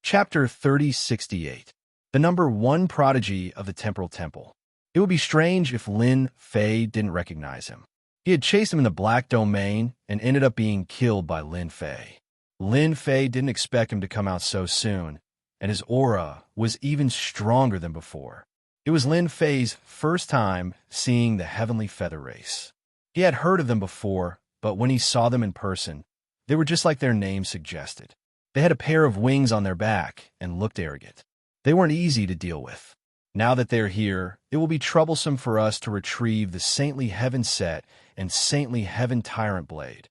Chapter 3068. The number one prodigy of the Temporal Temple. It would be strange if Lin Fei didn't recognize him. He had chased him in the Black Domain and ended up being killed by Lin Fei. Lin Fei didn't expect him to come out so soon, and his aura was even stronger than before. It was Lin Fei's first time seeing the Heavenly Feather Race. He had heard of them before, but when he saw them in person, they were just like their name suggested. They had a pair of wings on their back and looked arrogant. They weren't easy to deal with. Now that they're here, it will be troublesome for us to retrieve the Saintly Heaven Set and Saintly Heaven Tyrant Blade.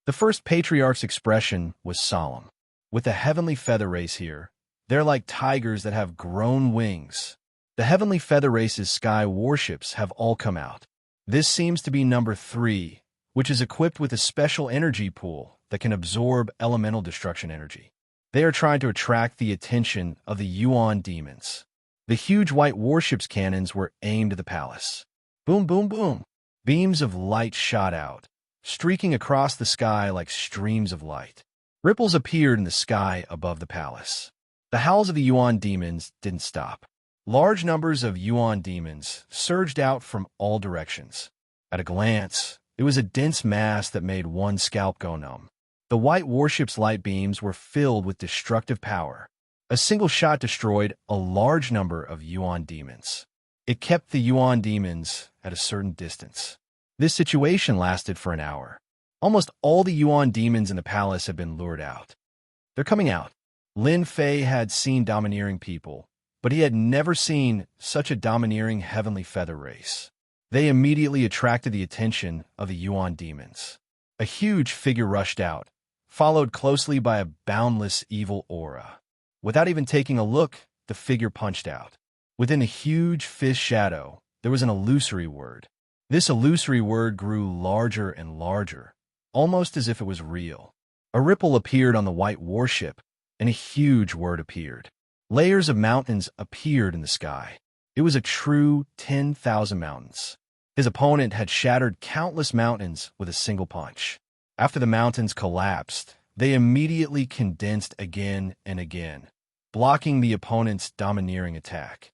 The first patriarch's expression was solemn. With the Heavenly Feather Race here, they're like tigers that have grown wings. The Heavenly Feather Race's sky warships have all come out. This seems to be number 3, which is equipped with a special energy pool that can absorb elemental destruction energy. They are trying to attract the attention of the Yuan demons. The huge white warships' cannons were aimed at the palace. Boom, boom, boom. Beams of light shot out, streaking across the sky like streams of light. Ripples appeared in the sky above the palace. The howls of the Yuan demons didn't stop. Large numbers of Yuan demons surged out from all directions. At a glance, it was a dense mass that made one's scalp go numb. The white warship's light beams were filled with destructive power. A single shot destroyed a large number of Yuan demons. It kept the Yuan demons at a certain distance. This situation lasted for an hour. Almost all the Yuan demons in the palace had been lured out. They're coming out. Lin Fei had seen domineering people, but he had never seen such a domineering Heavenly Feather Race. They immediately attracted the attention of the Yuan demons. A huge figure rushed out, followed closely by a boundless evil aura. Without even taking a look, the figure punched out. Within a huge fish shadow, there was an illusory word. This illusory word grew larger and larger, almost as if it was real. A ripple appeared on the white warship, and a huge word appeared. Layers of mountains appeared in the sky. It was a true 10,000 mountains. His opponent had shattered countless mountains with a single punch. After the mountains collapsed, they immediately condensed again and again, blocking the opponent's domineering attack.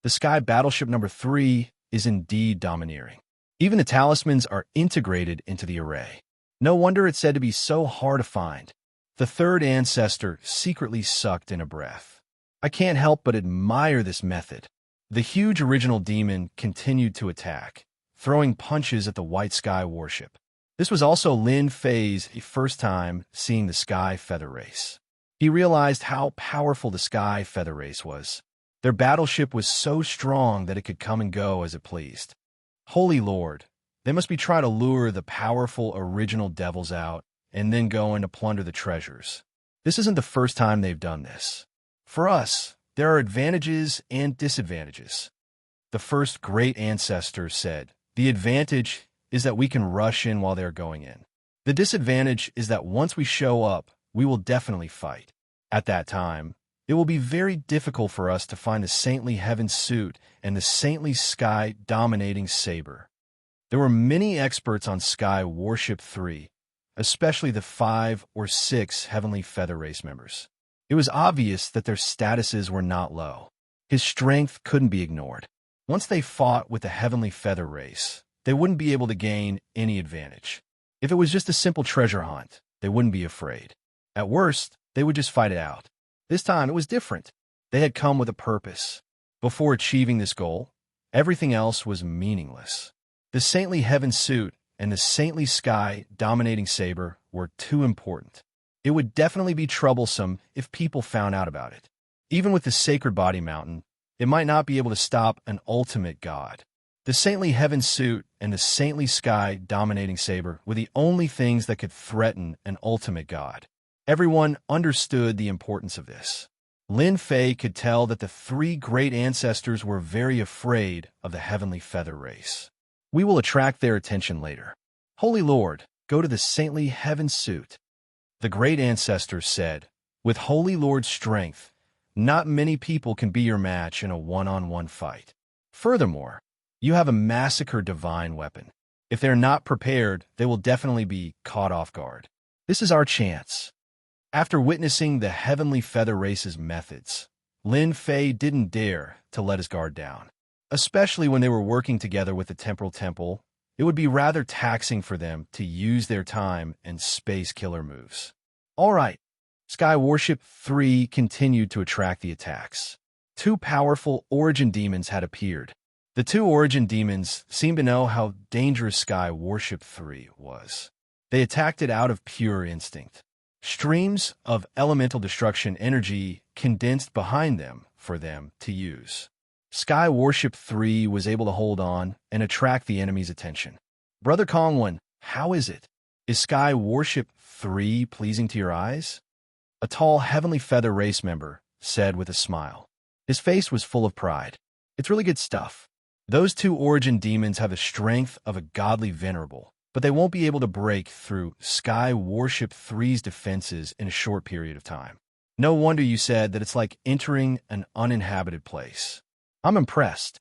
The sky battleship number 3 is indeed domineering. Even the talismans are integrated into the array. No wonder it's said to be so hard to find. The third ancestor secretly sucked in a breath. I can't help but admire this method. The huge original demon continued to attack, throwing punches at the white sky warship. This was also Lin Fei's first time seeing the Sky Feather Race. He realized how powerful the Sky Feather Race was. Their battleship was so strong that it could come and go as it pleased. Holy Lord, they must be trying to lure the powerful original devils out and then go in to plunder the treasures. This isn't the first time they've done this. For us, there are advantages and disadvantages. The first great ancestor said, "The advantage is that we can rush in while they're going in. The disadvantage is that once we show up, we will definitely fight. At that time, it will be very difficult for us to find the Saintly Heaven Suit and the Saintly Sky Dominating Saber." There were many experts on Sky Warship 3, especially the 5 or 6 Heavenly Feather Race members. It was obvious that their statuses were not low. His strength couldn't be ignored. Once they fought with the Heavenly Feather Race, they wouldn't be able to gain any advantage. If it was just a simple treasure hunt, they wouldn't be afraid. At worst, they would just fight it out. This time, it was different. They had come with a purpose. Before achieving this goal, everything else was meaningless. The Saintly Heaven Suit and the Saintly Sky Dominating Saber were too important. It would definitely be troublesome if people found out about it. Even with the Sacred Body Mountain, it might not be able to stop an ultimate god. The Saintly Heaven Suit and the Saintly Sky Dominating Saber were the only things that could threaten an ultimate god. Everyone understood the importance of this. Lin Fei could tell that the 3 great ancestors were very afraid of the Heavenly Feather Race. We will attract their attention later. Holy Lord, go to the Saintly Heaven Suit. The great ancestors said, "With Holy Lord's strength, not many people can be your match in a one-on-one fight. Furthermore, you have a massacre divine weapon. If they're not prepared, they will definitely be caught off guard. This is our chance." After witnessing the Heavenly Feather Race's methods, Lin Fei didn't dare to let his guard down. Especially when they were working together with the Temporal Temple, it would be rather taxing for them to use their time and space killer moves. All right, Sky Warship 3 continued to attract the attacks. Two powerful Origin Demons had appeared. The two Origin Demons seemed to know how dangerous Sky Warship 3 was. They attacked it out of pure instinct. Streams of elemental destruction energy condensed behind them for them to use. Sky Warship 3 was able to hold on and attract the enemy's attention. Brother Kongwon, how is it? Is Sky Warship 3 pleasing to your eyes? A tall Heavenly Feather Race member said with a smile. His face was full of pride. It's really good stuff. Those two Origin Demons have the strength of a godly venerable, but they won't be able to break through Sky Warship 3's defenses in a short period of time. No wonder you said that it's like entering an uninhabited place. I'm impressed.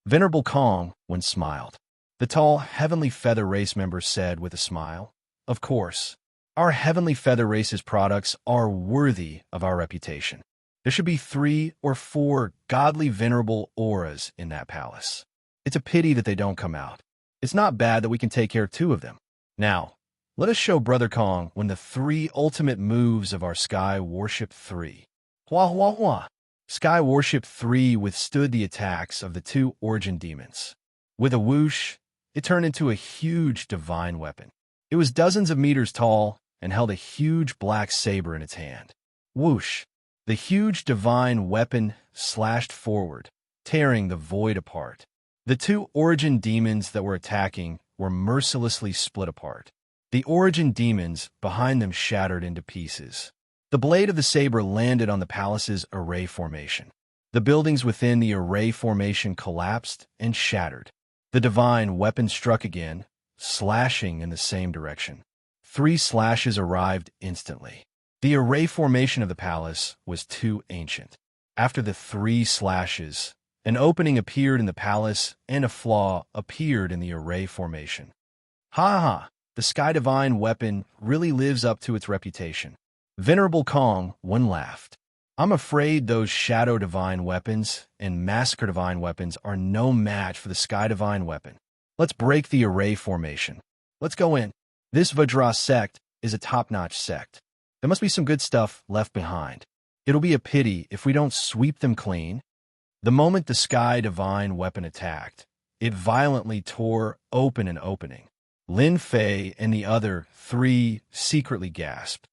Venerable Kongwon smiled. The tall Heavenly Feather Race member said with a smile. Of course, our Heavenly Feather Race's products are worthy of our reputation. There should be 3 or 4 godly venerable auras in that palace. It's a pity that they don't come out. It's not bad that we can take care of 2 of them. Now, let us show Brother Kongwon the 3 ultimate moves of our Sky Warship 3. Hua hua hua. Sky Warship 3 withstood the attacks of the 2 Origin Demons. With a whoosh, it turned into a huge divine weapon. It was dozens of meters tall and held a huge black saber in its hand. Whoosh! The huge divine weapon slashed forward, tearing the void apart. The 2 Origin Demons that were attacking were mercilessly split apart. The Origin Demons behind them shattered into pieces. The blade of the saber landed on the palace's array formation. The buildings within the array formation collapsed and shattered. The divine weapon struck again, slashing in the same direction. 3 slashes arrived instantly. The array formation of the palace was too ancient. After the 3 slashes, an opening appeared in the palace and a flaw appeared in the array formation. Ha ha! The Sky Divine weapon really lives up to its reputation. Venerable Kongwon laughed. I'm afraid those Shadow Divine weapons and Massacre Divine weapons are no match for the Sky Divine weapon. Let's break the array formation. Let's go in. This Vajra sect is a top-notch sect. There must be some good stuff left behind. It'll be a pity if we don't sweep them clean. The moment the Sky Divine weapon attacked, it violently tore open an opening. Lin Fei and the other 3 secretly gasped.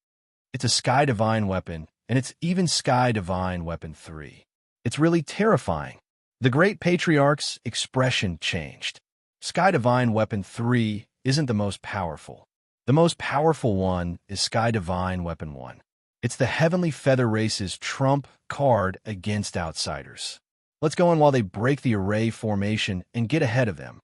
It's a Sky Divine weapon, and it's even Sky Divine Weapon 3. It's really terrifying. The Great Patriarch's expression changed. Sky Divine Weapon 3 isn't the most powerful. The most powerful one is Sky Divine Weapon 1. It's the Heavenly Feather Race's trump card against outsiders. Let's go in while they break the array formation and get ahead of them.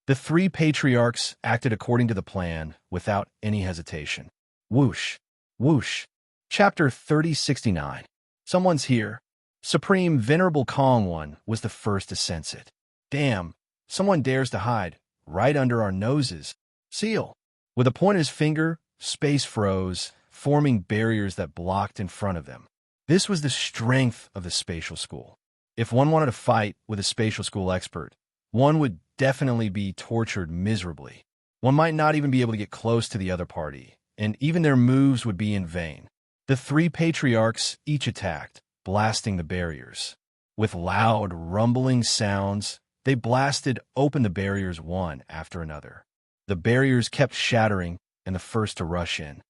The 3 patriarchs acted according to the plan without any hesitation. Whoosh! Whoosh! Chapter 3069. Someone's here. Supreme Venerable Kongwon was the first to sense it. Damn, someone dares to hide right under our noses. Seal. With a point of his finger, space froze, forming barriers that blocked in front of them. This was the strength of the spatial school. If one wanted to fight with a spatial school expert, one would definitely be tortured miserably. One might not even be able to get close to the other party, and even their moves would be in vain. The 3 patriarchs each attacked, blasting the barriers. With loud, rumbling sounds, they blasted open the barriers one after another. The barriers kept shattering, and the first to rush in.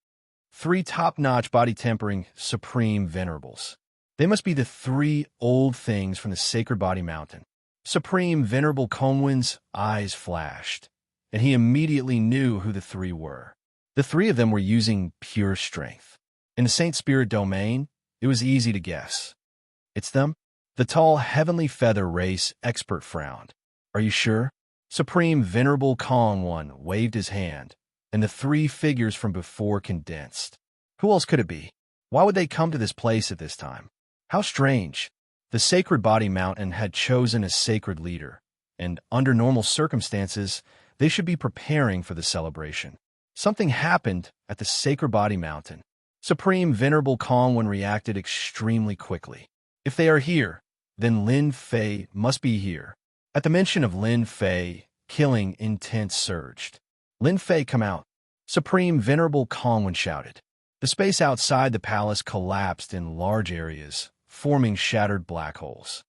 3 top-notch body-tempering Supreme Venerables. They must be the 3 old things from the Sacred Body Mountain. Supreme Venerable Kongwon's eyes flashed, and he immediately knew who the 3 were. The 3 of them were using pure strength. In the Saint Spirit domain, it was easy to guess. It's them? The tall Heavenly Feather Race expert frowned. Are you sure? Supreme Venerable Kongwon waved his hand, and the 3 figures from before condensed. Who else could it be? Why would they come to this place at this time? How strange. The Sacred Body Mountain had chosen a sacred leader, and under normal circumstances, they should be preparing for the celebration. Something happened at the Sacred Body Mountain. Supreme Venerable Kong One reacted extremely quickly. If they are here, then Lin Fei must be here. At the mention of Lin Fei, killing intent surged. Lin Fei, come out. Supreme Venerable Kong One shouted. The space outside the palace collapsed in large areas, forming shattered black holes.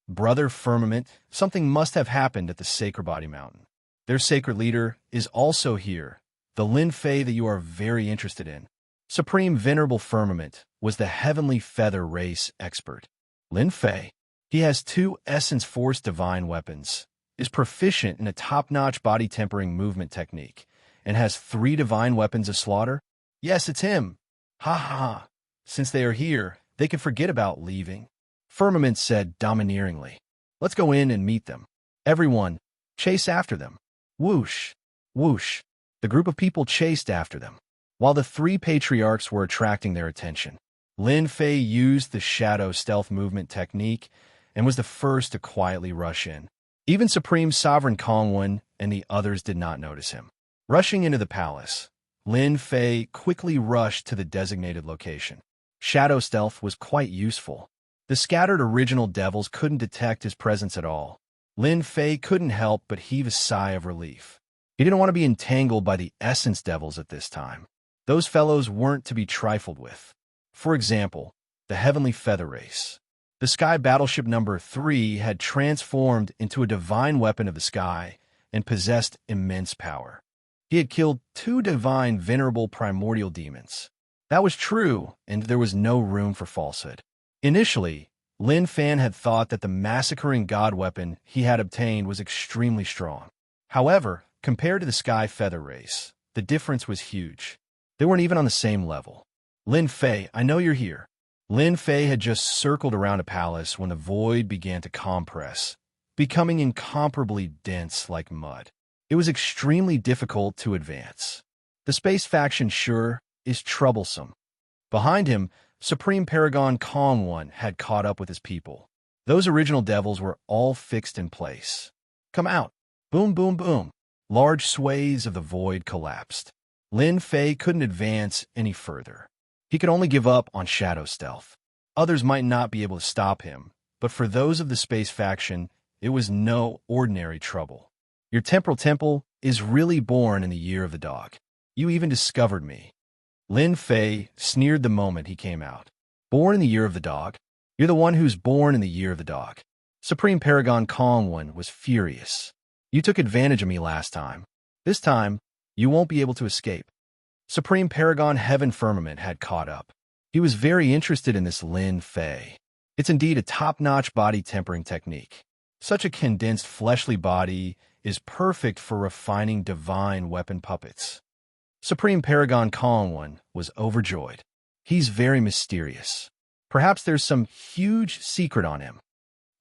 Brother Firmament, something must have happened at the Sacred Body Mountain. Their sacred leader is also here, the Lin Fei that you are very interested in. Supreme Venerable Firmament was the Heavenly Feather Race expert. Lin Fei. He has 2 Essence Force Divine weapons, is proficient in a top-notch body tempering movement technique, and has 3 divine weapons of slaughter? Yes, it's him. Ha ha ha. Since they are here, they can forget about leaving. Firmament said domineeringly. Let's go in and meet them. Everyone, chase after them. Whoosh, whoosh. The group of people chased after them, while the 3 patriarchs were attracting their attention. Lin Fei used the shadow stealth movement technique and was the first to quietly rush in. Even Supreme Sovereign Kong One and the others did not notice him. Rushing into the palace, Lin Fei quickly rushed to the designated location. Shadow stealth was quite useful. The scattered original devils couldn't detect his presence at all. Lin Fei couldn't help but heave a sigh of relief. He didn't want to be entangled by the essence devils at this time. Those fellows weren't to be trifled with. For example, the Heavenly Feather Race. The Sky Battleship No. 3 had transformed into a divine weapon of the sky and possessed immense power. He had killed 2 divine venerable primordial demons. That was true, and there was no room for falsehood. Initially, Lin Fan had thought that the massacring god weapon he had obtained was extremely strong. However, compared to the Sky Feather Race, the difference was huge. They weren't even on the same level. Lin Fei, I know you're here. Lin Fei had just circled around a palace when the void began to compress, becoming incomparably dense like mud. It was extremely difficult to advance. The space faction sure is troublesome. Behind him, Supreme Paragon Kong One had caught up with his people. Those original devils were all fixed in place. Come out. Boom, boom, boom. Large swathes of the void collapsed. Lin Fei couldn't advance any further. He could only give up on shadow stealth. Others might not be able to stop him, but for those of the space faction, it was no ordinary trouble. Your temporal temple is really born in the year of the dog. You even discovered me. Lin Fei sneered the moment he came out. Born in the year of the dog? You're the one who's born in the year of the dog. Supreme Paragon Kong One was furious. You took advantage of me last time. This time, you won't be able to escape. Supreme Paragon Heaven Firmament had caught up. He was very interested in this Lin Fei. It's indeed a top-notch body tempering technique. Such a condensed fleshly body is perfect for refining divine weapon puppets. Supreme Paragon Kong One was overjoyed. He's very mysterious. Perhaps there's some huge secret on him.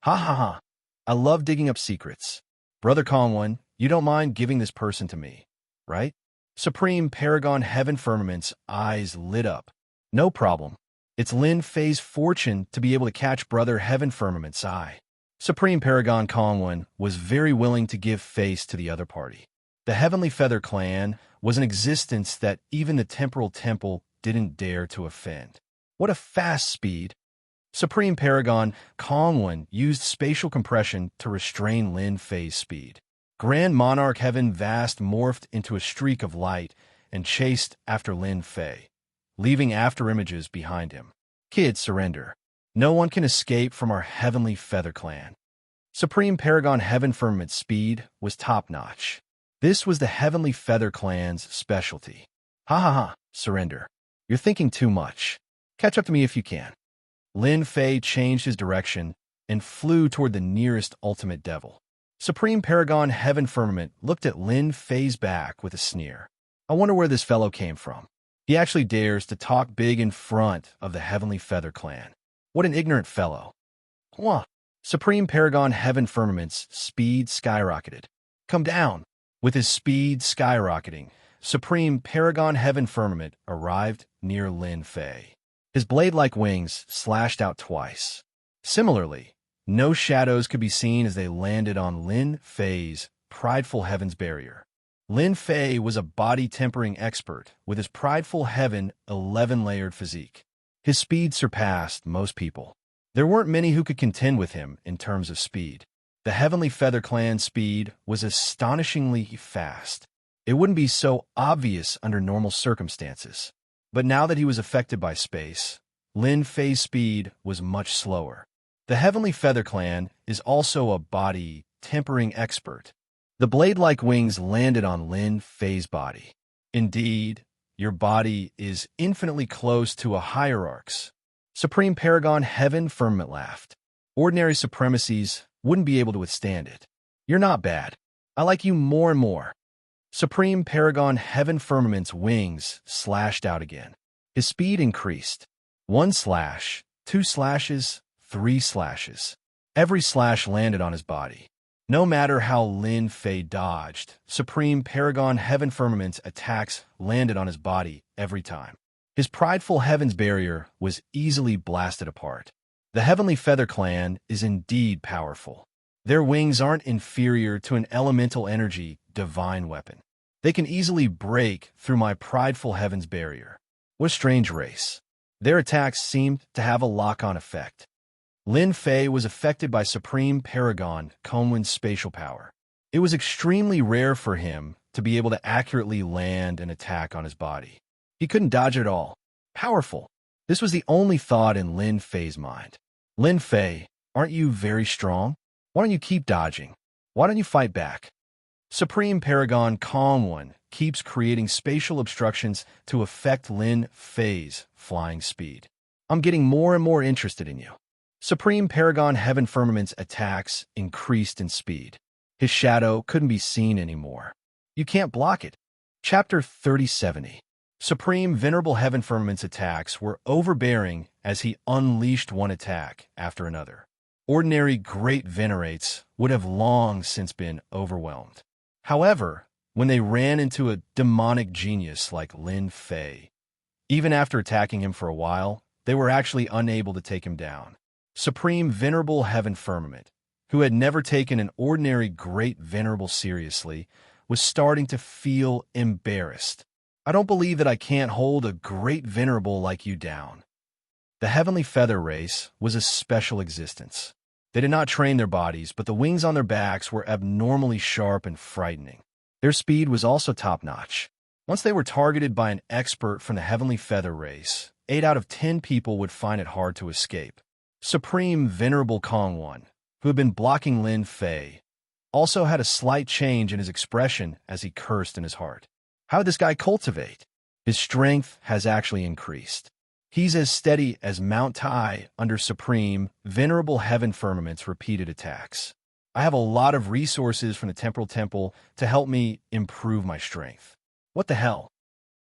Ha ha ha. I love digging up secrets. Brother Kong One, you don't mind giving this person to me, right? Supreme Paragon Heaven Firmament's eyes lit up. No problem. It's Lin Fei's fortune to be able to catch Brother Heaven Firmament's eye. Supreme Paragon Kong One was very willing to give face to the other party. The Heavenly Feather Clan was an existence that even the Temporal Temple didn't dare to offend. What a fast speed! Supreme Paragon Kong One used spatial compression to restrain Lin Fei's speed. Grand Monarch Heaven Vast morphed into a streak of light and chased after Lin Fei, leaving after images behind him. Kid, surrender. No one can escape from our Heavenly Feather Clan. Supreme Paragon Heaven Firmament's speed was top-notch. This was the Heavenly Feather Clan's specialty. Ha ha ha, surrender. You're thinking too much. Catch up to me if you can. Lin Fei changed his direction and flew toward the nearest ultimate devil. Supreme Paragon Heaven Firmament looked at Lin Fei's back with a sneer. I wonder where this fellow came from. He actually dares to talk big in front of the Heavenly Feather Clan. What an ignorant fellow. Wah! Supreme Paragon Heaven Firmament's speed skyrocketed. Come down! With his speed skyrocketing, Supreme Paragon Heaven Firmament arrived near Lin Fei. His blade-like wings slashed out twice. Similarly, no shadows could be seen as they landed on Lin Fei's prideful heaven's barrier. Lin Fei was a body-tempering expert with his prideful heaven 11-layered physique. His speed surpassed most people. There weren't many who could contend with him in terms of speed. The Heavenly Feather Clan's speed was astonishingly fast. It wouldn't be so obvious under normal circumstances. But now that he was affected by space, Lin Fei's speed was much slower. The Heavenly Feather Clan is also a body-tempering expert. The blade-like wings landed on Lin Fei's body. Indeed, your body is infinitely close to a hierarch's. Supreme Paragon Heaven Firmament laughed. Ordinary supremacies wouldn't be able to withstand it. You're not bad. I like you more and more. Supreme Paragon Heaven Firmament's wings slashed out again. His speed increased. 1 slash, 2 slashes, 3 slashes. Every slash landed on his body. No matter how Lin Fei dodged, Supreme Paragon Heaven Firmament's attacks landed on his body every time. His prideful heaven's barrier was easily blasted apart. The Heavenly Feather Clan is indeed powerful. Their wings aren't inferior to an elemental energy divine weapon. They can easily break through my prideful heaven's barrier. What a strange race. Their attacks seemed to have a lock-on effect. Lin Fei was affected by Supreme Paragon Conwen's spatial power. It was extremely rare for him to be able to accurately land an attack on his body. He couldn't dodge it at all. Powerful. This was the only thought in Lin Fei's mind. Lin Fei, aren't you very strong? Why don't you keep dodging? Why don't you fight back? Supreme Paragon Conwen keeps creating spatial obstructions to affect Lin Fei's flying speed. I'm getting more and more interested in you. Supreme Paragon Heaven Firmament's attacks increased in speed. His shadow couldn't be seen anymore. You can't block it. Chapter 3070. Supreme Venerable Heaven Firmament's attacks were overbearing as he unleashed one attack after another. Ordinary great venerates would have long since been overwhelmed. However, when they ran into a demonic genius like Lin Fei, even after attacking him for a while, they were actually unable to take him down. Supreme Venerable Heaven Firmament, who had never taken an ordinary great venerable seriously, was starting to feel embarrassed. I don't believe that I can't hold a great venerable like you down. The Heavenly Feather race was a special existence. They did not train their bodies, but the wings on their backs were abnormally sharp and frightening. Their speed was also top-notch. Once they were targeted by an expert from the Heavenly Feather race, 8 out of 10 people would find it hard to escape. Supreme Venerable Kongwon, who had been blocking Lin Fei, also had a slight change in his expression as he cursed in his heart. How did this guy cultivate? His strength has actually increased. He's as steady as Mount Tai under Supreme Venerable Heaven Firmament's repeated attacks. I have a lot of resources from the Temporal Temple to help me improve my strength. What the hell?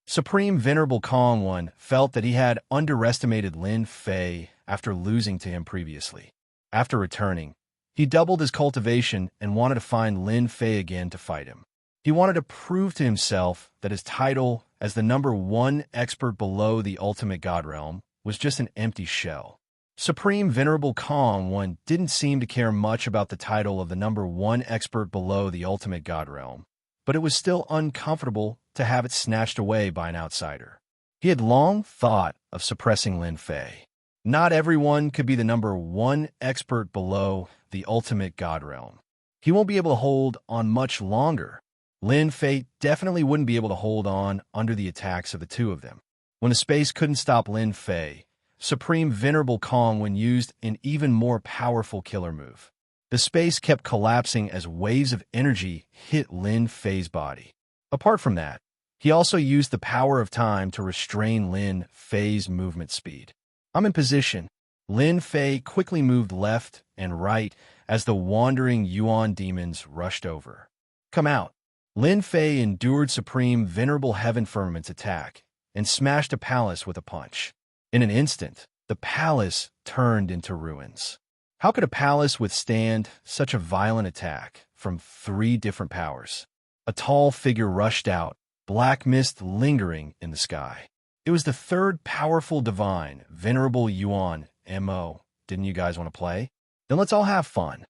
Supreme Venerable Kongwon felt that he had underestimated Lin Fei after losing to him previously. After returning, he doubled his cultivation and wanted to find Lin Fei again to fight him. He wanted to prove to himself that his title as the #1 expert below the ultimate god realm was just an empty shell. Supreme Venerable Kongwon didn't seem to care much about the title of the #1 expert below the ultimate god realm, but it was still uncomfortable to have it snatched away by an outsider. He had long thought of suppressing Lin Fei. Not everyone could be the #1 expert below the ultimate god realm. He won't be able to hold on much longer. Lin Fei definitely wouldn't be able to hold on under the attacks of the two of them. When the space couldn't stop Lin Fei, Supreme Venerable Kongwon used an even more powerful killer move. The space kept collapsing as waves of energy hit Lin Fei's body. Apart from that, he also used the power of time to restrain Lin Fei's movement speed. I'm in position. Lin Fei quickly moved left and right as the wandering Yuan demons rushed over. Come out. Lin Fei endured Supreme Venerable Heaven Firmament's attack and smashed a palace with a punch. In an instant, the palace turned into ruins. How could a palace withstand such a violent attack from 3 different powers? A tall figure rushed out, black mist lingering in the sky. It was the 3rd powerful divine, Venerable Yuan M.O. Didn't you guys want to play? Then let's all have fun.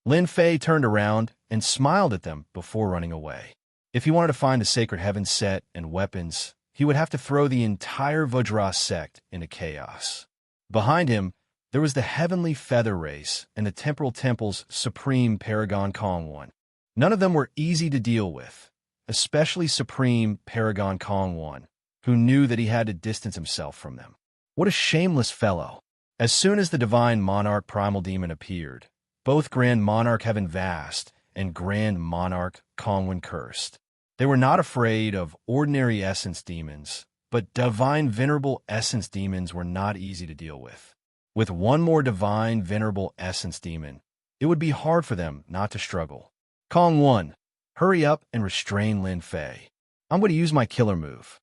Lin Fei turned around and smiled at them before running away. If he wanted to find the Sacred Heaven set and weapons, he would have to throw the entire Vajra sect into chaos. Behind him, there was the Heavenly Feather Race and the Temporal Temple's Supreme Paragon Kong One. None of them were easy to deal with, especially Supreme Paragon Kong One, who knew that he had to distance himself from them. What a shameless fellow! As soon as the Divine Monarch Primal Demon appeared, both Grand Monarch Heaven Vast and Grand Monarch Kongwen Cursed. They were not afraid of ordinary essence demons, but Divine Venerable Essence demons were not easy to deal with. With one more Divine Venerable Essence demon, it would be hard for them not to struggle. Kong 1, hurry up and restrain Lin Fei. I'm going to use my killer move.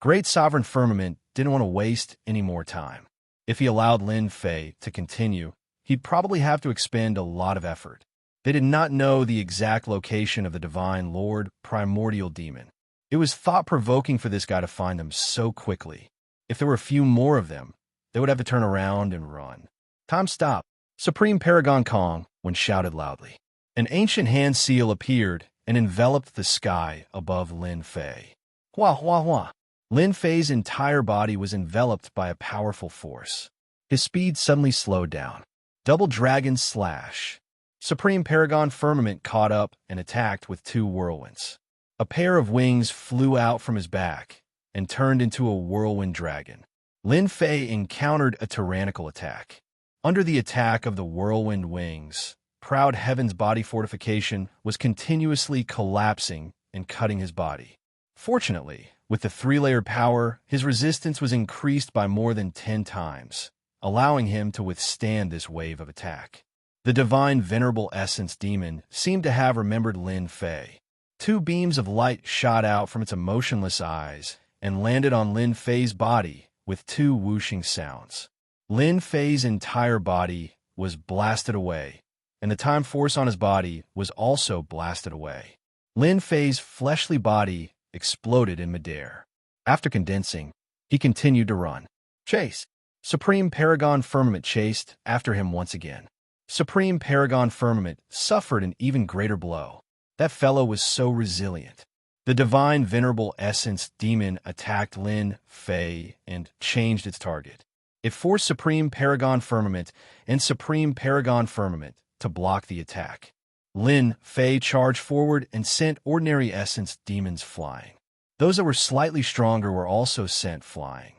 Great Sovereign Firmament didn't want to waste any more time. If he allowed Lin Fei to continue, he'd probably have to expend a lot of effort. They did not know the exact location of the Divine Lord Primordial Demon. It was thought-provoking for this guy to find them so quickly. If there were a few more of them, they would have to turn around and run. Time stopped. Supreme Paragon Kong, when shouted loudly. An ancient hand seal appeared and enveloped the sky above Lin Fei. Hua hua hua. Lin Fei's entire body was enveloped by a powerful force. His speed suddenly slowed down. Double Dragon Slash. Supreme Paragon Firmament caught up and attacked with 2 whirlwinds. A pair of wings flew out from his back and turned into a whirlwind dragon. Lin Fei encountered a tyrannical attack. Under the attack of the whirlwind wings, Proud Heaven's body fortification was continuously collapsing and cutting his body. Fortunately, with the 3-layered power, his resistance was increased by more than 10 times, allowing him to withstand this wave of attack. The Divine Venerable Essence Demon seemed to have remembered Lin Fei. 2 beams of light shot out from its emotionless eyes and landed on Lin Fei's body with 2 whooshing sounds. Lin Fei's entire body was blasted away, and the time force on his body was also blasted away. Lin Fei's fleshly body exploded in midair. After condensing, he continued to run. Chase! Supreme Paragon Firmament chased after him once again. Supreme Paragon Firmament suffered an even greater blow. That fellow was so resilient. The Divine Venerable Essence Demon attacked Lin Fei and changed its target. It forced Supreme Paragon Firmament and Supreme Paragon Firmament to block the attack. Lin Fei charged forward and sent ordinary Essence Demons flying. Those that were slightly stronger were also sent flying.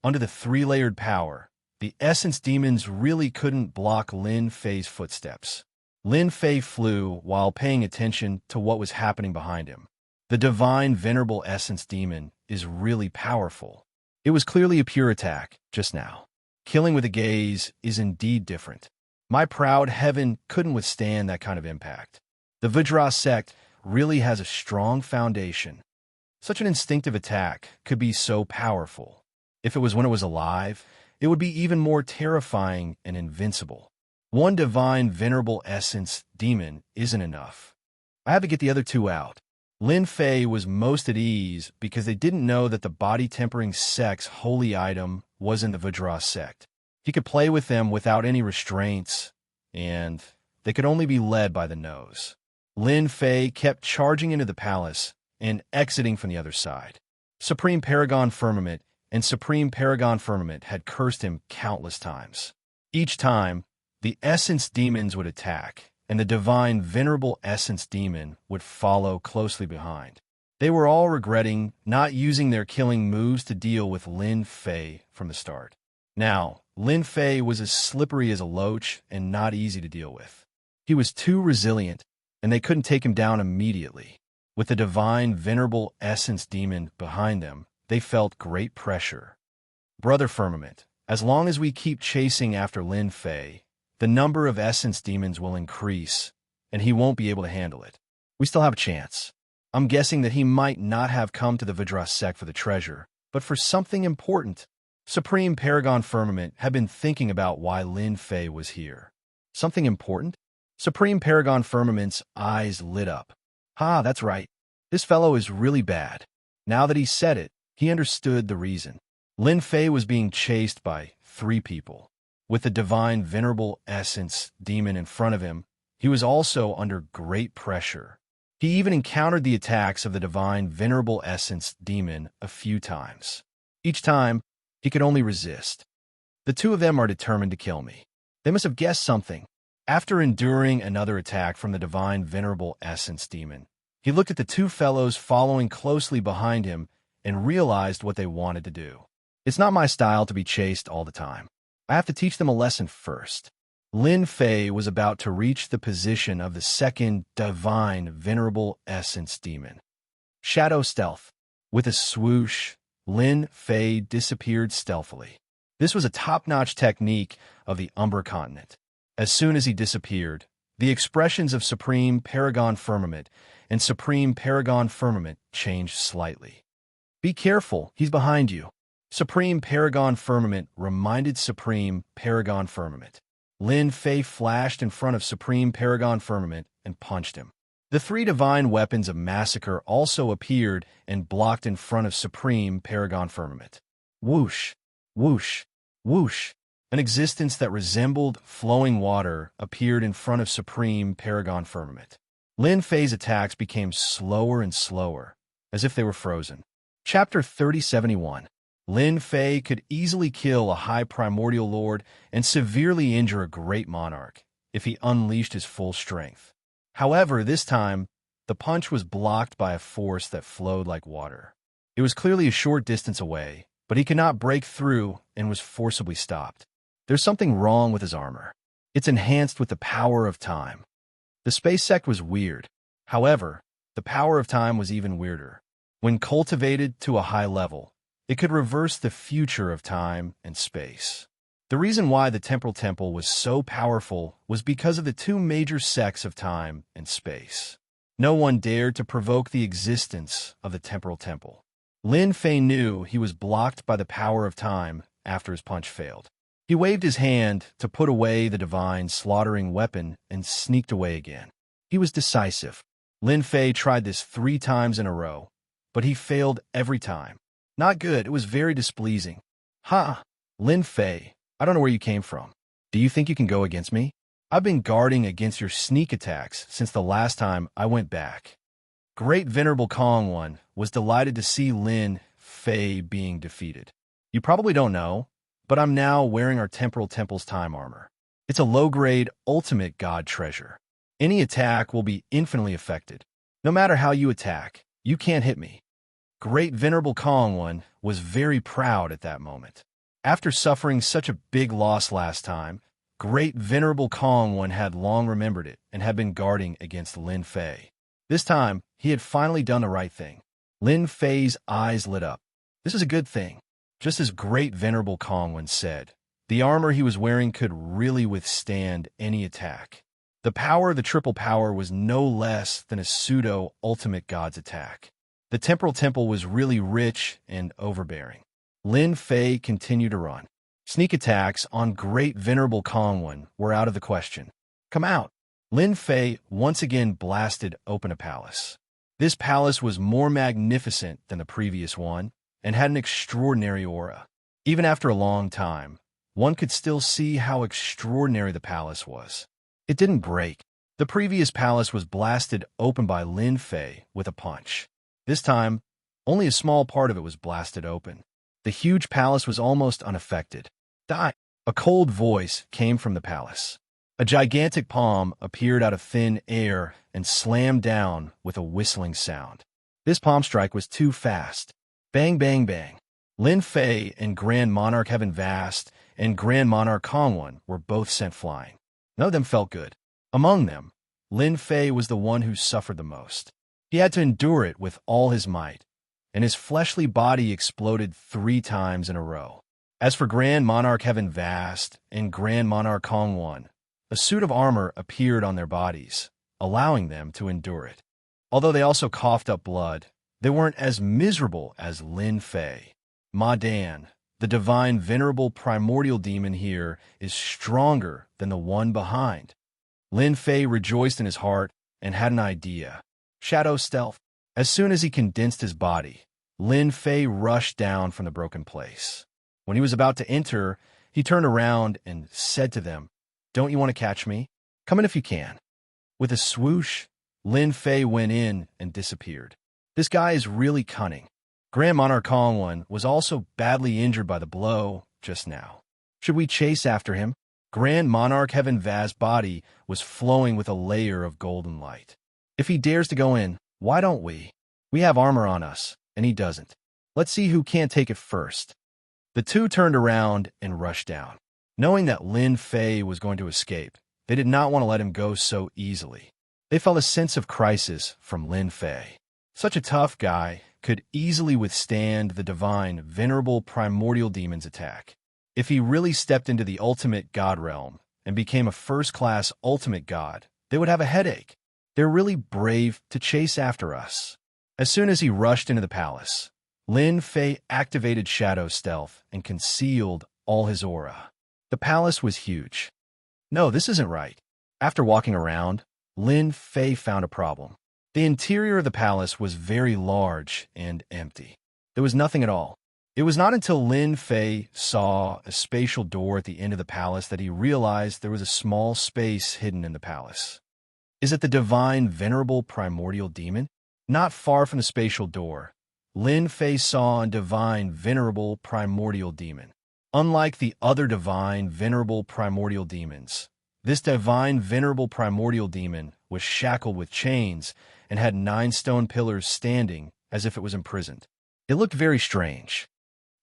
Under the 3-layered power, the Essence Demons really couldn't block Lin Fei's footsteps. Lin Fei flew while paying attention to what was happening behind him. The Divine Venerable Essence Demon is really powerful. It was clearly a pure attack, just now. Killing with a gaze is indeed different. My proud heaven couldn't withstand that kind of impact. The Vajra sect really has a strong foundation. Such an instinctive attack could be so powerful. If it was when it was alive, it would be even more terrifying and invincible. One Divine Venerable Essence Demon isn't enough. I have to get the other 2 out. Lin Fei was most at ease because they didn't know that the body-tempering sect's holy item was in the Vajra sect. He could play with them without any restraints, and they could only be led by the nose. Lin Fei kept charging into the palace and exiting from the other side. Supreme Paragon Firmament and Supreme Paragon Firmament had cursed him countless times. Each time, the Essence Demons would attack, and the Divine Venerable Essence Demon would follow closely behind. They were all regretting not using their killing moves to deal with Lin Fei from the start. Now, Lin Fei was as slippery as a loach and not easy to deal with. He was too resilient, and they couldn't take him down immediately. With the Divine Venerable Essence Demon behind them, they felt great pressure. Brother Firmament, as long as we keep chasing after Lin Fei, the number of Essence Demons will increase, and he won't be able to handle it. We still have a chance. I'm guessing that he might not have come to the Vajra sect for the treasure, but for something important. Supreme Paragon Firmament had been thinking about why Lin Fei was here. Something important? Supreme Paragon Firmament's eyes lit up. That's right. This fellow is really bad. Now that he said it, he understood the reason. Lin Fei was being chased by 3 people. With the Divine Venerable Essence Demon in front of him, he was also under great pressure. He even encountered the attacks of the divine Venerable Essence demon a few times. Each time, he could only resist. The two of them are determined to kill me. They must have guessed something. After enduring another attack from the divine Venerable Essence demon, he looked at the two fellows following closely behind him and realized what they wanted to do. It's not my style to be chased all the time. I have to teach them a lesson first. Lin Fei was about to reach the position of the second divine Venerable Essence demon. Shadow stealth. With a swoosh, Lin Fei disappeared stealthily. This was a top-notch technique of the Umber continent. As soon as he disappeared, the expressions of Supreme Paragon Firmament and Supreme Paragon Firmament changed slightly. Be careful, he's behind you. Supreme Paragon Firmament reminded Supreme Paragon Firmament. Lin Fei flashed in front of Supreme Paragon Firmament and punched him. The three divine weapons of massacre also appeared and blocked in front of Supreme Paragon Firmament. Whoosh, whoosh, whoosh. An existence that resembled flowing water appeared in front of Supreme Paragon Firmament. Lin Fei's attacks became slower and slower, as if they were frozen. Chapter 3071. Lin Fei could easily kill a high primordial lord and severely injure a great monarch if he unleashed his full strength. However, this time, the punch was blocked by a force that flowed like water. It was clearly a short distance away, but he could not break through and was forcibly stopped. There's something wrong with his armor. It's enhanced with the power of time. The space sect was weird. However, the power of time was even weirder. When cultivated to a high level, it could reverse the future of time and space. The reason why the Temporal Temple was so powerful was because of the two major sects of time and space. No one dared to provoke the existence of the Temporal Temple. Lin Fei knew he was blocked by the power of time after his punch failed. He waved his hand to put away the divine slaughtering weapon and sneaked away again. He was decisive. Lin Fei tried this 3 times in a row, but he failed every time. Not good, it was very displeasing. Ha! Lin Fei, I don't know where you came from. Do you think you can go against me? I've been guarding against your sneak attacks since the last time I went back. Great Venerable Kong One was delighted to see Lin Fei being defeated. You probably don't know, but I'm now wearing our Temporal Temple's time armor. It's a low-grade, ultimate god treasure. Any attack will be infinitely affected. No matter how you attack, you can't hit me. Great Venerable Kong One was very proud at that moment. After suffering such a big loss last time, Great Venerable Kong One had long remembered it and had been guarding against Lin Fei. This time, he had finally done the right thing. Lin Fei's eyes lit up. This is a good thing. Just as Great Venerable Kong One said, the armor he was wearing could really withstand any attack. The power of the triple power was no less than a pseudo-ultimate god's attack. The Temporal Temple was really rich and overbearing. Lin Fei continued to run. Sneak attacks on Great Venerable Kong One were out of the question. Come out! Lin Fei once again blasted open a palace. This palace was more magnificent than the previous one and had an extraordinary aura. Even after a long time, one could still see how extraordinary the palace was. It didn't break. The previous palace was blasted open by Lin Fei with a punch. This time, only a small part of it was blasted open. The huge palace was almost unaffected. Die! A cold voice came from the palace. A gigantic palm appeared out of thin air and slammed down with a whistling sound. This palm strike was too fast. Bang, bang, bang. Lin Fei and Grand Monarch Heaven Vast and Grand Monarch Kong One were both sent flying. None of them felt good. Among them, Lin Fei was the one who suffered the most. He had to endure it with all his might, and his fleshly body exploded 3 times in a row. As for Grand Monarch Heaven Vast and Grand Monarch Kong One, a suit of armor appeared on their bodies, allowing them to endure it. Although they also coughed up blood, they weren't as miserable as Lin Fei. Ma Dan, the divine venerable primordial demon here, is stronger than the one behind. Lin Fei rejoiced in his heart and had an idea. Shadow stealth. As soon as he condensed his body, Lin Fei rushed down from the broken place. When he was about to enter, he turned around and said to them, "Don't you want to catch me? Come in if you can." With a swoosh, Lin Fei went in and disappeared. This guy is really cunning. Grand Monarch Kong was also badly injured by the blow just now. Should we chase after him? Grand Monarch Heaven Vaz's body was flowing with a layer of golden light. If he dares to go in, why don't we? We have armor on us, and he doesn't. Let's see who can't take it first. The two turned around and rushed down. Knowing that Lin Fei was going to escape, they did not want to let him go so easily. They felt a sense of crisis from Lin Fei. Such a tough guy could easily withstand the divine, venerable primordial demon's attack. If he really stepped into the ultimate god realm and became a first-class ultimate god, they would have a headache. They're really brave to chase after us. As soon as he rushed into the palace, Lin Fei activated Shadow Stealth and concealed all his aura. The palace was huge. No, this isn't right. After walking around, Lin Fei found a problem. The interior of the palace was very large and empty. There was nothing at all. It was not until Lin Fei saw a spatial door at the end of the palace that he realized there was a small space hidden in the palace. Is it the divine, venerable primordial demon? Not far from the spatial door, Lin Fei saw a divine, venerable primordial demon. Unlike the other divine, venerable primordial demons, this divine, venerable primordial demon was shackled with chains and had 9 stone pillars standing as if it was imprisoned. It looked very strange.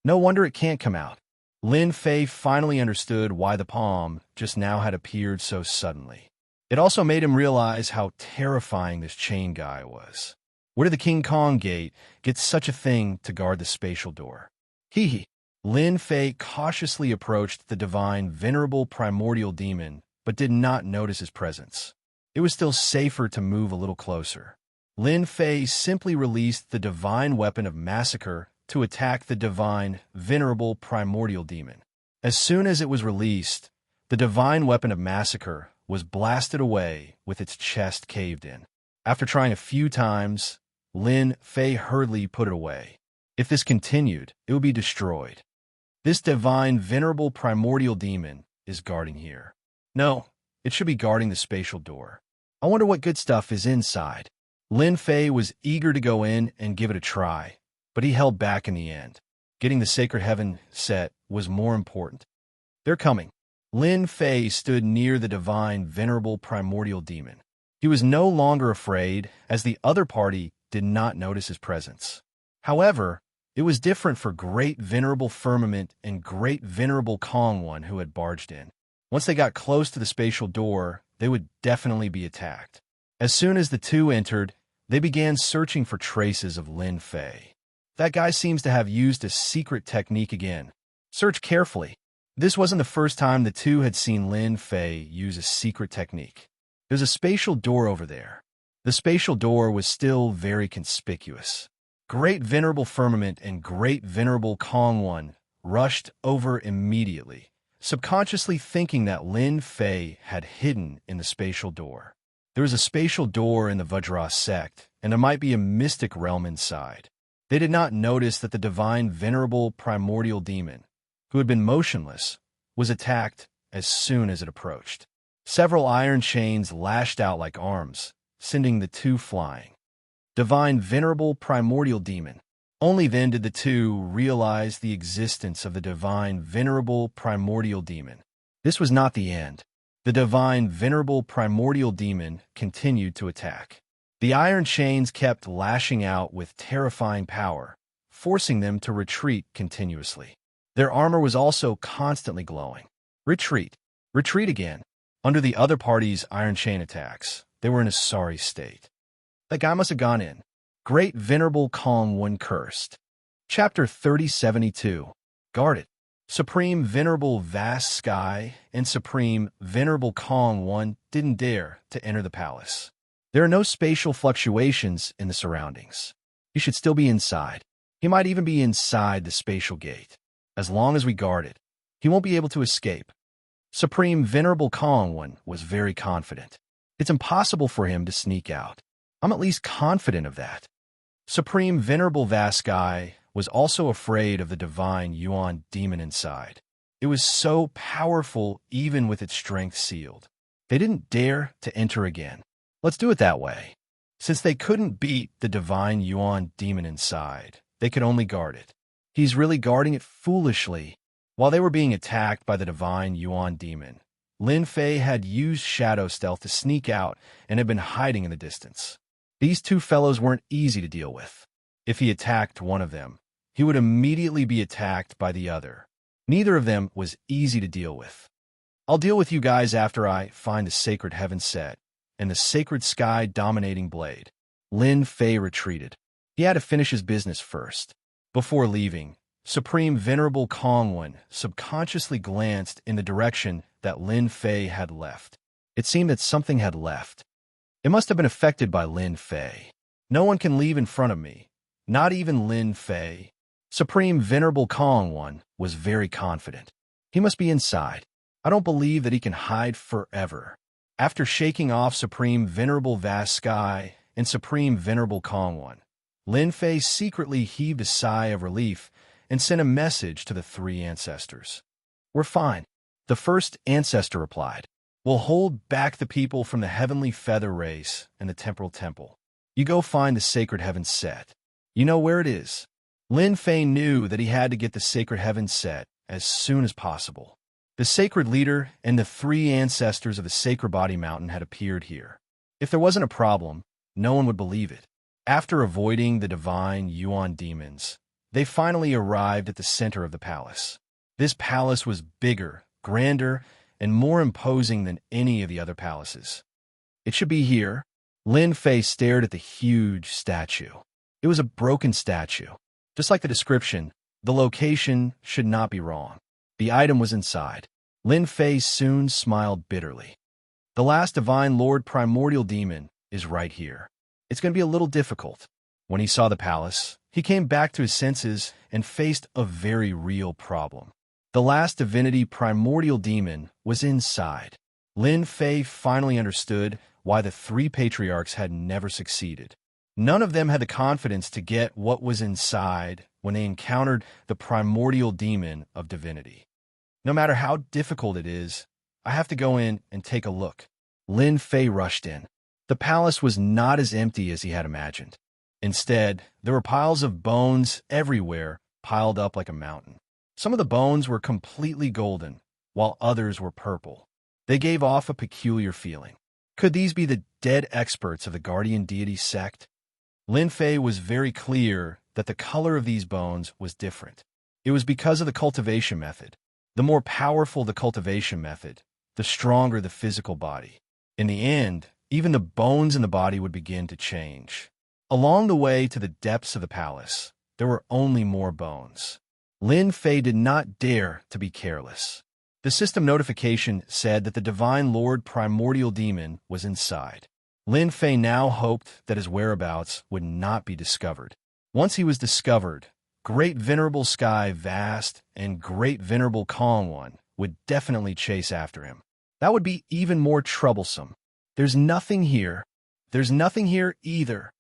No wonder it can't come out. Lin Fei finally understood why the palm just now had appeared so suddenly. It also made him realize how terrifying this chain guy was. Where did the King Kong gate get such a thing to guard the spatial door? Hee. Lin Fei cautiously approached the divine, venerable primordial demon, but did not notice his presence. It was still safer to move a little closer. Lin Fei simply released the divine weapon of massacre to attack the divine, venerable primordial demon. As soon as it was released, the divine weapon of massacre was blasted away with its chest caved in. After trying a few times, Lin Fei hurriedly put it away. If this continued, it would be destroyed. This divine, venerable primordial demon is guarding here. No, it should be guarding the spatial door. I wonder what good stuff is inside. Lin Fei was eager to go in and give it a try, but he held back in the end. Getting the Sacred Heaven set was more important. They're coming. Lin Fei stood near the divine, venerable primordial demon. He was no longer afraid, as the other party did not notice his presence. However, it was different for Great Venerable Firmament and Great Venerable Kong who had barged in. Once they got close to the spatial door, they would definitely be attacked. As soon as the two entered, they began searching for traces of Lin Fei. That guy seems to have used a secret technique again. Search carefully. This wasn't the first time the two had seen Lin Fei use a secret technique. There's a spatial door over there. The spatial door was still very conspicuous. Great Venerable Firmament and Great Venerable Kong rushed over immediately, subconsciously thinking that Lin Fei had hidden in the spatial door. There was a spatial door in the Vajra sect, and there might be a mystic realm inside. They did not notice that the divine, venerable primordial demon, who had been motionless, was attacked as soon as it approached. Several iron chains lashed out like arms, sending the two flying. Divine, venerable primordial demon. Only then did the two realize the existence of the divine, venerable primordial demon. This was not the end. The divine, venerable primordial demon continued to attack. The iron chains kept lashing out with terrifying power, forcing them to retreat continuously. Their armor was also constantly glowing. Retreat. Retreat again. Under the other party's iron chain attacks, they were in a sorry state. That guy must have gone in. Great Venerable Kong cursed. Chapter 3072. Guarded. Supreme Venerable Vast Sky and Supreme Venerable Kong didn't dare to enter the palace. There are no spatial fluctuations in the surroundings. He should still be inside. He might even be inside the spatial gate. As long as we guard it, he won't be able to escape. Supreme Venerable Kong was very confident. It's impossible for him to sneak out. I'm at least confident of that. Supreme Venerable Vast Sky was also afraid of the divine Yuan demon inside. It was so powerful even with its strength sealed. They didn't dare to enter again. Let's do it that way. Since they couldn't beat the divine Yuan demon inside, they could only guard it. He's really guarding it foolishly. While they were being attacked by the divine Yuan demon, Lin Fei had used shadow stealth to sneak out and had been hiding in the distance. These two fellows weren't easy to deal with. If he attacked one of them, he would immediately be attacked by the other. Neither of them was easy to deal with. I'll deal with you guys after I find the sacred heaven set and the sacred sky dominating blade. Lin Fei retreated. He had to finish his business first. Before leaving, Supreme Venerable Kongwen subconsciously glanced in the direction that Lin Fei had left. It seemed that something had left. It must have been affected by Lin Fei. No one can leave in front of me, not even Lin Fei. Supreme Venerable Kongwen was very confident. He must be inside. I don't believe that he can hide forever. After shaking off Supreme Venerable Vast Sky and Supreme Venerable Kongwen, Lin Fei secretly heaved a sigh of relief and sent a message to the three ancestors. "We're fine." The first ancestor replied, "We'll hold back the people from the heavenly feather race and the temporal temple. You go find the sacred heaven set. You know where it is." Lin Fei knew that he had to get the sacred heaven set as soon as possible. The sacred leader and the three ancestors of the sacred body mountain had appeared here. If there wasn't a problem, no one would believe it. After avoiding the divine Yuan demons, they finally arrived at the center of the palace. This palace was bigger, grander, and more imposing than any of the other palaces. "It should be here." Lin Fei stared at the huge statue. It was a broken statue. Just like the description, the location should not be wrong. The item was inside. Lin Fei soon smiled bitterly. "The last divine lord primordial demon is right here. It's going to be a little difficult." When he saw the palace, he came back to his senses and faced a very real problem. The last divinity primordial demon was inside. Lin Fei finally understood why the three patriarchs had never succeeded. None of them had the confidence to get what was inside when they encountered the primordial demon of divinity. "No matter how difficult it is, I have to go in and take a look." Lin Fei rushed in. The palace was not as empty as he had imagined. Instead, there were piles of bones everywhere, piled up like a mountain. Some of the bones were completely golden, while others were purple. They gave off a peculiar feeling. Could these be the dead experts of the guardian deity sect? Lin Fei was very clear that the color of these bones was different. It was because of the cultivation method. The more powerful the cultivation method, the stronger the physical body. In the end, even the bones in the body would begin to change. Along the way to the depths of the palace, there were only more bones. Lin Fei did not dare to be careless. The system notification said that the Divine Lord Primordial Demon was inside. Lin Fei now hoped that his whereabouts would not be discovered. Once he was discovered, Great Venerable Sky Vast and Great Venerable Kongwen would definitely chase after him. That would be even more troublesome. "There's nothing here. There's nothing here either.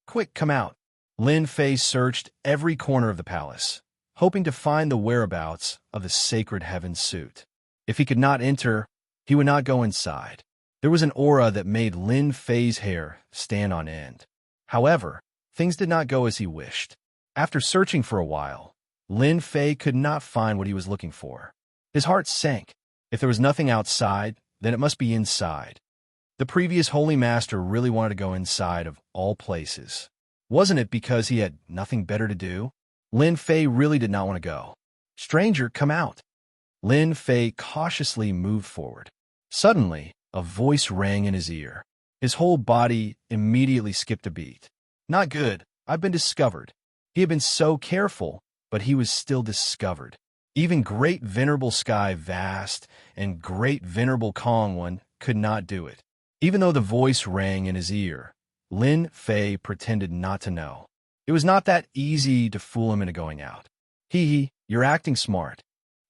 Quick, come out." Lin Fei searched every corner of the palace, hoping to find the whereabouts of the sacred heaven suit. If he could not enter, he would not go inside. There was an aura that made Lin Fei's hair stand on end. However, things did not go as he wished. After searching for a while, Lin Fei could not find what he was looking for. His heart sank. If there was nothing outside, then it must be inside. The previous Holy Master really wanted to go inside of all places. Wasn't it because he had nothing better to do? Lin Fei really did not want to go. "Stranger, come out." Lin Fei cautiously moved forward. Suddenly, a voice rang in his ear. His whole body immediately skipped a beat. "Not good. I've been discovered." He had been so careful, but he was still discovered. Even Great Venerable Sky Vast and Great Venerable Kongwen could not do it. Even though the voice rang in his ear, Lin Fei pretended not to know. It was not that easy to fool him into going out. "Hee, you're acting smart."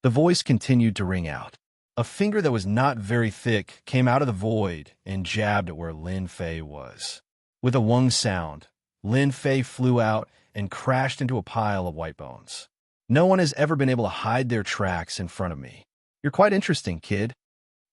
The voice continued to ring out. A finger that was not very thick came out of the void and jabbed at where Lin Fei was. With a wung sound, Lin Fei flew out and crashed into a pile of white bones. "No one has ever been able to hide their tracks in front of me. You're quite interesting, kid."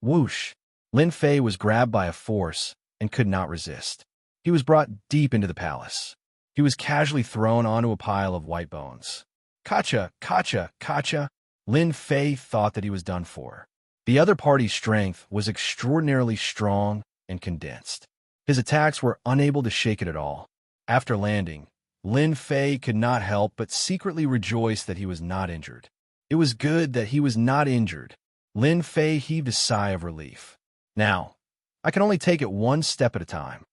Whoosh! Lin Fei was grabbed by a force and could not resist. He was brought deep into the palace. He was casually thrown onto a pile of white bones. Kacha, kacha, kacha. Lin Fei thought that he was done for. The other party's strength was extraordinarily strong and condensed. His attacks were unable to shake it at all. After landing, Lin Fei could not help but secretly rejoice that he was not injured. It was good that he was not injured. Lin Fei heaved a sigh of relief. Now, I can only take it one step at a time.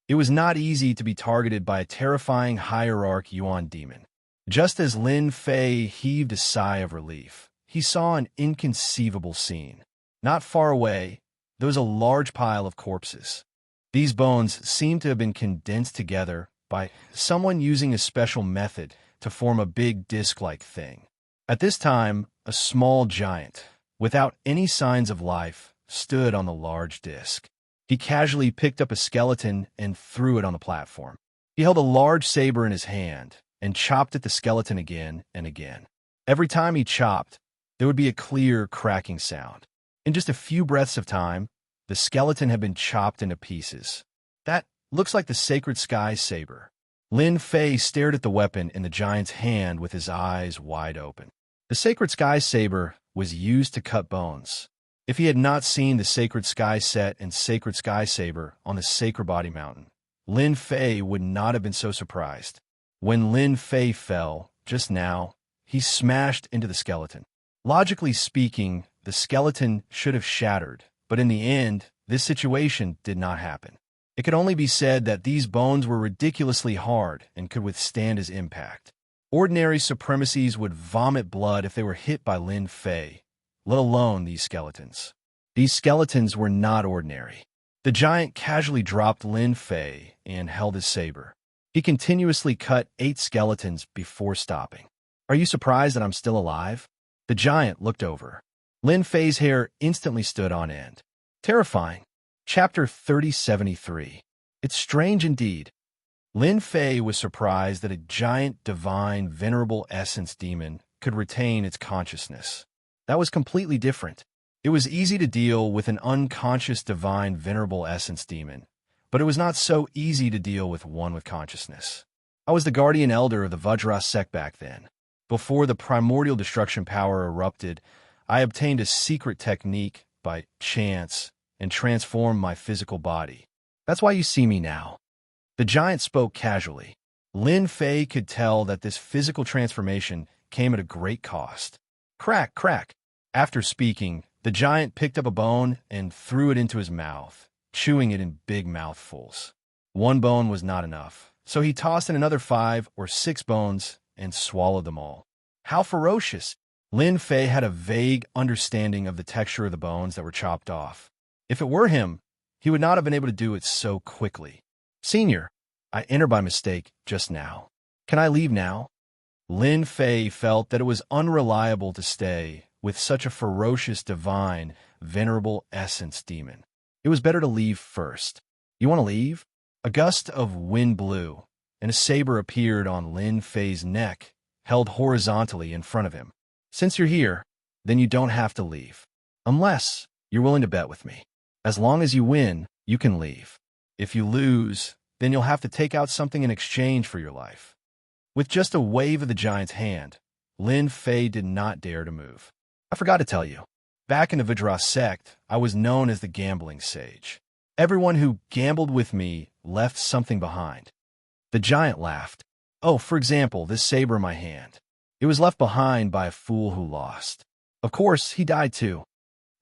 It was not easy to be targeted by a terrifying hierarch Yuan demon. Just as Lin Fei heaved a sigh of relief, he saw an inconceivable scene. Not far away, there was a large pile of corpses. These bones seemed to have been condensed together by someone using a special method to form a big disc-like thing. At this time, a small giant, without any signs of life, stood on the large disc. He casually picked up a skeleton and threw it on the platform. He held a large saber in his hand and chopped at the skeleton again and again. Every time he chopped, there would be a clear, cracking sound. In just a few breaths of time, the skeleton had been chopped into pieces. That looks like the sacred sky saber. Lin Fei stared at the weapon in the giant's hand with his eyes wide open. The sacred sky saber was used to cut bones. If he had not seen the sacred sky set and sacred sky saber on the sacred body mountain, Lin Fei would not have been so surprised. When Lin Fei fell, just now, he smashed into the skeleton. Logically speaking, the skeleton should have shattered, but in the end, this situation did not happen. It could only be said that these bones were ridiculously hard and could withstand his impact. Ordinary supremacies would vomit blood if they were hit by Lin Fei, let alone these skeletons. These skeletons were not ordinary. The giant casually dropped Lin Fei and held his saber. He continuously cut 8 skeletons before stopping. Are you surprised that I'm still alive? The giant looked over. Lin Fei's hair instantly stood on end. Terrifying. Chapter 3073. It's strange indeed. Lin Fei was surprised that a giant, divine, venerable essence demon could retain its consciousness. That was completely different. It was easy to deal with an unconscious, divine, venerable essence demon, but it was not so easy to deal with one with consciousness. I was the guardian elder of the Vajra sect back then. Before the primordial destruction power erupted, I obtained a secret technique by chance and transformed my physical body. That's why you see me now. The giant spoke casually. Lin Fei could tell that this physical transformation came at a great cost. Crack, crack. After speaking, the giant picked up a bone and threw it into his mouth, chewing it in big mouthfuls. One bone was not enough, so he tossed in another 5 or 6 bones and swallowed them all. How ferocious! Lin Fei had a vague understanding of the texture of the bones that were chopped off. If it were him, he would not have been able to do it so quickly. Senior, I entered by mistake just now. Can I leave now? Lin Fei felt that it was unreliable to stay with such a ferocious, divine, venerable essence demon. It was better to leave first. You want to leave? A gust of wind blew, and a saber appeared on Lin Fei's neck, held horizontally in front of him. Since you're here, then you don't have to leave. Unless you're willing to bet with me. As long as you win, you can leave. If you lose, then you'll have to take out something in exchange for your life. With just a wave of the giant's hand, Lin Fei did not dare to move. I forgot to tell you. Back in the Vajra sect, I was known as the gambling sage. Everyone who gambled with me left something behind. The giant laughed. Oh, for example, this saber in my hand. It was left behind by a fool who lost. Of course, he died too.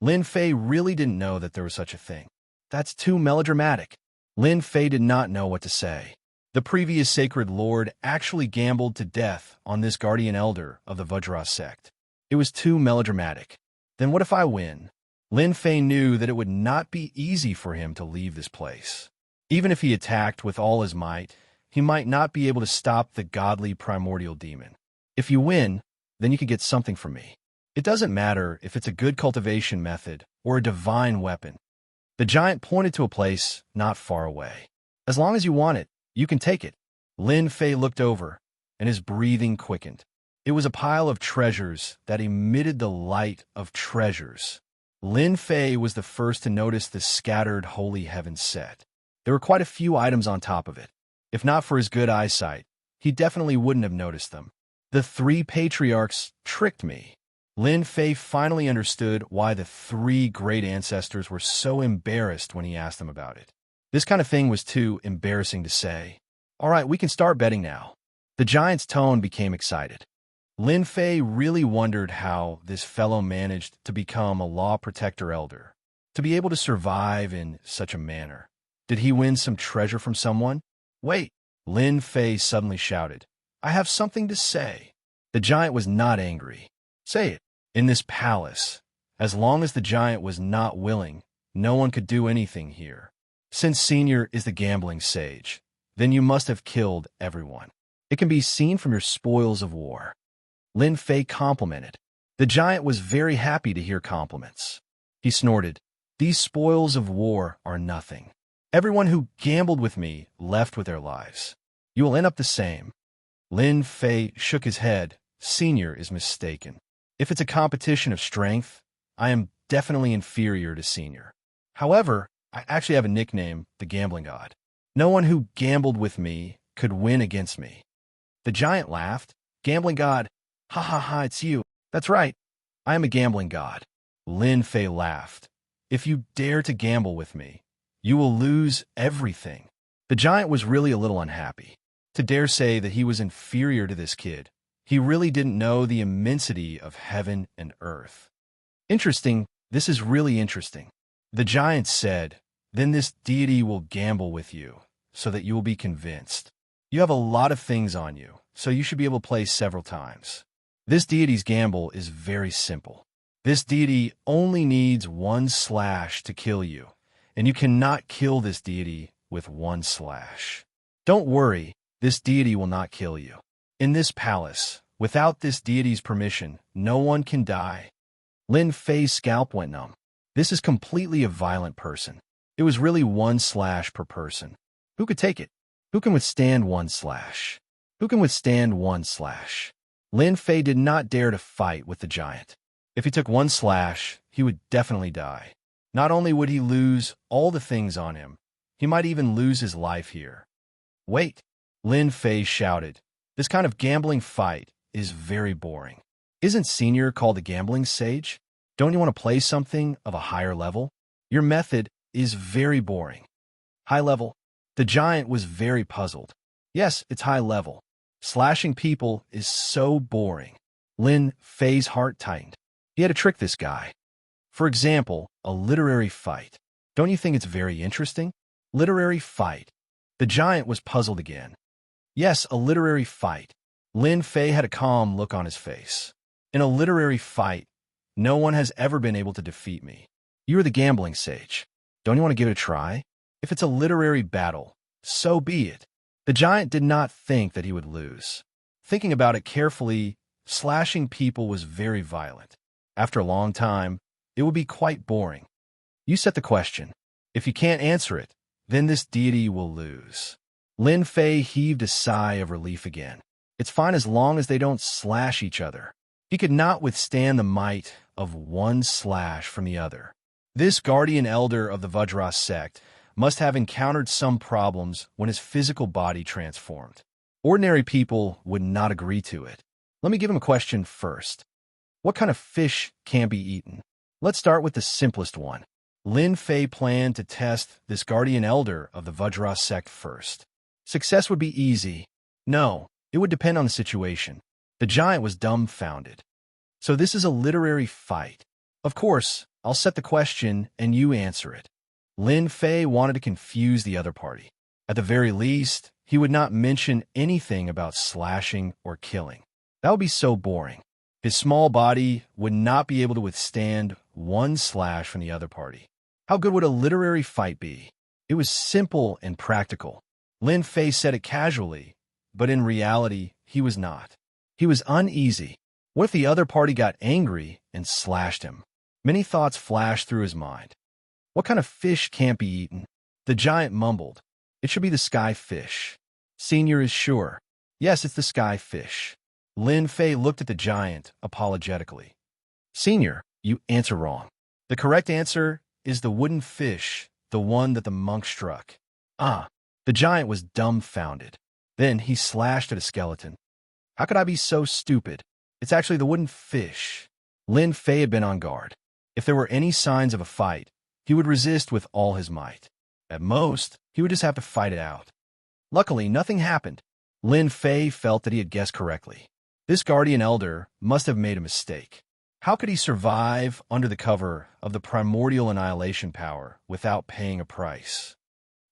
Lin Fei really didn't know that there was such a thing. That's too melodramatic. Lin Fei did not know what to say. The previous sacred lord actually gambled to death on this guardian elder of the Vajra sect. It was too melodramatic. Then what if I win? Lin Fei knew that it would not be easy for him to leave this place. Even if he attacked with all his might, he might not be able to stop the godly primordial demon. If you win, then you can get something from me. It doesn't matter if it's a good cultivation method or a divine weapon. The giant pointed to a place not far away. As long as you want it, you can take it. Lin Fei looked over, and his breathing quickened. It was a pile of treasures that emitted the light of treasures. Lin Fei was the first to notice the scattered holy heavens set. There were quite a few items on top of it. If not for his good eyesight, he definitely wouldn't have noticed them. The three patriarchs tricked me. Lin Fei finally understood why the three great ancestors were so embarrassed when he asked them about it. This kind of thing was too embarrassing to say. All right, we can start betting now. The giant's tone became excited. Lin Fei really wondered how this fellow managed to become a law protector elder, to be able to survive in such a manner. Did he win some treasure from someone? Wait, Lin Fei suddenly shouted. I have something to say. The giant was not angry. Say it. In this palace, as long as the giant was not willing, no one could do anything here. Since Senior is the gambling sage, then you must have killed everyone. It can be seen from your spoils of war. Lin Fei complimented. The giant was very happy to hear compliments. He snorted. These spoils of war are nothing. Everyone who gambled with me left with their lives. You will end up the same. Lin Fei shook his head. Senior is mistaken. If it's a competition of strength, I am definitely inferior to Senior. However, I actually have a nickname, the Gambling God. No one who gambled with me could win against me. The giant laughed. Gambling God, ha ha ha, it's you. That's right. I am a gambling god. Lin Fei laughed. If you dare to gamble with me, you will lose everything. The giant was really a little unhappy. To dare say that he was inferior to this kid, he really didn't know the immensity of heaven and earth. Interesting, this is really interesting. The giant said, then this deity will gamble with you, so that you will be convinced. You have a lot of things on you, so you should be able to play several times. This deity's gamble is very simple. This deity only needs one slash to kill you, and you cannot kill this deity with one slash. Don't worry, this deity will not kill you. In this palace, without this deity's permission, no one can die. Lin Fei's scalp went numb. This is completely a violent person. It was really one slash per person. Who could take it? Who can withstand one slash? Who can withstand one slash? Lin Fei did not dare to fight with the giant. If he took one slash, he would definitely die. Not only would he lose all the things on him, he might even lose his life here. Wait, Lin Fei shouted. This kind of gambling fight is very boring. Isn't Senior called the gambling sage? Don't you want to play something of a higher level? Your method is very boring. High level? The giant was very puzzled. Yes, it's high level. Slashing people is so boring. Lin Fei's heart tightened. He had to trick this guy. For example, a literary fight. Don't you think it's very interesting? Literary fight. The giant was puzzled again. Yes, a literary fight. Lin Fei had a calm look on his face. In a literary fight, no one has ever been able to defeat me. You are the gambling sage. Don't you want to give it a try? If it's a literary battle, so be it. The giant did not think that he would lose. Thinking about it carefully, slashing people was very violent. After a long time, it would be quite boring. You set the question. If you can't answer it, then this deity will lose. Lin Fei heaved a sigh of relief again. It's fine as long as they don't slash each other. He could not withstand the might of one slash from the other. This guardian elder of the Vajra sect must have encountered some problems when his physical body transformed. Ordinary people would not agree to it. Let me give him a question first. What kind of fish can't be eaten? Let's start with the simplest one. Lin Fei planned to test this guardian elder of the Vajra sect first. Success would be easy. No, it would depend on the situation. The giant was dumbfounded. So this is a literary fight. Of course, I'll set the question and you answer it. Lin Fei wanted to confuse the other party. At the very least, he would not mention anything about slashing or killing. That would be so boring. His small body would not be able to withstand one slash from the other party. How good would a literary fight be? It was simple and practical. Lin Fei said it casually, but in reality, he was not. He was uneasy. What if the other party got angry and slashed him? Many thoughts flashed through his mind. What kind of fish can't be eaten? The giant mumbled. It should be the sky fish. Senior is sure. Yes, it's the sky fish. Lin Fei looked at the giant apologetically. Senior, you answer wrong. The correct answer is the wooden fish, the one that the monk struck. Ah, the giant was dumbfounded. Then he slashed at a skeleton. How could I be so stupid? It's actually the wooden fish. Lin Fei had been on guard. If there were any signs of a fight, he would resist with all his might. At most, he would just have to fight it out. Luckily, nothing happened. Lin Fei felt that he had guessed correctly. This guardian elder must have made a mistake. How could he survive under the cover of the primordial annihilation power without paying a price?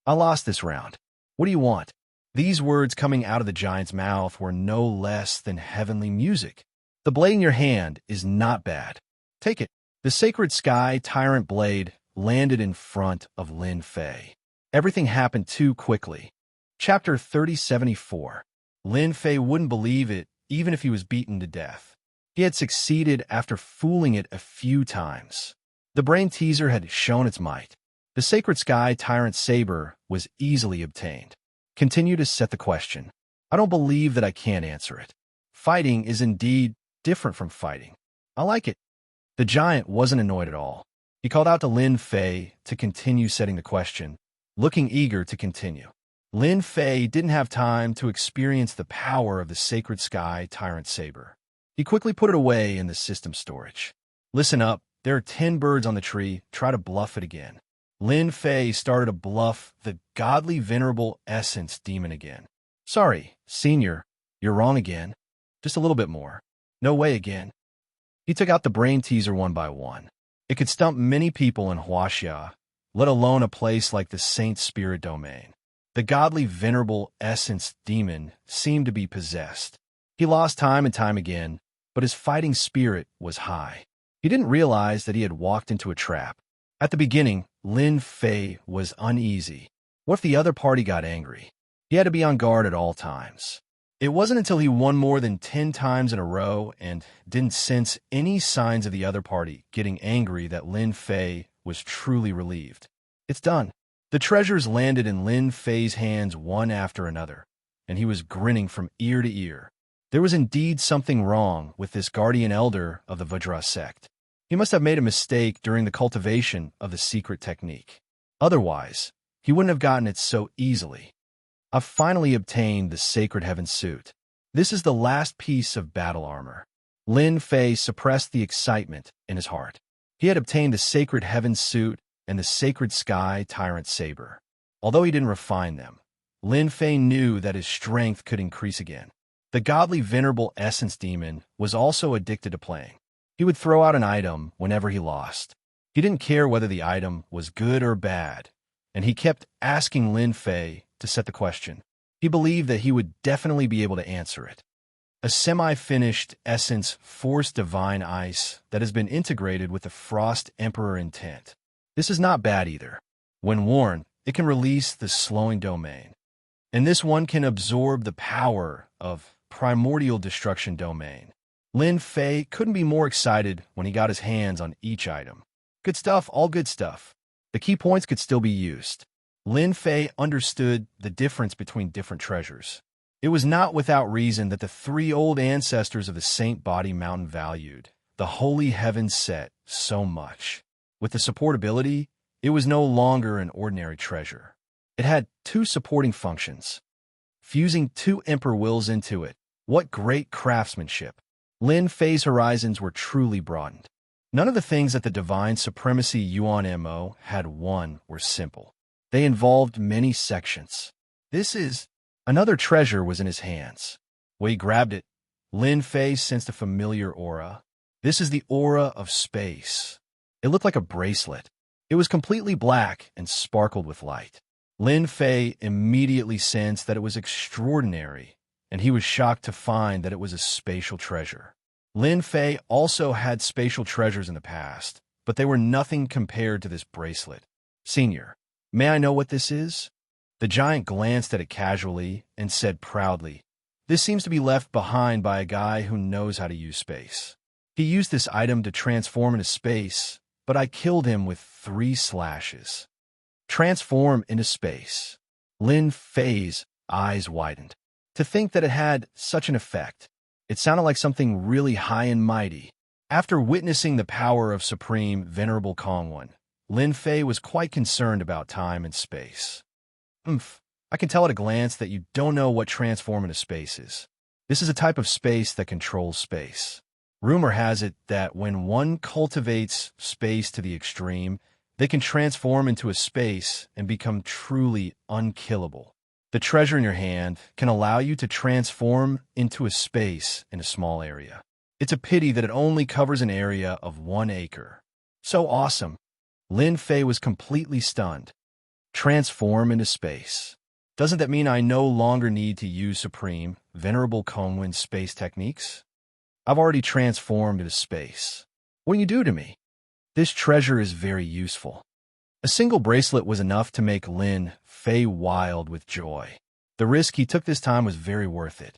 I lost this round. What do you want? These words coming out of the giant's mouth were no less than heavenly music. The blade in your hand is not bad. Take it. The sacred sky tyrant blade landed in front of Lin Fei. Everything happened too quickly. Chapter 3074. Lin Fei wouldn't believe it even if he was beaten to death. He had succeeded after fooling it a few times. The brain teaser had shown its might. The sacred sky tyrant saber was easily obtained. Continue to set the question. I don't believe that I can't answer it. Fighting is indeed different from fighting. I like it. The giant wasn't annoyed at all. He called out to Lin Fei to continue setting the question, looking eager to continue. Lin Fei didn't have time to experience the power of the sacred sky tyrant saber. He quickly put it away in the system storage. Listen up, there are 10 birds on the tree. Try to bluff it again. Lin Fei started to bluff the godly venerable essence demon again. Sorry, senior, you're wrong again. Just a little bit more. No way again. He took out the brain teaser one by one. It could stump many people in Huaxia, let alone a place like the Saint Spirit Domain. The godly venerable essence demon seemed to be possessed. He lost time and time again, but his fighting spirit was high. He didn't realize that he had walked into a trap. At the beginning, Lin Fei was uneasy. What if the other party got angry? He had to be on guard at all times. It wasn't until he won more than 10 times in a row and didn't sense any signs of the other party getting angry that Lin Fei was truly relieved. It's done. The treasures landed in Lin Fei's hands one after another, and he was grinning from ear to ear. There was indeed something wrong with this guardian elder of the Vajra sect. He must have made a mistake during the cultivation of the secret technique. Otherwise, he wouldn't have gotten it so easily. I've finally obtained the Sacred Heaven suit. This is the last piece of battle armor. Lin Fei suppressed the excitement in his heart. He had obtained the Sacred Heaven suit and the Sacred Sky Tyrant Saber. Although he didn't refine them, Lin Fei knew that his strength could increase again. The godly venerable essence demon was also addicted to playing. He would throw out an item whenever he lost. He didn't care whether the item was good or bad, and he kept asking Lin Fei to set the question. He believed that he would definitely be able to answer it. A semi-finished essence Force Divine Ice that has been integrated with the Frost Emperor intent. This is not bad either. When worn, it can release the slowing domain. And this one can absorb the power of Primordial Destruction Domain. Lin Fei couldn't be more excited when he got his hands on each item. Good stuff, all good stuff. The key points could still be used. Lin Fei understood the difference between different treasures. It was not without reason that the 3 old ancestors of the Saint Body Mountain valued the Holy Heaven set so much. With the supportability, it was no longer an ordinary treasure. It had 2 supporting functions. Fusing 2 Emperor wills into it. What great craftsmanship! Lin Fei's horizons were truly broadened. None of the things that the Divine Supremacy Yuan Mo had won were simple. They involved many sections. Another treasure was in his hands. When he grabbed it, Lin Fei sensed a familiar aura. This is the aura of space. It looked like a bracelet. It was completely black and sparkled with light. Lin Fei immediately sensed that it was extraordinary, and he was shocked to find that it was a spatial treasure. Lin Fei also had spatial treasures in the past, but they were nothing compared to this bracelet. Senior, may I know what this is? The giant glanced at it casually and said proudly, "This seems to be left behind by a guy who knows how to use space. He used this item to transform into space, but I killed him with 3 slashes." Transform into space. Lin Fei's eyes widened. To think that it had such an effect. It sounded like something really high and mighty. After witnessing the power of Supreme Venerable Kongwan, Lin Fei was quite concerned about time and space. I can tell at a glance that you don't know what transform into space is. This is a type of space that controls space. Rumor has it that when one cultivates space to the extreme, they can transform into a space and become truly unkillable. The treasure in your hand can allow you to transform into a space in a small area. It's a pity that it only covers an area of 1 acre. So awesome. Lin Fei was completely stunned. Transform into space. Doesn't that mean I no longer need to use Supreme, Venerable Conwin's space techniques? I've already transformed into space. What can you do to me? This treasure is very useful. A single bracelet was enough to make Lin Fei wild with joy. The risk he took this time was very worth it.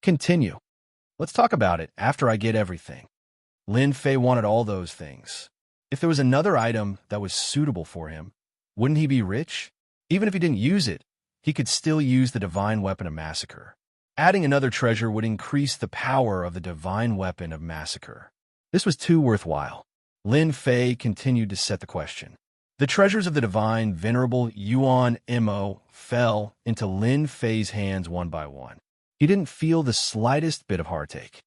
Continue. Let's talk about it after I get everything. Lin Fei wanted all those things. If there was another item that was suitable for him, wouldn't he be rich? Even if he didn't use it, he could still use the divine weapon of massacre. Adding another treasure would increase the power of the divine weapon of massacre. This was too worthwhile. Lin Fei continued to set the question. The treasures of the divine venerable Yuan Mo fell into Lin Fei's hands one by one. He didn't feel the slightest bit of heartache.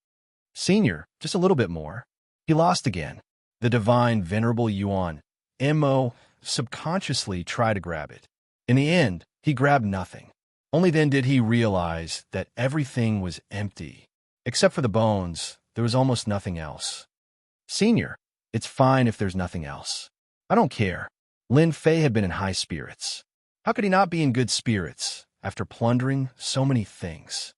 Senior, just a little bit more. He lost again. The divine venerable Yuan Mo subconsciously tried to grab it. In the end, he grabbed nothing. Only then did he realize that everything was empty. Except for the bones, there was almost nothing else. Senior, it's fine if there's nothing else. I don't care. Lin Fei had been in high spirits. How could he not be in good spirits after plundering so many things?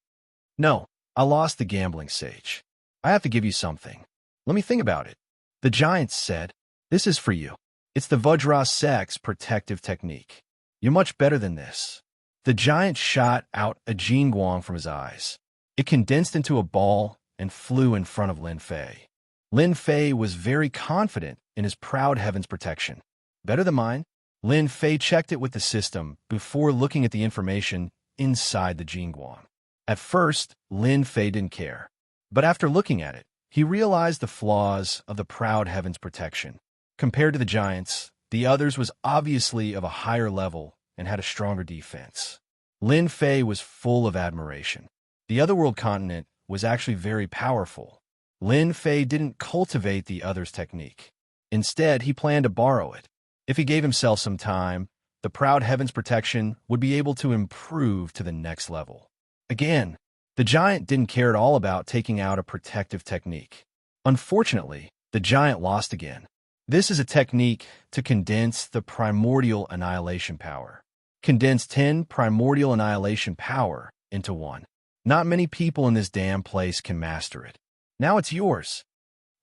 No, I lost the gambling sage. I have to give you something. Let me think about it. The giants said, this is for you. It's the Vajra Sex protective technique. You're much better than this. The giant shot out a Jingguang from his eyes. It condensed into a ball and flew in front of Lin Fei. Lin Fei was very confident in his proud heaven's protection. Better than mine? Lin Fei checked it with the system before looking at the information inside the Jingguang. At first, Lin Fei didn't care. But after looking at it, he realized the flaws of the proud heaven's protection. Compared to the giants, the others was obviously of a higher level and had a stronger defense. Lin Fei was full of admiration. The otherworld continent was actually very powerful. Lin Fei didn't cultivate the other's technique. Instead, he planned to borrow it. If he gave himself some time, the proud heaven's protection would be able to improve to the next level. Again, the giant didn't care at all about taking out a protective technique. Unfortunately, the giant lost again. This is a technique to condense the primordial annihilation power. Condense 10 primordial annihilation power into 1. Not many people in this damn place can master it. Now it's yours.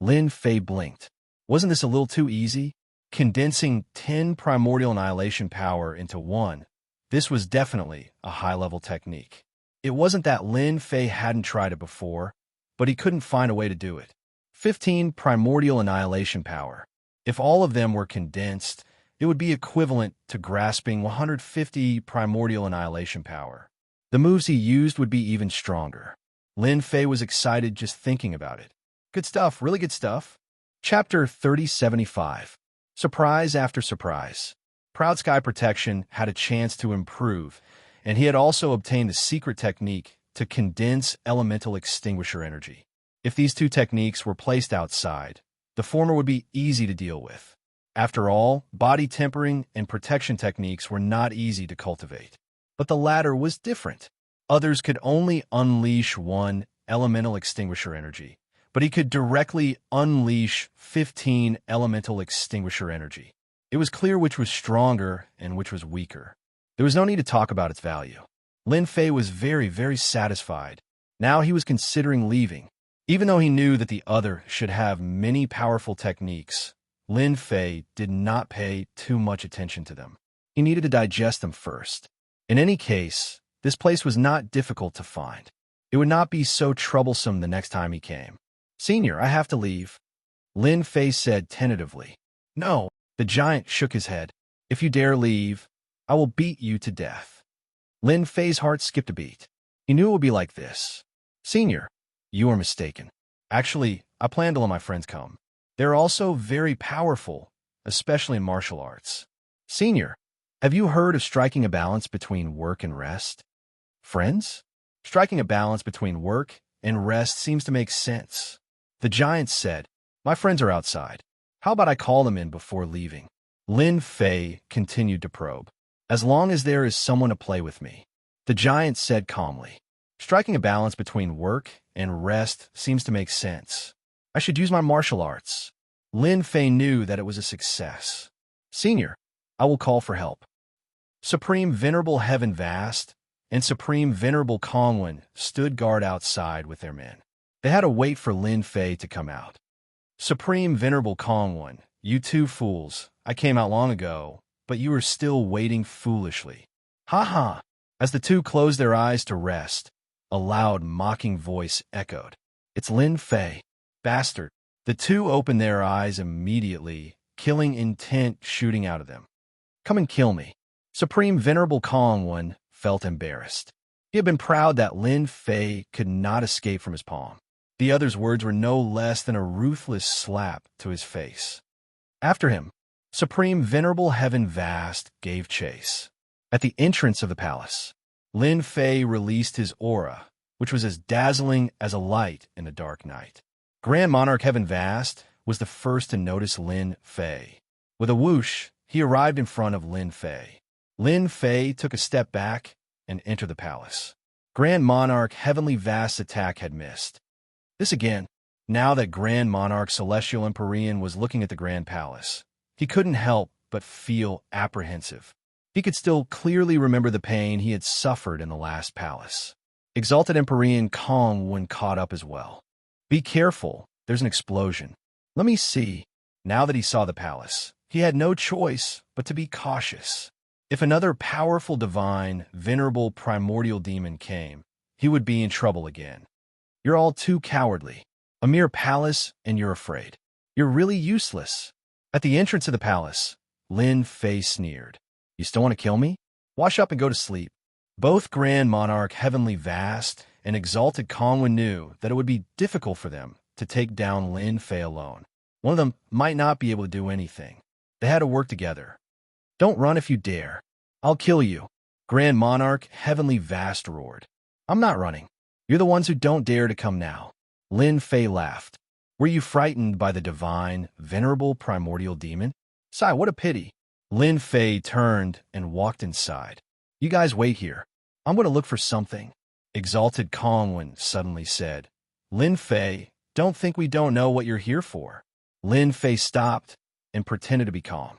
Lin Fei blinked. Wasn't this a little too easy? Condensing 10 primordial annihilation power into 1. This was definitely a high-level technique. It wasn't that Lin Fei hadn't tried it before, but he couldn't find a way to do it. 15 primordial annihilation power. If all of them were condensed, it would be equivalent to grasping 150 primordial annihilation power. The moves he used would be even stronger. Lin Fei was excited just thinking about it. Good stuff, really good stuff. Chapter 3075. Surprise after surprise. Proud Sky Protection had a chance to improve, and he had also obtained a secret technique to condense elemental extinguisher energy. If these two techniques were placed outside, the former would be easy to deal with. After all, body tempering and protection techniques were not easy to cultivate. But the latter was different. Others could only unleash 1 elemental extinguisher energy, but he could directly unleash 15 elemental extinguisher energy. It was clear which was stronger and which was weaker. There was no need to talk about its value. Lin Fei was very, very satisfied. Now he was considering leaving. Even though he knew that the other should have many powerful techniques, Lin Fei did not pay too much attention to them. He needed to digest them first. In any case, this place was not difficult to find. It would not be so troublesome the next time he came. Senior, I have to leave. Lin Fei said tentatively. No, the giant shook his head. If you dare leave, I will beat you to death. Lin Fei's heart skipped a beat. He knew it would be like this. Senior, you are mistaken. Actually, I plan to let my friends come. They're also very powerful, especially in martial arts. Senior, Have you heard of striking a balance between work and rest? Friends? Striking a balance between work and rest seems to make sense. The giant said, "My friends are outside. How about I call them in before leaving?" Lin Fei continued to probe. "As long as there is someone to play with me," the giant said calmly. "Striking a balance between work and rest seems to make sense. I should use my martial arts." Lin Fei knew that it was a success. "Senior, I will call for help." Supreme Venerable Heaven Vast and Supreme Venerable Kongwen stood guard outside with their men. They had to wait for Lin Fei to come out. "Supreme Venerable Kongwen, you two fools, I came out long ago, but you are still waiting foolishly. Ha ha!" As the two closed their eyes to rest, a loud, mocking voice echoed. "It's Lin Fei, bastard." The two opened their eyes immediately, killing intent shooting out of them. "Come and kill me." Supreme Venerable Kongwen felt embarrassed. He had been proud that Lin Fei could not escape from his palm. The other's words were no less than a ruthless slap to his face. After him, Supreme Venerable Heaven Vast gave chase. At the entrance of the palace, Lin Fei released his aura, which was as dazzling as a light in a dark night. Grand Monarch Heaven Vast was the first to notice Lin Fei. With a whoosh, he arrived in front of Lin Fei. Lin Fei took a step back and entered the palace. Grand Monarch Heavenly Vast's attack had missed. This again. Now that Grand Monarch Celestial Empyrean was looking at the Grand Palace, he couldn't help but feel apprehensive. He could still clearly remember the pain he had suffered in the last palace. Exalted Empyrean Kongwen caught up as well. "Be careful, there's an explosion." "Let me see." Now that he saw the palace, he had no choice but to be cautious. If another powerful divine, venerable primordial demon came, he would be in trouble again. "You're all too cowardly. A mere palace, and you're afraid. You're really useless." At the entrance of the palace, Lin Fei sneered. "You still want to kill me? Wash up and go to sleep." Both Grand Monarch Heavenly Vast and Exalted Kongwen knew that it would be difficult for them to take down Lin Fei alone. One of them might not be able to do anything. They had to work together. "Don't run if you dare. I'll kill you," Grand Monarch Heavenly Vast roared. "I'm not running. You're the ones who don't dare to come now." Lin Fei laughed. "Were you frightened by the divine, venerable primordial demon? Sigh, what a pity." Lin Fei turned and walked inside. "You guys wait here. I'm going to look for something," Exalted Kongwen suddenly said. "Lin Fei, don't think we don't know what you're here for." Lin Fei stopped and pretended to be calm.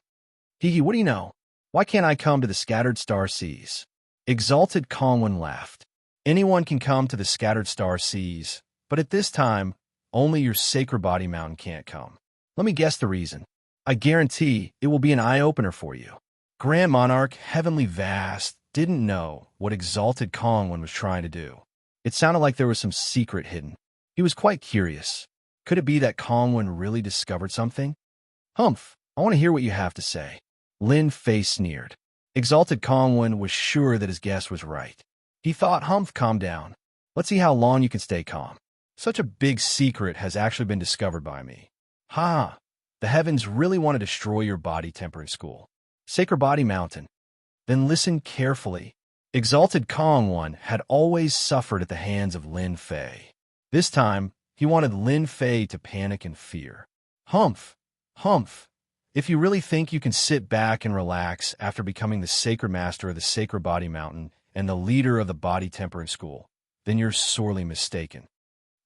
"Hee, what do you know? Why can't I come to the Scattered Star Seas?" Exalted Kongwen laughed. "Anyone can come to the Scattered Star Seas, but at this time, only your Sacred Body Mountain can't come. Let me guess the reason. I guarantee it will be an eye-opener for you." Grand Monarch Heavenly Vast didn't know what Exalted Kongwen was trying to do. It sounded like there was some secret hidden. He was quite curious. Could it be that Kongwen really discovered something? "Humph, I want to hear what you have to say." Lin Fei sneered. Exalted Kongwen was sure that his guess was right. He thought, "Humph, calm down. Let's see how long you can stay calm. Such a big secret has actually been discovered by me. Ha! The heavens really want to destroy your body temper in school. Sacred Body Mountain. Then listen carefully." Exalted Kongwen had always suffered at the hands of Lin Fei. This time, he wanted Lin Fei to panic in fear. "Humph! Humph! If you really think you can sit back and relax after becoming the Sacred Master of the Sacred Body Mountain and the leader of the body temper in school, then you're sorely mistaken.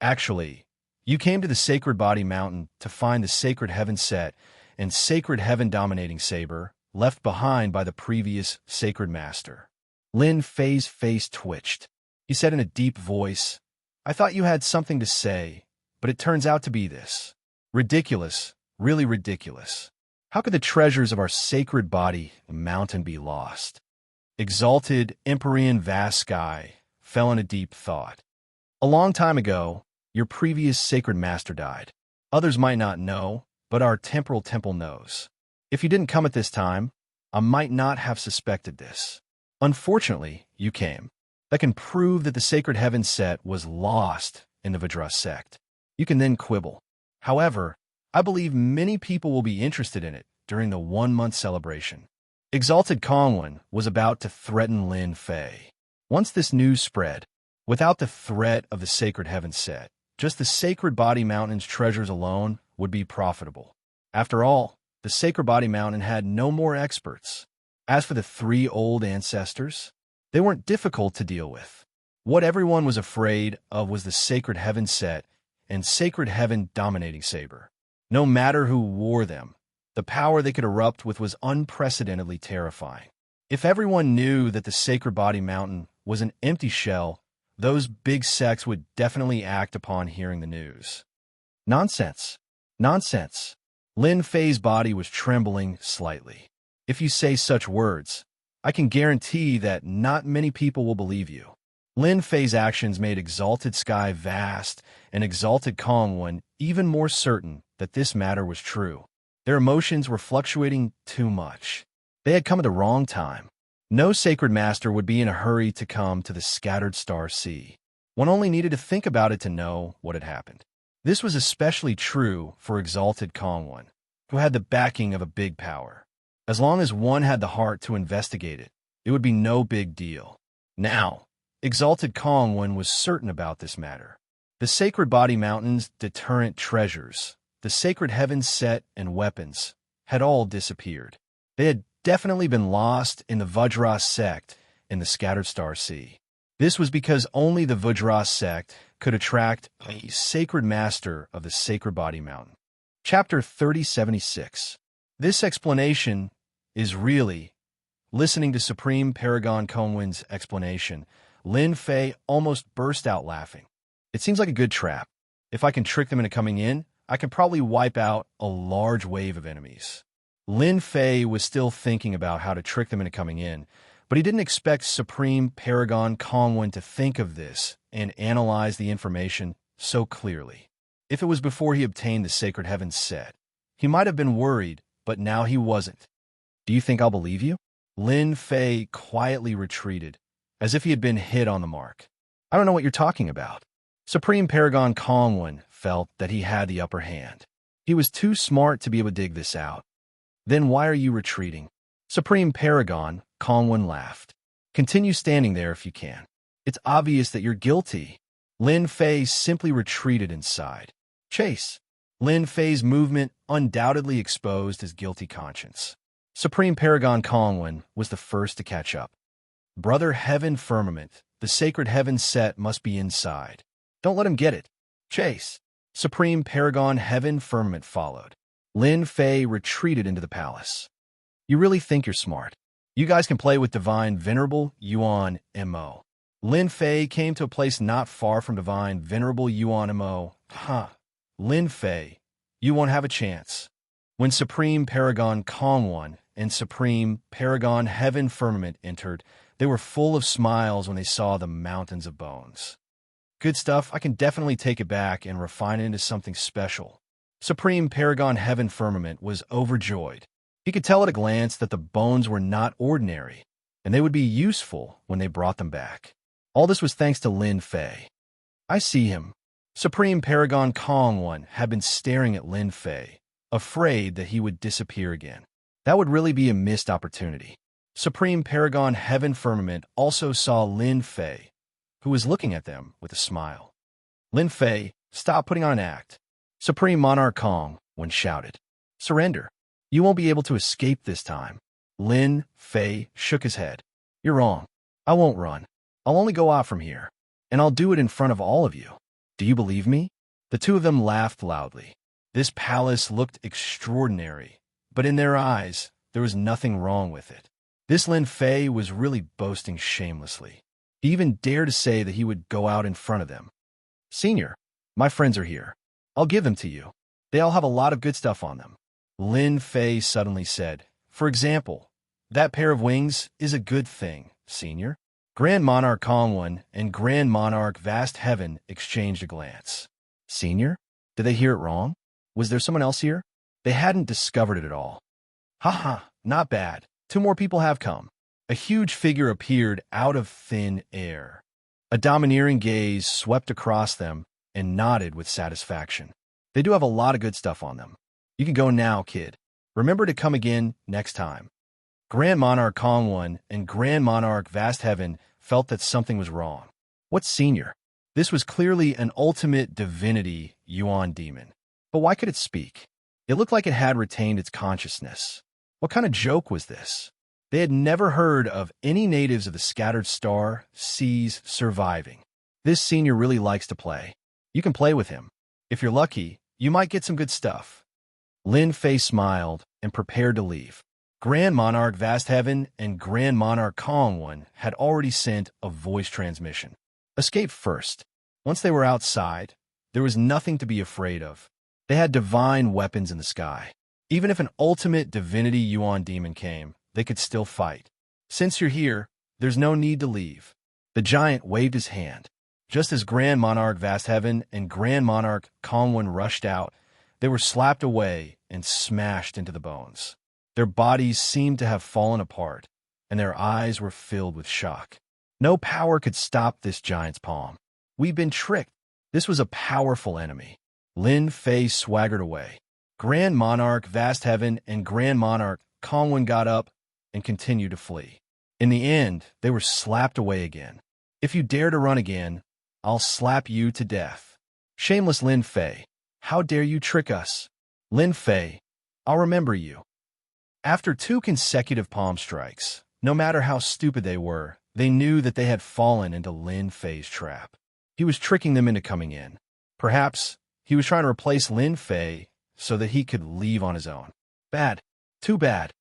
Actually, you came to the Sacred Body Mountain to find the Sacred Heaven Set and Sacred Heaven Dominating Saber left behind by the previous Sacred Master." Lin Fei's face twitched. He said in a deep voice, "I thought you had something to say, but it turns out to be this. Ridiculous, really ridiculous. How could the treasures of our Sacred Body Mountain be lost?" Exalted Empyrean Vast Sky fell in a deep thought. "A long time ago, your previous Sacred Master died. Others might not know, but our temporal temple knows. If you didn't come at this time, I might not have suspected this. Unfortunately, you came. That can prove that the Sacred Heaven Set was lost in the Vajra sect. You can then quibble. However, I believe many people will be interested in it during the 1-month celebration. Exalted Kongwen was about to threaten Lin Fei. Once this news spread, without the threat of the Sacred Heaven set, just the Sacred Body Mountain's treasures alone would be profitable. After all, the Sacred Body Mountain had no more experts. As for the three old ancestors, they weren't difficult to deal with. What everyone was afraid of was the Sacred Heaven set and Sacred Heaven dominating saber. No matter who wore them, the power they could erupt with was unprecedentedly terrifying. If everyone knew that the Sacred Body Mountain was an empty shell, those big sects would definitely act upon hearing the news. Nonsense. Nonsense. Lin Fei's body was trembling slightly. If you say such words, I can guarantee that not many people will believe you. Lin Fei's actions made Exalted Sky vast and Exalted Kongwen even more certain that this matter was true. Their emotions were fluctuating too much. They had come at the wrong time. No sacred master would be in a hurry to come to the Scattered Star Sea. One only needed to think about it to know what had happened. This was especially true for Exalted Kongwen, who had the backing of a big power. As long as one had the heart to investigate it, it would be no big deal. Now, Exalted Kongwen was certain about this matter. The Sacred Body Mountain's deterrent treasures, the Sacred Heavens set and weapons, had all disappeared. They had definitely been lost in the Vajra sect in the Scattered Star Sea. This was because only the Vajra sect could attract a sacred master of the Sacred Body Mountain. Chapter 3076. This explanation is really... Listening to Supreme Paragon Kongwen's explanation, Lin Fei almost burst out laughing. It seems like a good trap. If I can trick them into coming in, I can probably wipe out a large wave of enemies. Lin Fei was still thinking about how to trick them into coming in, but he didn't expect Supreme Paragon Kongwen to think of this and analyze the information so clearly. If it was before he obtained the Sacred Heavens set, he might have been worried, but now he wasn't. Do you think I'll believe you? Lin Fei quietly retreated, as if he had been hit on the mark. I don't know what you're talking about. Supreme Paragon Kongwen felt that he had the upper hand. He was too smart to be able to dig this out. Then why are you retreating? Supreme Paragon Kongwen laughed. Continue standing there if you can. It's obvious that you're guilty. Lin Fei simply retreated inside. Chase. Lin Fei's movement undoubtedly exposed his guilty conscience. Supreme Paragon Kongwen was the first to catch up. Brother Heaven Firmament, the Sacred Heaven set must be inside. Don't let him get it. Chase. Supreme Paragon Heaven Firmament followed. Lin Fei retreated into the palace. You really think you're smart. You guys can play with Divine Venerable Yuan Mo. Lin Fei came to a place not far from Divine Venerable Yuan Mo. Lin Fei, you won't have a chance. When Supreme Paragon Kongwen and Supreme Paragon Heaven Firmament entered, they were full of smiles when they saw the mountains of bones. Good stuff. I can definitely take it back and refine it into something special. Supreme Paragon Heaven Firmament was overjoyed. He could tell at a glance that the bones were not ordinary, and they would be useful when they brought them back. All this was thanks to Lin Fei. I see him. Supreme Paragon Kongwen had been staring at Lin Fei, afraid that he would disappear again. That would really be a missed opportunity. Supreme Paragon Heaven Firmament also saw Lin Fei, who was looking at them with a smile. Lin Fei, stop putting on an act. Supreme Monarch Kongwen shouted. Surrender. You won't be able to escape this time. Lin Fei shook his head. You're wrong. I won't run. I'll only go out from here, and I'll do it in front of all of you. Do you believe me? The two of them laughed loudly. This palace looked extraordinary, but in their eyes, there was nothing wrong with it. This Lin Fei was really boasting shamelessly. He even dared to say that he would go out in front of them. Senior, my friends are here. I'll give them to you. They all have a lot of good stuff on them. Lin Fei suddenly said, for example, that pair of wings is a good thing, Senior. Grand Monarch Kongwen and Grand Monarch Vast Heaven exchanged a glance. Senior? Did they hear it wrong? Was there someone else here? They hadn't discovered it at all. Not bad. 2 more people have come. A huge figure appeared out of thin air. A domineering gaze swept across them and nodded with satisfaction. They do have a lot of good stuff on them. You can go now, kid. Remember to come again next time. Grand Monarch Kongwon and Grand Monarch Vast Heaven felt that something was wrong. What senior? This was clearly an ultimate divinity Yuan demon. But why could it speak? It looked like it had retained its consciousness. What kind of joke was this? They had never heard of any natives of the scattered star seas surviving. This senior really likes to play. You can play with him. If you're lucky, you might get some good stuff. Lin Fei smiled and prepared to leave. Grand Monarch Vast Heaven and Grand Monarch Kongwon had already sent a voice transmission. Escape first. Once they were outside, there was nothing to be afraid of. They had divine weapons in the sky. Even if an ultimate divinity Yuan demon came, they could still fight. Since you're here, there's no need to leave. The giant waved his hand. Just as Grand Monarch Vast Heaven and Grand Monarch Kongwon rushed out, they were slapped away and smashed into the bones. Their bodies seemed to have fallen apart, and their eyes were filled with shock. No power could stop this giant's palm. We've been tricked. This was a powerful enemy. Lin Fei swaggered away. Grand Monarch Vast Heaven and Grand Monarch Kongwon got up and continued to flee. In the end, they were slapped away again. If you dare to run again, I'll slap you to death. Shameless Lin Fei, how dare you trick us? Lin Fei, I'll remember you. After 2 consecutive palm strikes, no matter how stupid they were, they knew that they had fallen into Lin Fei's trap. He was tricking them into coming in. Perhaps he was trying to replace Lin Fei so that he could leave on his own. Bad. Too bad.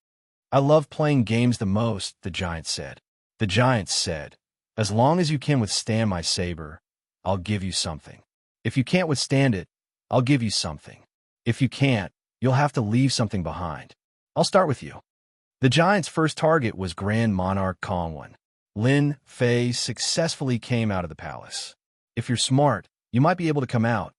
I love playing games the most, the giant said. The giant said, as long as you can withstand my saber, I'll give you something. If you can't withstand it, I'll give you something. If you can't, you'll have to leave something behind. I'll start with you. The giant's first target was Grand Monarch Kongwon. Lin Fei successfully came out of the palace. If you're smart, you might be able to come out.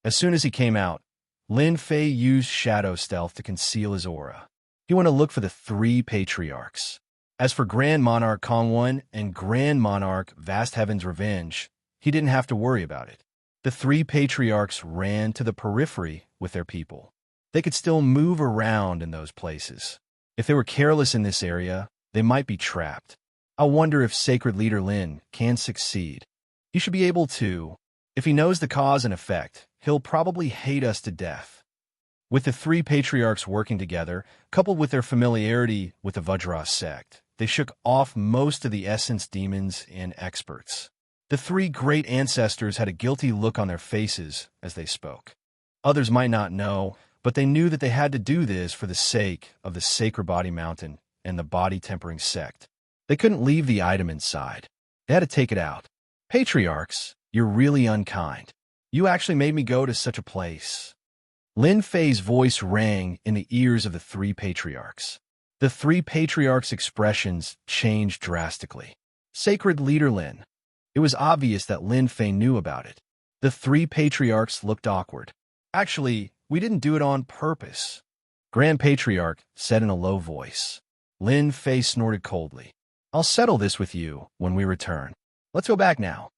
As soon as he came out, Lin Fei used shadow stealth to conceal his aura. He went to look for the 3 patriarchs. As for Grand Monarch Kongwon and Grand Monarch Vast Heaven's revenge, he didn't have to worry about it. The 3 patriarchs ran to the periphery with their people. They could still move around in those places. If they were careless in this area, they might be trapped. I wonder if Sacred Leader Lin can succeed. He should be able to. If he knows the cause and effect, he'll probably hate us to death. With the 3 patriarchs working together, coupled with their familiarity with the Vajra sect, they shook off most of the essence demons and experts. The 3 great ancestors had a guilty look on their faces as they spoke. Others might not know, but they knew that they had to do this for the sake of the Sacred Body Mountain and the Body Tempering sect. They couldn't leave the item inside. They had to take it out. Patriarchs, you're really unkind. You actually made me go to such a place. Lin Fei's voice rang in the ears of the 3 patriarchs. The 3 patriarchs' expressions changed drastically. Sacred Leader Lin. It was obvious that Lin Fei knew about it. The 3 patriarchs looked awkward. Actually, we didn't do it on purpose. Grand Patriarch said in a low voice. Lin Fei snorted coldly. I'll settle this with you when we return. Let's go back now.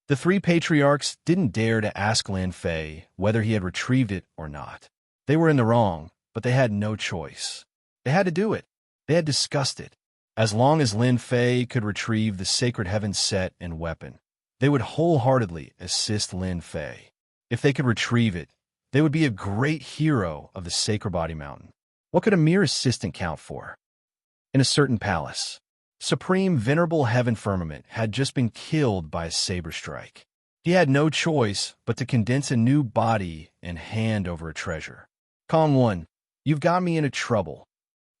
The 3 patriarchs didn't dare to ask Lin Fei whether he had retrieved it or not. They were in the wrong, but they had no choice. They had to do it. They had discussed it. As long as Lin Fei could retrieve the Sacred Heaven set and weapon, they would wholeheartedly assist Lin Fei. If they could retrieve it, they would be a great hero of the Sacred Body Mountain. What could a mere assistant count for? In a certain palace, Supreme Venerable Heaven Firmament had just been killed by a saber strike. He had no choice but to condense a new body and hand over a treasure. Kongwon, you've got me into trouble.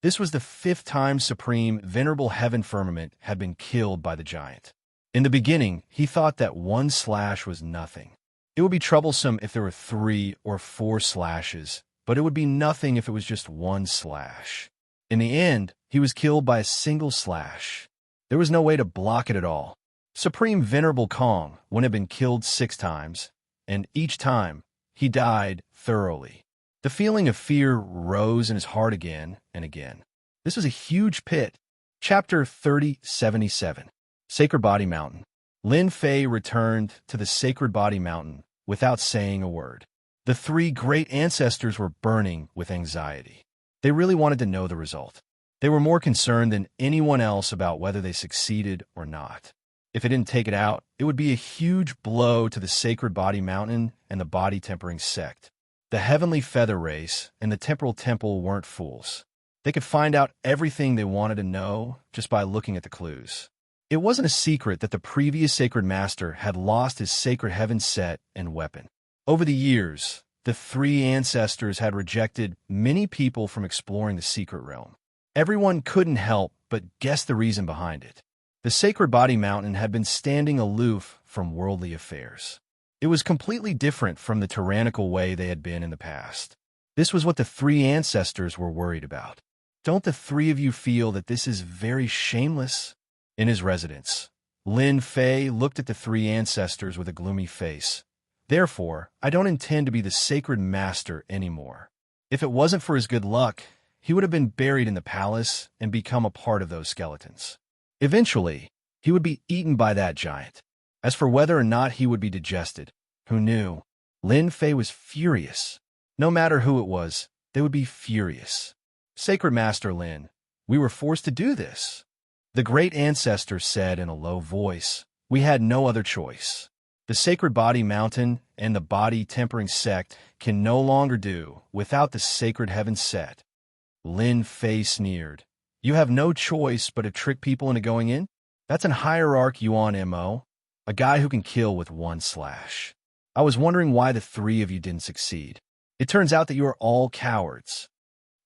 This was the 5th time Supreme Venerable Heaven Firmament had been killed by the giant. In the beginning, he thought that 1 slash was nothing. It would be troublesome if there were 3 or 4 slashes, but it would be nothing if it was just 1 slash. In the end, he was killed by a single slash. There was no way to block it at all. Supreme Venerable Kong had been killed 6 times, and each time, he died thoroughly. The feeling of fear rose in his heart again and again. This was a huge pit. Chapter 3077. Sacred Body Mountain. Lin Fei returned to the Sacred Body Mountain without saying a word. The 3 great ancestors were burning with anxiety. They really wanted to know the result. They were more concerned than anyone else about whether they succeeded or not. If it didn't take it out, it would be a huge blow to the Sacred Body Mountain and the Body Tempering Sect. The Heavenly Feather Race and the Temporal Temple weren't fools. They could find out everything they wanted to know just by looking at the clues. It wasn't a secret that the previous Sacred Master had lost his Sacred Heaven set and weapon. Over the years, the three ancestors had rejected many people from exploring the secret realm. Everyone couldn't help but guess the reason behind it. The Sacred Body Mountain had been standing aloof from worldly affairs. It was completely different from the tyrannical way they had been in the past. This was what the three ancestors were worried about. Don't the three of you feel that this is very shameless? In his residence, Lin Fei looked at the three ancestors with a gloomy face. Therefore, I don't intend to be the Sacred Master anymore. If it wasn't for his good luck, he would have been buried in the palace and become a part of those skeletons. Eventually, he would be eaten by that giant. As for whether or not he would be digested, who knew? Lin Fei was furious. No matter who it was, they would be furious. Sacred Master Lin, we were forced to do this. The great ancestor said in a low voice, we had no other choice. The Sacred Body Mountain and the Body Tempering Sect can no longer do without the Sacred Heaven set. Lin Fei sneered. You have no choice but to trick people into going in? That's an hierarch Yuan MO, a guy who can kill with one slash. I was wondering why the three of you didn't succeed. It turns out that you are all cowards.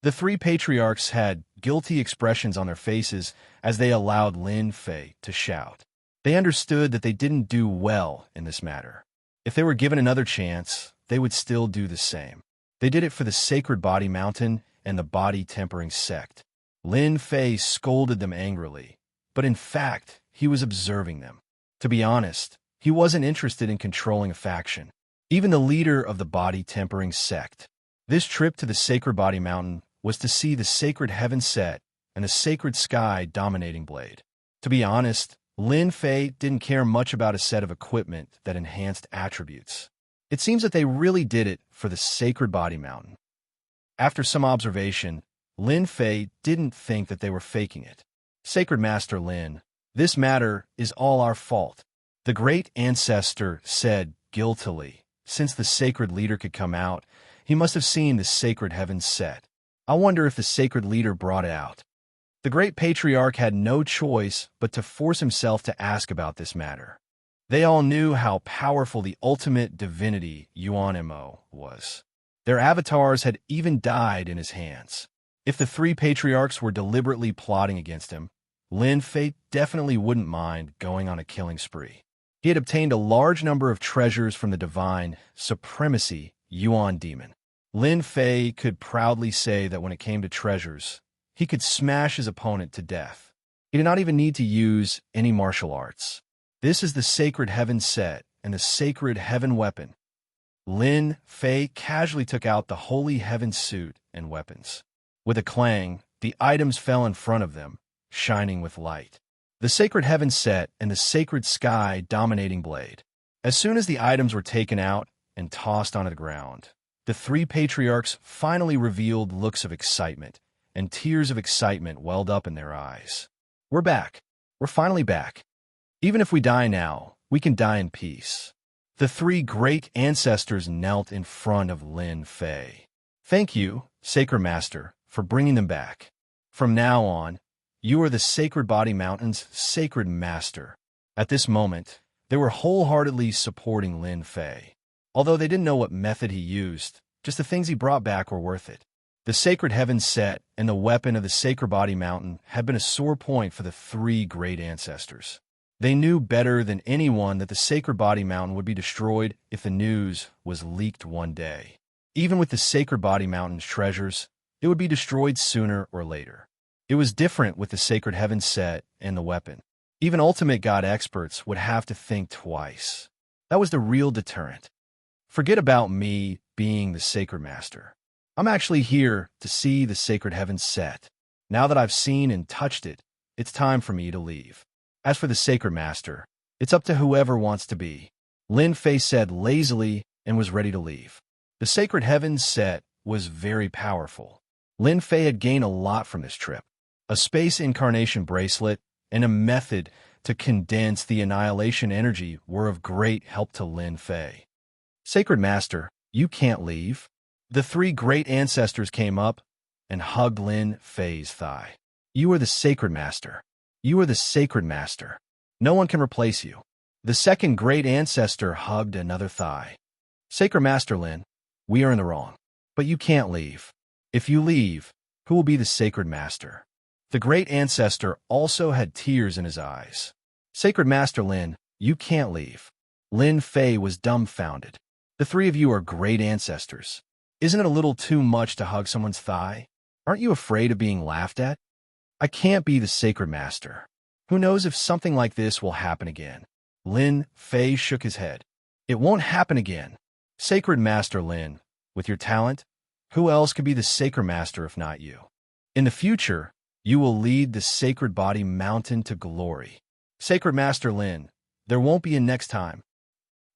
The three patriarchs had guilty expressions on their faces as they allowed Lin Fei to shout. They understood that they didn't do well in this matter. If they were given another chance, they would still do the same. They did it for the Sacred Body Mountain and the Body Tempering Sect. Lin Fei scolded them angrily, but in fact, he was observing them. To be honest, he wasn't interested in controlling a faction, even the leader of the Body Tempering Sect. This trip to the Sacred Body Mountain was to see the Sacred Heaven set and the Sacred Sky Dominating Blade. To be honest, Lin Fei didn't care much about a set of equipment that enhanced attributes. It seems that they really did it for the Sacred Body Mountain. After some observation, Lin Fei didn't think that they were faking it. Sacred Master Lin, this matter is all our fault. The great ancestor said guiltily. Since the sacred leader could come out, he must have seen the Sacred Heaven set. I wonder if the sacred leader brought it out. The great patriarch had no choice but to force himself to ask about this matter. They all knew how powerful the ultimate divinity Yuan Mo was. Their avatars had even died in his hands. If the three patriarchs were deliberately plotting against him, Lin Fei definitely wouldn't mind going on a killing spree. He had obtained a large number of treasures from the divine supremacy Yuan demon. Lin Fei could proudly say that when it came to treasures, he could smash his opponent to death. He did not even need to use any martial arts. This is the Sacred Heaven set and the Sacred Heaven weapon. Lin Fei casually took out the Holy Heaven suit and weapons. With a clang, the items fell in front of them, shining with light. The Sacred Heaven set and the Sacred Sky Dominating Blade. As soon as the items were taken out and tossed onto the ground, the three patriarchs finally revealed looks of excitement, and tears of excitement welled up in their eyes. We're back. We're finally back. Even if we die now, we can die in peace. The three great ancestors knelt in front of Lin Fei. Thank you, Sacred Master, for bringing them back. From now on, you are the Sacred Body Mountain's Sacred Master. At this moment, they were wholeheartedly supporting Lin Fei. Although they didn't know what method he used, just the things he brought back were worth it. The Sacred Heaven set and the weapon of the Sacred Body Mountain had been a sore point for the three great ancestors. They knew better than anyone that the Sacred Body Mountain would be destroyed if the news was leaked one day. Even with the Sacred Body Mountain's treasures, it would be destroyed sooner or later. It was different with the Sacred Heaven set and the weapon. Even ultimate god experts would have to think twice. That was the real deterrent. Forget about me being the Sacred Master. I'm actually here to see the Sacred Heaven set. Now that I've seen and touched it, it's time for me to leave. As for the Sacred Master, it's up to whoever wants to be. Lin Fei said lazily and was ready to leave. The Sacred Heaven set was very powerful. Lin Fei had gained a lot from this trip. A space incarnation bracelet and a method to condense the annihilation energy were of great help to Lin Fei. Sacred Master, you can't leave. The three great ancestors came up and hugged Lin Fei's thigh. You are the Sacred Master. You are the Sacred Master. No one can replace you. The second great ancestor hugged another thigh. Sacred Master Lin, we are in the wrong. But you can't leave. If you leave, who will be the Sacred Master? The great ancestor also had tears in his eyes. Sacred Master Lin, you can't leave. Lin Fei was dumbfounded. The three of you are great ancestors. Isn't it a little too much to hug someone's thigh? Aren't you afraid of being laughed at? I can't be the Sacred Master. Who knows if something like this will happen again? Lin Fei shook his head. It won't happen again. Sacred Master Lin, with your talent, who else could be the Sacred Master if not you? In the future, you will lead the Sacred Body Mountain to glory. Sacred Master Lin, there won't be a next time.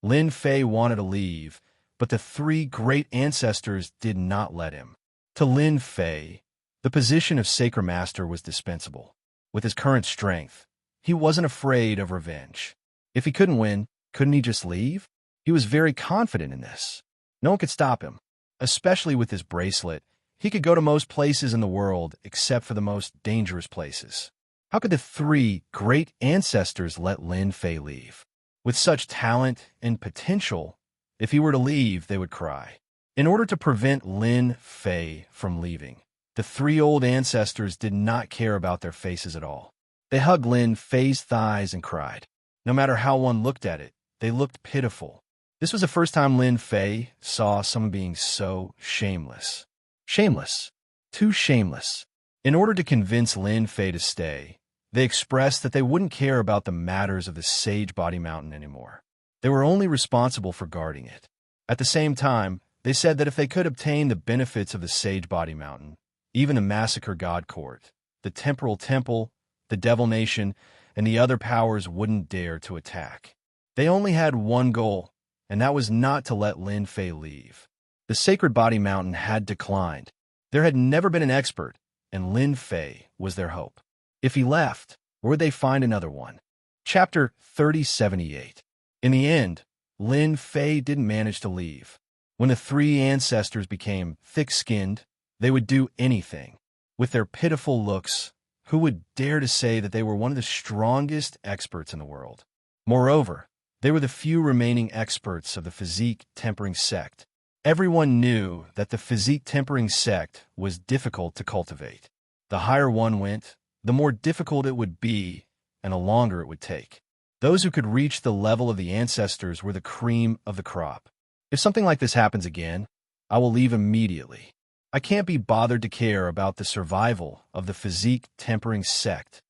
Lin Fei wanted to leave, but the three great ancestors did not let him. To Lin Fei, the position of Sacred Master was dispensable. With his current strength, he wasn't afraid of revenge. If he couldn't win, couldn't he just leave? He was very confident in this. No one could stop him. Especially with his bracelet, he could go to most places in the world except for the most dangerous places. How could the three great ancestors let Lin Fei leave? With such talent and potential, if he were to leave, they would cry. In order to prevent Lin Fei from leaving, the three old ancestors did not care about their faces at all. They hugged Lin Fei's thighs and cried. No matter how one looked at it, they looked pitiful. This was the first time Lin Fei saw someone being so shameless. Shameless. Too shameless. In order to convince Lin Fei to stay, they expressed that they wouldn't care about the matters of the Sage Body Mountain anymore. They were only responsible for guarding it. At the same time, they said that if they could obtain the benefits of the Sage Body Mountain, even the Massacre God Court, the Temporal Temple, the Devil Nation, and the other powers wouldn't dare to attack. They only had one goal, and that was not to let Lin Fei leave. The Sacred Body Mountain had declined. There had never been an expert, and Lin Fei was their hope. If he left, where would they find another one? Chapter 3078. In the end, Lin Fei didn't manage to leave. When the three ancestors became thick-skinned, they would do anything. With their pitiful looks, who would dare to say that they were one of the strongest experts in the world? Moreover, they were the few remaining experts of the physique tempering sect. Everyone knew that the physique tempering sect was difficult to cultivate. The higher one went, the more difficult it would be, and the longer it would take. Those who could reach the level of the ancestors were the cream of the crop. If something like this happens again, I will leave immediately. I can't be bothered to care about the survival of the physique tempering sect.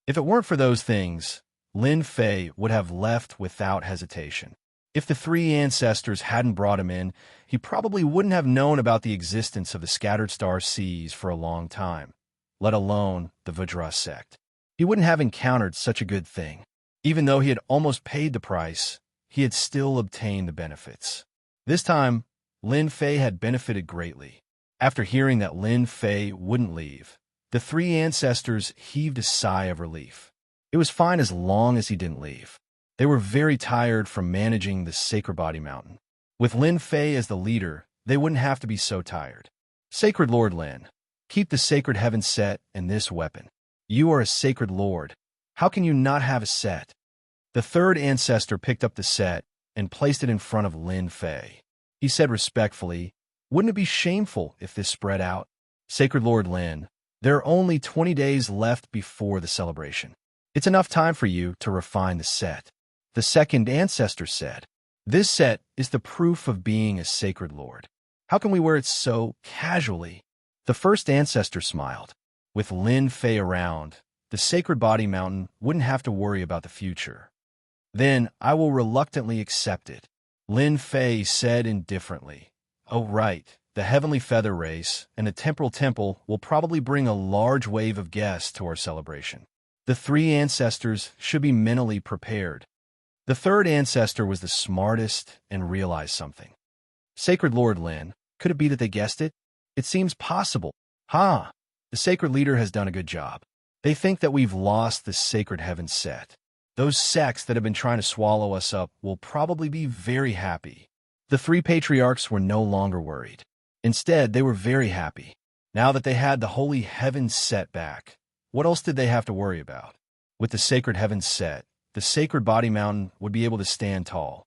If it weren't for those things, Lin Fei would have left without hesitation. If the three ancestors hadn't brought him in, he probably wouldn't have known about the existence of the Scattered Star Seas for a long time, let alone the Vajra sect. He wouldn't have encountered such a good thing. Even though he had almost paid the price, he had still obtained the benefits. This time, Lin Fei had benefited greatly. After hearing that Lin Fei wouldn't leave, the three ancestors heaved a sigh of relief. It was fine as long as he didn't leave. They were very tired from managing the Sacred Body Mountain. With Lin Fei as the leader, they wouldn't have to be so tired. Sacred Lord Lin, keep the sacred heaven set and this weapon. You are a sacred lord. How can you not have a set? The third ancestor picked up the set and placed it in front of Lin Fei. He said respectfully, wouldn't it be shameful if this spread out? Sacred Lord Lin, there are only 20 days left before the celebration. It's enough time for you to refine the set. The second ancestor said, this set is the proof of being a sacred lord. How can we wear it so casually? The first ancestor smiled. With Lin Fei around, the Sacred Body Mountain wouldn't have to worry about the future. Then I will reluctantly accept it. Lin Fei said indifferently, oh right, the Heavenly Feather Race and the Temporal Temple will probably bring a large wave of guests to our celebration. The three ancestors should be mentally prepared. The third ancestor was the smartest and realized something. Sacred Lord Lin, could it be that they guessed it? It seems possible. Ha! The sacred leader has done a good job. They think that we've lost the sacred heaven set. Those sects that have been trying to swallow us up will probably be very happy. The three patriarchs were no longer worried. Instead, they were very happy. Now that they had the holy heavens set back, what else did they have to worry about? With the sacred heavens set, the sacred body mountain would be able to stand tall.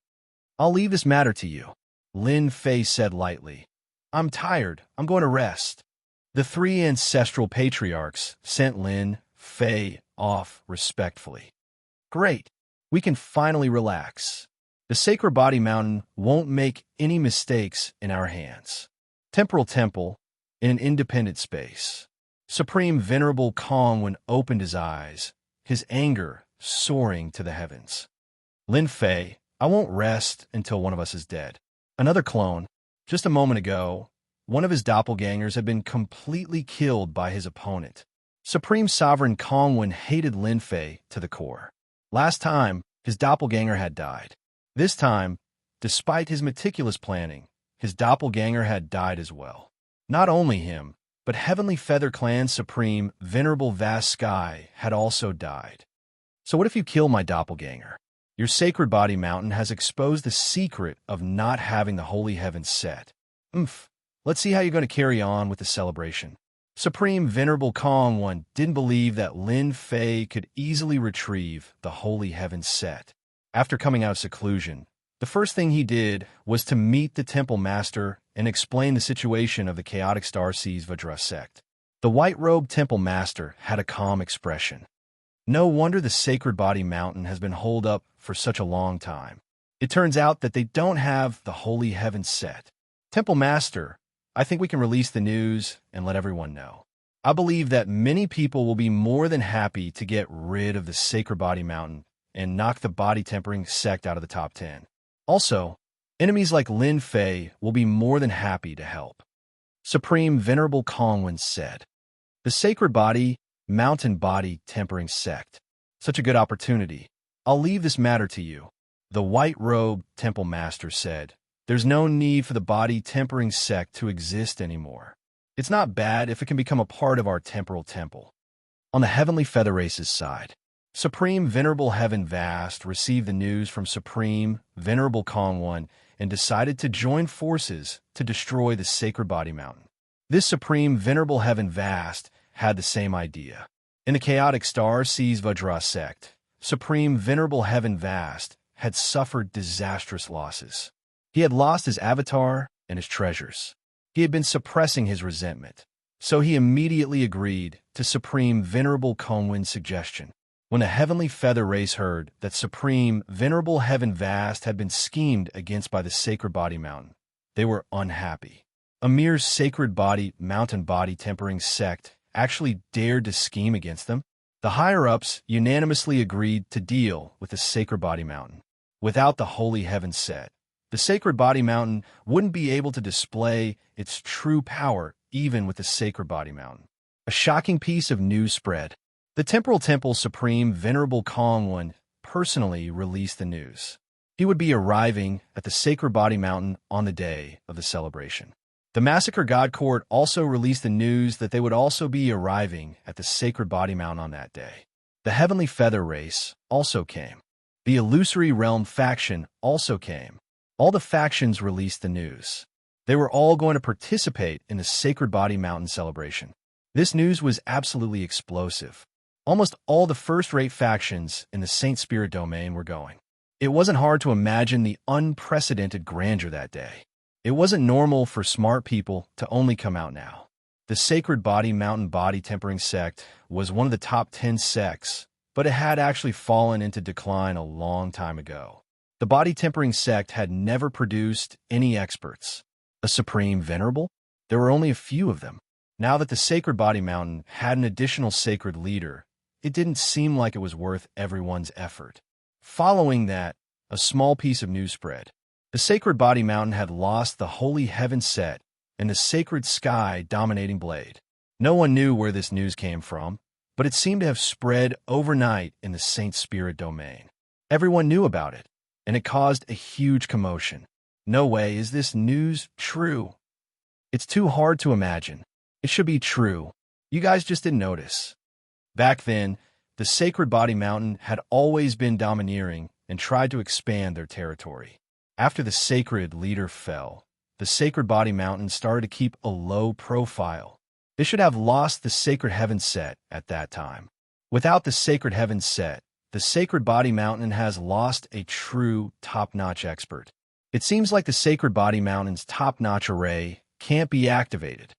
I'll leave this matter to you, Lin Fei said lightly. I'm tired. I'm going to rest. The three ancestral patriarchs sent Lin Fei off respectfully. Great. We can finally relax. The sacred body mountain won't make any mistakes in our hands. Temporal Temple, in an independent space. Supreme Venerable Kongwen opened his eyes, his anger soaring to the heavens. Lin Fei, I won't rest until one of us is dead. Another clone. Just a moment ago, one of his doppelgangers had been completely killed by his opponent. Supreme Sovereign Kongwen hated Lin Fei to the core. Last time, his doppelganger had died. This time, despite his meticulous planning, his doppelganger had died as well. Not only him, but Heavenly Feather Clan's Supreme Venerable Vast Sky had also died. So what if you kill my doppelganger? Your sacred body mountain has exposed the secret of not having the holy heavens set. Let's see how you're going to carry on with the celebration. Supreme Venerable Kongwen didn't believe that Lin Fei could easily retrieve the holy heavens set. After coming out of seclusion, the first thing he did was to meet the temple master and explain the situation of the chaotic Star Seas Vajra sect. The white-robed temple master had a calm expression. No wonder the sacred body mountain has been holed up for such a long time. It turns out that they don't have the holy heavens set. Temple master, I think we can release the news and let everyone know. I believe that many people will be more than happy to get rid of the sacred body mountain and knock the body tempering sect out of the top 10. Also, enemies like Lin Fei will be more than happy to help. Supreme Venerable Kongwen said, the sacred body, mountain body tempering sect. Such a good opportunity. I'll leave this matter to you. The white-robed temple master said, there's no need for the body tempering sect to exist anymore. It's not bad if it can become a part of our temporal temple. On the Heavenly Feather Race's side, Supreme Venerable Heaven Vast received the news from Supreme Venerable Kongwen and decided to join forces to destroy the sacred body mountain. This Supreme Venerable Heaven Vast had the same idea. In the chaotic Star Seas Vajra sect, Supreme Venerable Heaven Vast had suffered disastrous losses. He had lost his avatar and his treasures. He had been suppressing his resentment, so he immediately agreed to Supreme Venerable Kongwen's suggestion. When the Heavenly Feather Race heard that Supreme Venerable Heaven Vast had been schemed against by the Sacred Body Mountain, they were unhappy. A mere Sacred Body Mountain Body Tempering sect actually dared to scheme against them. The higher-ups unanimously agreed to deal with the Sacred Body Mountain. Without the Holy Heaven set, the Sacred Body Mountain wouldn't be able to display its true power even with the Sacred Body Mountain. A shocking piece of news spread. The Temporal Temple Supreme Venerable Kongwen personally released the news. He would be arriving at the Sacred Body Mountain on the day of the celebration. The Massacre God Court also released the news that they would also be arriving at the Sacred Body Mountain on that day. The Heavenly Feather Race also came. The Illusory Realm faction also came. All the factions released the news. They were all going to participate in the Sacred Body Mountain celebration. This news was absolutely explosive. Almost all the first-rate factions in the Saint Spirit domain were going. It wasn't hard to imagine the unprecedented grandeur that day. It wasn't normal for smart people to only come out now. The Sacred Body Mountain Body Tempering sect was one of the top 10 sects, but it had actually fallen into decline a long time ago. The Body Tempering sect had never produced any experts. A Supreme Venerable? There were only a few of them. Now that the Sacred Body Mountain had an additional sacred leader, it didn't seem like it was worth everyone's effort. Following that, a small piece of news spread. The Sacred Body Mountain had lost the Holy Heaven set and the Sacred Sky Dominating Blade. No one knew where this news came from, but it seemed to have spread overnight in the Saint Spirit domain. Everyone knew about it, and it caused a huge commotion. No way is this news true. It's too hard to imagine. It should be true. You guys just didn't notice. Back then, the Sacred Body Mountain had always been domineering and tried to expand their territory. After the sacred leader fell, the Sacred Body Mountain started to keep a low profile. They should have lost the Sacred Heaven set at that time. Without the Sacred Heaven set, the Sacred Body Mountain has lost a true top-notch expert. It seems like the Sacred Body Mountain's top-notch array can't be activated.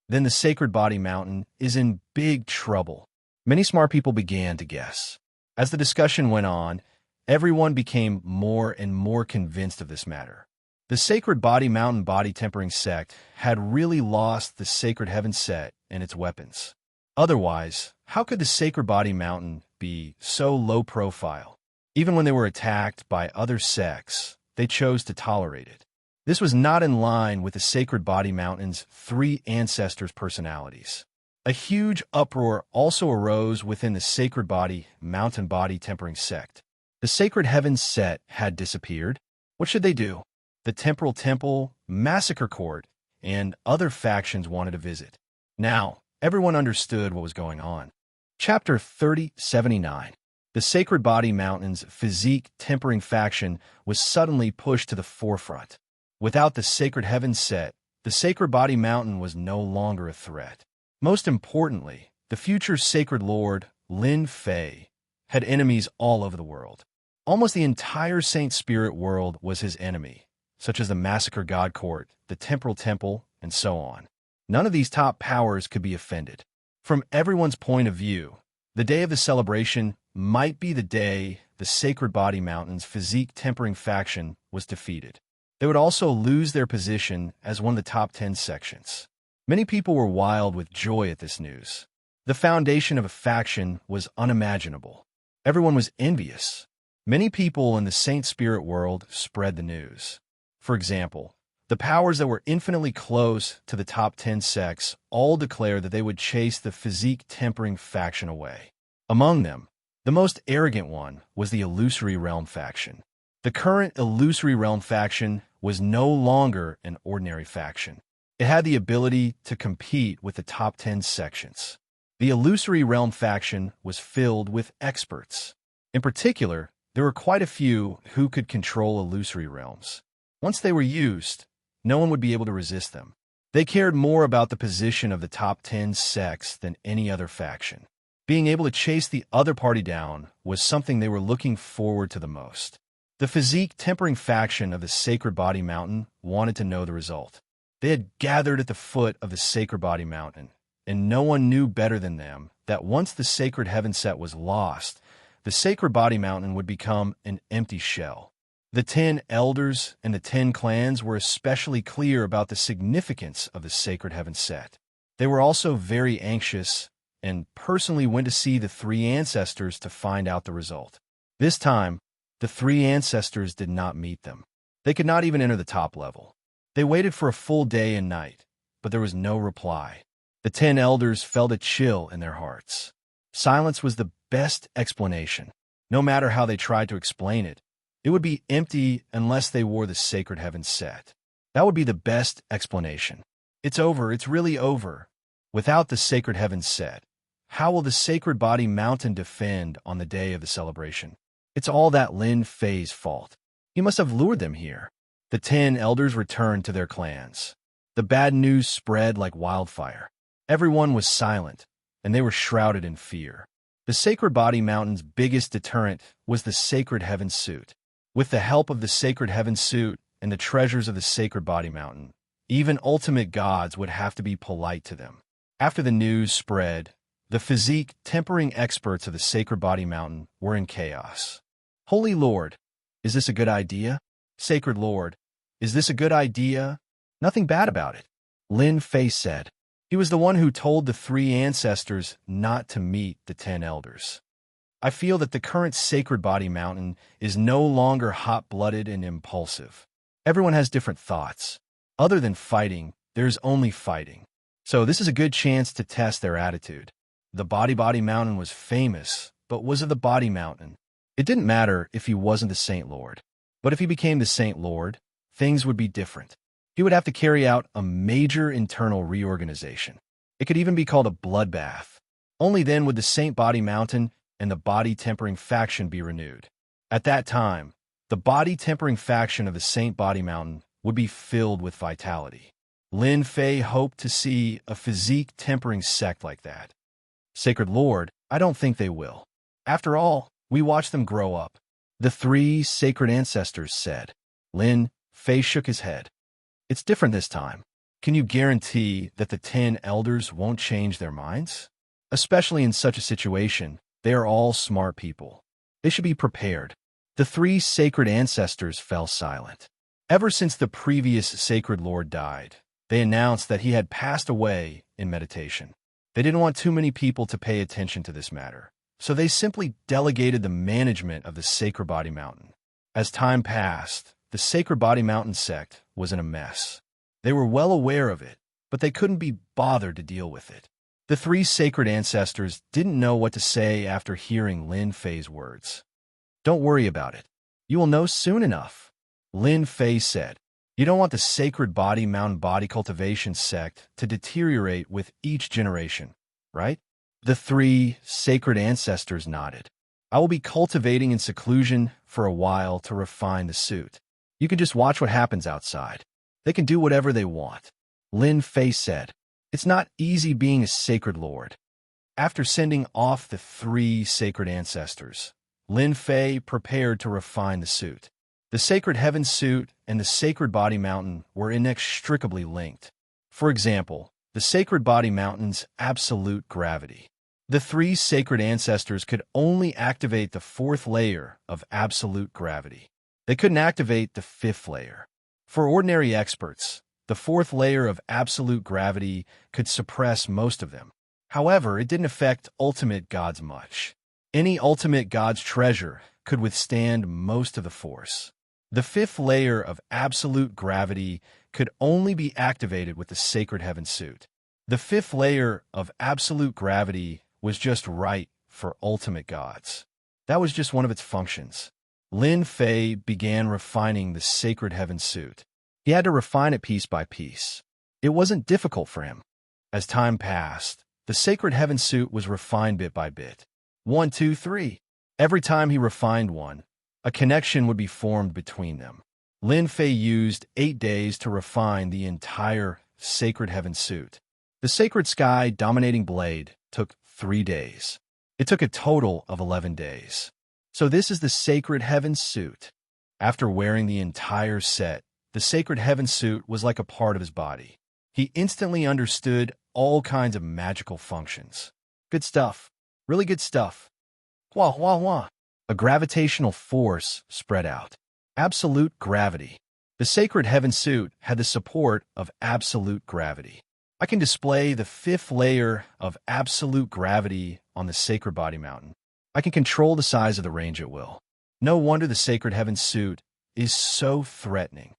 Then the Sacred Body Mountain is in big trouble. Many smart people began to guess. As the discussion went on, everyone became more and more convinced of this matter. The Sacred Body Mountain body tempering sect had really lost the Sacred Heaven set and its weapons. Otherwise, how could the Sacred Body Mountain be so low profile? Even when they were attacked by other sects, they chose to tolerate it. This was not in line with the Sacred Body Mountain's three ancestors' personalities. A huge uproar also arose within the Sacred Body Mountain body tempering sect. The Sacred Heaven set had disappeared. What should they do? The Temporal Temple, Massacre Court, and other factions wanted to visit. Now, everyone understood what was going on. Chapter 3079. The Sacred Body Mountain's physique tempering faction was suddenly pushed to the forefront. Without the Sacred Heaven set, the Sacred Body Mountain was no longer a threat. Most importantly, the future Sacred Lord, Lin Fei, had enemies all over the world. Almost the entire Saint Spirit world was his enemy, such as the Massacre God Court, the Temporal Temple, and so on. None of these top powers could be offended. From everyone's point of view, the day of the celebration might be the day the Sacred Body Mountain's physique tempering faction was defeated. They would also lose their position as one of the top 10 sections. Many people were wild with joy at this news. The foundation of a faction was unimaginable. Everyone was envious. Many people in the Saint Spirit world spread the news. For example, the powers that were infinitely close to the top 10 sects all declared that they would chase the physique tempering faction away. Among them, the most arrogant one was the Illusory Realm faction. The current Illusory Realm faction was no longer an ordinary faction. It had the ability to compete with the top 10 sections. The Illusory Realm faction was filled with experts. In particular, there were quite a few who could control illusory realms. Once they were used, no one would be able to resist them. They cared more about the position of the top 10 sects than any other faction. Being able to chase the other party down was something they were looking forward to the most. The physique tempering faction of the Sacred Body Mountain wanted to know the result. They had gathered at the foot of the Sacred Body Mountain, and no one knew better than them that once the Sacred Heaven set was lost, the Sacred Body Mountain would become an empty shell. The 10 elders and the 10 clans were especially clear about the significance of the Sacred Heaven set. They were also very anxious and personally went to see the three ancestors to find out the result. This time, the three ancestors did not meet them. They could not even enter the top level. They waited for a full day and night, but there was no reply. The 10 elders felt a chill in their hearts. Silence was the best explanation. No matter how they tried to explain it, it would be empty unless they wore the Sacred Heaven set. That would be the best explanation. It's over, it's really over. Without the Sacred Heaven set, how will the Sacred Body Mountain defend on the day of the celebration? It's all that Lin Fei's fault. He must have lured them here. The 10 elders returned to their clans. The bad news spread like wildfire. Everyone was silent, and they were shrouded in fear. The Sacred Body Mountain's biggest deterrent was the Sacred Heaven suit. With the help of the Sacred Heaven suit and the treasures of the Sacred Body Mountain, even ultimate gods would have to be polite to them. After the news spread, the physique tempering experts of the Sacred Body Mountain were in chaos. Holy Lord, is this a good idea? Sacred Lord, is this a good idea? Nothing bad about it, Lin Fei said. He was the one who told the three ancestors not to meet the 10 elders. I feel that the current Sacred Body Mountain is no longer hot-blooded and impulsive. Everyone has different thoughts. Other than fighting, there's only fighting. So this is a good chance to test their attitude. The Body Mountain was famous, but was it the Body Mountain? It didn't matter if he wasn't the Saint Lord. But if he became the Saint Lord, things would be different. He would have to carry out a major internal reorganization. It could even be called a bloodbath. Only then would the Saint Body Mountain and the body-tempering faction be renewed. At that time, the body-tempering faction of the Saint Body Mountain would be filled with vitality. Lin Fei hoped to see a physique-tempering sect like that. Sacred Lord, I don't think they will. After all, we watched them grow up. The 3 sacred ancestors said. Lin Fei shook his head. It's different this time. Can you guarantee that the 10 elders won't change their minds? Especially in such a situation, they are all smart people. They should be prepared. The 3 sacred ancestors fell silent. Ever since the previous sacred lord died, they announced that he had passed away in meditation. They didn't want too many people to pay attention to this matter, so they simply delegated the management of the Sacred Body Mountain. As time passed, the Sacred Body Mountain sect was in a mess. They were well aware of it, but they couldn't be bothered to deal with it. The 3 sacred ancestors didn't know what to say after hearing Lin Fei's words. Don't worry about it. You will know soon enough, Lin Fei said. You don't want the Sacred Body Mountain body cultivation sect to deteriorate with each generation, right? The 3 sacred ancestors nodded. I will be cultivating in seclusion for a while to refine the suit. You can just watch what happens outside. They can do whatever they want, Lin Fei said. It's not easy being a sacred lord. After sending off the 3 sacred ancestors, Lin Fei prepared to refine the suit. The Sacred Heaven suit and the Sacred Body Mountain were inextricably linked. For example, the Sacred Body Mountain's absolute gravity. The 3 sacred ancestors could only activate the 4th layer of absolute gravity. They couldn't activate the 5th layer. For ordinary experts, the 4th layer of absolute gravity could suppress most of them. However, it didn't affect ultimate gods much. Any ultimate god's treasure could withstand most of the force. The 5th layer of absolute gravity could only be activated with the Sacred Heaven suit. The 5th layer of absolute gravity was just right for ultimate gods. That was just one of its functions. Lin Fei began refining the Sacred Heaven suit. He had to refine it piece by piece. It wasn't difficult for him. As time passed, the Sacred Heaven suit was refined bit by bit. 1, 2, 3. Every time he refined one, a connection would be formed between them. Lin Fei used 8 days to refine the entire Sacred Heaven suit. The Sacred Sky Dominating Blade took 3 days. It took a total of 11 days. So this is the Sacred Heaven suit. After wearing the entire set, the Sacred Heaven suit was like a part of his body. He instantly understood all kinds of magical functions. Good stuff. Really good stuff. Wah, wah, wah. A gravitational force spread out. Absolute gravity. The Sacred Heaven suit had the support of absolute gravity. I can display the 5th layer of absolute gravity on the Sacred Body Mountain. I can control the size of the range at will. No wonder the Sacred Heaven suit is so threatening.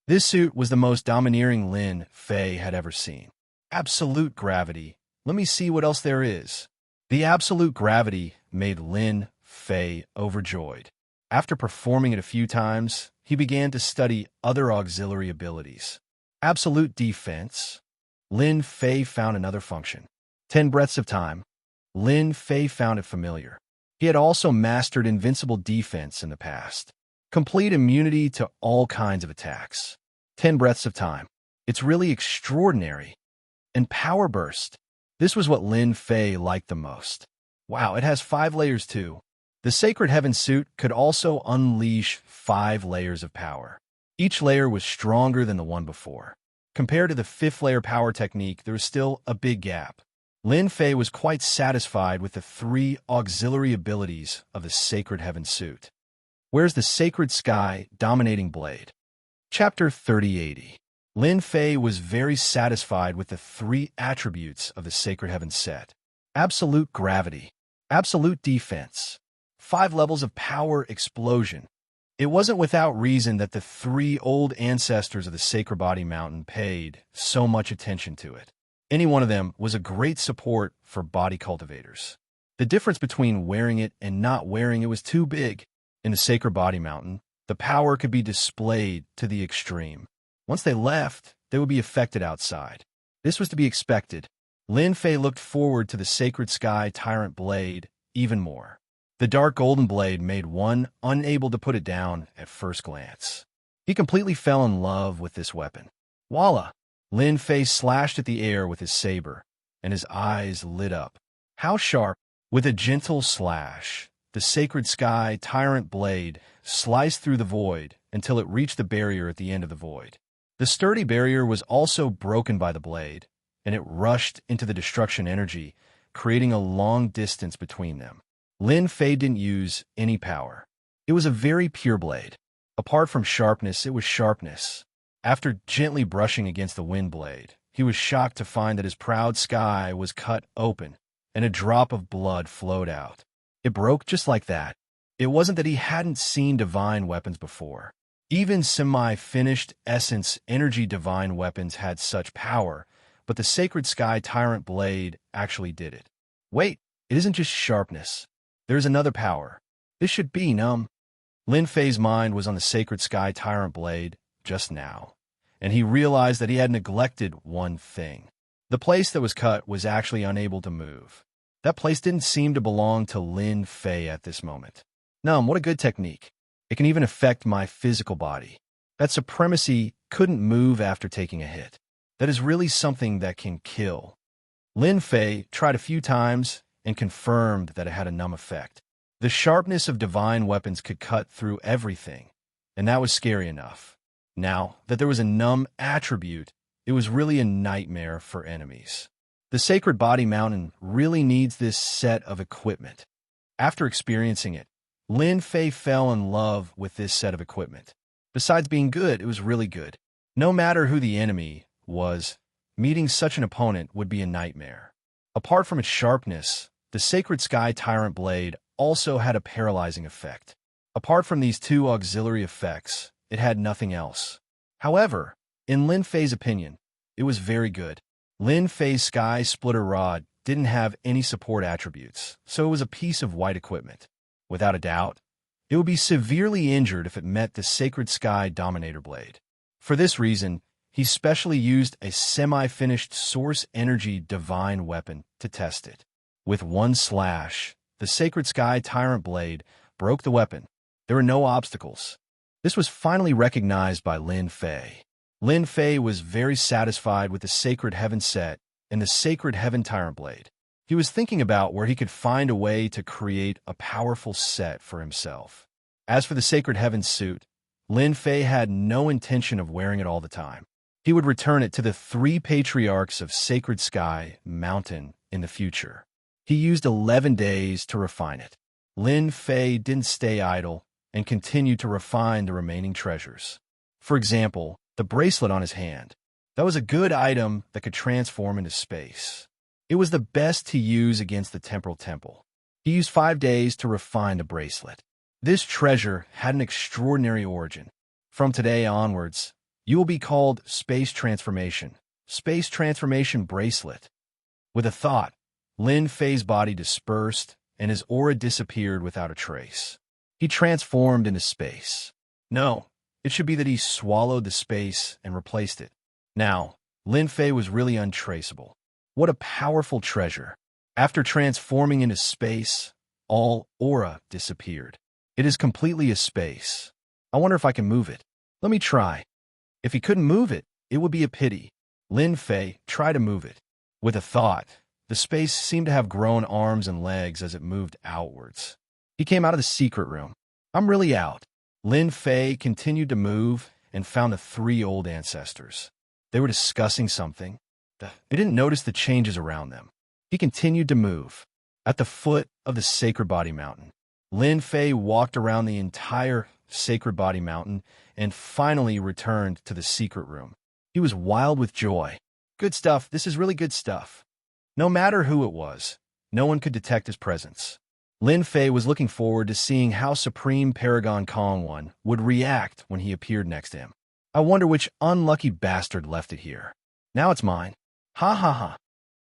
This suit was the most domineering Lin Fei had ever seen. Absolute gravity. Let me see what else there is. The absolute gravity made Lin Fei overjoyed. After performing it a few times, he began to study other auxiliary abilities. Absolute defense. Lin Fei found another function. 10 breaths of time. Lin Fei found it familiar. He had also mastered invincible defense in the past. Complete immunity to all kinds of attacks. 10 breaths of time. It's really extraordinary. And power burst. This was what Lin Fei liked the most. Wow, it has 5 layers too. The Sacred Heaven suit could also unleash 5 layers of power. Each layer was stronger than the one before. Compared to the 5th layer power technique, there was still a big gap. Lin Fei was quite satisfied with the 3 auxiliary abilities of the Sacred Heaven suit. Where's the Sacred Sky Dominating Blade? Chapter 3080. Lin Fei was very satisfied with the 3 attributes of the Sacred Heaven set. Absolute gravity. Absolute defense. 5 levels of power explosion. It wasn't without reason that the 3 old ancestors of the Sacred Body Mountain paid so much attention to it. Any one of them was a great support for body cultivators. The difference between wearing it and not wearing it was too big. In the Sacred Body Mountain, the power could be displayed to the extreme. Once they left, they would be affected outside. This was to be expected. Lin Fei looked forward to the Sacred Sky Tyrant blade even more. The dark golden blade made one unable to put it down at first glance. He completely fell in love with this weapon. Voila! Lin Fei slashed at the air with his saber, and his eyes lit up. How sharp! With a gentle slash, the Sacred Sky Tyrant blade sliced through the void until it reached the barrier at the end of the void. The sturdy barrier was also broken by the blade, and it rushed into the destruction energy, creating a long distance between them. Lin Fei didn't use any power. It was a very pure blade. Apart from sharpness, it was sharpness. After gently brushing against the wind blade, he was shocked to find that his proud sky was cut open, and a drop of blood flowed out. It broke just like that. It wasn't that he hadn't seen divine weapons before. Even semi-finished essence energy divine weapons had such power, but the Sacred Sky Tyrant blade actually did it. Wait, it isn't just sharpness. There's another power. This should be numb. Lin Fei's mind was on the Sacred Sky Tyrant blade just now, and he realized that he had neglected one thing. The place that was cut was actually unable to move. That place didn't seem to belong to Lin Fei at this moment. Numb, what a good technique. It can even affect my physical body. That supremacy couldn't move after taking a hit. That is really something that can kill. Lin Fei tried a few times and confirmed that it had a numb effect. The sharpness of divine weapons could cut through everything, and that was scary enough. Now that there was a numb attribute, it was really a nightmare for enemies. The Sacred Body Mountain really needs this set of equipment. After experiencing it, Lin Fei fell in love with this set of equipment. Besides being good, it was really good. No matter who the enemy was, meeting such an opponent would be a nightmare. Apart from its sharpness, the Sacred Sky Tyrant blade also had a paralyzing effect. Apart from these two auxiliary effects, it had nothing else. However, in Lin Fei's opinion, it was very good. Lin Fei's Sky Splitter Rod didn't have any support attributes, so it was a piece of white equipment. Without a doubt, it would be severely injured if it met the Sacred Sky Dominator blade. For this reason, he specially used a semi-finished Source Energy Divine weapon to test it. With one slash, the Sacred Sky Tyrant blade broke the weapon. There were no obstacles. This was finally recognized by Lin Fei. Lin Fei was very satisfied with the Sacred Heaven set and the Sacred Heaven Tyrant blade. He was thinking about where he could find a way to create a powerful set for himself. As for the Sacred Heaven suit, Lin Fei had no intention of wearing it all the time. He would return it to the 3 patriarchs of Sacred Sky Mountain in the future. He used 11 days to refine it. Lin Fei didn't stay idle and continued to refine the remaining treasures. For example, the bracelet on his hand. That was a good item that could transform into space. It was the best to use against the Temporal Temple. He used 5 days to refine the bracelet. This treasure had an extraordinary origin. From today onwards, you will be called Space Transformation Bracelet. With a thought, Lin Fei's body dispersed, and his aura disappeared without a trace. He transformed into space. No, it should be that he swallowed the space and replaced it. Now, Lin Fei was really untraceable. What a powerful treasure. After transforming into space, all aura disappeared. It is completely a space. I wonder if I can move it. Let me try. If he couldn't move it, it would be a pity. Lin Fei tried to move it. With a thought, the space seemed to have grown arms and legs as it moved outwards. He came out of the secret room. I'm really out. Lin Fei continued to move and found the 3 old ancestors. They were discussing something. They didn't notice the changes around them. He continued to move. At the foot of the Sacred Body Mountain, Lin Fei walked around the entire Sacred Body Mountain and finally returned to the secret room. He was wild with joy. Good stuff. This is really good stuff. No matter who it was, no one could detect his presence. Lin Fei was looking forward to seeing how Supreme Paragon Kong One would react when he appeared next to him. I wonder which unlucky bastard left it here. Now it's mine. Ha ha ha.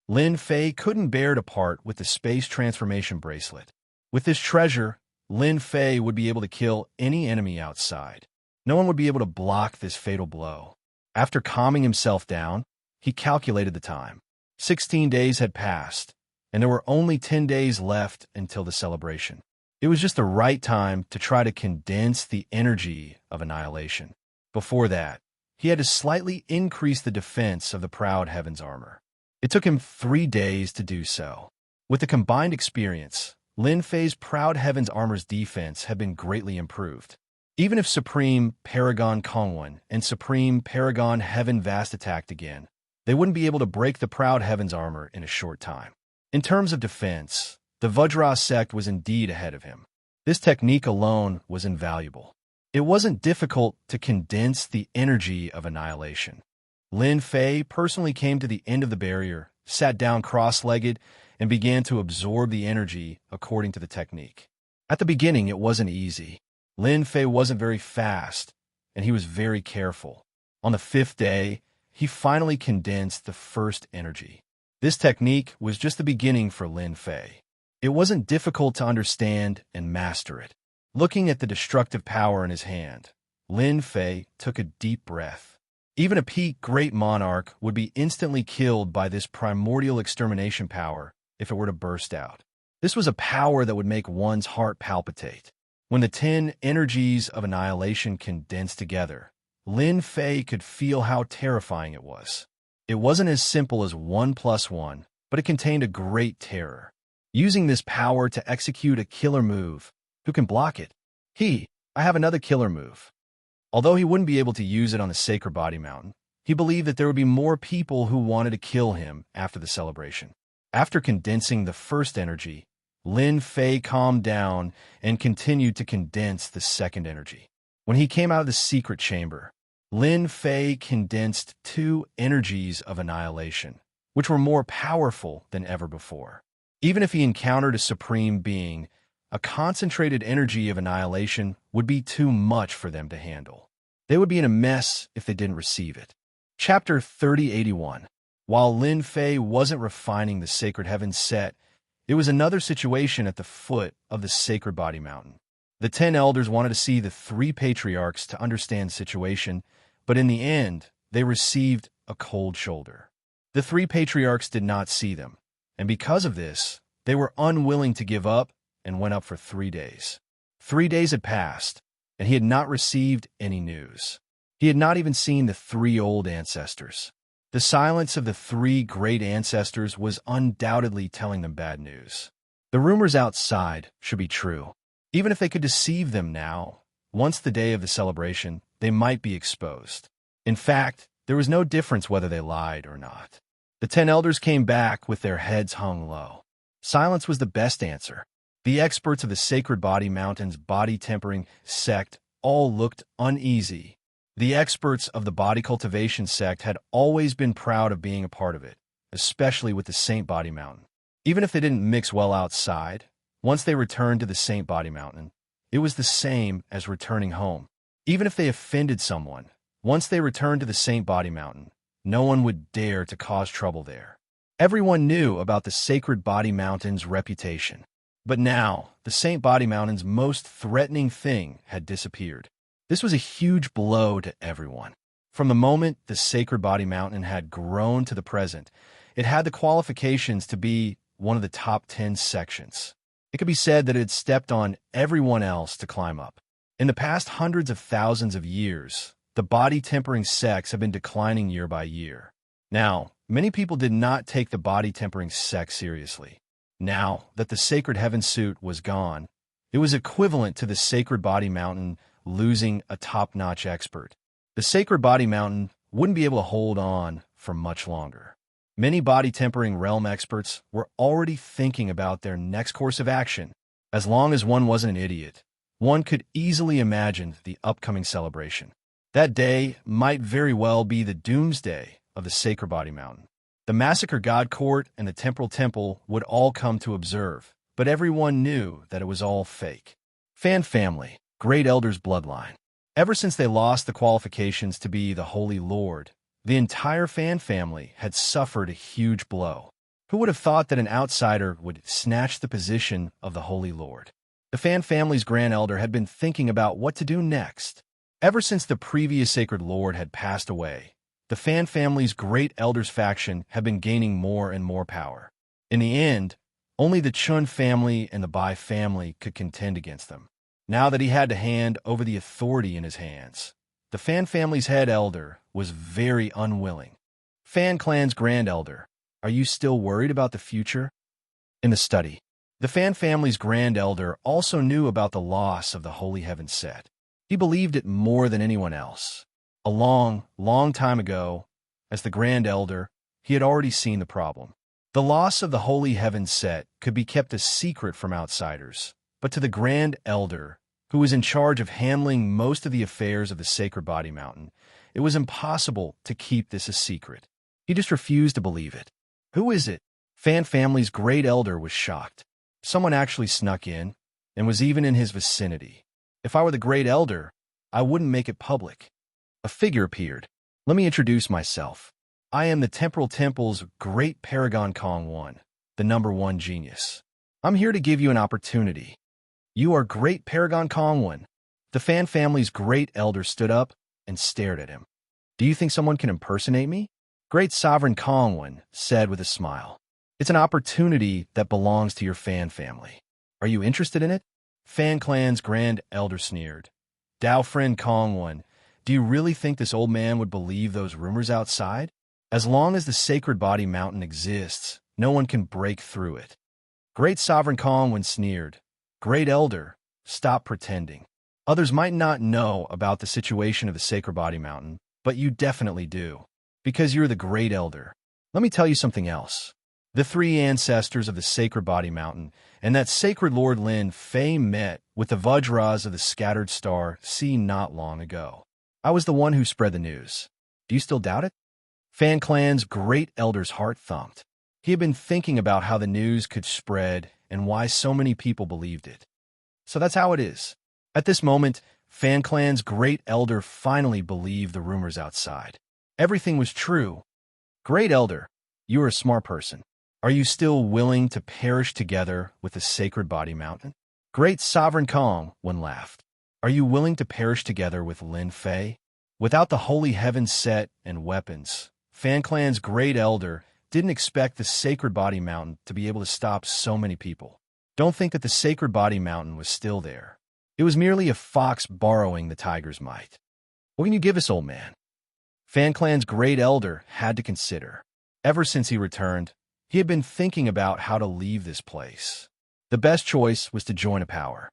Lin Fei couldn't bear to part with the Space Transformation Bracelet. With this treasure, Lin Fei would be able to kill any enemy outside. No one would be able to block this fatal blow. After calming himself down, he calculated the time. 16 days had passed, and there were only 10 days left until the celebration. It was just the right time to try to condense the energy of annihilation. Before that, he had to slightly increase the defense of the proud heaven's armor. It took him 3 days to do so. With the combined experience, Lin Fei's proud heaven's armor's defense had been greatly improved. Even if Supreme Paragon Kongwen and Supreme Paragon Heaven Vast attacked again, they wouldn't be able to break the proud heaven's armor in a short time. In terms of defense, the Vajra sect was indeed ahead of him. This technique alone was invaluable. It wasn't difficult to condense the energy of annihilation. Lin Fei personally came to the end of the barrier, sat down cross-legged, and began to absorb the energy according to the technique. At the beginning, it wasn't easy. Lin Fei wasn't very fast, and he was very careful. On the 5th day, he finally condensed the first energy. This technique was just the beginning for Lin Fei. It wasn't difficult to understand and master it. Looking at the destructive power in his hand, Lin Fei took a deep breath. Even a peak great monarch would be instantly killed by this primordial extermination power if it were to burst out. This was a power that would make one's heart palpitate. When the 10 energies of annihilation condensed together, Lin Fei could feel how terrifying it was. It wasn't as simple as 1 + 1, but it contained a great terror. Using this power to execute a killer move, who can block it? I have another killer move. Although he wouldn't be able to use it on the Sacred Body Mountain, he believed that there would be more people who wanted to kill him after the celebration. After condensing the first energy, Lin Fei calmed down and continued to condense the second energy. When he came out of the secret chamber, Lin Fei condensed 2 energies of annihilation, which were more powerful than ever before. Even if he encountered a supreme being, a concentrated energy of annihilation would be too much for them to handle. They would be in a mess if they didn't receive it. Chapter 3081. While Lin Fei wasn't refining the Sacred Heavens set, it was another situation at the foot of the Sacred Body Mountain. The 10 elders wanted to see the 3 patriarchs to understand the situation, but in the end, they received a cold shoulder. The 3 patriarchs did not see them, and because of this, they were unwilling to give up and went up for 3 days. 3 days had passed, and he had not received any news. He had not even seen the 3 old ancestors. The silence of the 3 great ancestors was undoubtedly telling them bad news. The rumors outside should be true. Even if they could deceive them now, once the day of the celebration, they might be exposed. In fact, there was no difference whether they lied or not. The 10 elders came back with their heads hung low. Silence was the best answer. The experts of the Sacred Body Mountain's body-tempering sect all looked uneasy. The experts of the body cultivation sect had always been proud of being a part of it, especially with the Saint Body Mountain. Even if they didn't mix well outside, once they returned to the Saint Body Mountain, it was the same as returning home. Even if they offended someone, once they returned to the Saint Body Mountain, no one would dare to cause trouble there. Everyone knew about the Sacred Body Mountain's reputation. But now, the Saint Body Mountain's most threatening thing had disappeared. This was a huge blow to everyone. From the moment the Sacred Body Mountain had grown to the present, it had the qualifications to be one of the top 10 sections. It could be said that it had stepped on everyone else to climb up. In the past hundreds of thousands of years, the body-tempering sects have been declining year by year. Now, many people did not take the body-tempering sect seriously. Now that the Sacred Heaven suit was gone, it was equivalent to the Sacred Body Mountain losing a top-notch expert. The Sacred Body Mountain wouldn't be able to hold on for much longer. Many body-tempering realm experts were already thinking about their next course of action. As long as one wasn't an idiot, one could easily imagine the upcoming celebration. That day might very well be the doomsday of the Sacred Body Mountain. The Massacre God Court and the Temporal Temple would all come to observe, but everyone knew that it was all fake. Fan family, Great Elder's bloodline. Ever since they lost the qualifications to be the Holy Lord, the entire Fan family had suffered a huge blow. Who would have thought that an outsider would snatch the position of the Holy Lord? The Fan family's Grand Elder had been thinking about what to do next. Ever since the previous Sacred Lord had passed away, The Fan family's great elders faction had been gaining more and more power. In the end, only the Chun family and the Bai family could contend against them. Now that he had to hand over the authority in his hands, the Fan family's head elder was very unwilling. Fan clan's grand elder, are you still worried about the future? In the study, the Fan family's grand elder also knew about the loss of the Holy Heaven set. He believed it more than anyone else. A long, long time ago, as the grand elder, he had already seen the problem. The loss of the Holy Heaven set could be kept a secret from outsiders, but to the grand elder, who was in charge of handling most of the affairs of the Sacred Body Mountain, it was impossible to keep this a secret. He just refused to believe it. Who is it? Fan family's great elder was shocked. Someone actually snuck in and was even in his vicinity. If I were the great elder, I wouldn't make it public. A figure appeared. Let me introduce myself. I am the Temporal Temple's great Paragon Kong One, the #1 genius. I'm here to give you an opportunity. You are great Paragon Kong One. The Fan family's great elder stood up and stared at him. Do you think someone can impersonate me? Great Sovereign Kong One said with a smile. It's an opportunity that belongs to your Fan family. Are you interested in it? Fan clan's grand elder sneered. Dao friend Kong One, do you really think this old man would believe those rumors outside? As long as the Sacred Body Mountain exists, no one can break through it. Great Sovereign Kong One sneered. Great Elder, stop pretending. Others might not know about the situation of the Sacred Body Mountain, but you definitely do. Because you're the Great Elder. Let me tell you something else. The three ancestors of the Sacred Body Mountain and that sacred Lord Lin Fei met with the Vajras of the Scattered Star Sea not long ago. I was the one who spread the news. Do you still doubt it? Fan clan's great elder's heart thumped. He had been thinking about how the news could spread and why so many people believed it. So that's how it is. At this moment, Fan clan's great elder finally believed the rumors outside. Everything was true. Great elder, you are a smart person. Are you still willing to perish together with the Sacred Body Mountain? Great Sovereign Kong One laughed. Are you willing to perish together with Lin Fei? Without the Holy Heaven set and weapons, Fan clan's great elder didn't expect the Sacred Body Mountain to be able to stop so many people. Don't think that the Sacred Body Mountain was still there. It was merely a fox borrowing the tiger's might. What can you give us, old man? Fan clan's great elder had to consider. Ever since he returned, he had been thinking about how to leave this place. The best choice was to join a power.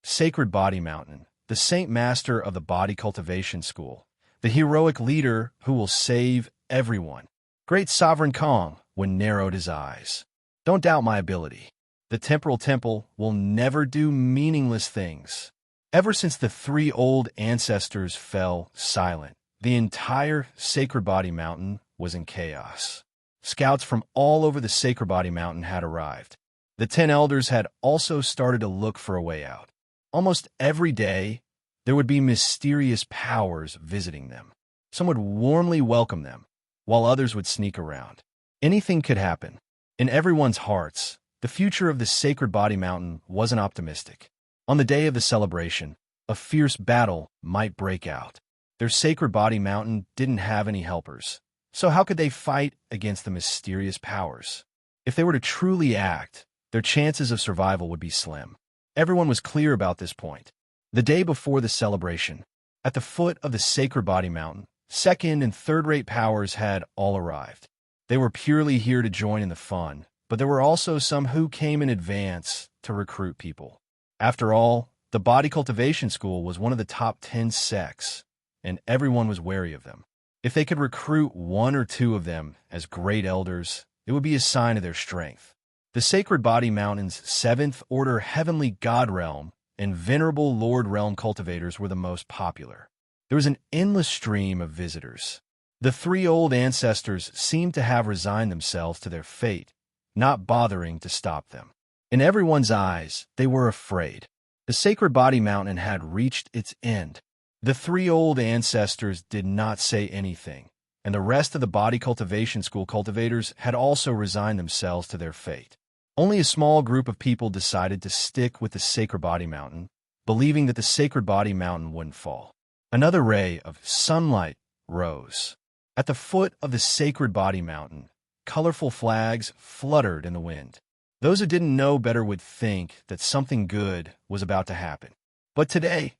Sacred Body Mountain, the Saint Master of the Body Cultivation School, the heroic leader who will save everyone. Great Sovereign Kong One narrowed his eyes. Don't doubt my ability. The Temporal Temple will never do meaningless things. Ever since the three old ancestors fell silent, the entire Sacred Body Mountain was in chaos. Scouts from all over the Sacred Body Mountain had arrived. The 10 elders had also started to look for a way out. Almost every day, there would be mysterious powers visiting them. Some would warmly welcome them, while others would sneak around. Anything could happen. In everyone's hearts, the future of the Sacred Body Mountain wasn't optimistic. On the day of the celebration, a fierce battle might break out. Their Sacred Body Mountain didn't have any helpers, so how could they fight against the mysterious powers? If they were to truly act, their chances of survival would be slim. Everyone was clear about this point. The day before the celebration, at the foot of the Sacred Body Mountain, second and third-rate powers had all arrived. They were purely here to join in the fun, but there were also some who came in advance to recruit people. After all, the Body Cultivation School was one of the top 10 sects, and everyone was wary of them. If they could recruit one or two of them as great elders, it would be a sign of their strength. The Sacred Body Mountain's 7th Order Heavenly God Realm and Venerable Lord Realm cultivators were the most popular. There was an endless stream of visitors. The three old ancestors seemed to have resigned themselves to their fate, not bothering to stop them. In everyone's eyes, they were afraid. The Sacred Body Mountain had reached its end. The three old ancestors did not say anything, and the rest of the Body Cultivation School cultivators had also resigned themselves to their fate. Only a small group of people decided to stick with the Sacred Body Mountain, believing that the Sacred Body Mountain wouldn't fall. Another ray of sunlight rose. At the foot of the Sacred Body Mountain, colorful flags fluttered in the wind. Those who didn't know better would think that something good was about to happen. But today,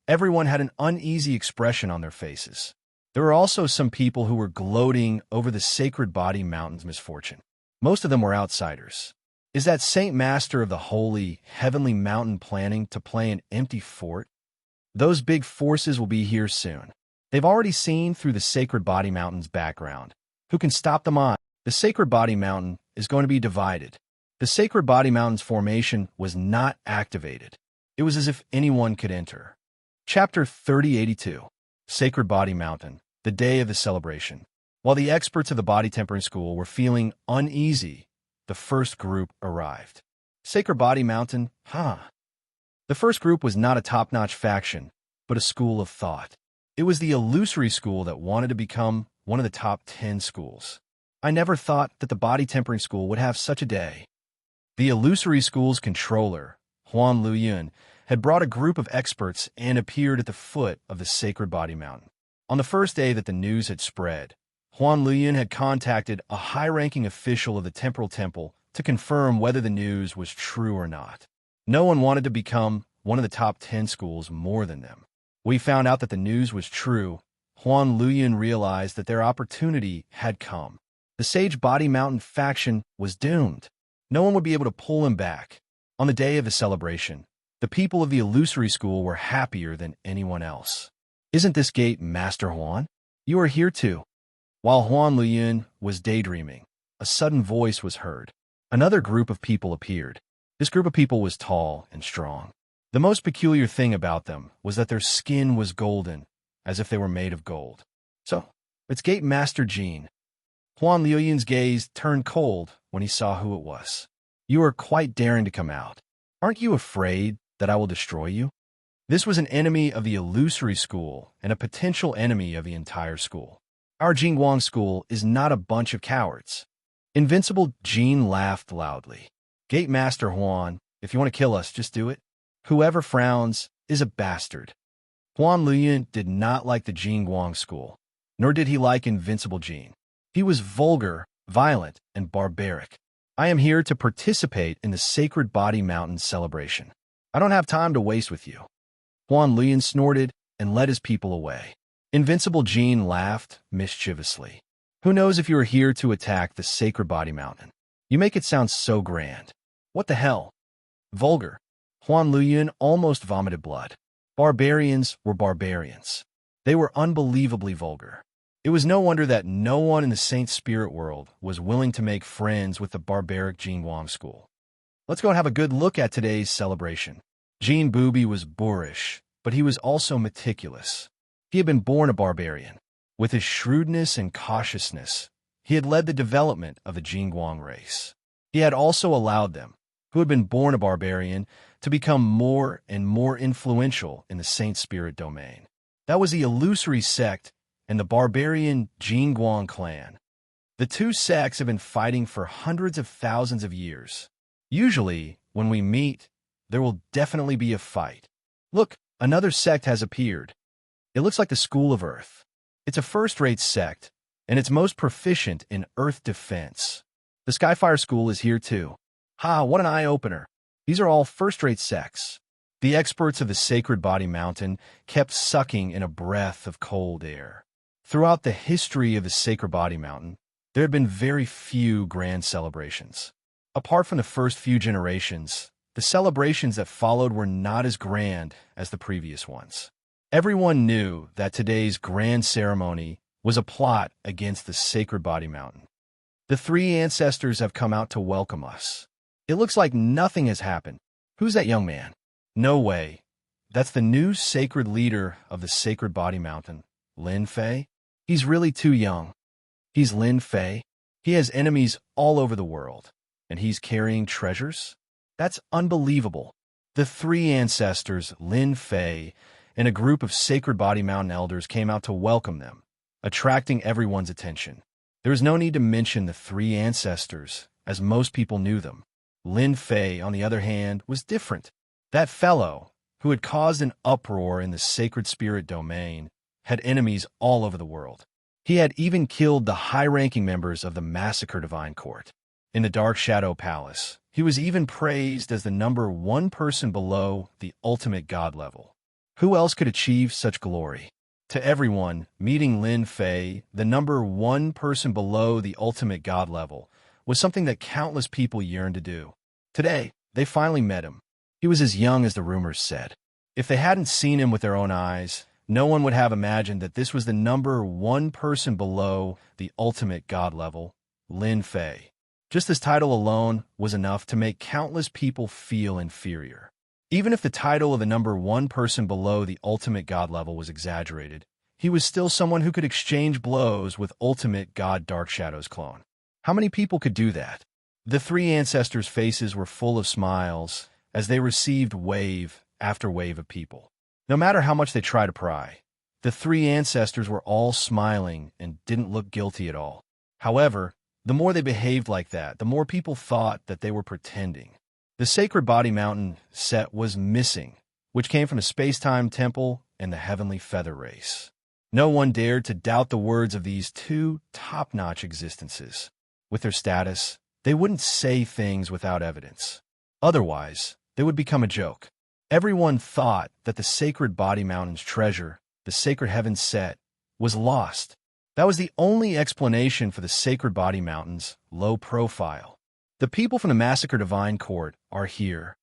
everyone had an uneasy expression on their faces. There were also some people who were gloating over the Sacred Body Mountain's misfortune. Most of them were outsiders. Is that Saint Master of the holy, heavenly mountain planning to play an empty fort? Those big forces will be here soon. They've already seen through the Sacred Body Mountain's background. Who can stop them on? The Sacred Body Mountain is going to be divided. The Sacred Body Mountain's formation was not activated. It was as if anyone could enter. Chapter 3082. Sacred Body Mountain, the day of the celebration. While the experts of the Body Tempering School were feeling uneasy, the first group arrived. Sacred Body Mountain, The first group was not a top-notch faction, but a school of thought. It was the illusory school that wanted to become one of the top 10 schools. I never thought that the Body Tempering School would have such a day. The illusory school's controller, Huan Luyun, had brought a group of experts and appeared at the foot of the Sacred Body Mountain. On the first day that the news had spread, Huan Luyun had contacted a high-ranking official of the Temporal Temple to confirm whether the news was true or not. No one wanted to become one of the top 10 schools more than them. We found out that the news was true. Huan Luyun realized that their opportunity had come. The Sage Body Mountain faction was doomed. No one would be able to pull him back. On the day of the celebration, the people of the illusory school were happier than anyone else. Isn't this gate Master Huan? You are here too. While Huan Luyun was daydreaming, a sudden voice was heard. Another group of people appeared. This group of people was tall and strong. The most peculiar thing about them was that their skin was golden, as if they were made of gold. So, it's Gate Master Jean. Huan Luyun's gaze turned cold when he saw who it was. You are quite daring to come out. Aren't you afraid that I will destroy you? This was an enemy of the illusory school and a potential enemy of the entire school. Our Jingguang school is not a bunch of cowards. Invincible Jean laughed loudly. Gate Master Huan, if you want to kill us, just do it. Whoever frowns is a bastard. Huan Luyun did not like the Jingguang school, nor did he like Invincible Jean. He was vulgar, violent, and barbaric. I am here to participate in the Sacred Body Mountain celebration. I don't have time to waste with you. Huan Luyun snorted and led his people away. Invincible Jean laughed mischievously. Who knows if you are here to attack the Sacred Body Mountain? You make it sound so grand. What the hell? Vulgar. Huan Luyun almost vomited blood. Barbarians were barbarians. They were unbelievably vulgar. It was no wonder that no one in the Saint Spirit world was willing to make friends with the barbaric Jingguang school. Let's go and have a good look at today's celebration. Jean Booby was boorish, but he was also meticulous. He had been born a barbarian. With his shrewdness and cautiousness, he had led the development of the Jingguang race. He had also allowed them, who had been born a barbarian, to become more and more influential in the Saint Spirit domain. That was the illusory sect and the barbarian Jingguang clan. The two sects have been fighting for hundreds of thousands of years. Usually, when we meet, there will definitely be a fight. Look, another sect has appeared. It looks like the School of Earth. It's a first-rate sect, and it's most proficient in Earth defense. The Skyfire School is here too. What an eye-opener. These are all first-rate sects. The experts of the Sacred Body Mountain kept sucking in a breath of cold air. Throughout the history of the Sacred Body Mountain, there had been very few grand celebrations. Apart from the first few generations, the celebrations that followed were not as grand as the previous ones. Everyone knew that today's grand ceremony was a plot against the Sacred Body Mountain. The three ancestors have come out to welcome us. It looks like nothing has happened. Who's that young man? No way. That's the new sacred leader of the Sacred Body Mountain, Lin Fei. He's really too young. He's Lin Fei. He has enemies all over the world, and he's carrying treasures? That's unbelievable. The three ancestors, Lin Fei, and a group of Sacred Body Mountain elders came out to welcome them, attracting everyone's attention. There is no need to mention the three ancestors, as most people knew them. Lin Fei, on the other hand, was different. That fellow, who had caused an uproar in the Sacred Spirit domain, had enemies all over the world. He had even killed the high-ranking members of the Massacre Divine Court. In the Dark Shadow Palace, he was even praised as the number one person below the ultimate god level. Who else could achieve such glory? To everyone, meeting Lin Fei, the number one person below the ultimate god level, was something that countless people yearned to do. Today, they finally met him. He was as young as the rumors said. If they hadn't seen him with their own eyes, no one would have imagined that this was the number one person below the ultimate god level, Lin Fei. Just this title alone was enough to make countless people feel inferior. Even if the title of the number one person below the ultimate god level was exaggerated, he was still someone who could exchange blows with ultimate god Dark Shadow's clone. How many people could do that? The three ancestors' faces were full of smiles as they received wave after wave of people. No matter how much they tried to pry, the three ancestors were all smiling and didn't look guilty at all. However, the more they behaved like that, the more people thought that they were pretending. The Sacred Body Mountain set was missing, which came from the Space-Time Temple and the Heavenly Feather Race. No one dared to doubt the words of these two top-notch existences. With their status, they wouldn't say things without evidence. Otherwise, they would become a joke. Everyone thought that the Sacred Body Mountain's treasure, the Sacred Heaven set, was lost. That was the only explanation for the Sacred Body Mountain's low profile. The people from the Massacre Divine Court are here.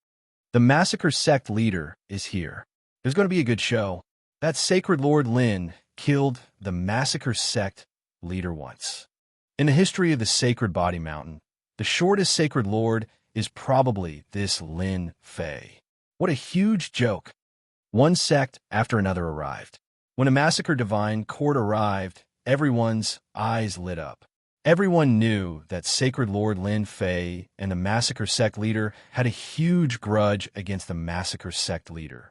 The Massacre Sect leader is here. There's going to be a good show. That Sacred Lord Lin killed the Massacre Sect leader once. In the history of the Sacred Body Mountain, the shortest Sacred Lord is probably this Lin Fei. What a huge joke. One sect after another arrived. When a Massacre Divine Court arrived, everyone's eyes lit up. Everyone knew that Sacred Lord Lin Fei and the Massacre Sect leader had a huge grudge against the Massacre Sect leader.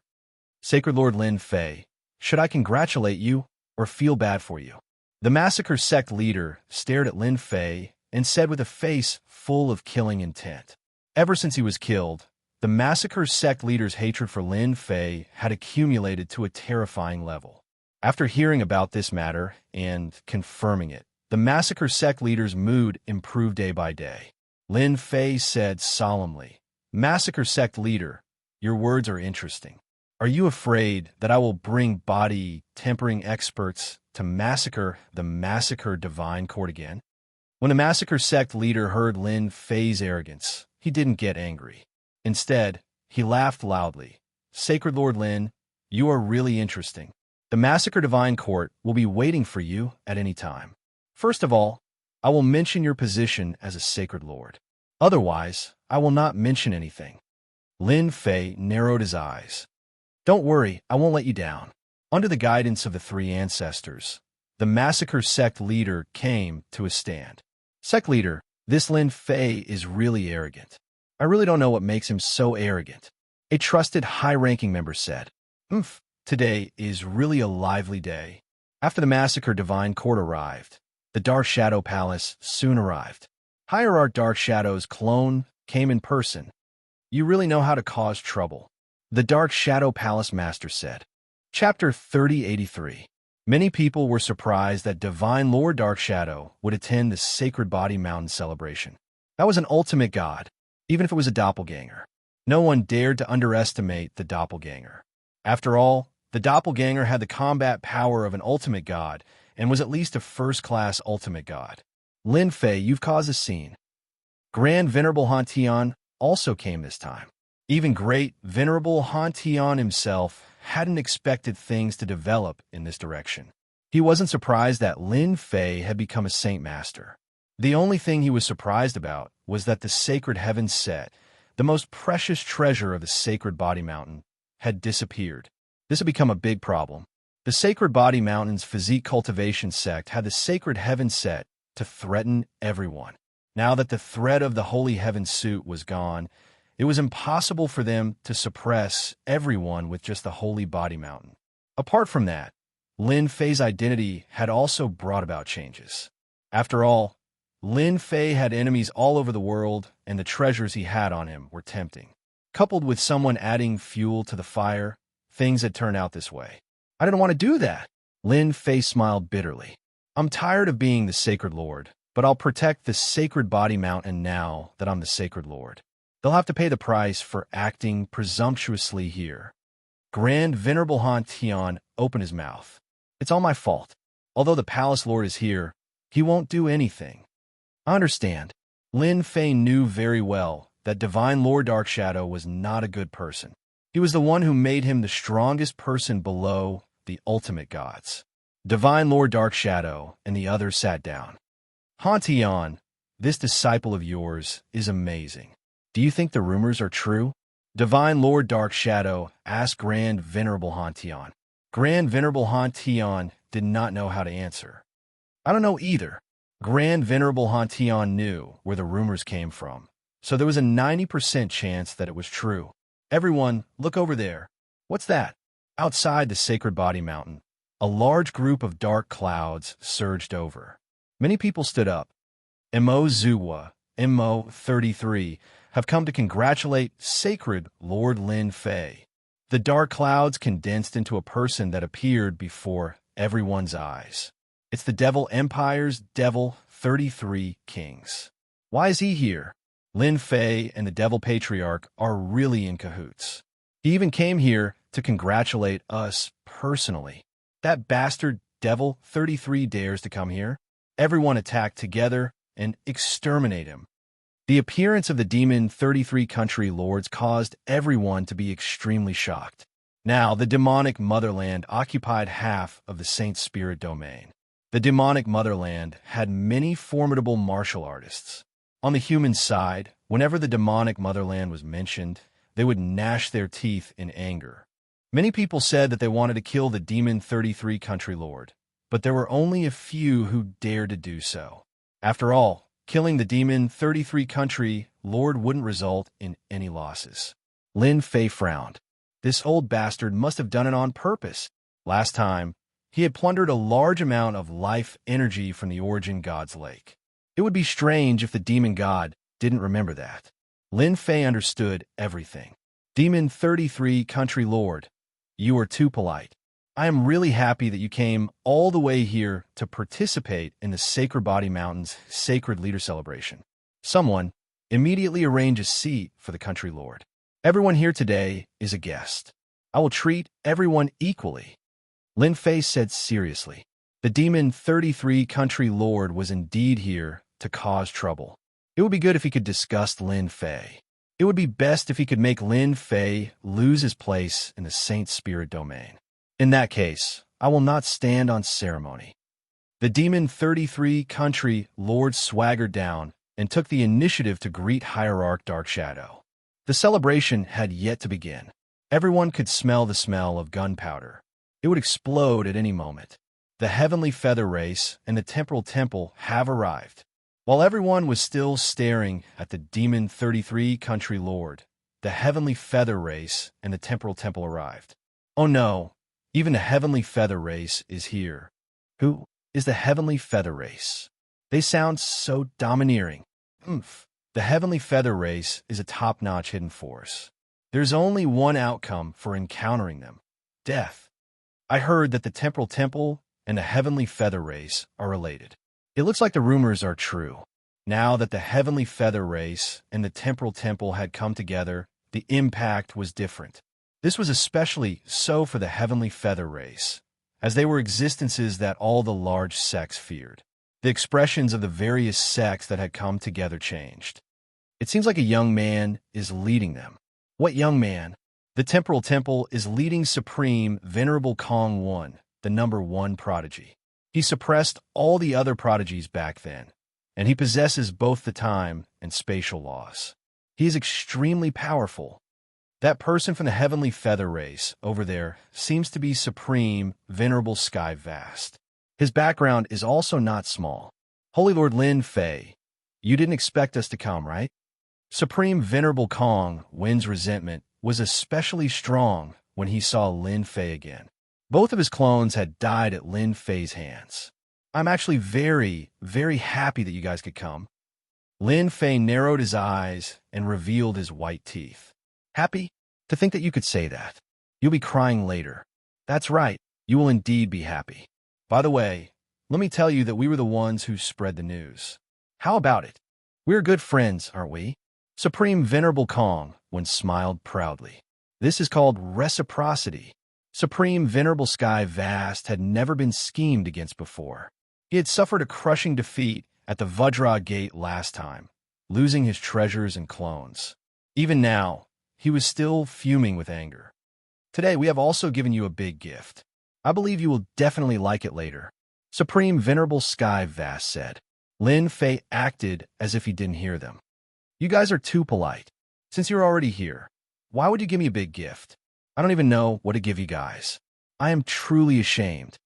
Sacred Lord Lin Fei, should I congratulate you or feel bad for you? The Massacre Sect leader stared at Lin Fei and said with a face full of killing intent. Ever since he was killed, the Massacre Sect leader's hatred for Lin Fei had accumulated to a terrifying level. After hearing about this matter and confirming it, the Massacre Sect leader's mood improved day by day. Lin Fei said solemnly, "Massacre Sect leader, your words are interesting. Are you afraid that I will bring body tempering experts to massacre the Massacre Divine Court again?" When the Massacre Sect leader heard Lin Fei's arrogance, he didn't get angry. Instead, he laughed loudly. "Sacred Lord Lin, you are really interesting. The Massacre Divine Court will be waiting for you at any time. First of all, I will mention your position as a Sacred Lord. Otherwise, I will not mention anything." Lin Fei narrowed his eyes. "Don't worry, I won't let you down." Under the guidance of the three ancestors, the Massacre Sect leader came to a stand. "Sect leader, this Lin Fei is really arrogant. I really don't know what makes him so arrogant." A trusted high-ranking member said, Today is really a lively day." After the Massacre Divine Court arrived, the Dark Shadow Palace soon arrived. Hierarch Dark Shadow's clone came in person. "You really know how to cause trouble," the Dark Shadow Palace Master said. Chapter 3083. Many people were surprised that Divine Lord Dark Shadow would attend the Sacred Body Mountain celebration. That was an ultimate god, even if it was a doppelganger. No one dared to underestimate the doppelganger. After all, the doppelganger had the combat power of an ultimate god and was at least a first-class ultimate god. "Lin Fei, you've caused a scene." Grand Venerable Hantian also came this time. Even great Venerable Hantian himself hadn't expected things to develop in this direction. He wasn't surprised that Lin Fei had become a Saint Master. The only thing he was surprised about was that the Sacred Heaven set, the most precious treasure of the Sacred Body Mountain, had disappeared. This had become a big problem. The Sacred Body Mountain's physique cultivation sect had the Sacred Heaven set to threaten everyone. Now that the threat of the Holy Heaven suit was gone, it was impossible for them to suppress everyone with just the Holy Body Mountain. Apart from that, Lin Fei's identity had also brought about changes. After all, Lin Fei had enemies all over the world, and the treasures he had on him were tempting. Coupled with someone adding fuel to the fire, things had turned out this way. "I didn't want to do that." Lin Fei smiled bitterly. I'm tired of being the Sacred Lord, but I'll protect the Sacred Body Mountain now that I'm the Sacred Lord. They'll have to pay the price for acting presumptuously here. Grand Venerable Han Tian opened his mouth. It's all my fault. Although the Palace Lord is here, he won't do anything. I understand. Lin Fei knew very well that Divine Lord Darkshadow was not a good person. He was the one who made him the strongest person below the ultimate gods. Divine Lord Darkshadow and the others sat down. Han Tian, this disciple of yours is amazing. Do you think the rumors are true? Divine Lord Darkshadow asked Grand Venerable Han Tian. Grand Venerable Han Tian did not know how to answer. I don't know either. Grand Venerable Han Tian knew where the rumors came from, so there was a 90% chance that it was true. Everyone, look over there. What's that? Outside the Sacred Body Mountain, a large group of dark clouds surged over. Many people stood up. Mo Zuwa, Mo 33, have come to congratulate Sacred Lord Lin Fei. The dark clouds condensed into a person that appeared before everyone's eyes. It's the Devil Empire's Devil 33 Kings. Why is he here? Lin Fei and the Devil Patriarch are really in cahoots. He even came here to congratulate us personally. That bastard Devil 33 dares to come here. Everyone attack together and exterminate him. The appearance of the Demon 33 country lords caused everyone to be extremely shocked. Now, the demonic motherland occupied half of the Saint Spirit domain. The demonic motherland had many formidable martial artists. On the human side, whenever the demonic motherland was mentioned, they would gnash their teeth in anger. Many people said that they wanted to kill the Demon 33 country lord, but there were only a few who dared to do so. After all, killing the Demon 33 country lord wouldn't result in any losses. Lin Fei frowned. This old bastard must have done it on purpose. Last time, he had plundered a large amount of life energy from the Origin God's Lake. It would be strange if the demon god didn't remember that. Lin Fei understood everything. Demon 33 country lord, you are too polite. I am really happy that you came all the way here to participate in the Sacred Body Mountain's Sacred Leader Celebration. Someone, immediately arrange a seat for the country lord. Everyone here today is a guest. I will treat everyone equally. Lin Fei said seriously. The Demon 33 country lord was indeed here to cause trouble. It would be good if he could disgust Lin Fei. It would be best if he could make Lin Fei lose his place in the Saint Spirit domain. In that case, I will not stand on ceremony. The Demon 33 country lord swaggered down and took the initiative to greet Hierarch Darkshadow. The celebration had yet to begin. Everyone could smell the smell of gunpowder. It would explode at any moment. The Heavenly Feather Race and the Temporal Temple have arrived. While everyone was still staring at the Demon 33 country lord, the Heavenly Feather Race and the Temporal Temple arrived. Oh no, even the Heavenly Feather Race is here. Who is the Heavenly Feather Race? They sound so domineering. The Heavenly Feather Race is a top-notch hidden force. There's only one outcome for encountering them: death. I heard that the Temporal Temple and the Heavenly Feather Race are related. It looks like the rumors are true. Now that the Heavenly Feather Race and the Temporal Temple had come together, the impact was different. This was especially so for the Heavenly Feather Race, as they were existences that all the large sects feared. The expressions of the various sects that had come together changed. It seems like a young man is leading them. What young man? The Temporal Temple is leading Supreme Venerable Kong 1, the number 1 prodigy. He suppressed all the other prodigies back then, and he possesses both the time and spatial laws. He is extremely powerful. That person from the Heavenly Feather Race over there seems to be Supreme Venerable Sky Vast. His background is also not small. Holy Lord Lin Fei, you didn't expect us to come, right? Supreme Venerable Kong Win's resentment was especially strong when he saw Lin Fei again. Both of his clones had died at Lin Fei's hands. I'm actually very, very happy that you guys could come. Lin Fei narrowed his eyes and revealed his white teeth. Happy? To think that you could say that. You'll be crying later. That's right, you will indeed be happy. By the way, let me tell you that we were the ones who spread the news. How about it? We're good friends, aren't we? Supreme Venerable Kong once smiled proudly. This is called reciprocity. Supreme Venerable Sky Vast had never been schemed against before. He had suffered a crushing defeat at the Vajra Gate last time, losing his treasures and clones. Even now, he was still fuming with anger. Today, we have also given you a big gift. I believe you will definitely like it later. Supreme Venerable Sky Vast said. Lin Fei acted as if he didn't hear them. You guys are too polite. Since you're already here, why would you give me a big gift? I don't even know what to give you guys. I am truly ashamed.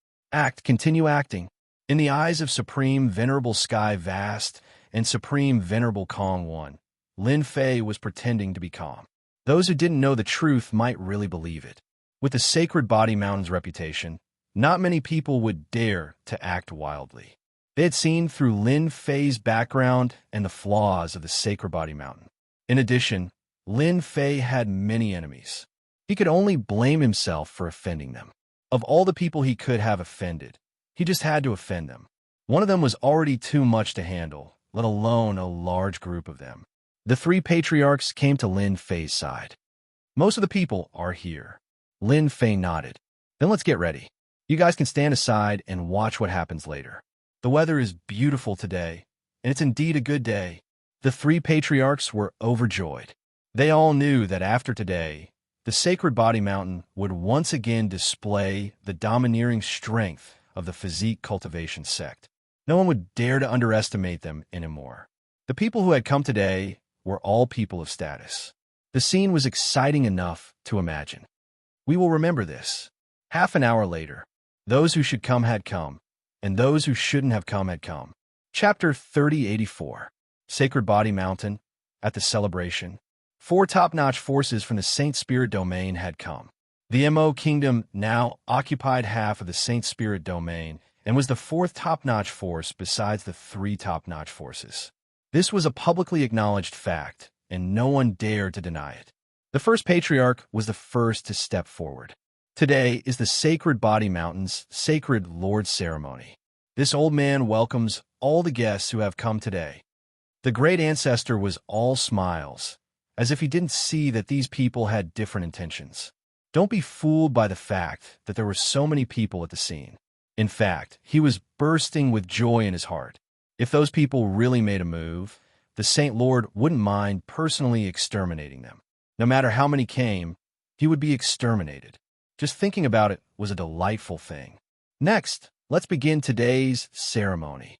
Continue acting. In the eyes of Supreme Venerable Sky Vast and Supreme Venerable Kong One, Lin Fei was pretending to be calm. Those who didn't know the truth might really believe it. With the Sacred Body Mountain's reputation, not many people would dare to act wildly. They had seen through Lin Fei's background and the flaws of the Sacred Body Mountain. In addition, Lin Fei had many enemies. He could only blame himself for offending them. Of all the people he could have offended, he just had to offend them. One of them was already too much to handle, let alone a large group of them. The three patriarchs came to Lin Fei's side. Most of the people are here. Lin Fei nodded. Then let's get ready. You guys can stand aside and watch what happens later. The weather is beautiful today, and it's indeed a good day. The three patriarchs were overjoyed. They all knew that after today, the Sacred Body Mountain would once again display the domineering strength of the physique cultivation sect. No one would dare to underestimate them anymore. The people who had come today were all people of status. The scene was exciting enough to imagine. We will remember this. Half an hour later, those who should come had come, and those who shouldn't have come had come. Chapter 3084. Sacred Body Mountain. At the celebration, 4 top-notch forces from the Saint Spirit Domain had come. The Mo Kingdom now occupied half of the Saint Spirit Domain and was the 4th top-notch force besides the 3 top-notch forces. This was a publicly acknowledged fact, and no one dared to deny it. The first patriarch was the first to step forward. Today is the Sacred Body Mountain's Sacred Lord Ceremony. This old man welcomes all the guests who have come today. The great ancestor was all smiles, as if he didn't see that these people had different intentions. Don't be fooled by the fact that there were so many people at the scene. In fact, he was bursting with joy in his heart. If those people really made a move, the Saint Lord wouldn't mind personally exterminating them. No matter how many came, he would be exterminated. Just thinking about it was a delightful thing. Next, let's begin today's ceremony.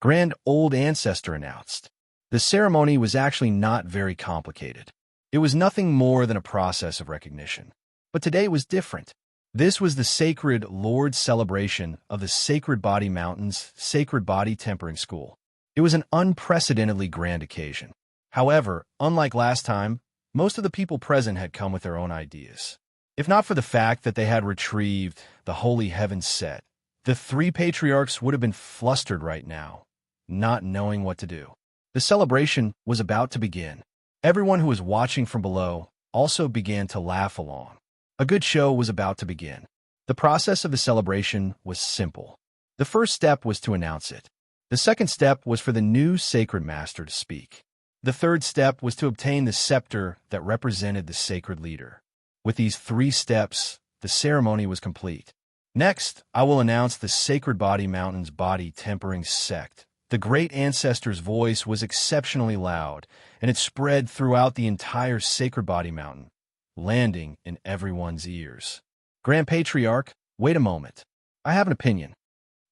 Grand Old Ancestor announced. The ceremony was actually not very complicated. It was nothing more than a process of recognition. But today was different. This was the Sacred Lord celebration of the Sacred Body Mountain's Sacred Body Tempering School. It was an unprecedentedly grand occasion. However, unlike last time, most of the people present had come with their own ideas. If not for the fact that they had retrieved the Holy Heavens set, the 3 patriarchs would have been flustered right now, not knowing what to do. The celebration was about to begin. Everyone who was watching from below also began to laugh along. A good show was about to begin. The process of the celebration was simple. The first step was to announce it. The second step was for the new Sacred Master to speak. The third step was to obtain the scepter that represented the Sacred Leader. With these 3 steps, the ceremony was complete. Next, I will announce the Sacred Body Mountain's Body Tempering Sect. The great ancestor's voice was exceptionally loud, and it spread throughout the entire Sacred Body Mountain, landing in everyone's ears. Grand Patriarch, wait a moment. I have an opinion.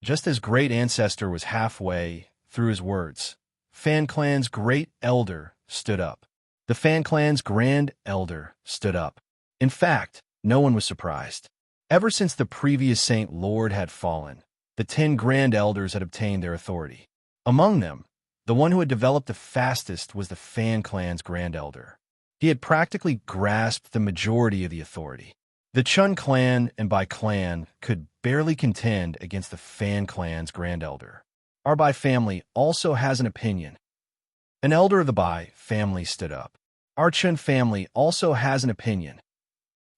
Just as great ancestor was halfway through his words, Fan Clan's great elder stood up. The Fan Clan's grand elder stood up. In fact, no one was surprised. Ever since the previous Saint Lord had fallen, the 10 grand elders had obtained their authority. Among them, the one who had developed the fastest was the Fan Clan's grand elder. He had practically grasped the majority of the authority. The Chun clan and Bai clan could barely contend against the Fan Clan's grand elder. Our Bai family also has an opinion. An elder of the Bai family stood up. Our Chun family also has an opinion.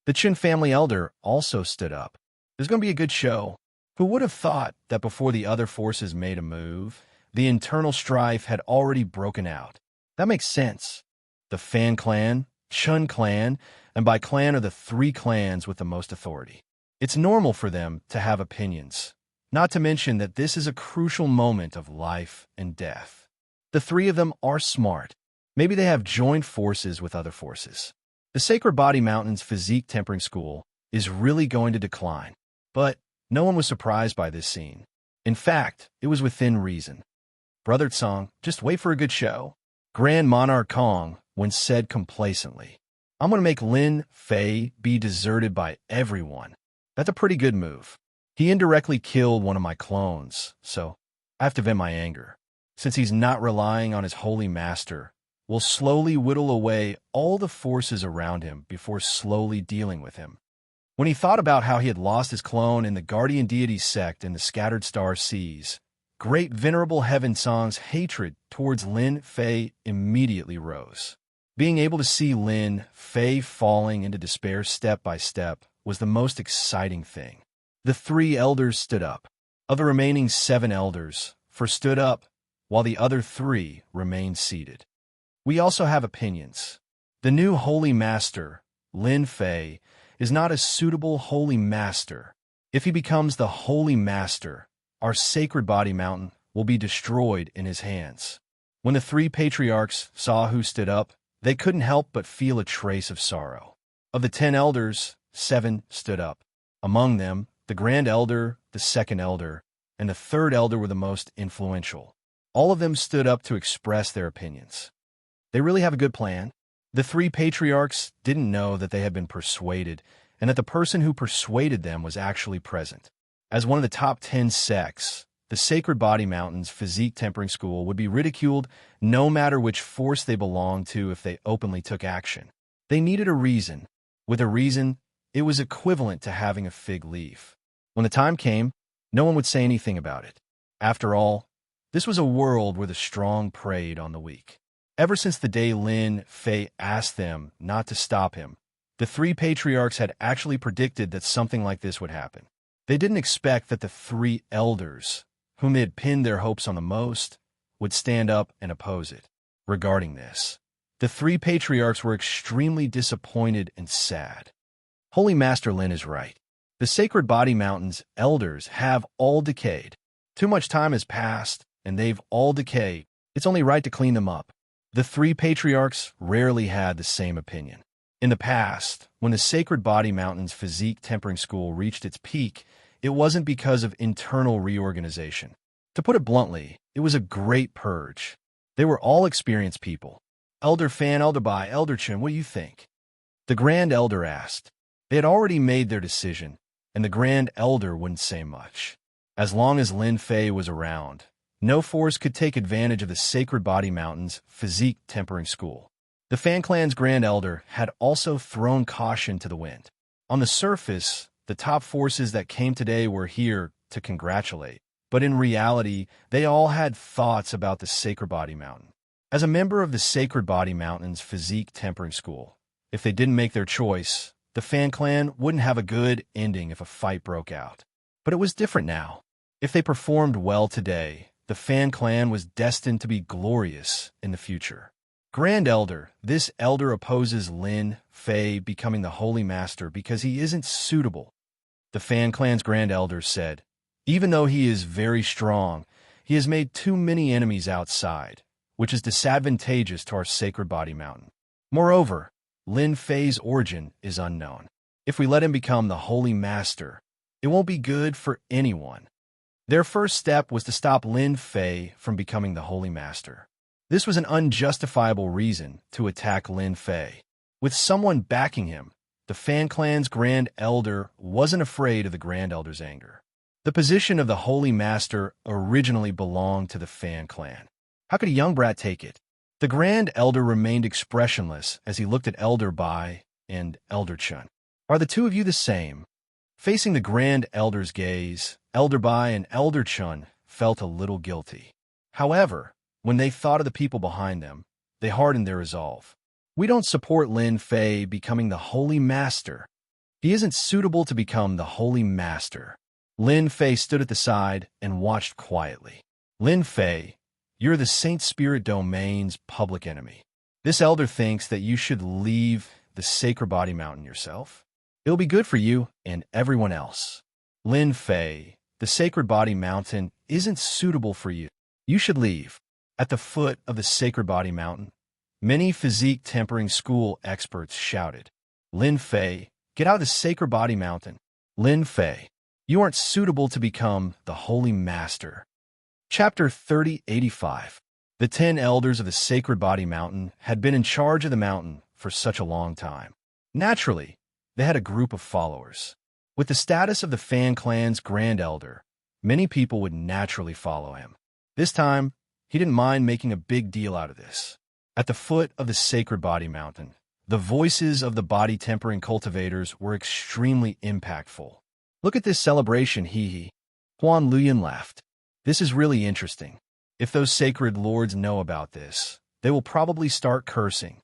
The Chun family elder also stood up. There's going to be a good show. Who would have thought that before the other forces made a move, the internal strife had already broken out? That makes sense. The Fan clan, Chun clan, and by clan are the three clans with the most authority. It's normal for them to have opinions, not to mention that this is a crucial moment of life and death. The three of them are smart. Maybe they have joined forces with other forces. The Sacred Body Mountain's physique tempering school is really going to decline. But no one was surprised by this scene. In fact, it was within reason. Brother Tsong, just wait for a good show. Grand Monarch Kong once said complacently, I'm going to make Lin Fei be deserted by everyone. That's a pretty good move. He indirectly killed one of my clones, so I have to vent my anger. Since he's not relying on his holy master, we'll slowly whittle away all the forces around him before slowly dealing with him. When he thought about how he had lost his clone in the Guardian Deity sect in the Scattered Star Seas, Great Venerable Heaven Song's hatred towards Lin Fei immediately rose. Being able to see Lin Fei falling into despair step by step was the most exciting thing. The three elders stood up. Of the remaining 7 elders, 4 stood up, while the other 3 remained seated. We also have opinions. The new Holy Master, Lin Fei, is not a suitable Holy Master. If he becomes the Holy Master, our Sacred Body Mountain will be destroyed in his hands. When the 3 patriarchs saw who stood up, they couldn't help but feel a trace of sorrow. Of the 10 elders, 7 stood up. Among them, the Grand Elder, the Second Elder, and the Third Elder were the most influential. All of them stood up to express their opinions. They really have a good plan. The 3 patriarchs didn't know that they had been persuaded, and that the person who persuaded them was actually present. As one of the top 10 sects, the Sacred Body Mountain's physique tempering school would be ridiculed no matter which force they belonged to if they openly took action. They needed a reason. With a reason, it was equivalent to having a fig leaf. When the time came, no one would say anything about it. After all, this was a world where the strong preyed on the weak. Ever since the day Lin Fei asked them not to stop him, the 3 patriarchs had actually predicted that something like this would happen. They didn't expect that the 3 elders, whom they had pinned their hopes on the most, would stand up and oppose it. Regarding this, the 3 patriarchs were extremely disappointed and sad. Holy Master Lin is right. The Sacred Body Mountain's elders have all decayed. Too much time has passed, and they've all decayed. It's only right to clean them up. The 3 patriarchs rarely had the same opinion. In the past, when the Sacred Body Mountain's physique tempering school reached its peak, it wasn't because of internal reorganization. To put it bluntly, it was a great purge. They were all experienced people. Elder Fan, Elder Bai, Elder Chun, what do you think? The Grand Elder asked. They had already made their decision, and the Grand Elder wouldn't say much. As long as Lin Fei was around, no force could take advantage of the Sacred Body Mountain's physique tempering school. The Fan Clan's Grand Elder had also thrown caution to the wind. On the surface, the top forces that came today were here to congratulate, but in reality, they all had thoughts about the Sacred Body Mountain. As a member of the Sacred Body Mountain's physique tempering school, if they didn't make their choice, the Fan Clan wouldn't have a good ending if a fight broke out. But it was different now. If they performed well today, the Fan Clan was destined to be glorious in the future. Grand Elder, this elder opposes Lin Fei becoming the Holy Master because he isn't suitable. The Fan Clan's Grand Elder said, even though he is very strong, he has made too many enemies outside, which is disadvantageous to our Sacred Body Mountain. Moreover, Lin Fei's origin is unknown. If we let him become the Holy Master, it won't be good for anyone. Their first step was to stop Lin Fei from becoming the Holy Master. This was an unjustifiable reason to attack Lin Fei. With someone backing him, the Fan Clan's Grand Elder wasn't afraid of the Grand Elder's anger. The position of the Holy Master originally belonged to the Fan Clan. How could a young brat take it? The Grand Elder remained expressionless as he looked at Elder Bai and Elder Chun. Are the two of you the same? Facing the Grand Elder's gaze, Elder Bai and Elder Chun felt a little guilty. However, when they thought of the people behind them, they hardened their resolve. We don't support Lin Fei becoming the Holy Master. He isn't suitable to become the Holy Master. Lin Fei stood at the side and watched quietly. Lin Fei, you're the Saint Spirit Domain's public enemy. This elder thinks that you should leave the Sacred Body Mountain yourself. It'll be good for you and everyone else. Lin Fei, the Sacred Body Mountain isn't suitable for you. You should leave. At the foot of the Sacred Body Mountain, many physique tempering school experts shouted, Lin Fei, get out of the Sacred Body Mountain. Lin Fei, you aren't suitable to become the Holy Master. Chapter 3085. The 10 elders of the Sacred Body Mountain had been in charge of the mountain for such a long time. Naturally, they had a group of followers. With the status of the Fan Clan's Grand Elder, many people would naturally follow him. This time, he didn't mind making a big deal out of this. At the foot of the Sacred Body Mountain, the voices of the body tempering cultivators were extremely impactful. Look at this celebration, hee. Huan Luyan laughed. This is really interesting. If those sacred lords know about this, they will probably start cursing.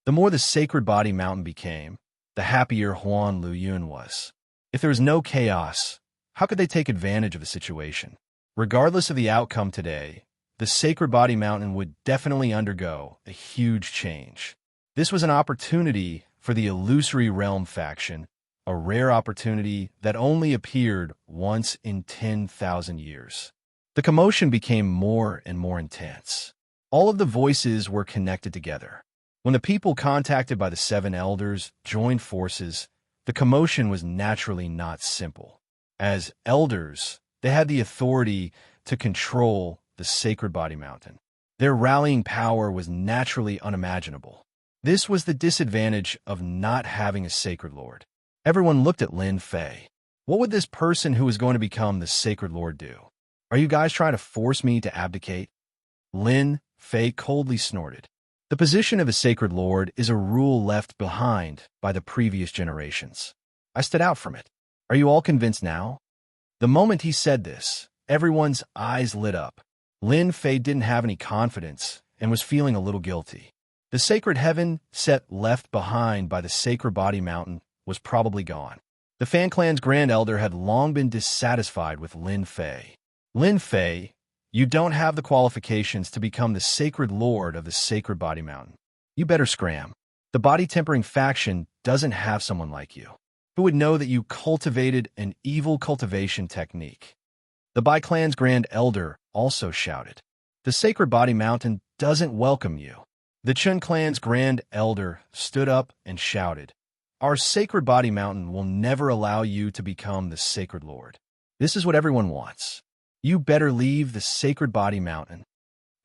The more the Sacred Body Mountain became, the happier Huan Luyan was. If there was no chaos, how could they take advantage of the situation? Regardless of the outcome today, the Sacred Body Mountain would definitely undergo a huge change. This was an opportunity for the Illusory Realm faction, a rare opportunity that only appeared once in 10,000 years. The commotion became more and more intense. All of the voices were connected together. When the people contacted by the 7 elders joined forces, the commotion was naturally not simple. As elders, they had the authority to control the Sacred Body Mountain. Their rallying power was naturally unimaginable. This was the disadvantage of not having a Sacred Lord. Everyone looked at Lin Fei. What would this person who was going to become the Sacred Lord do? Are you guys trying to force me to abdicate? Lin Fei coldly snorted. The position of a Sacred Lord is a rule left behind by the previous generations. I stood out from it. Are you all convinced now? The moment he said this, everyone's eyes lit up. Lin Fei didn't have any confidence and was feeling a little guilty. The sacred heaven set left behind by the Sacred Body Mountain was probably gone. The Fan Clan's Grand Elder had long been dissatisfied with Lin Fei. Lin Fei, you don't have the qualifications to become the Sacred Lord of the Sacred Body Mountain. You better scram. The body tempering faction doesn't have someone like you, who would know that you cultivated an evil cultivation technique. The Bai Clan's Grand Elder also shouted. The Sacred Body Mountain doesn't welcome you. The Chun Clan's Grand Elder stood up and shouted, Our Sacred Body Mountain will never allow you to become the Sacred Lord. This is what everyone wants. You better leave the Sacred Body Mountain.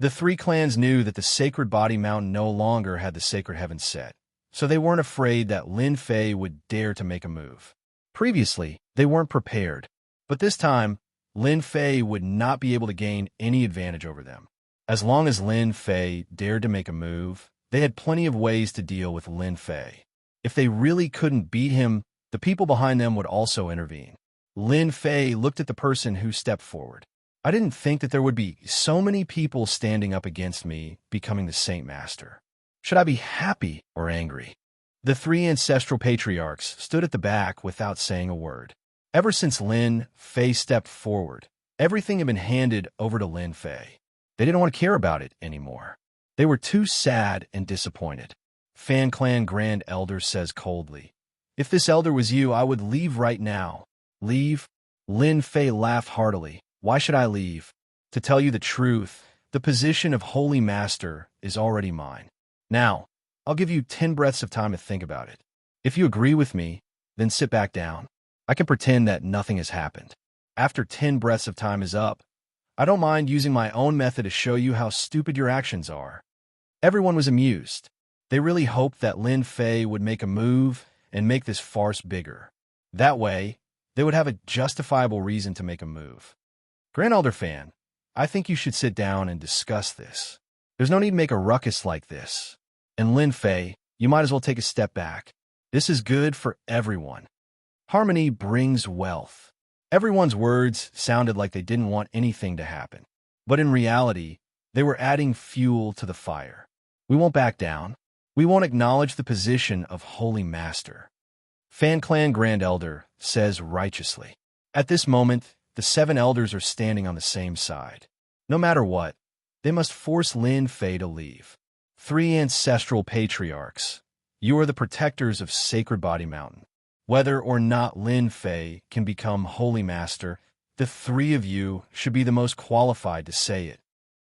The 3 clans knew that the Sacred Body Mountain no longer had the Sacred Heaven set, so they weren't afraid that Lin Fei would dare to make a move. Previously, they weren't prepared, but this time, Lin Fei would not be able to gain any advantage over them. As long as Lin Fei dared to make a move, they had plenty of ways to deal with Lin Fei. If they really couldn't beat him, the people behind them would also intervene. Lin Fei looked at the person who stepped forward. I didn't think that there would be so many people standing up against me becoming the Saint Master. Should I be happy or angry? The 3 ancestral patriarchs stood at the back without saying a word. Ever since Lin Fei stepped forward, everything had been handed over to Lin Fei. They didn't want to care about it anymore. They were too sad and disappointed. Fan Clan Grand Elder says coldly, If this elder was you, I would leave right now. Leave? Lin Fei laughed heartily. Why should I leave? To tell you the truth, the position of Holy Master is already mine. Now, I'll give you 10 breaths of time to think about it. If you agree with me, then sit back down. I can pretend that nothing has happened. After 10 breaths of time is up, I don't mind using my own method to show you how stupid your actions are. Everyone was amused. They really hoped that Lin Fei would make a move and make this farce bigger. That way, they would have a justifiable reason to make a move. Grand Elder Fan, I think you should sit down and discuss this. There's no need to make a ruckus like this. And Lin Fei, you might as well take a step back. This is good for everyone. Harmony brings wealth. Everyone's words sounded like they didn't want anything to happen. But in reality, they were adding fuel to the fire. We won't back down. We won't acknowledge the position of Holy Master. Fan Clan Grand Elder says righteously. At this moment, the 7 elders are standing on the same side. No matter what, they must force Lin Fei to leave. 3 ancestral patriarchs, you are the protectors of Sacred Body Mountain. Whether or not Lin Fei can become Holy Master, the 3 of you should be the most qualified to say it.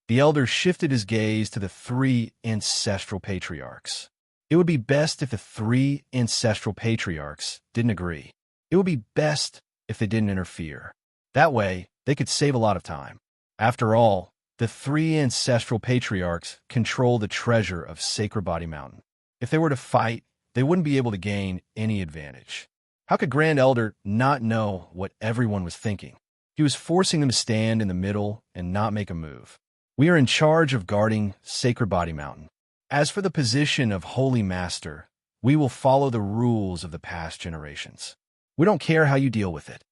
The elder shifted his gaze to the 3 ancestral patriarchs. It would be best if the 3 ancestral patriarchs didn't agree. It would be best if they didn't interfere. That way, they could save a lot of time. After all, the 3 ancestral patriarchs control the treasure of Sacred Body Mountain. If they were to fight, they wouldn't be able to gain any advantage. How could Grand Elder not know what everyone was thinking? He was forcing them to stand in the middle and not make a move. We are in charge of guarding Sacred Body Mountain. As for the position of Holy Master, we will follow the rules of the past generations. We don't care how you deal with it.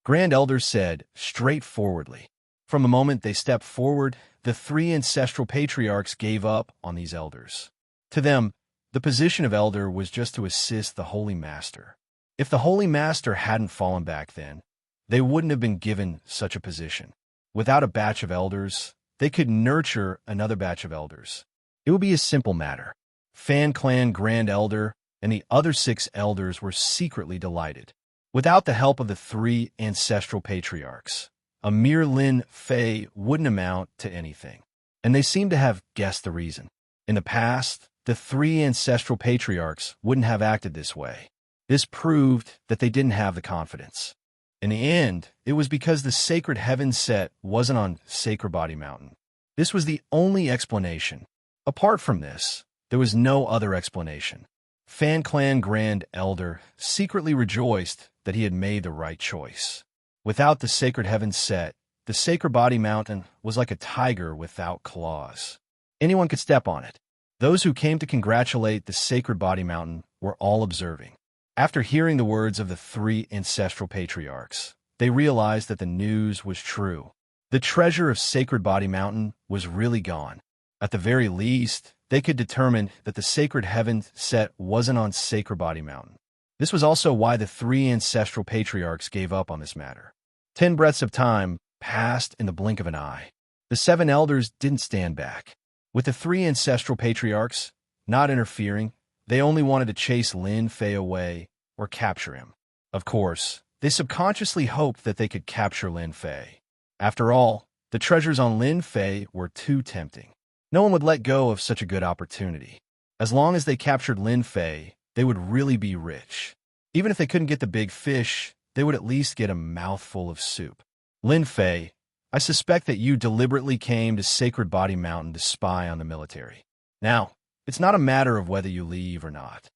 Grand Elder said straightforwardly. From the moment they stepped forward, the 3 ancestral patriarchs gave up on these elders. To them, the position of elder was just to assist the Holy Master. If the Holy Master hadn't fallen back then, they wouldn't have been given such a position. Without a batch of elders, they could nurture another batch of elders. It would be a simple matter. Fan Clan Grand Elder and the other 6 elders were secretly delighted. Without the help of the 3 ancestral patriarchs, a mere Lin Fei wouldn't amount to anything. And they seemed to have guessed the reason. In the past, the 3 ancestral patriarchs wouldn't have acted this way. This proved that they didn't have the confidence. In the end, it was because the Sacred Heaven set wasn't on Sacred Body Mountain. This was the only explanation. Apart from this, there was no other explanation. Fan Clan Grand Elder secretly rejoiced that he had made the right choice. Without the Sacred Heaven set, the Sacred Body Mountain was like a tiger without claws. Anyone could step on it. Those who came to congratulate the Sacred Body Mountain were all observing. After hearing the words of the 3 ancestral patriarchs, they realized that the news was true. The treasure of Sacred Body Mountain was really gone. At the very least, they could determine that the Sacred Heaven set wasn't on Sacred Body Mountain. This was also why the 3 ancestral patriarchs gave up on this matter. 10 breaths of time passed in the blink of an eye. The 7 elders didn't stand back. With the 3 ancestral patriarchs not interfering, they only wanted to chase Lin Fei away or capture him. Of course, they subconsciously hoped that they could capture Lin Fei. After all, the treasures on Lin Fei were too tempting. No one would let go of such a good opportunity. As long as they captured Lin Fei, they would really be rich. Even if they couldn't get the big fish, they would at least get a mouthful of soup. Lin Fei, I suspect that you deliberately came to Sacred Body Mountain to spy on the military. Now, it's not a matter of whether you leave or not.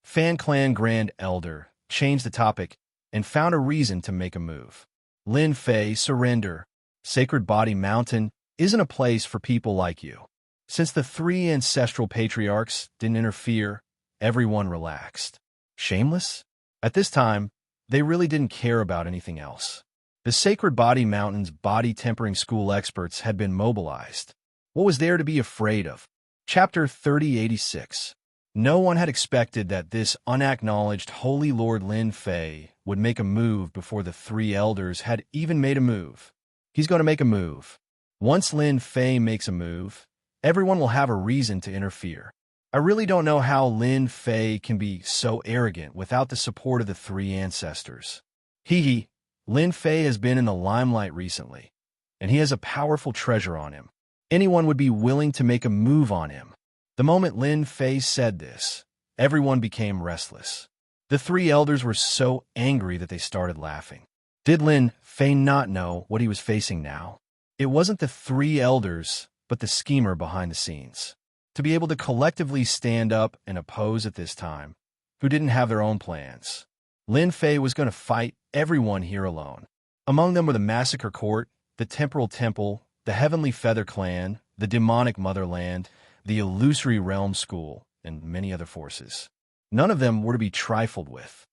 Fan Clan Grand Elder changed the topic and found a reason to make a move. Lin Fei, surrender. Sacred Body Mountain isn't a place for people like you. Since the 3 ancestral patriarchs didn't interfere, everyone relaxed. Shameless? At this time, they really didn't care about anything else. The Sacred Body Mountain's body tempering school experts had been mobilized. What was there to be afraid of? Chapter 3086. No one had expected that this unacknowledged Holy Lord Lin Fei would make a move before the 3 elders had even made a move. He's going to make a move. Once Lin Fei makes a move, everyone will have a reason to interfere. I really don't know how Lin Fei can be so arrogant without the support of the 3 ancestors. Lin Fei has been in the limelight recently, and he has a powerful treasure on him. Anyone would be willing to make a move on him. The moment Lin Fei said this, everyone became restless. The 3 elders were so angry that they started laughing. Did Lin Fei not know what he was facing now? It wasn't the 3 elders, but the schemer behind the scenes. To be able to collectively stand up and oppose at this time, who didn't have their own plans. Lin Fei was going to fight everyone here alone. Among them were the Massacre Court, the Temporal Temple, the Heavenly Feather Clan, the Demonic Motherland, the Illusory Realm School, and many other forces. None of them were to be trifled with.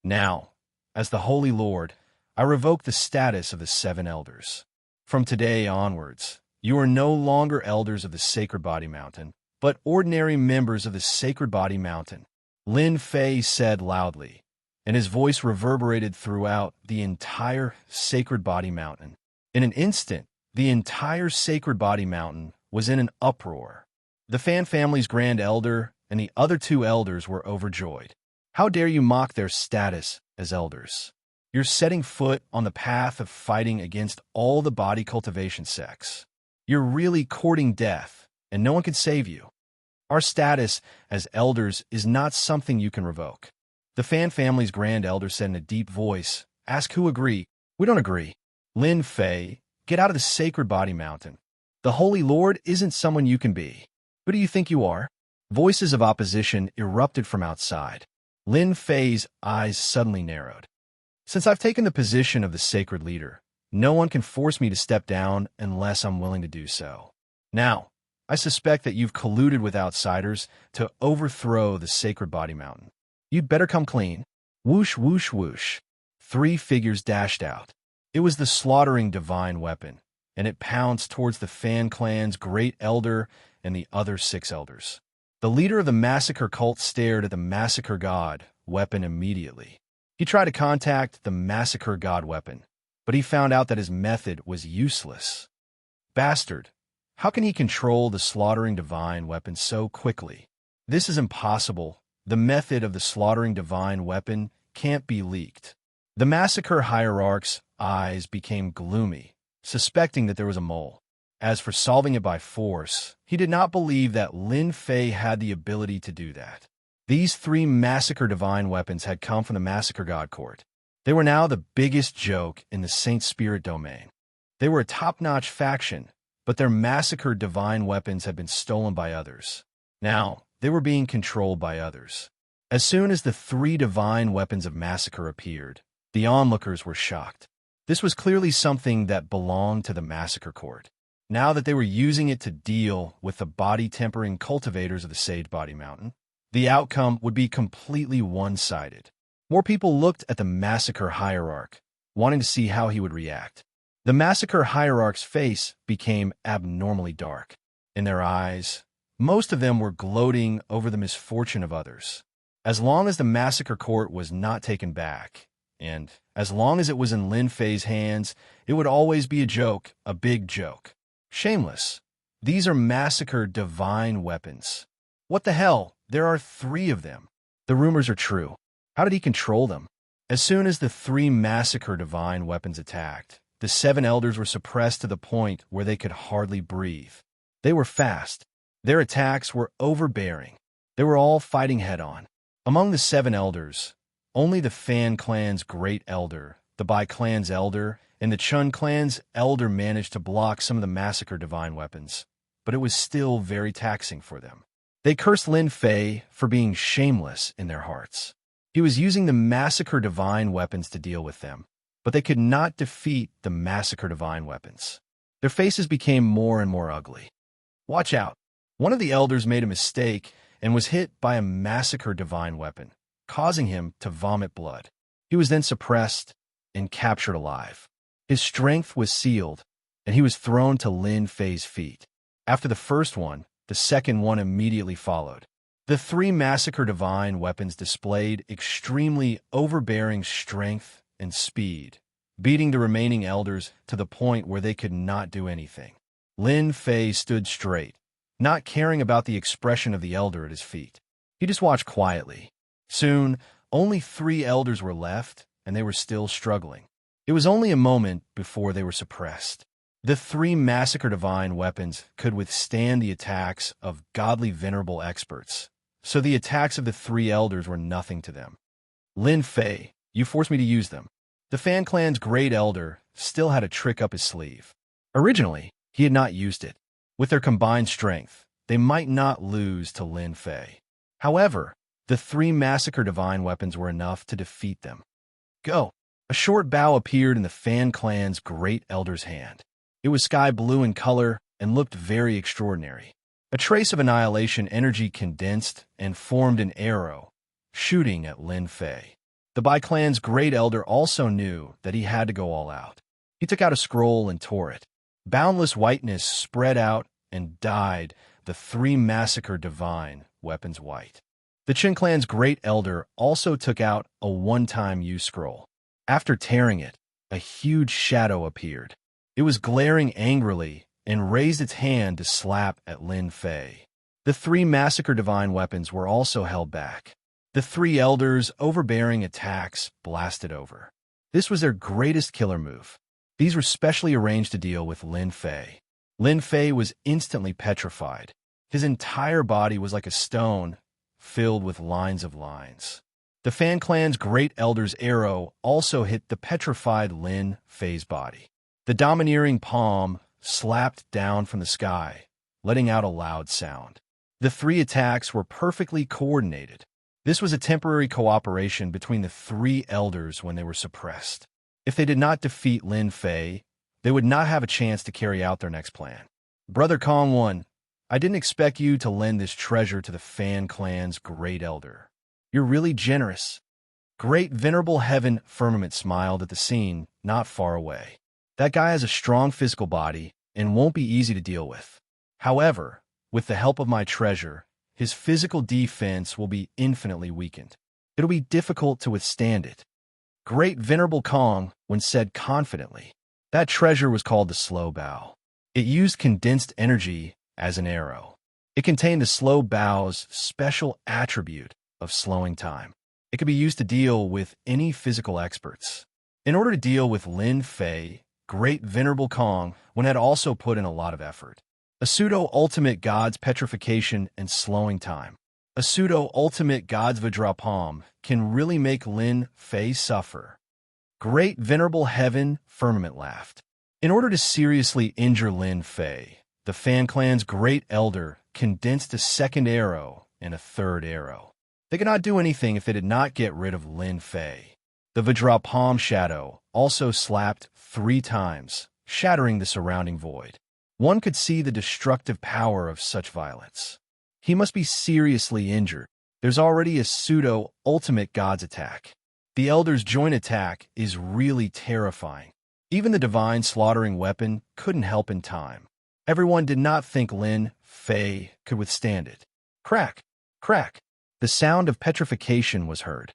Now, as the Holy Lord, I revoke the status of the 7 elders. From today onwards, you are no longer elders of the Sacred Body Mountain, but ordinary members of the Sacred Body Mountain, Lin Fei said loudly, and his voice reverberated throughout the entire Sacred Body Mountain. In an instant, the entire Sacred Body Mountain was in an uproar. The Fan family's Grand Elder and the other two elders were overjoyed. How dare you mock their status as elders? You're setting foot on the path of fighting against all the body cultivation sects. You're really courting death, and no one can save you. Our status as elders is not something you can revoke. The Fan family's Grand Elder said in a deep voice, "Ask who agree." "We don't agree." "Lin Fei, get out of the Sacred Body Mountain. The Holy Lord isn't someone you can be. Who do you think you are?" Voices of opposition erupted from outside. Lin Fei's eyes suddenly narrowed. "Since I've taken the position of the sacred leader, no one can force me to step down unless I'm willing to do so. Now, I suspect that you've colluded with outsiders to overthrow the Sacred Body Mountain. You'd better come clean." Whoosh, whoosh, whoosh. 3 figures dashed out. It was the slaughtering divine weapon, and it pounced towards the Fan clan's great elder and the other 6 elders. The leader of the massacre cult stared at the massacre god weapon immediately. He tried to contact the massacre god weapon, but he found out that his method was useless. Bastard! How can he control the slaughtering divine weapon so quickly? This is impossible. The method of the slaughtering divine weapon can't be leaked. The massacre hierarch's eyes became gloomy, suspecting that there was a mole. As for solving it by force, he did not believe that Lin Fei had the ability to do that. These 3 massacre divine weapons had come from the massacre god court. They were now the biggest joke in the Saint Spirit domain. They were a top-notch faction, but their massacre divine weapons had been stolen by others. Now, they were being controlled by others. As soon as the 3 divine weapons of massacre appeared, the onlookers were shocked. This was clearly something that belonged to the massacre court. Now that they were using it to deal with the body-tempering cultivators of the Sage Body Mountain, the outcome would be completely one-sided. More people looked at the massacre hierarch, wanting to see how he would react. The massacre hierarch's face became abnormally dark. In their eyes, most of them were gloating over the misfortune of others. As long as the massacre court was not taken back, and as long as it was in Lin Fei's hands, it would always be a joke, a big joke. Shameless. These are massacre divine weapons. What the hell? There are 3 of them. The rumors are true. How did he control them? As soon as the 3 massacre divine weapons attacked, the 7 elders were suppressed to the point where they could hardly breathe. They were fast. Their attacks were overbearing. They were all fighting head-on. Among the 7 elders, only the Fan clan's great elder, the Bai clan's elder, and the Chun clan's elder managed to block some of the massacre divine weapons, but it was still very taxing for them. They cursed Lin Fei for being shameless in their hearts. He was using the massacre divine weapons to deal with them, but they could not defeat the massacre divine weapons. Their faces became more and more ugly. Watch out. One of the elders made a mistake and was hit by a massacre divine weapon, causing him to vomit blood. He was then suppressed and captured alive. His strength was sealed, and he was thrown to Lin Fei's feet. After the first one, the second one immediately followed. The 3 massacre divine weapons displayed extremely overbearing strength and speed, beating the remaining elders to the point where they could not do anything. Lin Fei stood straight, not caring about the expression of the elder at his feet. He just watched quietly. Soon, only 3 elders were left, and they were still struggling. It was only a moment before they were suppressed. The 3 massacre divine weapons could withstand the attacks of godly venerable experts, so the attacks of the 3 elders were nothing to them. Lin Fei, you forced me to use them. The Fan clan's great elder still had a trick up his sleeve. Originally, he had not used it. With their combined strength, they might not lose to Lin Fei. However, the 3 massacre divine weapons were enough to defeat them. Go! A short bow appeared in the Fan clan's great elder's hand. It was sky blue in color and looked very extraordinary. A trace of annihilation energy condensed and formed an arrow, shooting at Lin Fei. The Bai clan's great elder also knew that he had to go all out. He took out a scroll and tore it. Boundless whiteness spread out and dyed the 3 massacre divine weapons white. The Qin clan's great elder also took out a one-time use scroll. After tearing it, a huge shadow appeared. It was glaring angrily and raised its hand to slap at Lin Fei. The three massacre divine weapons were also held back. The three elders' overbearing attacks blasted over. This was their greatest killer move. These were specially arranged to deal with Lin Fei. Lin Fei was instantly petrified. His entire body was like a stone, filled with lines of lines. The Fan clan's great elder's arrow also hit the petrified Lin Fei's body. The domineering palm slapped down from the sky, letting out a loud sound. The three attacks were perfectly coordinated. This was a temporary cooperation between the three elders when they were suppressed. If they did not defeat Lin Fei, they would not have a chance to carry out their next plan. Brother Kong 1, I didn't expect you to lend this treasure to the Fan clan's great elder. You're really generous. Great Venerable Heaven Firmament smiled at the scene not far away. That guy has a strong physical body and won't be easy to deal with. However, with the help of my treasure, his physical defense will be infinitely weakened. It'll be difficult to withstand it. Great Venerable Kong once said confidently. That treasure was called the Slow Bow. It used condensed energy as an arrow. It contained the Slow Bow's special attribute of slowing time. It could be used to deal with any physical experts. In order to deal with Lin Fei, Great Venerable Kong had also put in a lot of effort. A pseudo-ultimate god's petrification and slowing time. A pseudo-ultimate god's Vajrapalm can really make Lin Fei suffer. Great Venerable Heaven Firmament laughed. In order to seriously injure Lin Fei, the Fan clan's great elder condensed a second arrow and a third arrow. They could not do anything if they did not get rid of Lin Fei. The Vajrapalm shadow also slapped 3 times, shattering the surrounding void. One could see the destructive power of such violence. He must be seriously injured. There's already a pseudo-ultimate god's attack. The elder's joint attack is really terrifying. Even the divine slaughtering weapon couldn't help in time. Everyone did not think Lin Fei could withstand it. Crack! Crack! The sound of petrification was heard.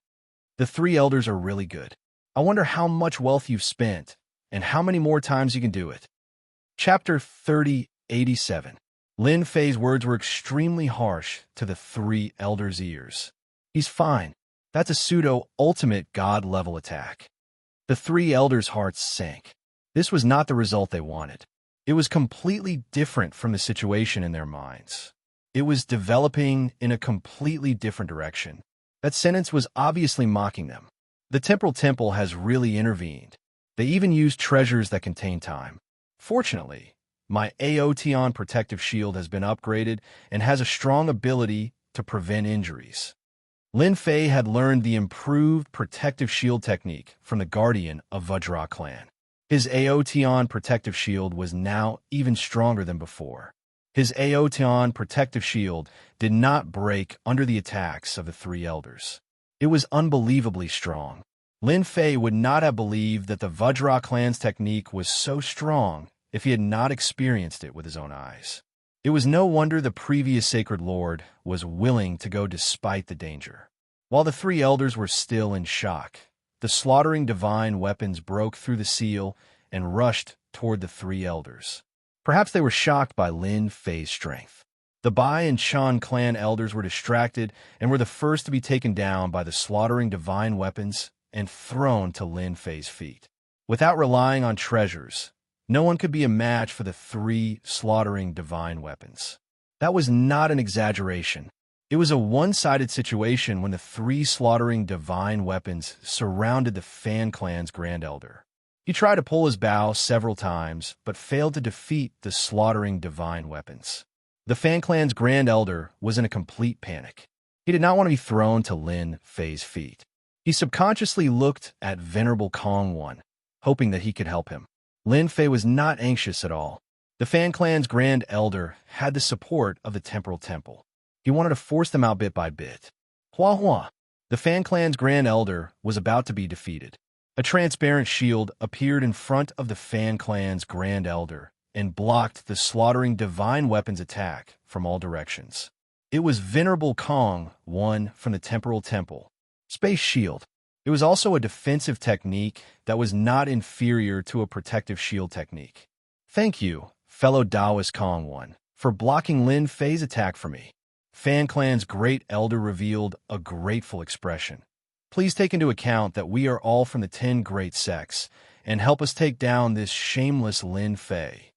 The 3 elders are really good. I wonder how much wealth you've spent, and how many more times you can do it. Chapter 3087. Lin Fei's words were extremely harsh to the 3 elders' ears. He's fine. That's a pseudo-ultimate god-level attack. The 3 elders' hearts sank. This was not the result they wanted. It was completely different from the situation in their minds. It was developing in a completely different direction. That sentence was obviously mocking them. The Temporal Temple has really intervened. They even used treasures that contain time. Fortunately, my Aotion protective shield has been upgraded and has a strong ability to prevent injuries. Lin Fei had learned the improved protective shield technique from the Guardian of Vajra clan. His Aotion protective shield was now even stronger than before. His Aotion protective shield did not break under the attacks of the 3 elders. It was unbelievably strong. Lin Fei would not have believed that the Vajra clan's technique was so strong if he had not experienced it with his own eyes. It was no wonder the previous Sacred Lord was willing to go despite the danger. While the 3 elders were still in shock, the slaughtering divine weapons broke through the seal and rushed toward the 3 elders. Perhaps they were shocked by Lin Fei's strength. The Bai and Shan clan elders were distracted and were the first to be taken down by the slaughtering divine weapons and thrown to Lin Fei's feet. Without relying on treasures, no one could be a match for the 3 slaughtering divine weapons. That was not an exaggeration. It was a one-sided situation when the 3 slaughtering divine weapons surrounded the Fan clan's Grand Elder. He tried to pull his bow several times, but failed to defeat the slaughtering divine weapons. The Fan clan's Grand Elder was in a complete panic. He did not want to be thrown to Lin Fei's feet. He subconsciously looked at Venerable Kong 1, hoping that he could help him. Lin Fei was not anxious at all. The Fan clan's Grand Elder had the support of the Temporal Temple. He wanted to force them out bit by bit. Hua Hua. The Fan clan's Grand Elder was about to be defeated. A transparent shield appeared in front of the Fan clan's Grand Elder and blocked the slaughtering divine weapons attack from all directions. It was Venerable Kong, one from the Temporal Temple. Space Shield. It was also a defensive technique that was not inferior to a protective shield technique. Thank you, fellow Taoist Kong One, for blocking Lin Fei's attack for me. Fan Clan's great elder revealed a grateful expression. Please take into account that we are all from the 10 great sects, and help us take down this shameless Lin Fei.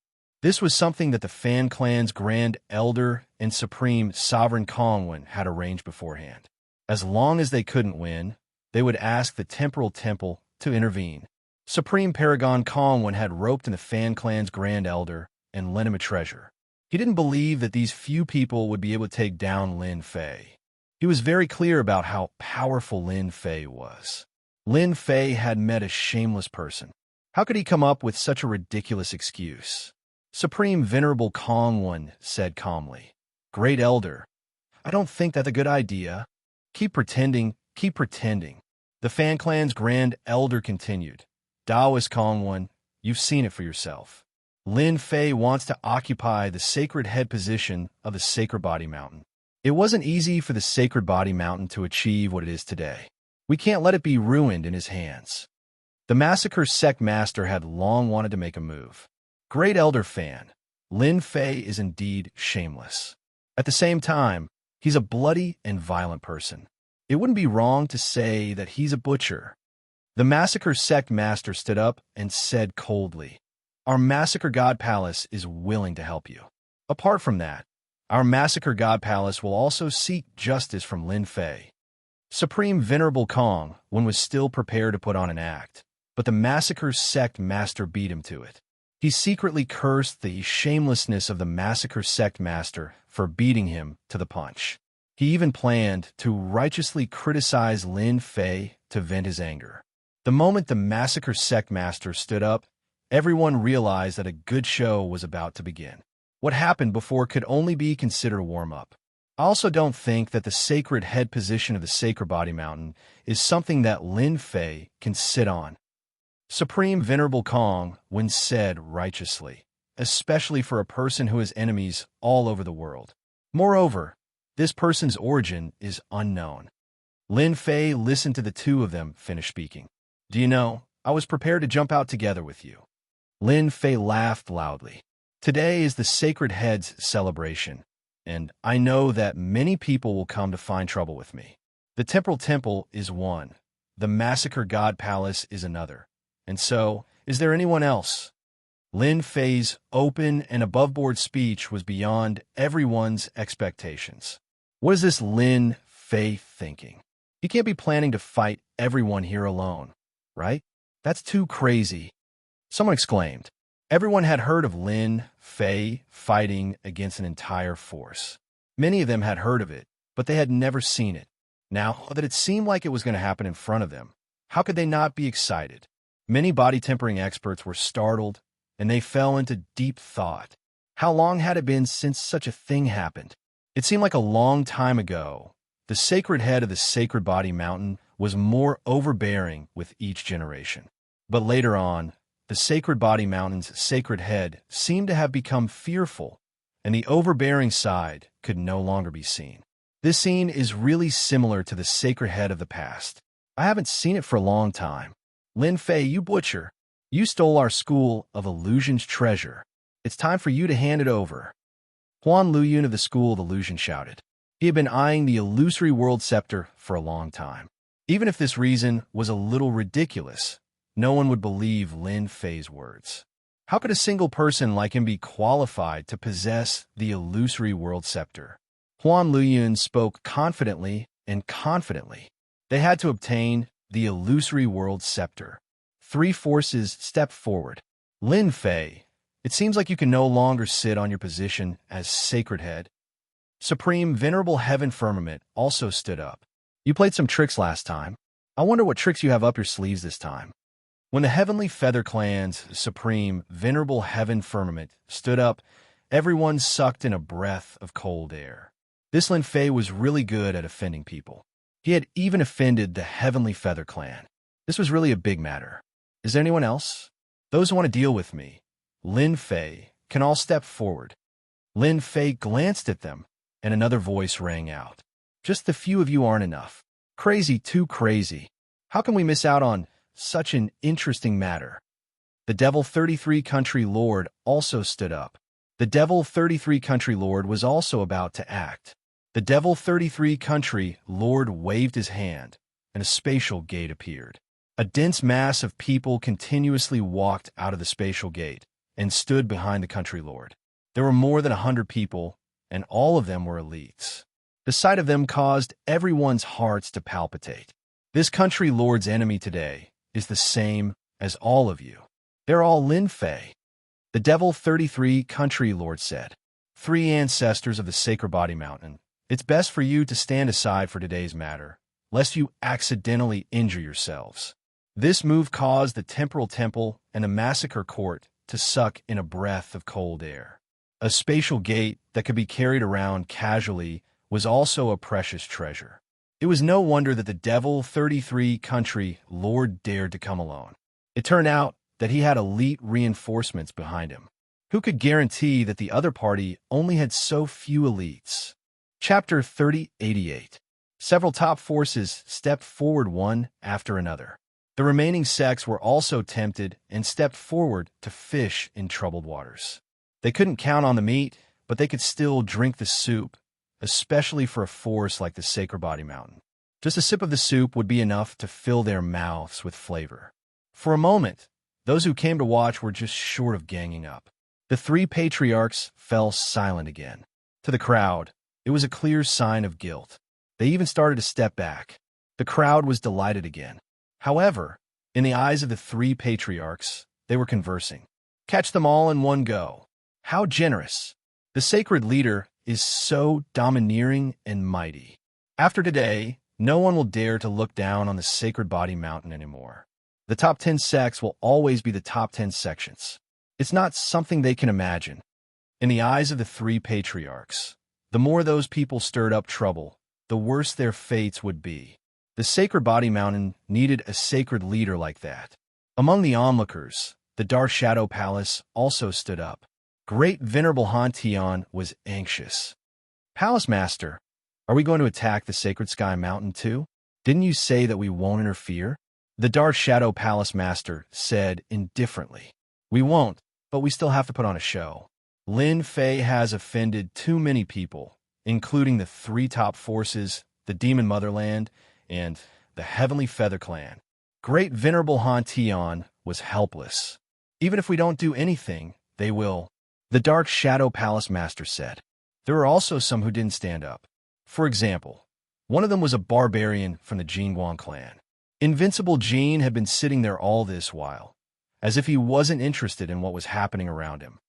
This was something that the Fan Clan's Grand Elder and Supreme Sovereign Kongwen had arranged beforehand. As long as they couldn't win, they would ask the Temporal Temple to intervene. Supreme Paragon Kongwen had roped in the Fan Clan's Grand Elder and lent him a treasure. He didn't believe that these few people would be able to take down Lin Fei. He was very clear about how powerful Lin Fei was. Lin Fei had met a shameless person. How could he come up with such a ridiculous excuse? Supreme Venerable Kongwen said calmly, "Great Elder, I don't think that's a good idea. Keep pretending, keep pretending." The Fan Clan's Grand Elder continued, "Taoist Kongwen, you've seen it for yourself. Lin Fei wants to occupy the sacred head position of the Sacred Body Mountain. It wasn't easy for the Sacred Body Mountain to achieve what it is today. We can't let it be ruined in his hands." The Massacre Sect Master had long wanted to make a move. Great Elder Fan, Lin Fei is indeed shameless. At the same time, he's a bloody and violent person. It wouldn't be wrong to say that he's a butcher. The Massacre Sect Master stood up and said coldly, "Our Massacre God Palace is willing to help you. Apart from that, our Massacre God Palace will also seek justice from Lin Fei." Supreme Venerable Kong, one was still prepared to put on an act, but the Massacre Sect Master beat him to it. He secretly cursed the shamelessness of the Massacre Sect Master for beating him to the punch. He even planned to righteously criticize Lin Fei to vent his anger. The moment the Massacre Sect Master stood up, everyone realized that a good show was about to begin. What happened before could only be considered a warm-up. I also don't think that the sacred head position of the Sacred Body Mountain is something that Lin Fei can sit on. Supreme Venerable Kong, when said righteously, especially for a person who has enemies all over the world. Moreover, this person's origin is unknown. Lin Fei listened to the two of them finish speaking. "Do you know, I was prepared to jump out together with you." Lin Fei laughed loudly. "Today is the Sacred Head's celebration, and I know that many people will come to find trouble with me. The Temporal Temple is one, the Massacre God Palace is another. And so, is there anyone else?" Lin Fei's open and above-board speech was beyond everyone's expectations. What is this Lin Fei thinking? He can't be planning to fight everyone here alone, right? That's too crazy. Someone exclaimed. Everyone had heard of Lin Fei fighting against an entire force. Many of them had heard of it, but they had never seen it. Now that it seemed like it was going to happen in front of them, how could they not be excited? Many body tempering experts were startled, and they fell into deep thought. How long had it been since such a thing happened? It seemed like a long time ago. The sacred head of the Sacred Body Mountain was more overbearing with each generation. But later on, the Sacred Body Mountain's sacred head seemed to have become fearful, and the overbearing side could no longer be seen. This scene is really similar to the sacred head of the past. I haven't seen it for a long time. Lin Fei, you butcher. You stole our School of Illusion's treasure. It's time for you to hand it over. Huan Luyun of the School of Illusion shouted. He had been eyeing the illusory world scepter for a long time. Even if this reason was a little ridiculous, no one would believe Lin Fei's words. How could a single person like him be qualified to possess the illusory world scepter? Huan Luyun spoke confidently and confidently. They had to obtain the illusory world scepter. Three forces stepped forward. Lin Fei, it seems like you can no longer sit on your position as sacred head. Supreme Venerable Heaven Firmament also stood up. You played some tricks last time. I wonder what tricks you have up your sleeves this time. When the Heavenly Feather Clan's Supreme Venerable Heaven Firmament stood up, everyone sucked in a breath of cold air. This Lin Fei was really good at offending people. He had even offended the Heavenly Feather Clan. This was really a big matter. Is there anyone else? Those who want to deal with me, Lin Fei, can all step forward. Lin Fei glanced at them, and another voice rang out. Just the few of you aren't enough. Crazy, too crazy. How can we miss out on such an interesting matter? The Devil 33 Country Lord also stood up. The Devil 33 Country Lord was also about to act. The Devil 33 Country Lord waved his hand, and a spatial gate appeared. A dense mass of people continuously walked out of the spatial gate and stood behind the Country Lord. There were more than 100 people, and all of them were elites. The sight of them caused everyone's hearts to palpitate. This Country Lord's enemy today is the same as all of you. They're all Lin Fei. The Devil 33 Country Lord said, "Three ancestors of the Sacred Body Mountain, it's best for you to stand aside for today's matter, lest you accidentally injure yourselves." This move caused the Temporal Temple and the Massacre Court to suck in a breath of cold air. A spatial gate that could be carried around casually was also a precious treasure. It was no wonder that the Devil 33 Country Lord dared to come alone. It turned out that he had elite reinforcements behind him. Who could guarantee that the other party only had so few elites? Chapter 3088. Several top forces stepped forward one after another. The remaining sects were also tempted and stepped forward to fish in troubled waters. They couldn't count on the meat, but they could still drink the soup, especially for a force like the Sacred Body Mountain. Just a sip of the soup would be enough to fill their mouths with flavor. For a moment, those who came to watch were just short of ganging up. The three patriarchs fell silent again. To the crowd, it was a clear sign of guilt. They even started to step back. The crowd was delighted again. However, in the eyes of the three patriarchs, they were conversing. Catch them all in one go. How generous. The sacred leader is so domineering and mighty. After today, no one will dare to look down on the Sacred Body Mountain anymore. The top 10 sects will always be the top 10 sections. It's not something they can imagine. In the eyes of the three patriarchs, the more those people stirred up trouble, the worse their fates would be. The Sacred Body Mountain needed a sacred leader like that. Among the onlookers, the Dark Shadow Palace also stood up. Great Venerable Han Tian was anxious. "Palace Master, are we going to attack the Sacred Sky Mountain too? Didn't you say that we won't interfere?" The Dark Shadow Palace Master said indifferently. "We won't, but we still have to put on a show. Lin Fei has offended too many people, including the three top forces, the Demon Motherland, and the Heavenly Feather Clan." Great Venerable Han Tian was helpless. "Even if we don't do anything, they will," the Dark Shadow Palace Master said. There were also some who didn't stand up. For example, one of them was a barbarian from the Jingguang clan. Invincible Jean had been sitting there all this while, as if he wasn't interested in what was happening around him.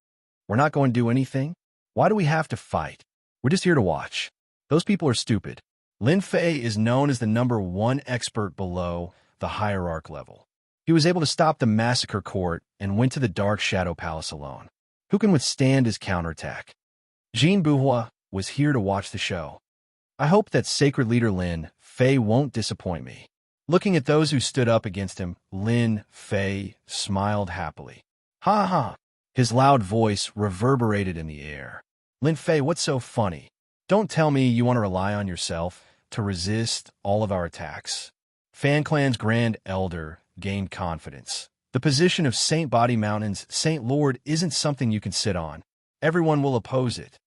"We're not going to do anything? Why do we have to fight? We're just here to watch. Those people are stupid." Lin Fei is known as the #1 expert below the hierarch level. He was able to stop the Massacre Court and went to the Dark Shadow Palace alone. Who can withstand his counterattack? Jean Buhua was here to watch the show. "I hope that sacred leader Lin Fei won't disappoint me." Looking at those who stood up against him, Lin Fei smiled happily. "Ha ha!" His loud voice reverberated in the air. "Lin Fei, what's so funny? Don't tell me you want to rely on yourself to resist all of our attacks." Fan Clan's Grand Elder gained confidence. The position of Saint Body Mountain's Saint Lord isn't something you can sit on. Everyone will oppose it.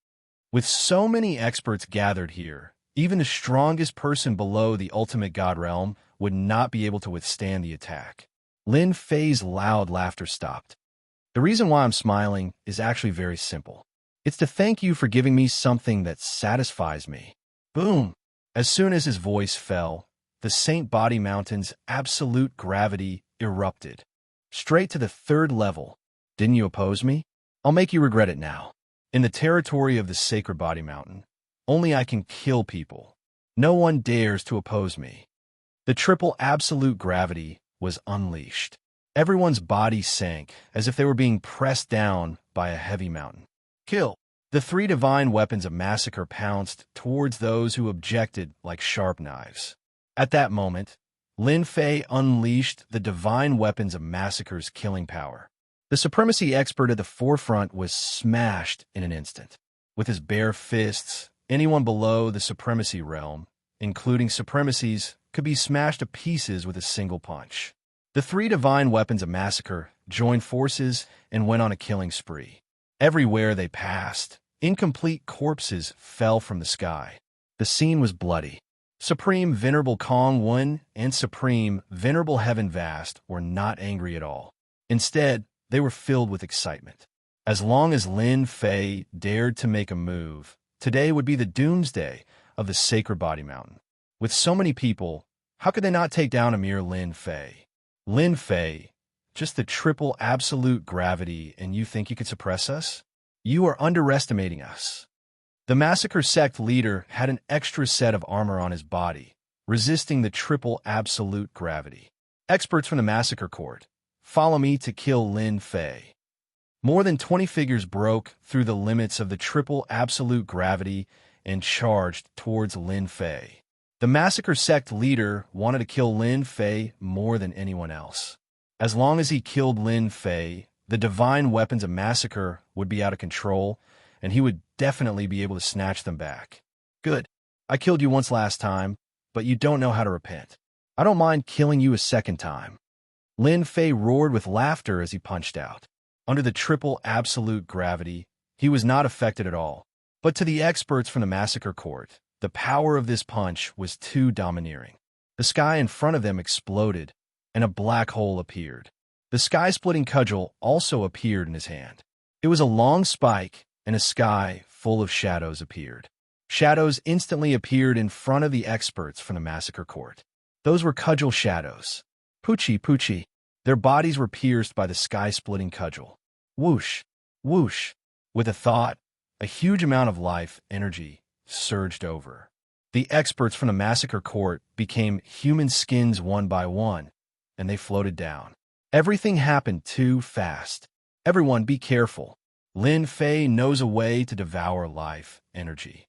With so many experts gathered here, even the strongest person below the ultimate God realm would not be able to withstand the attack. Lin Fei's loud laughter stopped. "The reason why I'm smiling is actually very simple. It's to thank you for giving me something that satisfies me." Boom! As soon as his voice fell, the Saint Body Mountain's absolute gravity erupted. Straight to the 3rd level. "Didn't you oppose me? I'll make you regret it now. In the territory of the Sacred Body Mountain, only I can kill people. No one dares to oppose me." The triple absolute gravity was unleashed. Everyone's body sank as if they were being pressed down by a heavy mountain. "Kill!" The 3 divine weapons of massacre pounced towards those who objected like sharp knives. At that moment, Lin Fei unleashed the divine weapons of massacre's killing power. The supremacy expert at the forefront was smashed in an instant. With his bare fists Anyone below the supremacy realm, including supremacies, could be smashed to pieces with a single punch. The three divine weapons of massacre joined forces and went on a killing spree. Everywhere they passed, incomplete corpses fell from the sky. The scene was bloody. Supreme Venerable Kong Wen and Supreme Venerable Heaven Vast were not angry at all. Instead, they were filled with excitement. As long as Lin Fei dared to make a move, today would be the doomsday of the Sacred Body Mountain. With so many people, how could they not take down a mere Lin Fei? Lin Fei, just the triple absolute gravity, and you think you could suppress us? You are underestimating us. The massacre sect leader had an extra set of armor on his body, resisting the triple absolute gravity. Experts from the massacre court, follow me to kill Lin Fei. More than 20 figures broke through the limits of the triple absolute gravity and charged towards Lin Fei. The massacre sect leader wanted to kill Lin Fei more than anyone else. As long as he killed Lin Fei, the divine weapons of massacre would be out of control, and he would definitely be able to snatch them back. Good. I killed you once last time, but you don't know how to repent. I don't mind killing you a second time. Lin Fei roared with laughter as he punched out. Under the triple absolute gravity, he was not affected at all. But to the experts from the massacre court, the power of this punch was too domineering. The sky in front of them exploded, and a black hole appeared. The sky-splitting cudgel also appeared in his hand. It was a long spike, and a sky full of shadows appeared. Shadows instantly appeared in front of the experts from the massacre court. Those were cudgel shadows. Poochie, poochie. Their bodies were pierced by the sky-splitting cudgel. Whoosh, whoosh. With a thought, a huge amount of life energy surged over. The experts from the massacre court became human skins one by one, and they floated down. Everything happened too fast. Everyone be careful. Lin Fei knows a way to devour life energy.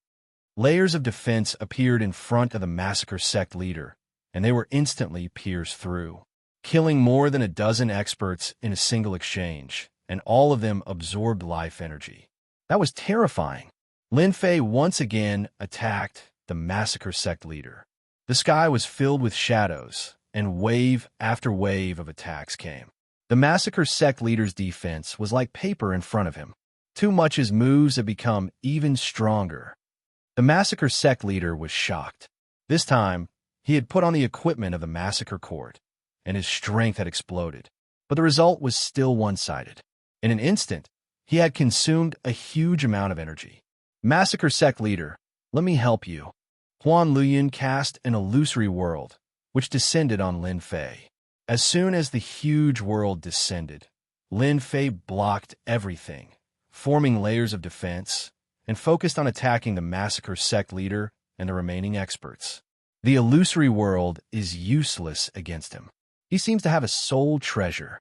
Layers of defense appeared in front of the massacre sect leader, and they were instantly pierced through, killing more than a dozen experts in a single exchange, and all of them absorbed life energy. That was terrifying. Lin Fei once again attacked the massacre sect leader. The sky was filled with shadows, and wave after wave of attacks came. The massacre sect leader's defense was like paper in front of him. Too much his moves had become even stronger. The massacre sect leader was shocked. This time, he had put on the equipment of the massacre court, and his strength had exploded. But the result was still one-sided. In an instant, he had consumed a huge amount of energy. Massacre sect leader, let me help you. Huan Luyan cast an illusory world, which descended on Lin Fei. As soon as the huge world descended, Lin Fei blocked everything, forming layers of defense, and focused on attacking the massacre sect leader and the remaining experts. The illusory world is useless against him. He seems to have a soul treasure.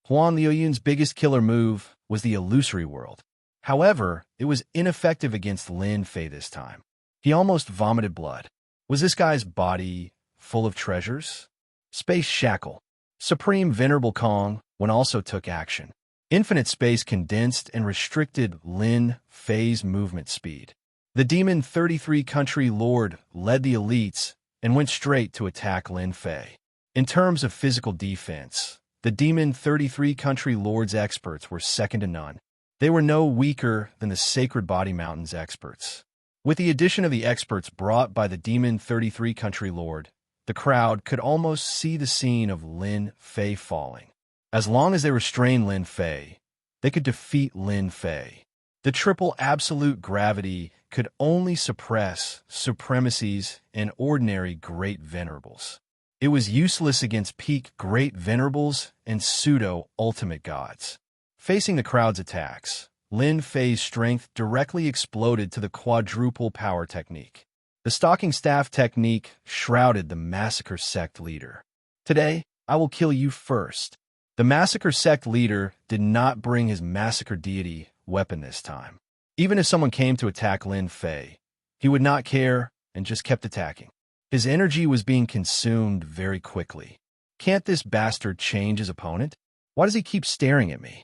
Huan Luyan's biggest killer move was the illusory world. However, it was ineffective against Lin Fei this time. He almost vomited blood. Was this guy's body full of treasures? Space Shackle. Supreme Venerable Kong Wen also took action. Infinite space condensed and restricted Lin Fei's movement speed. The Demon 33 Country Lord led the elites and went straight to attack Lin Fei. In terms of physical defense, the Demon 33 Country Lord's experts were second to none. They were no weaker than the Sacred Body Mountain's experts. With the addition of the experts brought by the Demon 33 Country Lord, the crowd could almost see the scene of Lin Fei falling. As long as they restrained Lin Fei, they could defeat Lin Fei. The triple absolute gravity could only suppress supremacies and ordinary great venerables. It was useless against peak great venerables and pseudo-ultimate gods. Facing the crowd's attacks, Lin Fei's strength directly exploded to the quadruple power technique. The stalking staff technique shrouded the massacre sect leader. Today, I will kill you first. The massacre sect leader did not bring his massacre deity weapon this time. Even if someone came to attack Lin Fei, he would not care and just kept attacking. His energy was being consumed very quickly. Can't this bastard change his opponent? Why does he keep staring at me?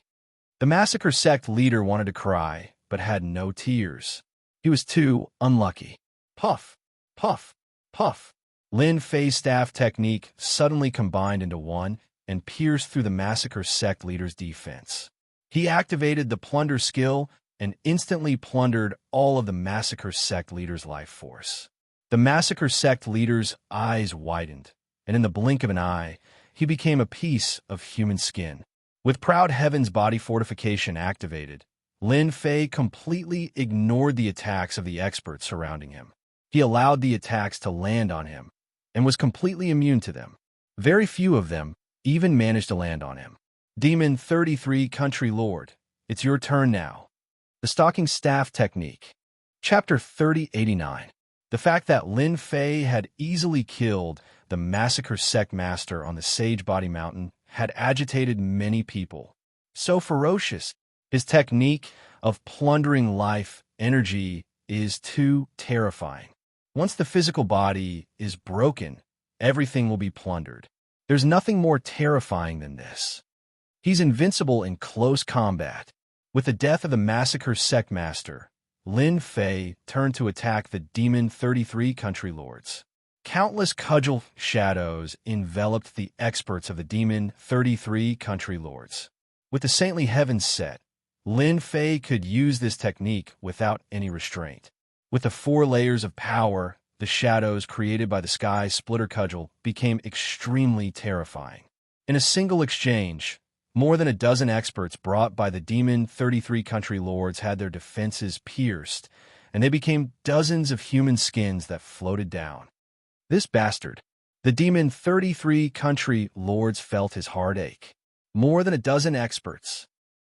The massacre sect leader wanted to cry, but had no tears. He was too unlucky. Puff, puff, puff. Lin Fei's staff technique suddenly combined into one and pierced through the massacre sect leader's defense. He activated the plunder skill and instantly plundered all of the massacre sect leader's life force. The massacre sect leader's eyes widened, and in the blink of an eye, he became a piece of human skin. With Proud Heaven's body fortification activated, Lin Fei completely ignored the attacks of the experts surrounding him. He allowed the attacks to land on him and was completely immune to them. Very few of them even managed to land on him. Demon 33 Country Lord, it's your turn now. The Stalking Staff Technique. Chapter 3089. The fact that Lin Fei had easily killed the Massacre Sect Master on the Sage Body Mountain had agitated many people. So ferocious, his technique of plundering life energy is too terrifying. Once the physical body is broken, everything will be plundered. There's nothing more terrifying than this. He's invincible in close combat. With the death of the Massacre Sect Master, Lin Fei turned to attack the Demon 33 Country Lords. Countless cudgel shadows enveloped the experts of the Demon 33 Country Lords. With the Saintly Heavens set, Lin Fei could use this technique without any restraint. With the 4 layers of power, the shadows created by the Sky Splitter Cudgel became extremely terrifying. In a single exchange, more than a dozen experts brought by the Demon 33 Country Lords had their defenses pierced, and they became dozens of human skins that floated down. This bastard. The Demon 33 Country Lords felt his heart ache. More than a dozen experts.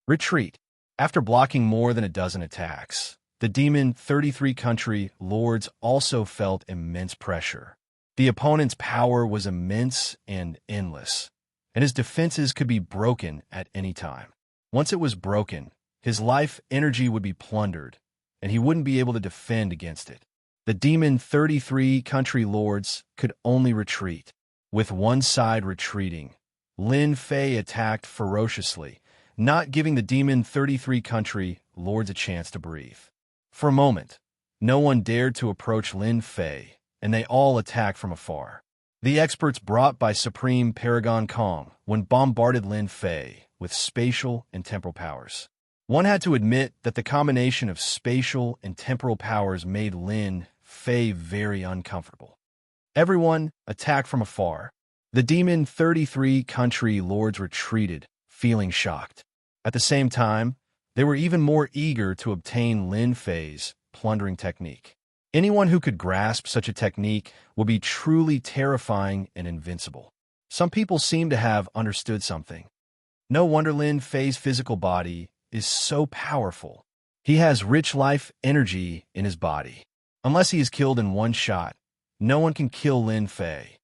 Retreat. After blocking more than a dozen attacks, the Demon 33 Country Lords also felt immense pressure. The opponent's power was immense and endless, and his defenses could be broken at any time. Once it was broken, his life energy would be plundered, and he wouldn't be able to defend against it. The Demon 33 Country Lords could only retreat. With one side retreating, Lin Fei attacked ferociously, not giving the Demon 33 Country Lords a chance to breathe. For a moment, no one dared to approach Lin Fei, and they all attacked from afar. The experts brought by Supreme Paragon Kong when bombarded Lin Fei with spatial and temporal powers. One had to admit that the combination of spatial and temporal powers made Lin Fei very uncomfortable. Everyone attacked from afar. The Demon 33 Country Lords retreated, feeling shocked. At the same time, they were even more eager to obtain Lin Fei's plundering technique. Anyone who could grasp such a technique would be truly terrifying and invincible. Some people seem to have understood something. No wonder Lin Fei's physical body is so powerful. He has rich life energy in his body. Unless he is killed in one shot, no one can kill Lin Fei.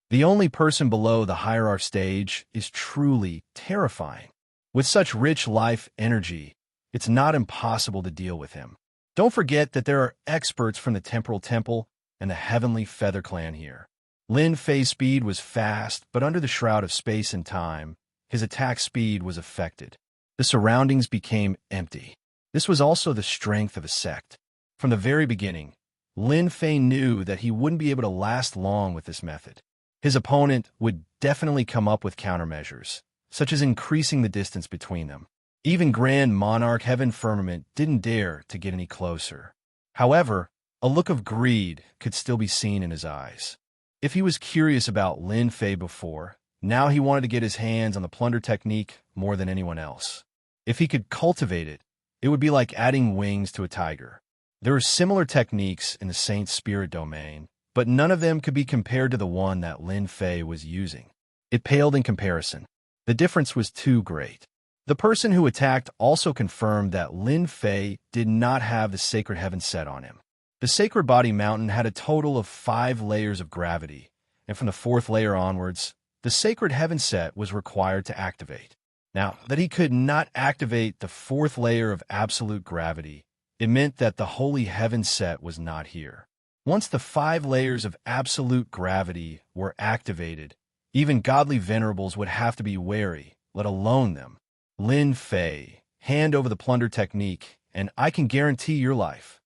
The only person below the hierarch stage is truly terrifying. With such rich life energy, it's not impossible to deal with him. Don't forget that there are experts from the Temporal Temple and the Heavenly Feather Clan here. Lin Fei's speed was fast, but under the shroud of space and time, his attack speed was affected. The surroundings became empty. This was also the strength of a sect. From the very beginning, Lin Fei knew that he wouldn't be able to last long with this method. His opponent would definitely come up with countermeasures, such as increasing the distance between them. Even Grand Monarch Heaven Firmament didn't dare to get any closer. However, a look of greed could still be seen in his eyes. If he was curious about Lin Fei before, now he wanted to get his hands on the plunder technique more than anyone else. If he could cultivate it, it would be like adding wings to a tiger. There are similar techniques in the Saint Spirit domain, but none of them could be compared to the one that Lin Fei was using. It paled in comparison. The difference was too great. The person who attacked also confirmed that Lin Fei did not have the Sacred Heaven set on him. The Sacred Body Mountain had a total of 5 layers of gravity, and from the 4th layer onwards, the Sacred Heaven set was required to activate. Now, that he could not activate the 4th layer of absolute gravity, it meant that the Holy Heaven set was not here. Once the 5 layers of absolute gravity were activated, even godly venerables would have to be wary, let alone them. Lin Fei, hand over the plunder technique, and I can guarantee your life.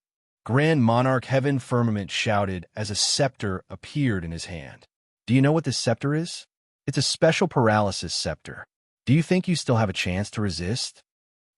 Grand Monarch Heaven Firmament shouted as a scepter appeared in his hand. Do you know what this scepter is? It's a special paralysis scepter. Do you think you still have a chance to resist?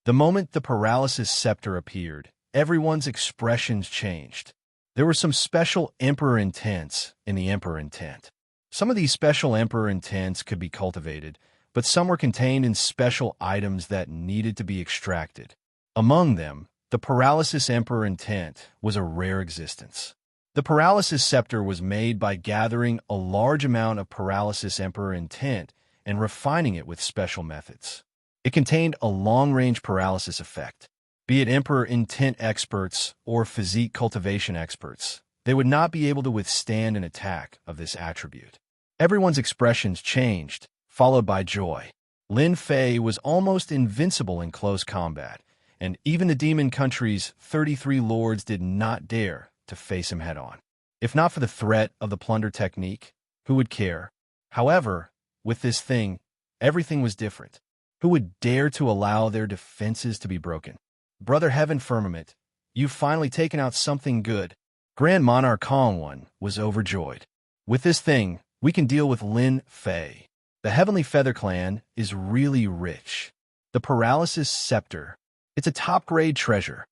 The moment the paralysis scepter appeared, everyone's expressions changed. There were some special Emperor intents in the Emperor intent. Some of these special Emperor intents could be cultivated, but some were contained in special items that needed to be extracted. Among them, the Paralysis Emperor intent was a rare existence. The Paralysis Scepter was made by gathering a large amount of Paralysis Emperor intent and refining it with special methods. It contained a long-range paralysis effect. Be it Emperor intent experts or physique cultivation experts, they would not be able to withstand an attack of this attribute. Everyone's expressions changed, followed by joy. Lin Fei was almost invincible in close combat, and even the demon country's 33 lords did not dare to face him head-on. If not for the threat of the plunder technique, who would care? However, with this thing, everything was different. Who would dare to allow their defenses to be broken? Brother Heaven Firmament, you've finally taken out something good. Grand Monarch Kong was overjoyed. With this thing, we can deal with Lin Fei. The Heavenly Feather Clan is really rich. The Paralysis Scepter, it's a top-grade treasure.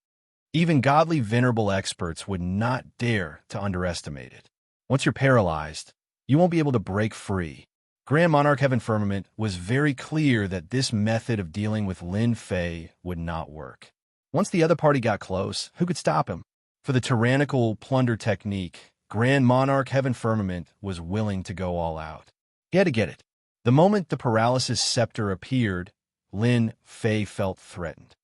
Even godly venerable experts would not dare to underestimate it. Once you're paralyzed, you won't be able to break free. Grand Monarch Heaven Firmament was very clear that this method of dealing with Lin Fei would not work. Once the other party got close, who could stop him? For the tyrannical plunder technique, Grand Monarch Heaven Firmament was willing to go all out. He had to get it. The moment the Paralysis Scepter appeared, Lin Fei felt threatened.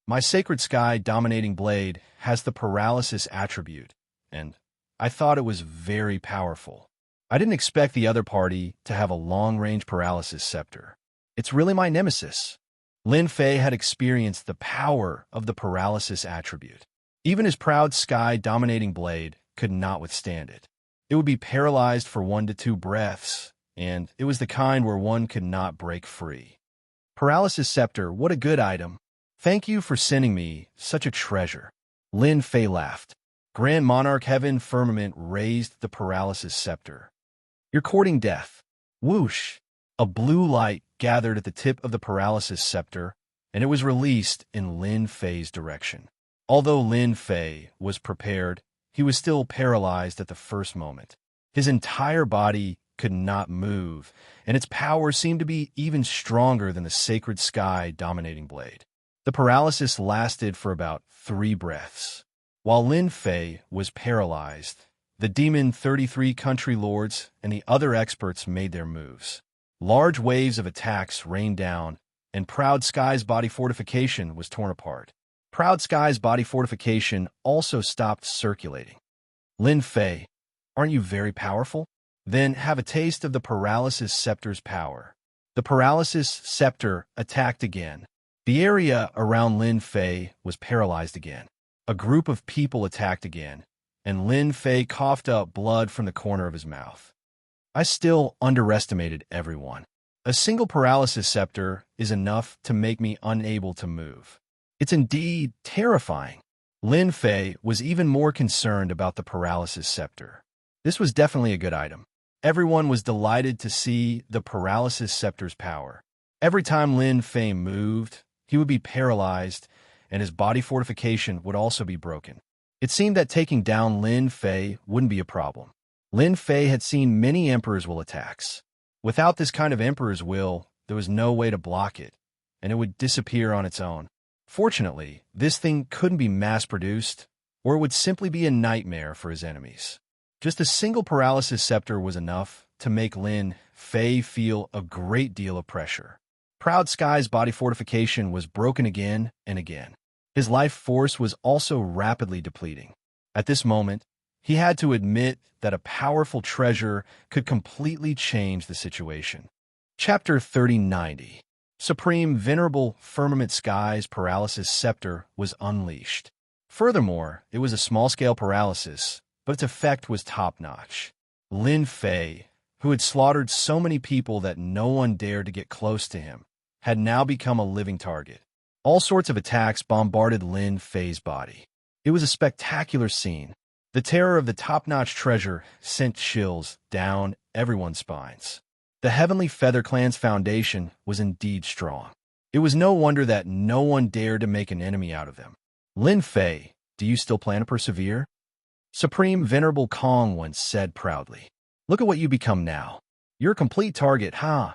My Sacred Sky Dominating Blade has the Paralysis attribute, and I thought it was very powerful. I didn't expect the other party to have a long-range Paralysis Scepter. It's really my nemesis. Lin Fei had experienced the power of the Paralysis attribute. Even his proud Sky Dominating Blade could not withstand it. It would be paralyzed for 1 to 2 breaths, and it was the kind where one could not break free. Paralysis Scepter, what a good item. Thank you for sending me such a treasure. Lin Fei laughed. Grand Monarch Heaven Firmament raised the Paralysis Scepter. You're courting death. Whoosh! A blue light gathered at the tip of the Paralysis Scepter, and it was released in Lin Fei's direction. Although Lin Fei was prepared, he was still paralyzed at the first moment. His entire body could not move, and its power seemed to be even stronger than the Sacred Sky Dominating Blade. The paralysis lasted for about 3 breaths. While Lin Fei was paralyzed, the demon 33 country lords and the other experts made their moves. Large waves of attacks rained down, and Proud Sky's body fortification was torn apart. Proud Sky's body fortification also stopped circulating. Lin Fei, aren't you very powerful? Then have a taste of the Paralysis Scepter's power. The Paralysis Scepter attacked again. The area around Lin Fei was paralyzed again. A group of people attacked again, and Lin Fei coughed up blood from the corner of his mouth. I still underestimated everyone. A single Paralysis Scepter is enough to make me unable to move. It's indeed terrifying. Lin Fei was even more concerned about the Paralysis Scepter. This was definitely a good item. Everyone was delighted to see the Paralysis Scepter's power. Every time Lin Fei moved, he would be paralyzed, and his body fortification would also be broken. It seemed that taking down Lin Fei wouldn't be a problem. Lin Fei had seen many Emperor's Will attacks. Without this kind of Emperor's Will, there was no way to block it, and it would disappear on its own. Fortunately, this thing couldn't be mass-produced, or it would simply be a nightmare for his enemies. Just a single Paralysis Scepter was enough to make Lin Fei feel a great deal of pressure. Proud Sky's body fortification was broken again and again. His life force was also rapidly depleting. At this moment, he had to admit that a powerful treasure could completely change the situation. Chapter 3090. Supreme Venerable Firmament Sky's Paralysis Scepter was unleashed. Furthermore, it was a small-scale paralysis, but its effect was top-notch. Lin Fei, who had slaughtered so many people that no one dared to get close to him, had now become a living target. All sorts of attacks bombarded Lin Fei's body. It was a spectacular scene. The terror of the top-notch treasure sent chills down everyone's spines. The Heavenly Feather Clan's foundation was indeed strong. It was no wonder that no one dared to make an enemy out of them. Lin Fei, do you still plan to persevere? Supreme Venerable Kong once said proudly. Look at what you become now. You're a complete target, huh?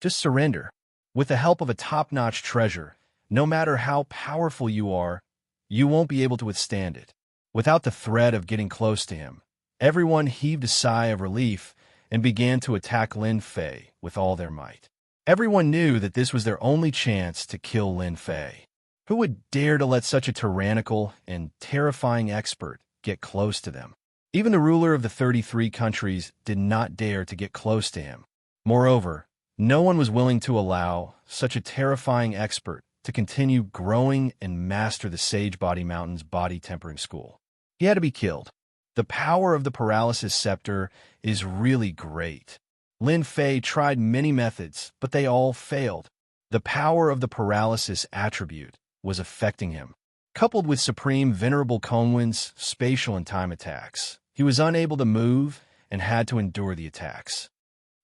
Just surrender. With the help of a top-notch treasure, no matter how powerful you are, you won't be able to withstand it. Without the threat of getting close to him, everyone heaved a sigh of relief and began to attack Lin Fei with all their might. Everyone knew that this was their only chance to kill Lin Fei. Who would dare to let such a tyrannical and terrifying expert get close to them? Even the ruler of the 33 countries did not dare to get close to him. Moreover, no one was willing to allow such a terrifying expert to continue growing and master the Sage Body Mountain's body tempering school. He had to be killed. The power of the paralysis scepter is really great. Lin Fei tried many methods, but they all failed. The power of the paralysis attribute was affecting him. Coupled with Supreme Venerable Kongwen's spatial and time attacks, he was unable to move and had to endure the attacks.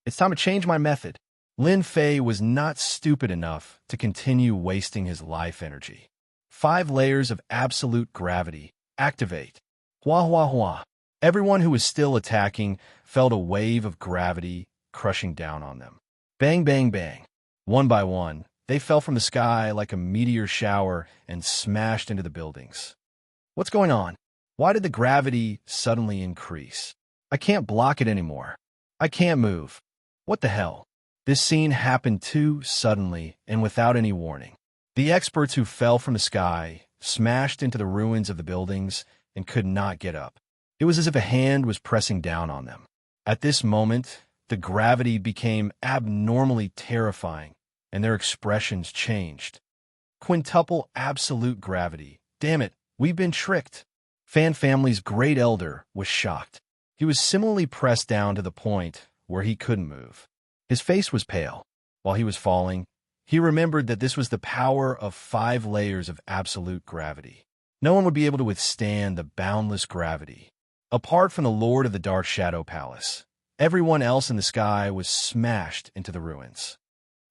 It's time to change my method. Lin Fei was not stupid enough to continue wasting his life energy. 5 layers of absolute gravity. Activate. Hua hua hua. Everyone who was still attacking felt a wave of gravity crushing down on them. Bang, bang, bang. One by one, they fell from the sky like a meteor shower and smashed into the buildings. What's going on? Why did the gravity suddenly increase? I can't block it anymore. I can't move. What the hell? This scene happened too suddenly and without any warning. The experts who fell from the sky smashed into the ruins of the buildings and could not get up. It was as if a hand was pressing down on them. At this moment, the gravity became abnormally terrifying, and their expressions changed. Quintuple absolute gravity. Damn it, we've been tricked. Fan Family's great elder was shocked. He was similarly pressed down to the point where he couldn't move. His face was pale. While he was falling, he remembered that this was the power of 5 layers of absolute gravity. No one would be able to withstand the boundless gravity. Apart from the Lord of the Dark Shadow Palace, everyone else in the sky was smashed into the ruins.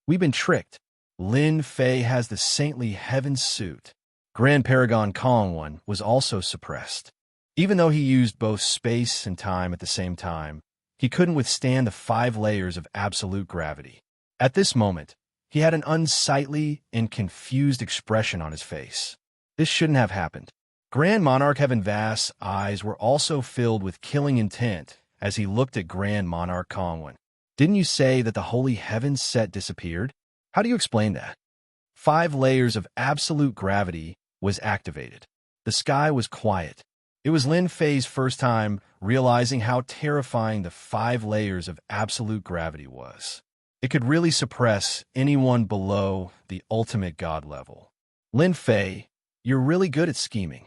We've been tricked. Lin Fei has the saintly heaven suit. Grand Paragon Kongwen was also suppressed. Even though he used both space and time at the same time, he couldn't withstand the 5 layers of absolute gravity. At this moment, he had an unsightly and confused expression on his face. This shouldn't have happened. Grand Monarch Heaven Vast's eyes were also filled with killing intent as he looked at Grand Monarch Kongwen. Didn't you say that the holy heaven set disappeared? How do you explain that? 5 layers of absolute gravity was activated. The sky was quiet. It was Lin Fei's first time realizing how terrifying the 5 layers of absolute gravity was. It could really suppress anyone below the ultimate god level. Lin Fei, you're really good at scheming.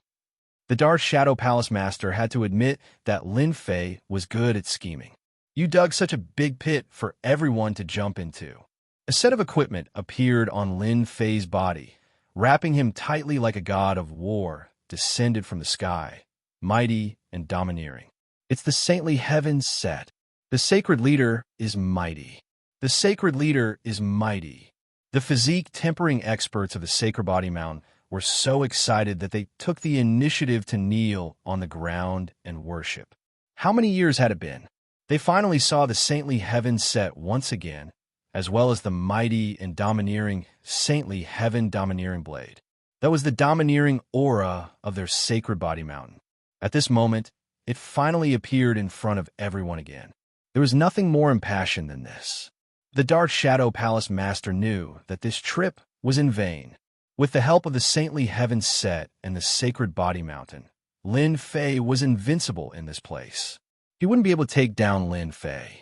The Dark Shadow Palace Master had to admit that Lin Fei was good at scheming. You dug such a big pit for everyone to jump into. A set of equipment appeared on Lin Fei's body, wrapping him tightly like a god of war descended from the sky, mighty and domineering. It's the saintly heavens set. The sacred leader is mighty. The sacred leader is mighty. The physique tempering experts of the Sacred Body Mountain were so excited that they took the initiative to kneel on the ground and worship. How many years had it been? They finally saw the saintly heavens set once again, as well as the mighty and domineering saintly heaven domineering blade. That was the domineering aura of their Sacred Body Mountain. At this moment, it finally appeared in front of everyone again. There was nothing more impassioned than this. The Dark Shadow Palace Master knew that this trip was in vain. With the help of the saintly heaven set and the Sacred Body Mountain, Lin Fei was invincible in this place. He wouldn't be able to take down Lin Fei.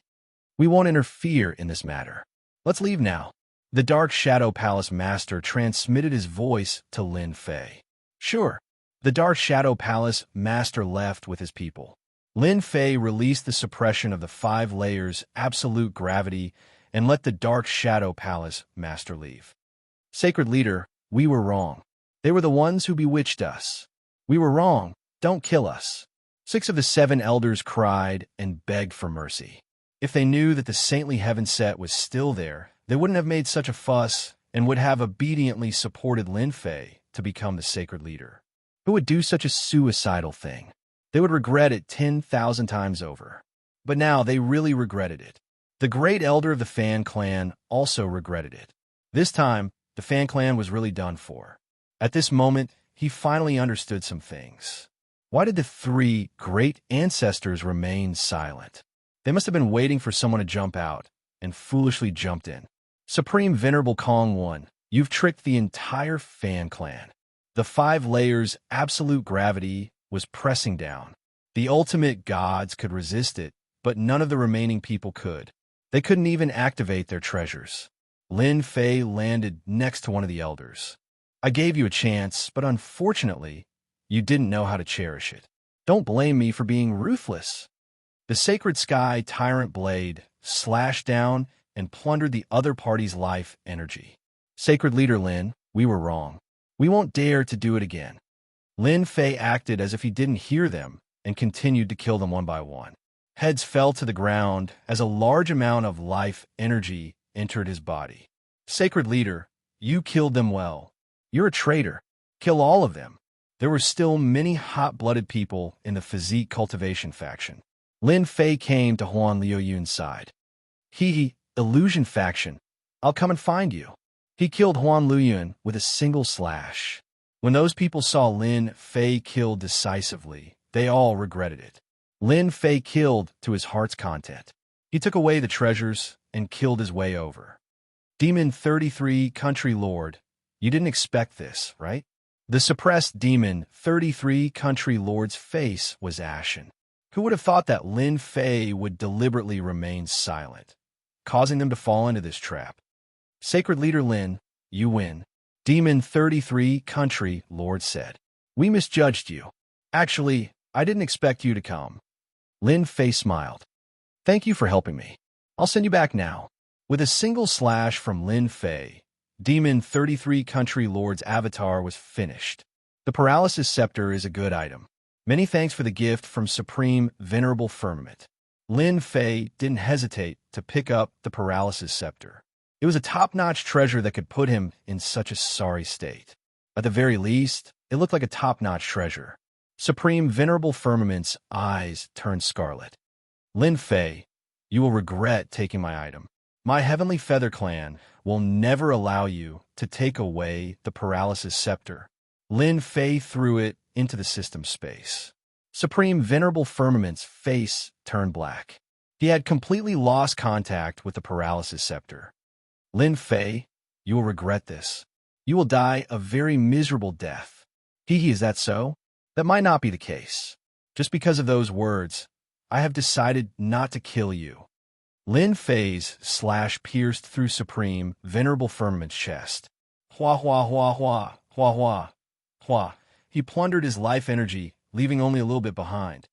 We won't interfere in this matter. Let's leave now. The Dark Shadow Palace Master transmitted his voice to Lin Fei. Sure. The Dark Shadow Palace Master left with his people. Lin Fei released the suppression of the 5 layers absolute gravity and let the Dark Shadow Palace Master leave. Sacred Leader, we were wrong. They were the ones who bewitched us. We were wrong. Don't kill us. 6 of the 7 elders cried and begged for mercy. If they knew that the saintly heaven set was still there, they wouldn't have made such a fuss and would have obediently supported Lin Fei to become the sacred leader. Who would do such a suicidal thing? They would regret it 10,000 times over. But now they really regretted it. The great elder of the Fan clan also regretted it. This time, the Fan clan was really done for. At this moment, he finally understood some things. Why did the 3 great ancestors remain silent? They must have been waiting for someone to jump out, and foolishly jumped in. Supreme Venerable Kong 1, you've tricked the entire Fan clan. The 5 layers absolute gravity was pressing down. The ultimate gods could resist it, but none of the remaining people could. They couldn't even activate their treasures. Lin Fei landed next to one of the elders. I gave you a chance, but unfortunately, you didn't know how to cherish it. Don't blame me for being ruthless. The sacred sky tyrant blade slashed down and plundered the other party's life energy. Sacred leader Lin, we were wrong. We won't dare to do it again. Lin Fei acted as if he didn't hear them and continued to kill them one by one. Heads fell to the ground as a large amount of life energy entered his body. Sacred leader, you killed them well. You're a traitor. Kill all of them. There were still many hot-blooded people in the physique cultivation faction. Lin Fei came to Huan Liuyun's side. Illusion faction. I'll come and find you. He killed Huan Liuyun with a single slash. When those people saw Lin Fei killed decisively, they all regretted it. Lin Fei killed to his heart's content. He took away the treasures and killed his way over. Demon 33 Country Lord, you didn't expect this, right? The suppressed Demon 33 Country Lord's face was ashen. Who would have thought that Lin Fei would deliberately remain silent, causing them to fall into this trap? Sacred leader Lin, you win. Demon 33 Country Lord said. We misjudged you. Actually, I didn't expect you to come. Lin Fei smiled. Thank you for helping me. I'll send you back now. With a single slash from Lin Fei, Demon 33 Country Lord's avatar was finished. The Paralysis Scepter is a good item. Many thanks for the gift from Supreme Venerable Firmament. Lin Fei didn't hesitate to pick up the Paralysis Scepter. It was a top-notch treasure that could put him in such a sorry state. At the very least, it looked like a top-notch treasure. Supreme Venerable Firmament's eyes turned scarlet. Lin Fei, you will regret taking my item. My Heavenly Feather Clan will never allow you to take away the Paralysis Scepter. Lin Fei threw it into the system space. Supreme Venerable Firmament's face turned black. He had completely lost contact with the Paralysis Scepter. Lin Fei, you will regret this. You will die a very miserable death. Is that so? That might not be the case. Just because of those words, I have decided not to kill you. Lin Fei's slash pierced through Supreme Venerable Firmament's chest. Hua hua hua hua, hua hua, hua. He plundered his life energy, leaving only a little bit behind.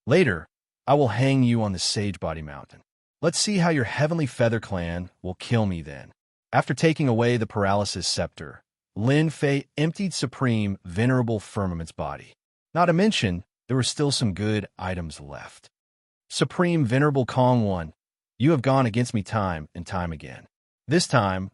Later, I will hang you on the Sage Body Mountain. Let's see how your Heavenly Feather Clan will kill me then. After taking away the Paralysis Scepter, Lin Fei emptied Supreme Venerable Firmament's body. Not to mention, there were still some good items left. Supreme Venerable Kong 1, you have gone against me time and time again. This time,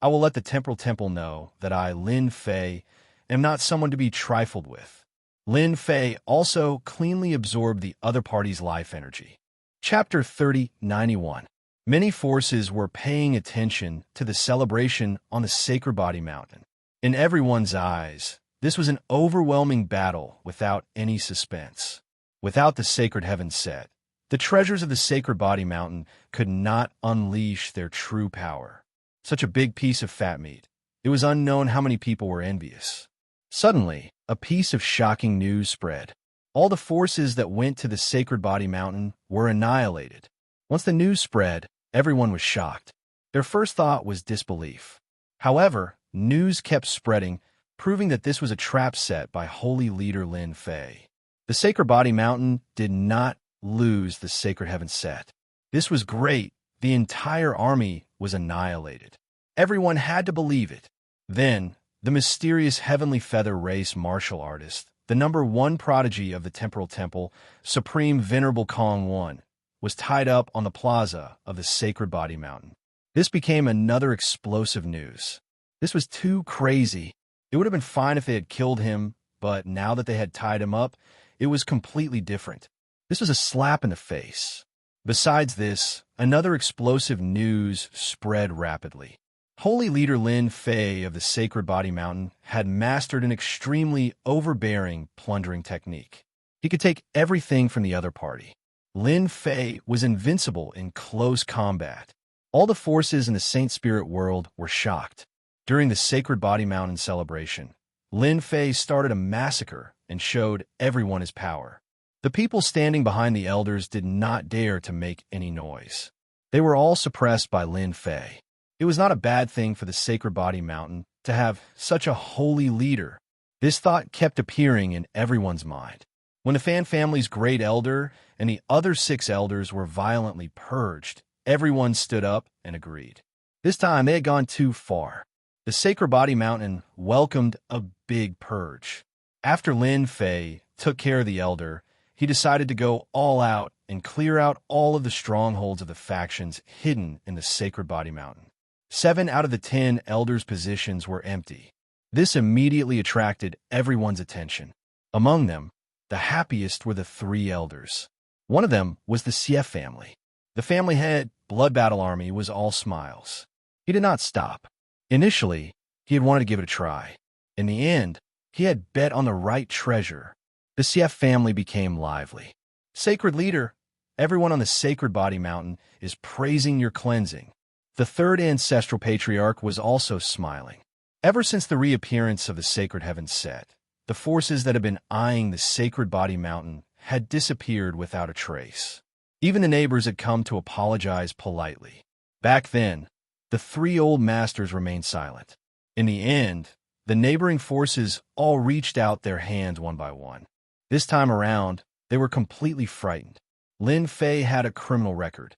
I will let the Temporal Temple know that I, Lin Fei, am not someone to be trifled with. Lin Fei also cleanly absorbed the other party's life energy. Chapter 3091. Many forces were paying attention to the celebration on the Sacred Body Mountain. In everyone's eyes, this was an overwhelming battle without any suspense. Without the Sacred Heaven set, the treasures of the Sacred Body Mountain could not unleash their true power. Such a big piece of fat meat. It was unknown how many people were envious. Suddenly, a piece of shocking news spread. All the forces that went to the Sacred Body Mountain were annihilated. Once the news spread, everyone was shocked. Their first thought was disbelief. However, news kept spreading, proving that this was a trap set by holy leader Lin Fei. The Sacred Body Mountain did not lose the Sacred Heaven set. This was great. The entire army was annihilated. Everyone had to believe it. Then, the mysterious Heavenly Feather Race martial artist, the number one prodigy of the Temporal Temple, Supreme Venerable Kong I, was tied up on the plaza of the Sacred Body Mountain. This became another explosive news. This was too crazy. It would have been fine if they had killed him, but now that they had tied him up, it was completely different. This was a slap in the face. Besides this, another explosive news spread rapidly. Holy leader Lin Fei of the Sacred Body Mountain had mastered an extremely overbearing, plundering technique. He could take everything from the other party. Lin Fei was invincible in close combat. All the forces in the Saint Spirit world were shocked. During the Sacred Body Mountain celebration, Lin Fei started a massacre and showed everyone his power. The people standing behind the elders did not dare to make any noise. They were all suppressed by Lin Fei. It was not a bad thing for the Sacred Body Mountain to have such a holy leader. This thought kept appearing in everyone's mind. When the Fan family's great elder and the other 6 elders were violently purged, everyone stood up and agreed. This time they had gone too far. The Sacred Body Mountain welcomed a big purge. After Lin Fei took care of the elder, he decided to go all out and clear out all of the strongholds of the factions hidden in the Sacred Body Mountain. 7 out of the 10 elders' positions were empty. This immediately attracted everyone's attention. Among them, the happiest were the 3 elders. One of them was the Sief family. The family head, Blood Battle Army, was all smiles. He did not stop. Initially, he had wanted to give it a try. In the end, he had bet on the right treasure. The Sief family became lively. Sacred leader, everyone on the Sacred Body Mountain is praising your cleansing. The 3rd ancestral patriarch was also smiling. Ever since the reappearance of the Sacred Heaven set, the forces that had been eyeing the Sacred Body Mountain had disappeared without a trace. Even the neighbors had come to apologize politely. Back then, the 3 old masters remained silent. In the end, the neighboring forces all reached out their hands one by one. This time around, they were completely frightened. Lin Fei had a criminal record.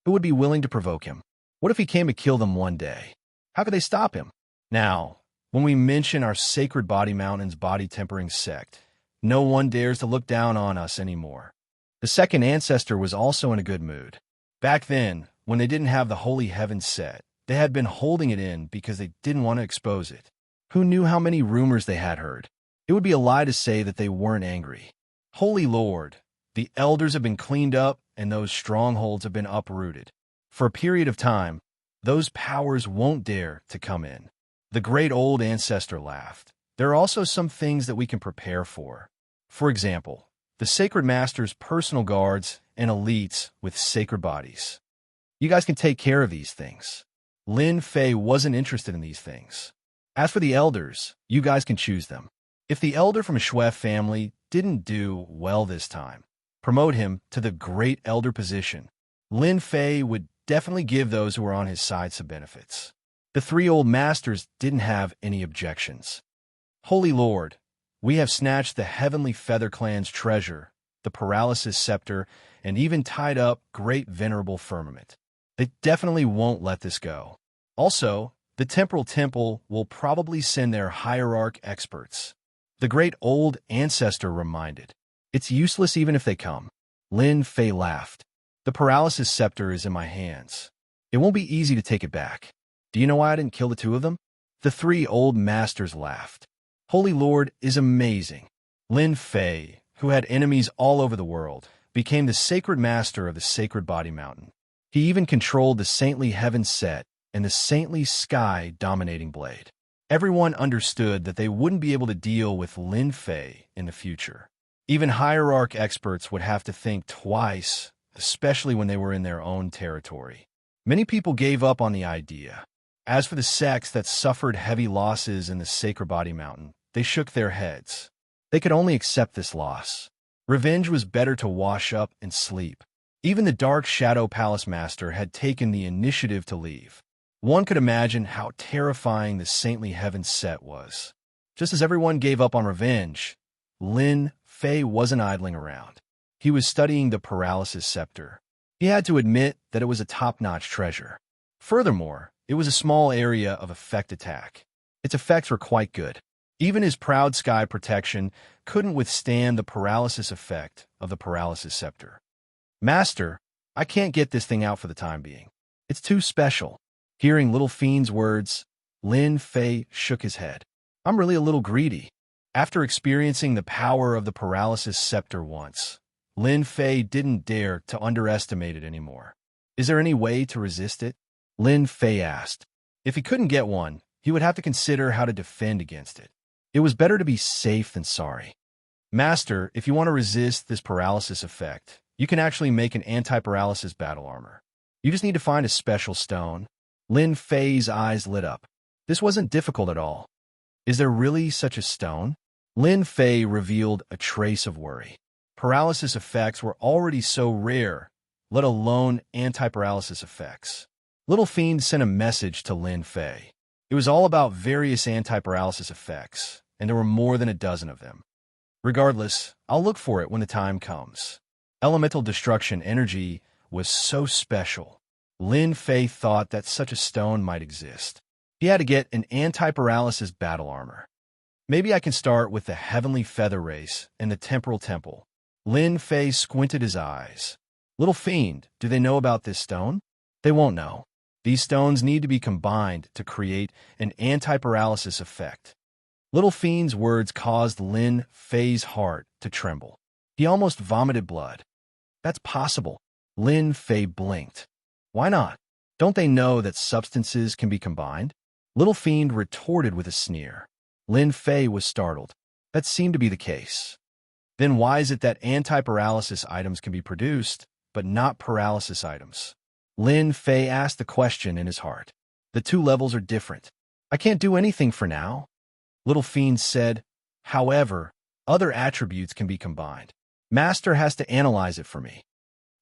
Who would be willing to provoke him? What if he came to kill them one day? How could they stop him? Now, when we mention our Sacred Body Mountain's body-tempering sect, no one dares to look down on us anymore. The 2nd ancestor was also in a good mood. Back then, when they didn't have the Holy Heaven set, they had been holding it in because they didn't want to expose it. Who knew how many rumors they had heard? It would be a lie to say that they weren't angry. Holy Lord, the elders have been cleaned up and those strongholds have been uprooted. For a period of time, those powers won't dare to come in. The great old ancestor laughed. There are also some things that we can prepare for. For example, the Sacred Master's personal guards and elites with sacred bodies. You guys can take care of these things. Lin Fei wasn't interested in these things. As for the elders, you guys can choose them. If the elder from a Shuef family didn't do well this time, promote him to the great elder position. Lin Fei would definitely give those who were on his side some benefits. The 3 old masters didn't have any objections. Holy Lord, we have snatched the Heavenly Feather Clan's treasure, the Paralysis Scepter, and even tied up Great Venerable Firmament. They definitely won't let this go. Also, the Temporal Temple will probably send their hierarch experts. The great old ancestor reminded. It's useless even if they come. Lin Fei laughed. The Paralysis Scepter is in my hands. It won't be easy to take it back. Do you know why I didn't kill the 2 of them? The 3 old masters laughed. Holy Lord is amazing. Lin Fei, who had enemies all over the world, became the sacred master of the Sacred Body Mountain. He even controlled the saintly heaven set and the saintly sky dominating blade. Everyone understood that they wouldn't be able to deal with Lin Fei in the future. Even hierarch experts would have to think twice, especially when they were in their own territory. Many people gave up on the idea. As for the sects that suffered heavy losses in the Sacred Body Mountain, they shook their heads. They could only accept this loss. Revenge was better to wash up and sleep. Even the Dark Shadow Palace Master had taken the initiative to leave. One could imagine how terrifying the saintly heaven set was. Just as everyone gave up on revenge, Lin Fei wasn't idling around. He was studying the Paralysis Scepter. He had to admit that it was a top-notch treasure. Furthermore, it was a small area of effect attack. Its effects were quite good. Even his proud sky protection couldn't withstand the paralysis effect of the paralysis scepter. Master, I can't get this thing out for the time being. It's too special. Hearing Little Fiend's words, Lin Fei shook his head. I'm really a little greedy. After experiencing the power of the paralysis scepter once, Lin Fei didn't dare to underestimate it anymore. Is there any way to resist it? Lin Fei asked. If he couldn't get one, he would have to consider how to defend against it. It was better to be safe than sorry. Master, if you want to resist this paralysis effect, you can actually make an anti-paralysis battle armor. You just need to find a special stone. Lin Fei's eyes lit up. This wasn't difficult at all. Is there really such a stone? Lin Fei revealed a trace of worry. Paralysis effects were already so rare, let alone anti-paralysis effects. Little Fiend sent a message to Lin Fei. It was all about various anti-paralysis effects, and there were more than a dozen of them. Regardless, I'll look for it when the time comes. Elemental destruction energy was so special. Lin Fei thought that such a stone might exist. He had to get an anti-paralysis battle armor. Maybe I can start with the Heavenly Feather Race and the Temporal Temple. Lin Fei squinted his eyes. Little Fiend, do they know about this stone? They won't know. These stones need to be combined to create an anti-paralysis effect. Little Fiend's words caused Lin Fei's heart to tremble. He almost vomited blood. That's possible. Lin Fei blinked. Why not? Don't they know that substances can be combined? Little Fiend retorted with a sneer. Lin Fei was startled. That seemed to be the case. Then why is it that anti-paralysis items can be produced, but not paralysis items? Lin Fei asked the question in his heart. The two levels are different. I can't do anything for now. Little Fiend said, however, other attributes can be combined. Master has to analyze it for me.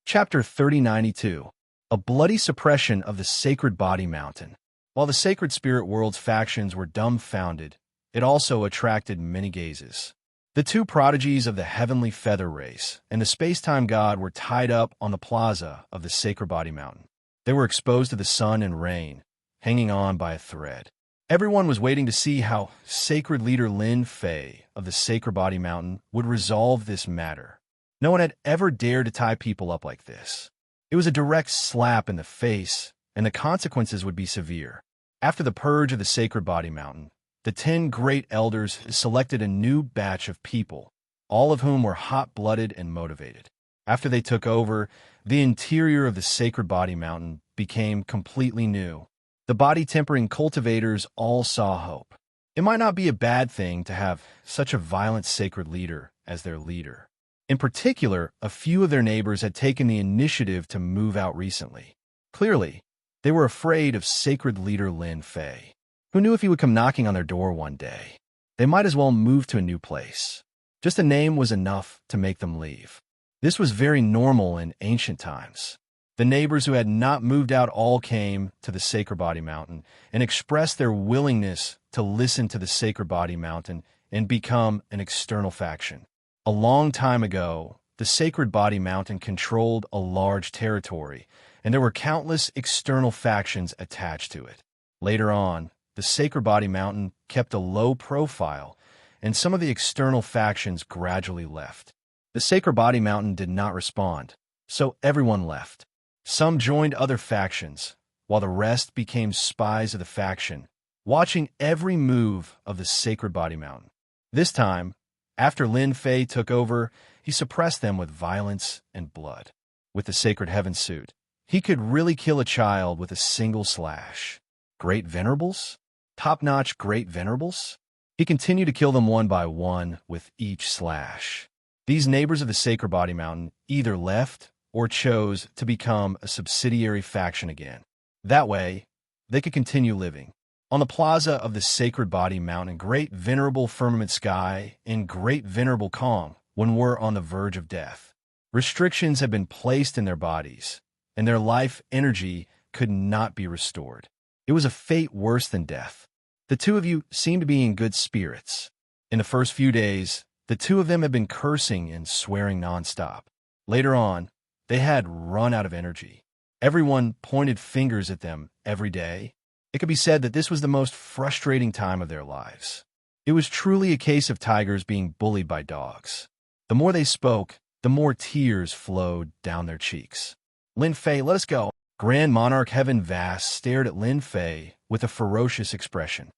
Chapter 3092. A bloody suppression of the Sacred Body Mountain. While the Sacred Spirit World's factions were dumbfounded, it also attracted many gazes. The two prodigies of the Heavenly Feather Race and the Space-Time God were tied up on the plaza of the Sacred Body Mountain. They were exposed to the sun and rain, hanging on by a thread. Everyone was waiting to see how Sacred Leader Lin Fei of the Sacred Body Mountain would resolve this matter. No one had ever dared to tie people up like this. It was a direct slap in the face, and the consequences would be severe. After the purge of the Sacred Body Mountain, the 10 great elders selected a new batch of people, all of whom were hot-blooded and motivated. After they took over, the interior of the Sacred Body Mountain became completely new. The body-tempering cultivators all saw hope. It might not be a bad thing to have such a violent sacred leader as their leader. In particular, a few of their neighbors had taken the initiative to move out recently. Clearly, they were afraid of Sacred Leader Lin Fei. Who knew if he would come knocking on their door one day? They might as well move to a new place. Just a name was enough to make them leave. This was very normal in ancient times. The neighbors who had not moved out all came to the Sacred Body Mountain and expressed their willingness to listen to the Sacred Body Mountain and become an external faction. A long time ago, the Sacred Body Mountain controlled a large territory, and there were countless external factions attached to it. Later on, the Sacred Body Mountain kept a low profile, and some of the external factions gradually left. The Sacred Body Mountain did not respond, so everyone left. Some joined other factions, while the rest became spies of the faction, watching every move of the Sacred Body Mountain. This time, after Lin Fei took over, he suppressed them with violence and blood. With the Sacred Heaven suit, he could really kill a child with a single slash. Great Venerables? Top-notch Great Venerables? He continued to kill them one by one with each slash. These neighbors of the Sacred Body Mountain either left or chose to become a subsidiary faction again. That way, they could continue living. On the plaza of the Sacred Body Mountain, Great Venerable Firmament Sky and Great Venerable Calm when we're on the verge of death. Restrictions had been placed in their bodies, and their life energy could not be restored. It was a fate worse than death. The two of you seemed to be in good spirits. In the first few days, the two of them had been cursing and swearing nonstop. Later on, they had run out of energy. Everyone pointed fingers at them every day. It could be said that this was the most frustrating time of their lives. It was truly a case of tigers being bullied by dogs. The more they spoke, the more tears flowed down their cheeks. Lin Fei, let us go. Grand Monarch Heaven Vast stared at Lin Fei with a ferocious expression.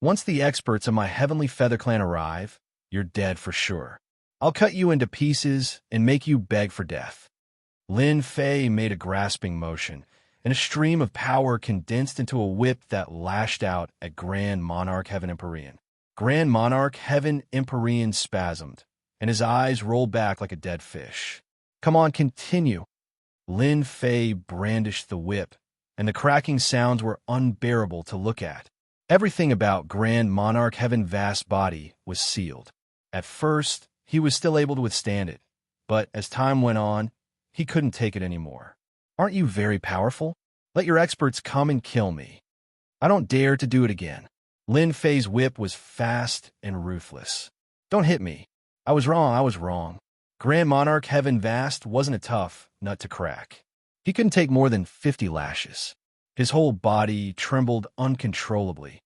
Once the experts of my heavenly feather clan arrive, you're dead for sure. I'll cut you into pieces and make you beg for death. Lin Fei made a grasping motion, and a stream of power condensed into a whip that lashed out at Grand Monarch Heaven Empyrean. Grand Monarch Heaven Empyrean spasmed, and his eyes rolled back like a dead fish. Come on, continue. Lin Fei brandished the whip, and the cracking sounds were unbearable to look at. Everything about Grand Monarch Heaven Vast's body was sealed. At first, he was still able to withstand it, but as time went on, he couldn't take it anymore. Aren't you very powerful? Let your experts come and kill me. I don't dare to do it again. Lin Fei's whip was fast and ruthless. Don't hit me. I was wrong. Grand Monarch Heaven Vast wasn't a tough nut to crack. He couldn't take more than 50 lashes. His whole body trembled uncontrollably.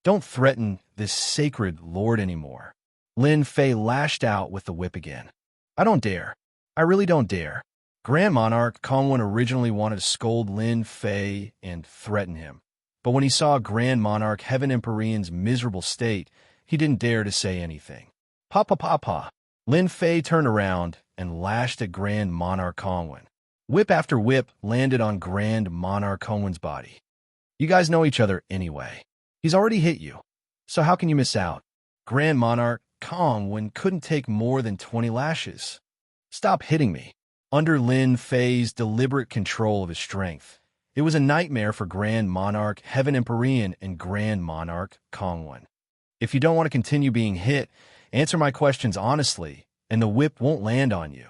Don't threaten this sacred lord anymore. Lin Fei lashed out with the whip again. I don't dare. I really don't dare. Grand Monarch Kongwen originally wanted to scold Lin Fei and threaten him. But when he saw Grand Monarch Heaven Empyrean's miserable state, he didn't dare to say anything. Pa. Lin Fei turned around and lashed at Grand Monarch Kongwen. Whip after whip landed on Grand Monarch Kongwen's body. You guys know each other anyway. He's already hit you, so how can you miss out? Grand Monarch Kongwen couldn't take more than 20 lashes. Stop hitting me. Under Lin Fei's deliberate control of his strength, it was a nightmare for Grand Monarch Heaven Empyrean and Grand Monarch Kongwen. If you don't want to continue being hit, answer my questions honestly, and the whip won't land on you.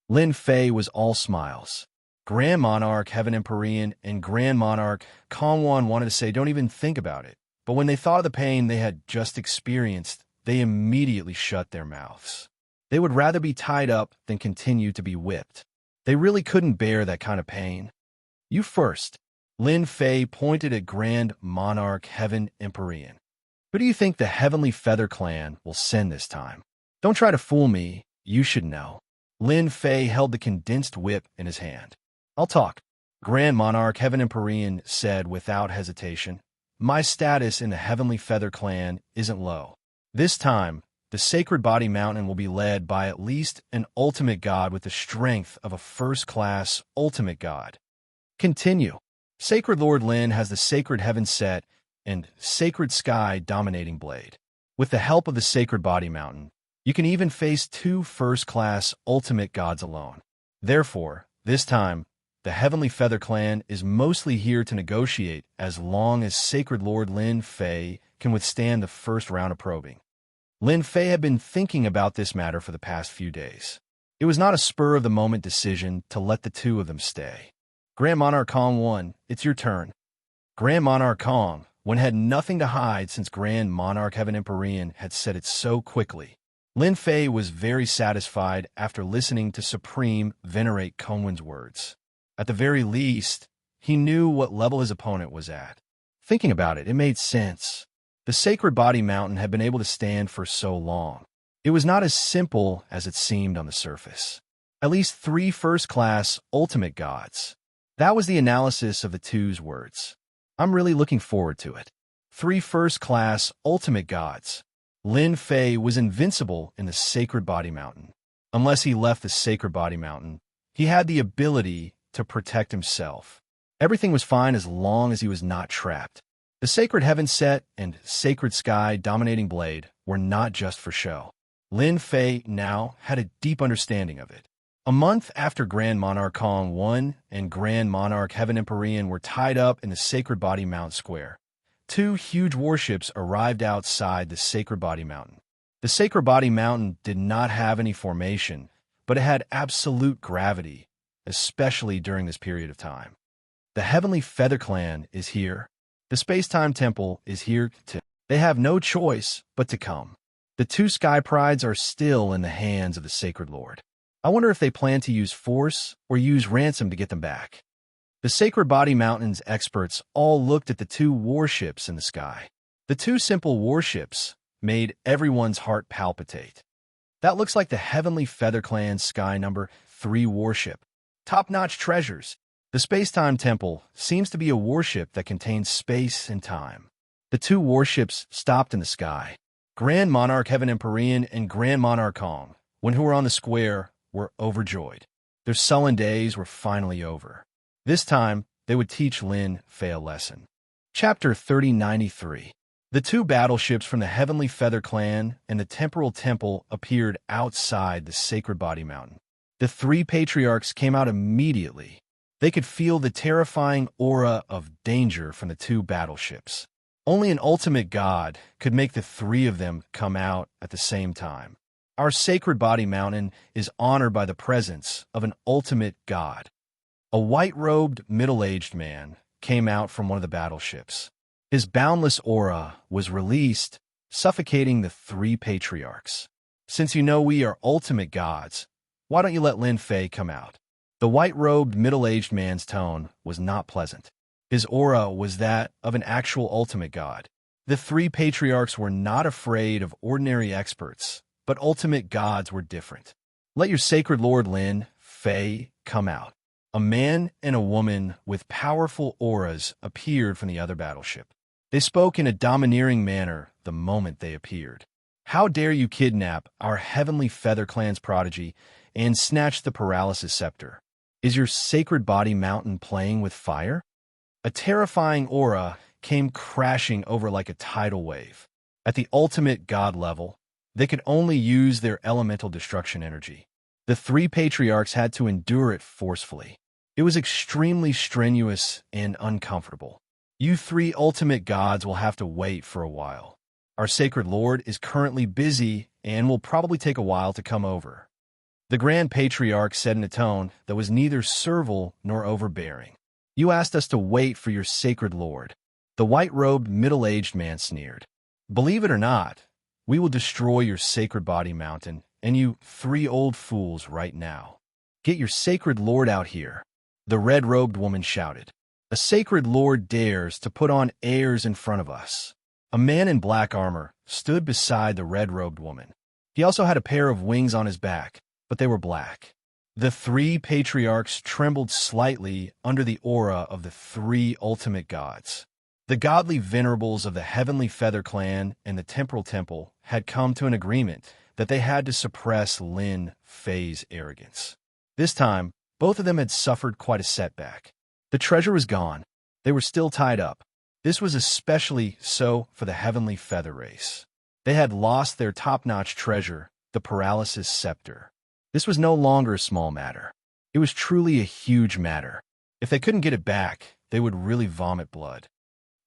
Lin Fei was all smiles. Grand Monarch Heaven Empyrean and Grand Monarch Kongwen wanted to say don't even think about it, but when they thought of the pain they had just experienced, they immediately shut their mouths. They would rather be tied up than continue to be whipped. They really couldn't bear that kind of pain. You first. Lin Fei pointed at Grand Monarch Heaven Empyrean. Who do you think the Heavenly Feather Clan will send this time? Don't try to fool me. You should know. Lin Fei held the condensed whip in his hand. I'll talk. Grand Monarch Heaven Empyrean said without hesitation. My status in the Heavenly Feather Clan isn't low. This time, the Sacred Body Mountain will be led by at least an ultimate god with the strength of a first-class ultimate god. Continue. Sacred Lord Lin has the Sacred Heaven Set and Sacred Sky Dominating Blade. With the help of the Sacred Body Mountain, you can even face 2 first-class ultimate gods alone. Therefore, this time, the Heavenly Feather Clan is mostly here to negotiate as long as Sacred Lord Lin Fei can withstand the first round of probing. Lin Fei had been thinking about this matter for the past few days. It was not a spur-of-the-moment decision to let the 2 of them stay. Grand Monarch Kongwen, it's your turn. Grand Monarch Kongwen had nothing to hide since Grand Monarch Heaven Empyrean had said it so quickly. Lin Fei was very satisfied after listening to Supreme Venerate Kongwen's words. At the very least, he knew what level his opponent was at. Thinking about it, it made sense. The Sacred Body Mountain had been able to stand for so long. It was not as simple as it seemed on the surface. At least 3 first-class ultimate gods. That was the analysis of the 2's words. I'm really looking forward to it. 3 first-class ultimate gods. Lin Fei was invincible in the Sacred Body Mountain. Unless he left the Sacred Body Mountain, he had the ability to protect himself. Everything was fine as long as he was not trapped. The Sacred Heaven Set and Sacred Sky Dominating Blade were not just for show. Lin Fei now had a deep understanding of it. A month after Grand Monarch Kongwen and Grand Monarch Heaven Empyrean were tied up in the Sacred Body Mountain Square, 2 huge warships arrived outside the Sacred Body Mountain. The Sacred Body Mountain did not have any formation, but it had absolute gravity, especially during this period of time. The Heavenly Feather Clan is here. The Space-Time Temple is here too. They have no choice but to come. The 2 Sky Prides are still in the hands of the Sacred Lord. I wonder if they plan to use force or use ransom to get them back. The Sacred Body Mountain's experts all looked at the 2 warships in the sky. The 2 simple warships, made everyone's heart palpitate. That looks like the Heavenly Feather Clan's Sky Number 3 warship. Top-notch treasures. The Space-Time Temple seems to be a warship that contains space and time. The two warships stopped in the sky. Grand Monarch Heaven Empyrean and Grand Monarch Kong, when who were on the square, were overjoyed. Their sullen days were finally over. This time, they would teach Lin Fei a lesson. Chapter 3093. The two battleships from the Heavenly Feather Clan and the Temporal Temple appeared outside the Sacred Body Mountain. The three patriarchs came out immediately. They could feel the terrifying aura of danger from the two battleships. Only an ultimate god could make the three of them come out at the same time. Our Sacred Body Mountain is honored by the presence of an ultimate god. A white-robed, middle-aged man came out from one of the battleships. His boundless aura was released, suffocating the three patriarchs. Since you know we are ultimate gods, why don't you let Lin Fei come out? The white-robed, middle-aged man's tone was not pleasant. His aura was that of an actual ultimate god. The three patriarchs were not afraid of ordinary experts, but ultimate gods were different. Let your sacred lord Lin Fei come out. A man and a woman with powerful auras appeared from the other battleship. They spoke in a domineering manner the moment they appeared. How dare you kidnap our Heavenly Feather Clan's prodigy and snatch the paralysis scepter? Is your Sacred Body Mountain playing with fire? A terrifying aura came crashing over like a tidal wave. At the ultimate god level, they could only use their elemental destruction energy. The three patriarchs had to endure it forcefully. It was extremely strenuous and uncomfortable. You three ultimate gods will have to wait for a while. Our sacred lord is currently busy and will probably take a while to come over. The Grand Patriarch said in a tone that was neither servile nor overbearing. You asked us to wait for your sacred lord. The white-robed, middle-aged man sneered. Believe it or not, we will destroy your Sacred Body Mountain and you three old fools right now. Get your sacred lord out here. The red-robed woman shouted. A sacred lord dares to put on airs in front of us. A man in black armor stood beside the red-robed woman. He also had a pair of wings on his back, but they were black. The three patriarchs trembled slightly under the aura of the three ultimate gods. The godly venerables of the Heavenly Feather Clan and the Temporal Temple had come to an agreement that they had to suppress Lin Fei's arrogance. This time, both of them had suffered quite a setback. The treasure was gone. They were still tied up. This was especially so for the Heavenly Feather race. They had lost their top-notch treasure, the paralysis scepter. This was no longer a small matter. It was truly a huge matter. If they couldn't get it back, they would really vomit blood.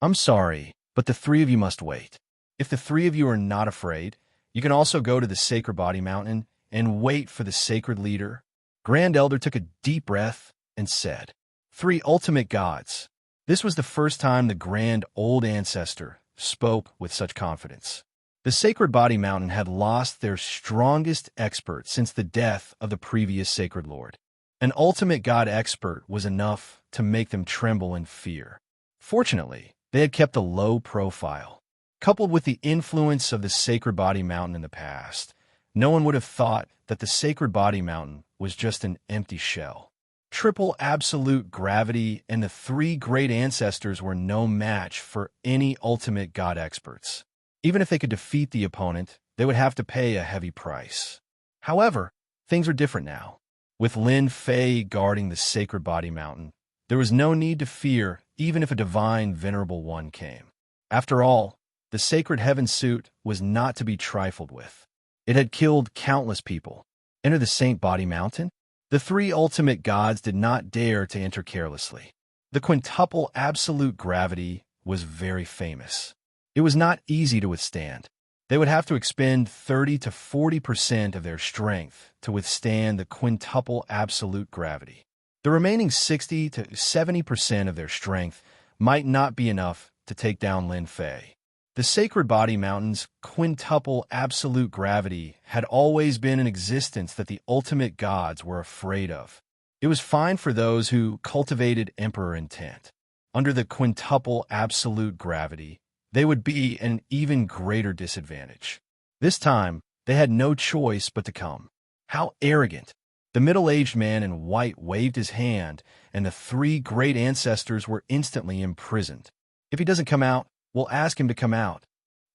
I'm sorry, but the three of you must wait. If the three of you are not afraid, you can also go to the Sacred Body Mountain and wait for the sacred leader. Grand Elder took a deep breath and said, Three ultimate gods. This was the first time the Grand Old Ancestor spoke with such confidence. The Sacred Body Mountain had lost their strongest expert since the death of the previous Sacred Lord. An ultimate god expert was enough to make them tremble in fear. Fortunately, they had kept a low profile. Coupled with the influence of the Sacred Body Mountain in the past, no one would have thought that the Sacred Body Mountain was just an empty shell. Triple absolute gravity and the three great ancestors were no match for any ultimate god experts. Even if they could defeat the opponent, they would have to pay a heavy price. However, things are different now. With Lin Fei guarding the Sacred Body Mountain, there was no need to fear even if a divine venerable one came. After all, the Sacred Heaven suit was not to be trifled with. It had killed countless people. Enter the Saint Body Mountain? The three ultimate gods did not dare to enter carelessly. The quintuple absolute gravity was very famous. It was not easy to withstand. They would have to expend 30 to 40% of their strength to withstand the quintuple absolute gravity. The remaining 60 to 70% of their strength might not be enough to take down Lin Fei. The Sacred Body Mountain's quintuple absolute gravity had always been an existence that the ultimate gods were afraid of. It was fine for those who cultivated emperor intent. Under the quintuple absolute gravity, they would be at an even greater disadvantage. This time, they had no choice but to come. How arrogant! The middle-aged man in white waved his hand, and the three great ancestors were instantly imprisoned. If he doesn't come out, we'll ask him to come out.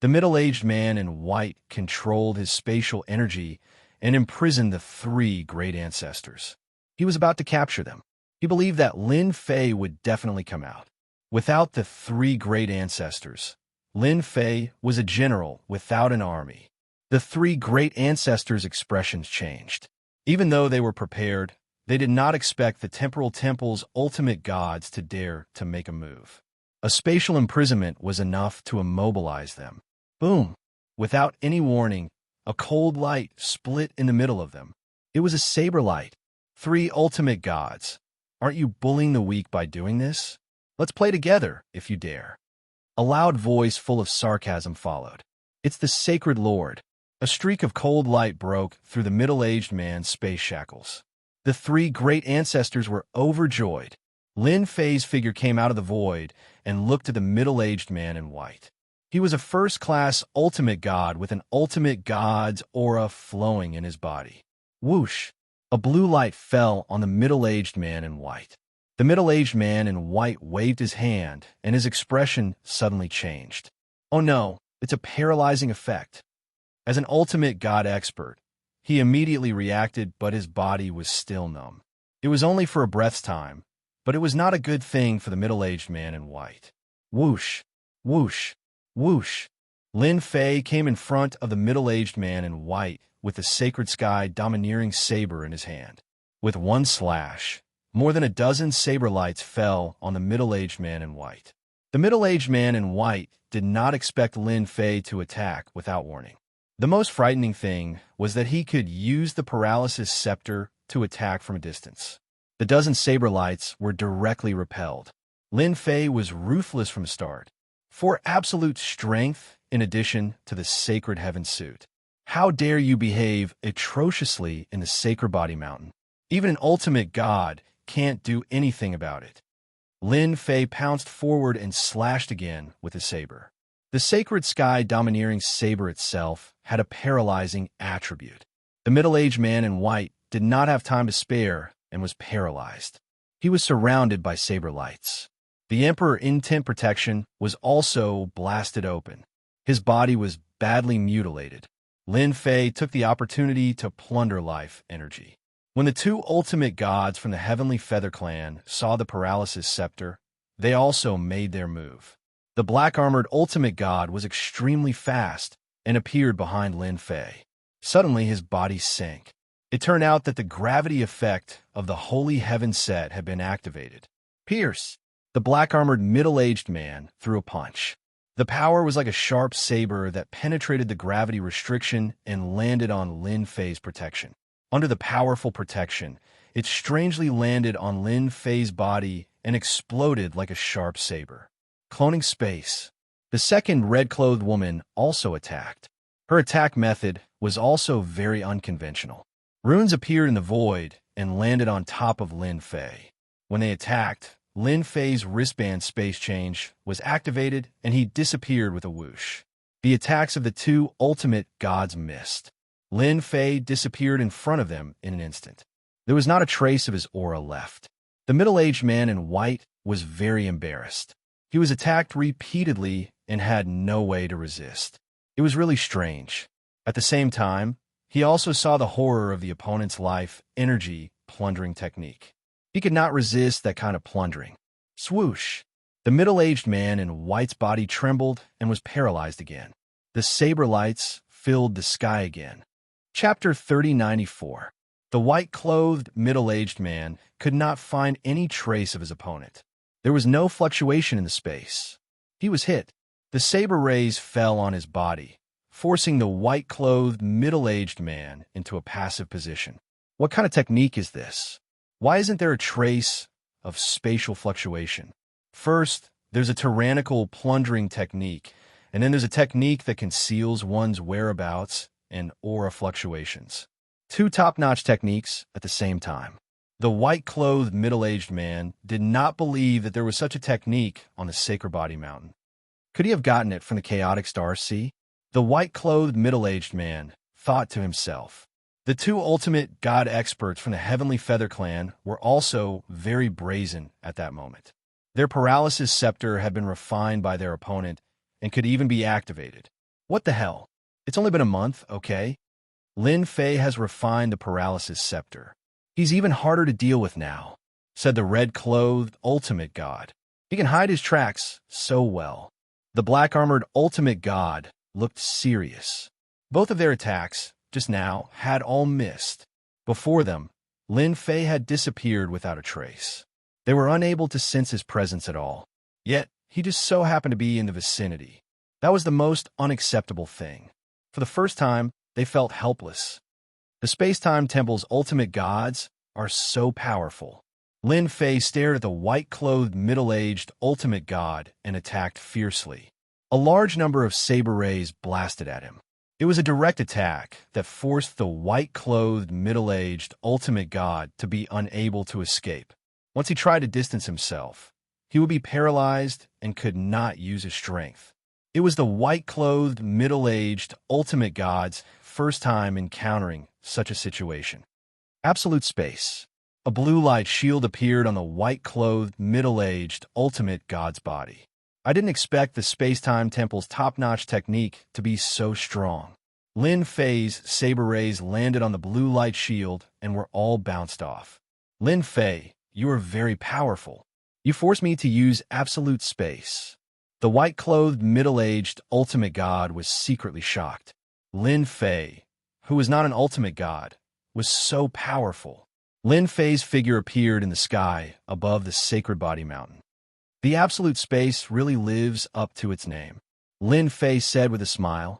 The middle-aged man in white controlled his spatial energy and imprisoned the three great ancestors. He was about to capture them. He believed that Lin Fei would definitely come out. Without the three great ancestors, Lin Fei was a general without an army. The three great ancestors' expressions changed. Even though they were prepared, they did not expect the temporal temple's ultimate gods to dare to make a move. A spatial imprisonment was enough to immobilize them. Boom! Without any warning, a cold light split in the middle of them. It was a saber light. Three ultimate gods. Aren't you bullying the weak by doing this? Let's play together, if you dare. A loud voice full of sarcasm followed. It's the Sacred Lord. A streak of cold light broke through the middle-aged man's space shackles. The three great ancestors were overjoyed. Lin Fei's figure came out of the void and looked at the middle-aged man in white. He was a first-class ultimate god with an ultimate god's aura flowing in his body. Whoosh! A blue light fell on the middle-aged man in white. The middle-aged man in white waved his hand, and his expression suddenly changed. Oh no, it's a paralyzing effect. As an ultimate god expert, he immediately reacted, but his body was still numb. It was only for a breath's time, but it was not a good thing for the middle-aged man in white. Whoosh! Whoosh! Whoosh! Lin Fei came in front of the middle-aged man in white with the sacred sky domineering saber in his hand. With one slash, more than a dozen saber lights fell on the middle-aged man in white. The middle-aged man in white did not expect Lin Fei to attack without warning. The most frightening thing was that he could use the paralysis scepter to attack from a distance. The dozen saber lights were directly repelled. Lin Fei was ruthless from the start. For absolute strength in addition to the sacred heaven suit. How dare you behave atrociously in the sacred body mountain? Even an ultimate god can't do anything about it. Lin Fei pounced forward and slashed again with his saber. The sacred sky domineering saber itself had a paralyzing attribute. The middle-aged man in white did not have time to spare and was paralyzed. He was surrounded by saber lights. The Emperor Intent Protection was also blasted open. His body was badly mutilated. Lin Fei took the opportunity to plunder life energy. When the two ultimate gods from the Heavenly Feather Clan saw the paralysis scepter, they also made their move. The black-armored ultimate god was extremely fast and appeared behind Lin Fei. Suddenly, his body sank. It turned out that the gravity effect of the Holy Heaven set had been activated. Pierce! The black-armored middle-aged man threw a punch. The power was like a sharp saber that penetrated the gravity restriction and landed on Lin Fei's protection. Under the powerful protection, it strangely landed on Lin Fei's body and exploded like a sharp saber. Cloning space. The second red-clothed woman also attacked. Her attack method was also very unconventional. Runes appeared in the void and landed on top of Lin Fei. When they attacked, Lin Fei's wristband space change was activated and he disappeared with a whoosh. The attacks of the two ultimate gods missed. Lin Fei disappeared in front of them in an instant. There was not a trace of his aura left. The middle-aged man in white was very embarrassed. He was attacked repeatedly and had no way to resist. It was really strange. At the same time, he also saw the horror of the opponent's life energy plundering technique. He could not resist that kind of plundering. Swoosh! The middle-aged man in white's body trembled and was paralyzed again. The saber lights filled the sky again. Chapter 3094. The white-clothed middle-aged man could not find any trace of his opponent. There was no fluctuation in the space. He was hit. The saber rays fell on his body, forcing the white-clothed middle-aged man into a passive position. What kind of technique is this? Why isn't there a trace of spatial fluctuation? First, there's a tyrannical plundering technique, and then there's a technique that conceals one's whereabouts and aura fluctuations. Two top-notch techniques at the same time. The white-clothed middle-aged man did not believe that there was such a technique on the Sacred Body Mountain. Could he have gotten it from the chaotic star sea? The white-clothed middle-aged man thought to himself. The two ultimate god experts from the Heavenly Feather Clan were also very brazen at that moment. Their paralysis scepter had been refined by their opponent and could even be activated. What the hell? It's only been a month, okay? Lin Fei has refined the paralysis scepter. He's even harder to deal with now, said the red-clothed ultimate god. He can hide his tracks so well. The black-armored ultimate god looked serious. Both of their attacks, just now, had all missed. Before them, Lin Fei had disappeared without a trace. They were unable to sense his presence at all. Yet, he just so happened to be in the vicinity. That was the most unacceptable thing. For the first time, they felt helpless. The Space-Time Temple's ultimate gods are so powerful. Lin Fei stared at the white-clothed middle-aged ultimate god and attacked fiercely. A large number of saber rays blasted at him. It was a direct attack that forced the white-clothed middle-aged ultimate god to be unable to escape. Once he tried to distance himself, he would be paralyzed and could not use his strength. It was the white-clothed middle-aged ultimate god's first time encountering such a situation. Absolute space. A blue light shield appeared on the white-clothed middle-aged ultimate god's body. I didn't expect the Space-Time Temple's top-notch technique to be so strong. Lin Fei's saber rays landed on the blue light shield and were all bounced off. Lin Fei, you are very powerful. You forced me to use absolute space. The white-clothed middle-aged ultimate god was secretly shocked. Lin Fei, who was not an ultimate god, was so powerful. Lin Fei's figure appeared in the sky above the Sacred Body Mountain. The absolute space really lives up to its name. Lin Fei said with a smile,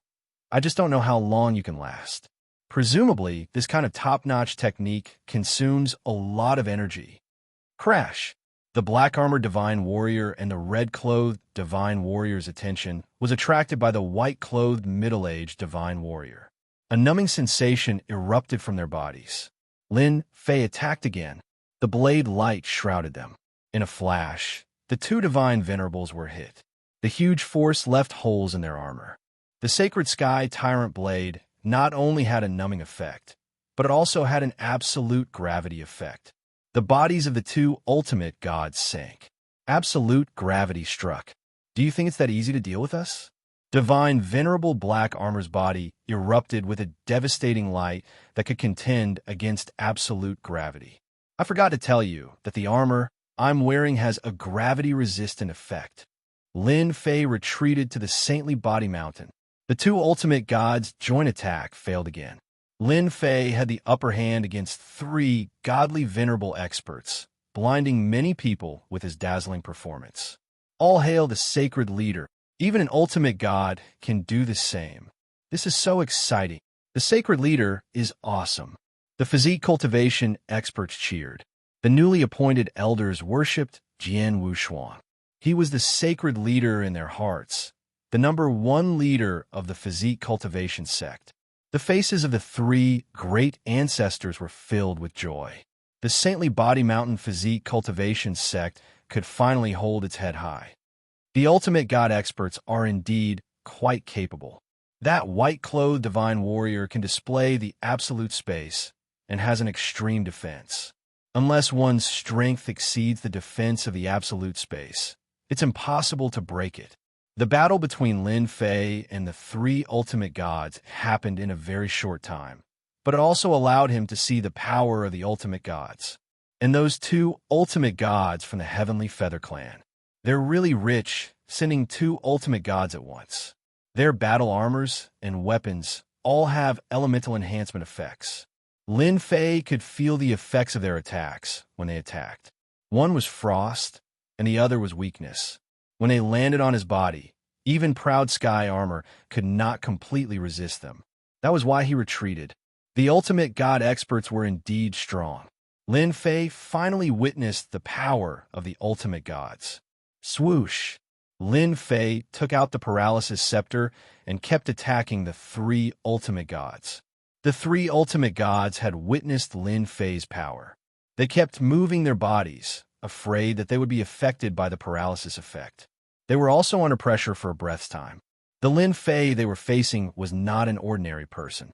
I just don't know how long you can last. Presumably, this kind of top-notch technique consumes a lot of energy. Crash! The black-armored divine warrior and the red-clothed divine warrior's attention was attracted by the white-clothed middle-aged divine warrior. A numbing sensation erupted from their bodies. Lin Fei attacked again. The blade light shrouded them. In a flash, the two divine venerables were hit. The huge force left holes in their armor. The sacred sky tyrant blade not only had a numbing effect, but it also had an absolute gravity effect. The bodies of the two ultimate gods sank. Absolute gravity struck. Do you think it's that easy to deal with us? Divine venerable black armor's body erupted with a devastating light that could contend against absolute gravity. I forgot to tell you that the armor I'm wearing has a gravity-resistant effect. Lin Fei retreated to the saintly body mountain. The two ultimate gods' joint attack failed again. Lin Fei had the upper hand against three godly venerable experts, blinding many people with his dazzling performance. All hail the sacred leader. Even an ultimate god can do the same. This is so exciting. The sacred leader is awesome. The physique cultivation experts cheered. The newly appointed elders worshipped Jian Wushuang. He was the sacred leader in their hearts, the number one leader of the physique cultivation sect. The faces of the three great ancestors were filled with joy. The saintly body mountain physique cultivation sect could finally hold its head high. The ultimate god experts are indeed quite capable. That white-clothed divine warrior can display the absolute space and has an extreme defense. Unless one's strength exceeds the defense of the absolute space, it's impossible to break it. The battle between Lin Fei and the three ultimate gods happened in a very short time, but it also allowed him to see the power of the ultimate gods. And those two ultimate gods from the Heavenly Feather Clan. They're really rich, sending two ultimate gods at once. Their battle armors and weapons all have elemental enhancement effects. Lin Fei could feel the effects of their attacks when they attacked. One was frost, and the other was weakness. When they landed on his body, even proud sky armor could not completely resist them. That was why he retreated. The ultimate god experts were indeed strong. Lin Fei finally witnessed the power of the ultimate gods. Swoosh! Lin Fei took out the paralysis scepter and kept attacking the three ultimate gods. The three ultimate gods had witnessed Lin Fei's power. They kept moving their bodies, afraid that they would be affected by the paralysis effect. They were also under pressure for a breath's time. The Lin Fei they were facing was not an ordinary person.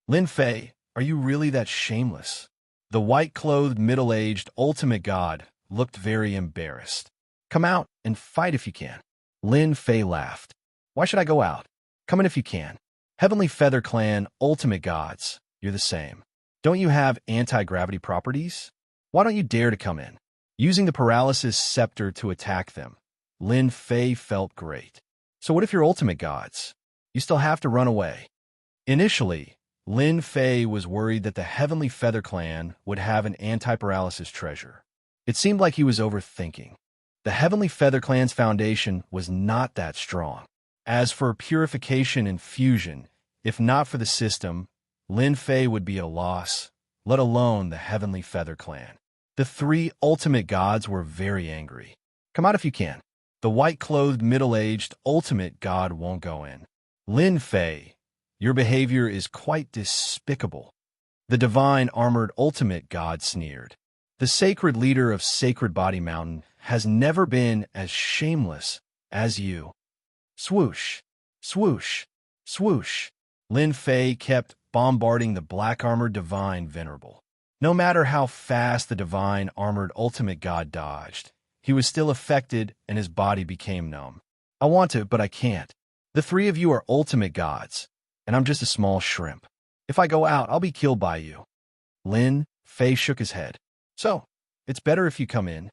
Lin Fei, are you really that shameless? The white-clothed, middle-aged, ultimate god looked very embarrassed. Come out and fight if you can. Lin Fei laughed. Why should I go out? Come in if you can. Heavenly Feather Clan, ultimate gods, you're the same. Don't you have anti-gravity properties? Why don't you dare to come in? Using the paralysis scepter to attack them, Lin Fei felt great. So what if you're ultimate gods? You still have to run away. Initially, Lin Fei was worried that the Heavenly Feather Clan would have an anti-paralysis treasure. It seemed like he was overthinking. The Heavenly Feather Clan's foundation was not that strong. As for purification and fusion, if not for the system, Lin Fei would be at a loss, let alone the Heavenly Feather Clan. The three ultimate gods were very angry. Come out if you can. The white-clothed, middle-aged, ultimate god won't go in. Lin Fei, your behavior is quite despicable. The divine armored ultimate god sneered. The sacred leader of Sacred Body Mountain has never been as shameless as you. Swoosh, swoosh, swoosh. Lin Fei kept bombarding the black-armored divine venerable. No matter how fast the divine armored ultimate god dodged, he was still affected and his body became numb. I want to, but I can't. The three of you are ultimate gods, and I'm just a small shrimp. If I go out, I'll be killed by you. Lin Fei shook his head. So, it's better if you come in.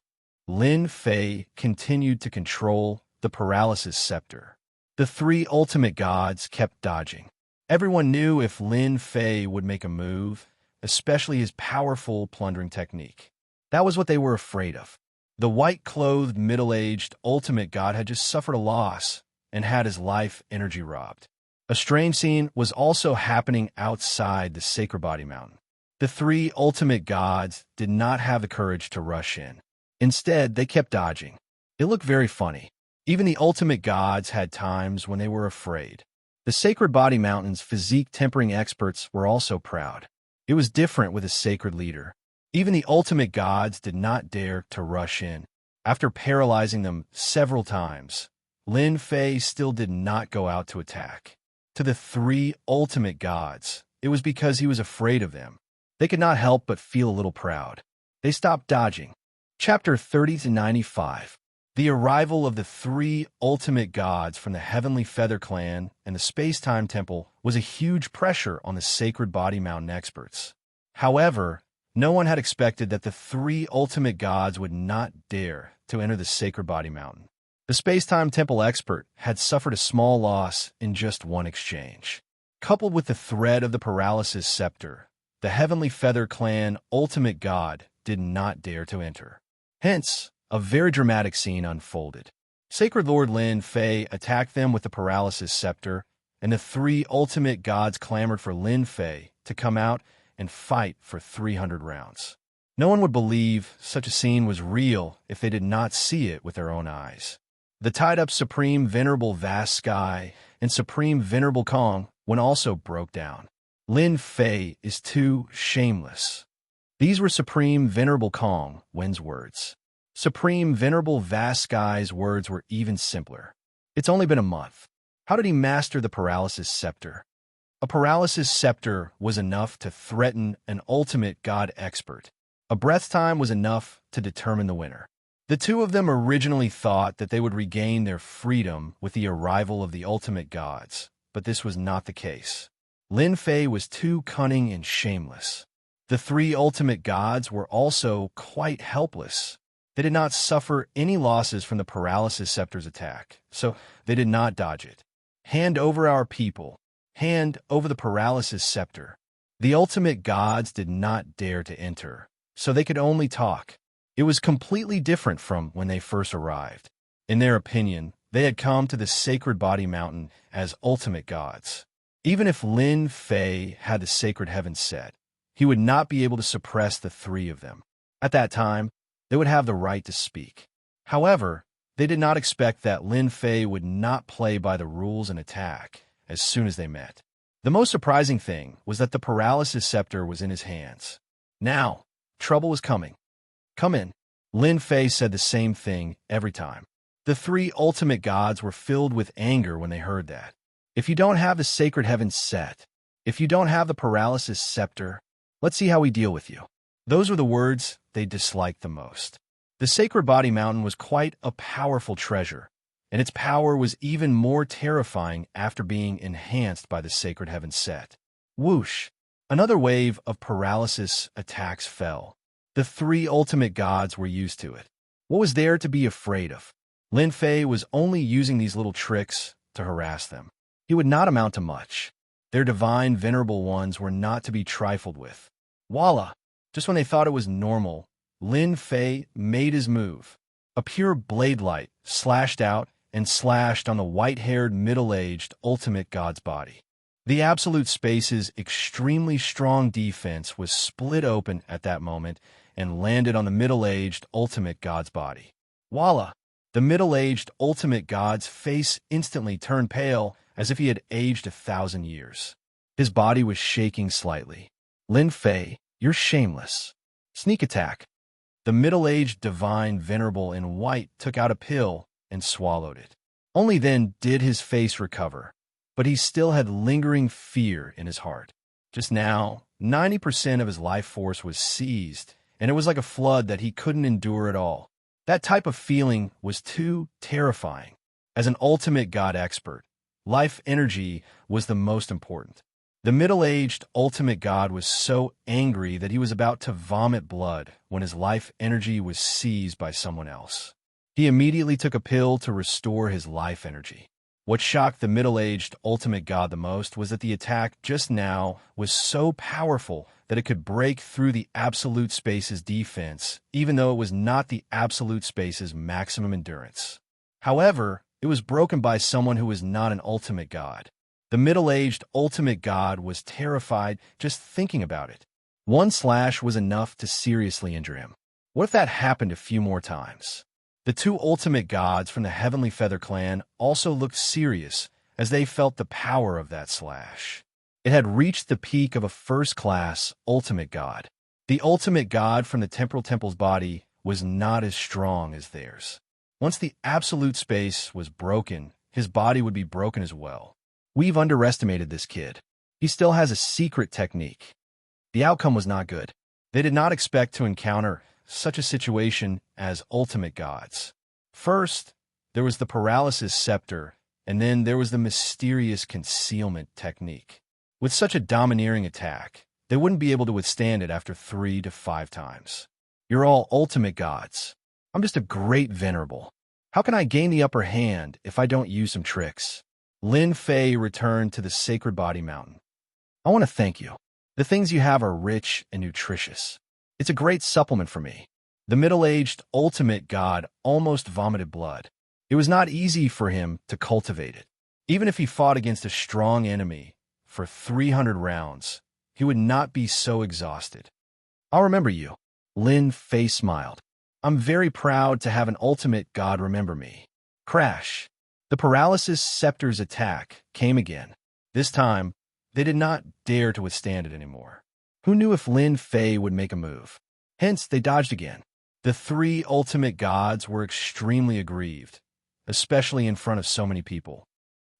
Lin Fei continued to control the paralysis scepter. The three ultimate gods kept dodging. Everyone knew if Lin Fei would make a move, especially his powerful plundering technique. That was what they were afraid of. The white-clothed, middle-aged ultimate god had just suffered a loss and had his life energy robbed. A strange scene was also happening outside the Sacred Body Mountain. The three ultimate gods did not have the courage to rush in. Instead, they kept dodging. It looked very funny. Even the ultimate gods had times when they were afraid. The Sacred Body Mountain's physique-tempering experts were also proud. It was different with a sacred leader. Even the ultimate gods did not dare to rush in. After paralyzing them several times, Lin Fei still did not go out to attack. To the three ultimate gods, it was because he was afraid of them. They could not help but feel a little proud. They stopped dodging. Chapter 30-95. The arrival of the three ultimate gods from the Heavenly Feather Clan and the Space-Time Temple was a huge pressure on the Sacred Body Mountain experts. However, no one had expected that the three ultimate gods would not dare to enter the Sacred Body Mountain. The Space-Time Temple expert had suffered a small loss in just one exchange. Coupled with the threat of the paralysis scepter, the Heavenly Feather Clan ultimate god did not dare to enter. Hence, a very dramatic scene unfolded. Sacred Lord Lin Fei attacked them with the paralysis scepter, and the three ultimate gods clamored for Lin Fei to come out and fight for 300 rounds. No one would believe such a scene was real if they did not see it with their own eyes. The tied-up Supreme Venerable Vast Sky and Supreme Venerable Kong when also broke down. Lin Fei is too shameless. These were Supreme Venerable Kong Wen's words. Supreme Venerable Vast Sky's words were even simpler. It's only been a month. How did he master the paralysis scepter? A paralysis scepter was enough to threaten an ultimate god expert. A breath's time was enough to determine the winner. The two of them originally thought that they would regain their freedom with the arrival of the ultimate gods, but this was not the case. Lin Fei was too cunning and shameless. The three ultimate gods were also quite helpless. They did not suffer any losses from the paralysis scepter's attack, so they did not dodge it. Hand over our people. Hand over the paralysis scepter. The ultimate gods did not dare to enter, so they could only talk. It was completely different from when they first arrived. In their opinion, they had come to the Sacred Body Mountain as ultimate gods. Even if Lin Fei had the sacred heavens set, he would not be able to suppress the three of them. At that time, they would have the right to speak. However, they did not expect that Lin Fei would not play by the rules and attack as soon as they met. The most surprising thing was that the paralysis scepter was in his hands. Now, trouble was coming. Come in. Lin Fei said the same thing every time. The three ultimate gods were filled with anger when they heard that. If you don't have the sacred heavens set, if you don't have the paralysis scepter, let's see how we deal with you. Those were the words they disliked the most. The sacred body mountain was quite a powerful treasure, and its power was even more terrifying after being enhanced by the sacred heavens set. Whoosh! Another wave of paralysis attacks fell. The three ultimate gods were used to it. What was there to be afraid of? Lin Fei was only using these little tricks to harass them. He would not amount to much. Their divine venerable ones were not to be trifled with. Voila! Just when they thought it was normal, Lin Fei made his move. A pure blade light slashed out and slashed on the white-haired, middle-aged ultimate god's body. The Absolute Space's extremely strong defense was split open at that moment and landed on the middle-aged ultimate god's body. Voila! The middle-aged ultimate god's face instantly turned pale as if he had aged 1,000 years. His body was shaking slightly. Lin Fei, you're shameless. Sneak attack. The middle-aged divine venerable in white took out a pill and swallowed it. Only then did his face recover, but he still had lingering fear in his heart. Just now, 90% of his life force was seized, and it was like a flood that he couldn't endure at all. That type of feeling was too terrifying. As an ultimate god expert, life energy was the most important. The middle-aged ultimate god was so angry that he was about to vomit blood when his life energy was seized by someone else. He immediately took a pill to restore his life energy. What shocked the middle-aged ultimate god the most was that the attack just now was so powerful that it could break through the Absolute Space's defense, even though it was not the Absolute Space's maximum endurance. However, it was broken by someone who was not an ultimate god. The middle-aged ultimate god was terrified just thinking about it. One slash was enough to seriously injure him. What if that happened a few more times? The two ultimate gods from the Heavenly Feather clan also looked serious as they felt the power of that slash. It had reached the peak of a first-class ultimate god. The ultimate god from the Temporal Temple's body was not as strong as theirs. Once the Absolute Space was broken, his body would be broken as well. We've underestimated this kid. He still has a secret technique. The outcome was not good. They did not expect to encounter such a situation as ultimate gods. First, there was the paralysis scepter, and then there was the mysterious concealment technique. With such a domineering attack, they wouldn't be able to withstand it after 3 to 5 times. You're all ultimate gods. I'm just a great venerable. How can I gain the upper hand if I don't use some tricks? Lin Fei returned to the sacred body mountain. I want to thank you. The things you have are rich and nutritious. It's a great supplement for me. The middle-aged ultimate god almost vomited blood. It was not easy for him to cultivate it. Even if he fought against a strong enemy for 300 rounds, he would not be so exhausted. I'll remember you. Lin Fei smiled. I'm very proud to have an ultimate god remember me. Crash. The paralysis scepter's attack came again. This time, they did not dare to withstand it anymore. Who knew if Lin Fei would make a move? Hence, they dodged again. The three ultimate gods were extremely aggrieved, especially in front of so many people.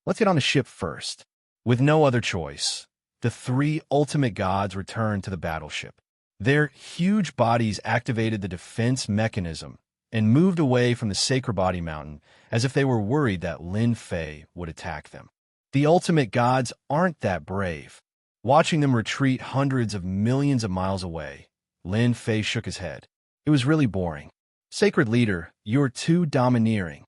Let's get on the ship first. With no other choice, the three ultimate gods returned to the battleship. Their huge bodies activated the defense mechanism and moved away from the sacred body mountain as if they were worried that Lin Fei would attack them. The ultimate gods aren't that brave. Watching them retreat hundreds of millions of miles away, Lin Fei shook his head. It was really boring. Sacred leader, you're too domineering.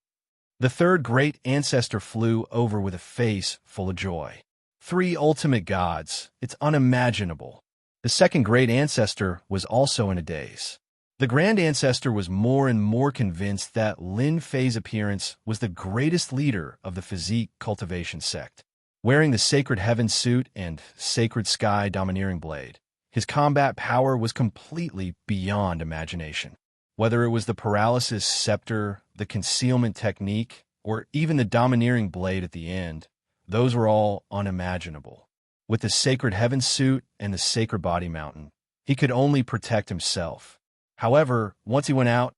The third great ancestor flew over with a face full of joy. 3 ultimate gods, it's unimaginable. The second great ancestor was also in a daze. The grand ancestor was more and more convinced that Lin Fei's appearance was the greatest leader of the physique cultivation sect. Wearing the sacred heaven suit and sacred sky domineering blade, his combat power was completely beyond imagination. Whether it was the paralysis scepter, the concealment technique, or even the domineering blade at the end, those were all unimaginable. With the sacred heaven suit and the sacred body mountain, he could only protect himself. However, once he went out,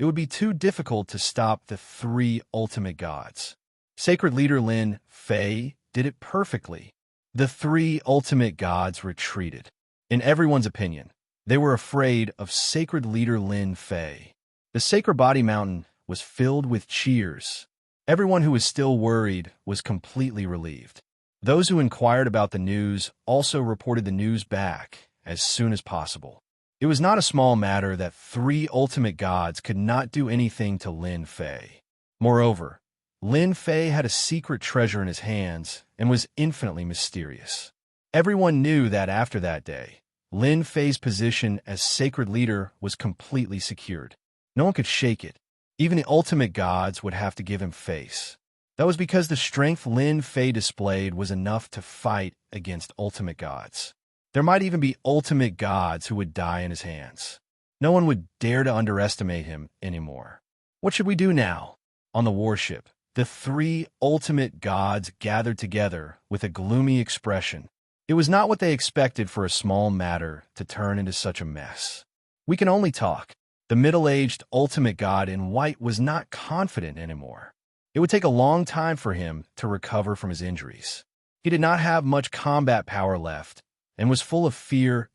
it would be too difficult to stop the three ultimate gods. Sacred leader Lin Fei did it perfectly. The three ultimate gods retreated. In everyone's opinion, they were afraid of sacred leader Lin Fei. The sacred body mountain was filled with cheers. Everyone who was still worried was completely relieved. Those who inquired about the news also reported the news back as soon as possible. It was not a small matter that three ultimate gods could not do anything to Lin Fei. Moreover, Lin Fei had a secret treasure in his hands and was infinitely mysterious. Everyone knew that after that day, Lin Fei's position as sacred leader was completely secured. No one could shake it. Even the ultimate gods would have to give him face. That was because the strength Lin Fei displayed was enough to fight against ultimate gods. There might even be ultimate gods who would die in his hands. No one would dare to underestimate him anymore. What should we do now? On the warship, the three ultimate gods gathered together with a gloomy expression. It was not what they expected for a small matter to turn into such a mess. We can only talk. The middle-aged ultimate god in white was not confident anymore. It would take a long time for him to recover from his injuries. He did not have much combat power left and was full of fear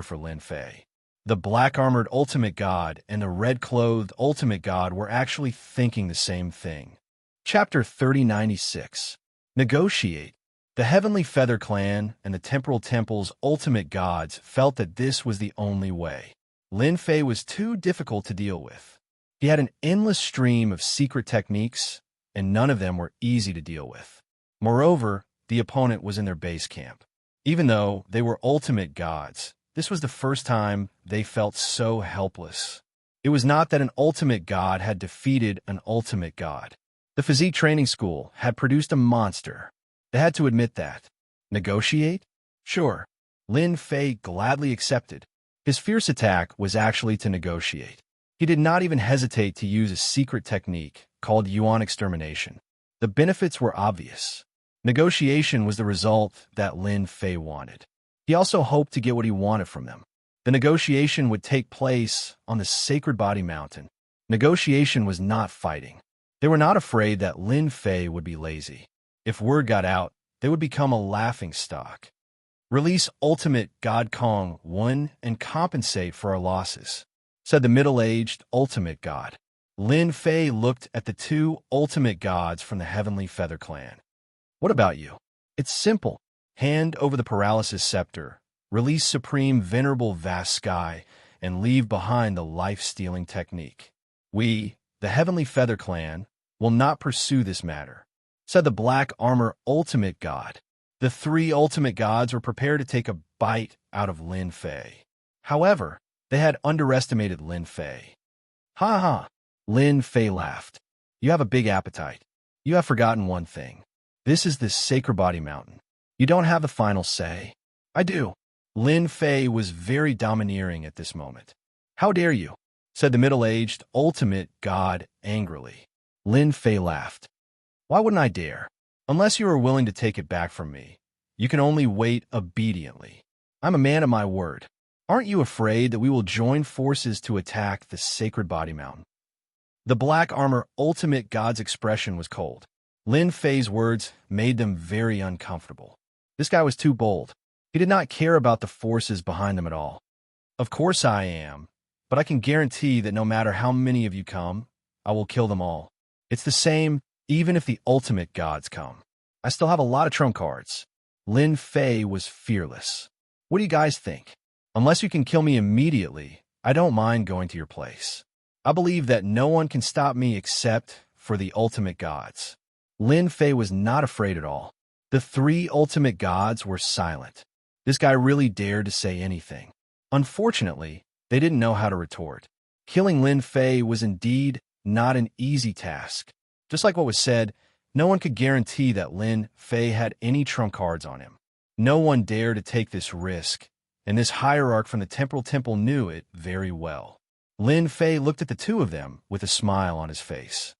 for Lin Fei. The black-armored ultimate god and the red-clothed ultimate god were actually thinking the same thing. Chapter 3096. Negotiate. The Heavenly Feather Clan and the Temporal Temple's ultimate gods felt that this was the only way. Lin Fei was too difficult to deal with. He had an endless stream of secret techniques, and none of them were easy to deal with. Moreover, the opponent was in their base camp. Even though they were ultimate gods, this was the first time they felt so helpless. It was not that an ultimate god had defeated an ultimate god. The physique training school had produced a monster. They had to admit that. Negotiate? Sure. Lin Fei gladly accepted. His fierce attack was actually to negotiate. He did not even hesitate to use a secret technique called Yuan extermination. The benefits were obvious. Negotiation was the result that Lin Fei wanted. He also hoped to get what he wanted from them. The negotiation would take place on the Sacred Body Mountain. Negotiation was not fighting. They were not afraid that Lin Fei would be lazy. If word got out, they would become a laughingstock. Release Ultimate God Kong 1 and compensate for our losses, said the middle-aged ultimate god. Lin Fei looked at the two ultimate gods from the Heavenly Feather Clan. What about you? It's simple. Hand over the paralysis scepter, release Supreme Venerable Vast Sky, and leave behind the life-stealing technique. We, the Heavenly Feather Clan, will not pursue this matter, said the Black Armor Ultimate God. The three ultimate gods were prepared to take a bite out of Lin Fei. However, they had underestimated Lin Fei. Ha ha! Lin Fei laughed. You have a big appetite. You have forgotten one thing. This is the Sacred Body Mountain. You don't have the final say. I do. Lin Fei was very domineering at this moment. How dare you? Said the middle-aged ultimate god angrily. Lin Fei laughed. Why wouldn't I dare? Unless you are willing to take it back from me, you can only wait obediently. I'm a man of my word. Aren't you afraid that we will join forces to attack the Sacred Body Mountain? The Black Armor Ultimate God's expression was cold. Lin Fei's words made them very uncomfortable. This guy was too bold. He did not care about the forces behind them at all. Of course I am, but I can guarantee that no matter how many of you come, I will kill them all. It's the same even if the ultimate gods come. I still have a lot of trump cards. Lin Fei was fearless. What do you guys think? Unless you can kill me immediately, I don't mind going to your place. I believe that no one can stop me except for the ultimate gods. Lin Fei was not afraid at all. The three ultimate gods were silent. This guy really dared to say anything. Unfortunately, they didn't know how to retort. Killing Lin Fei was indeed not an easy task. Just like what was said, no one could guarantee that Lin Fei had any trump cards on him. No one dared to take this risk, and this hierarch from the Temporal Temple knew it very well. Lin Fei looked at the two of them with a smile on his face.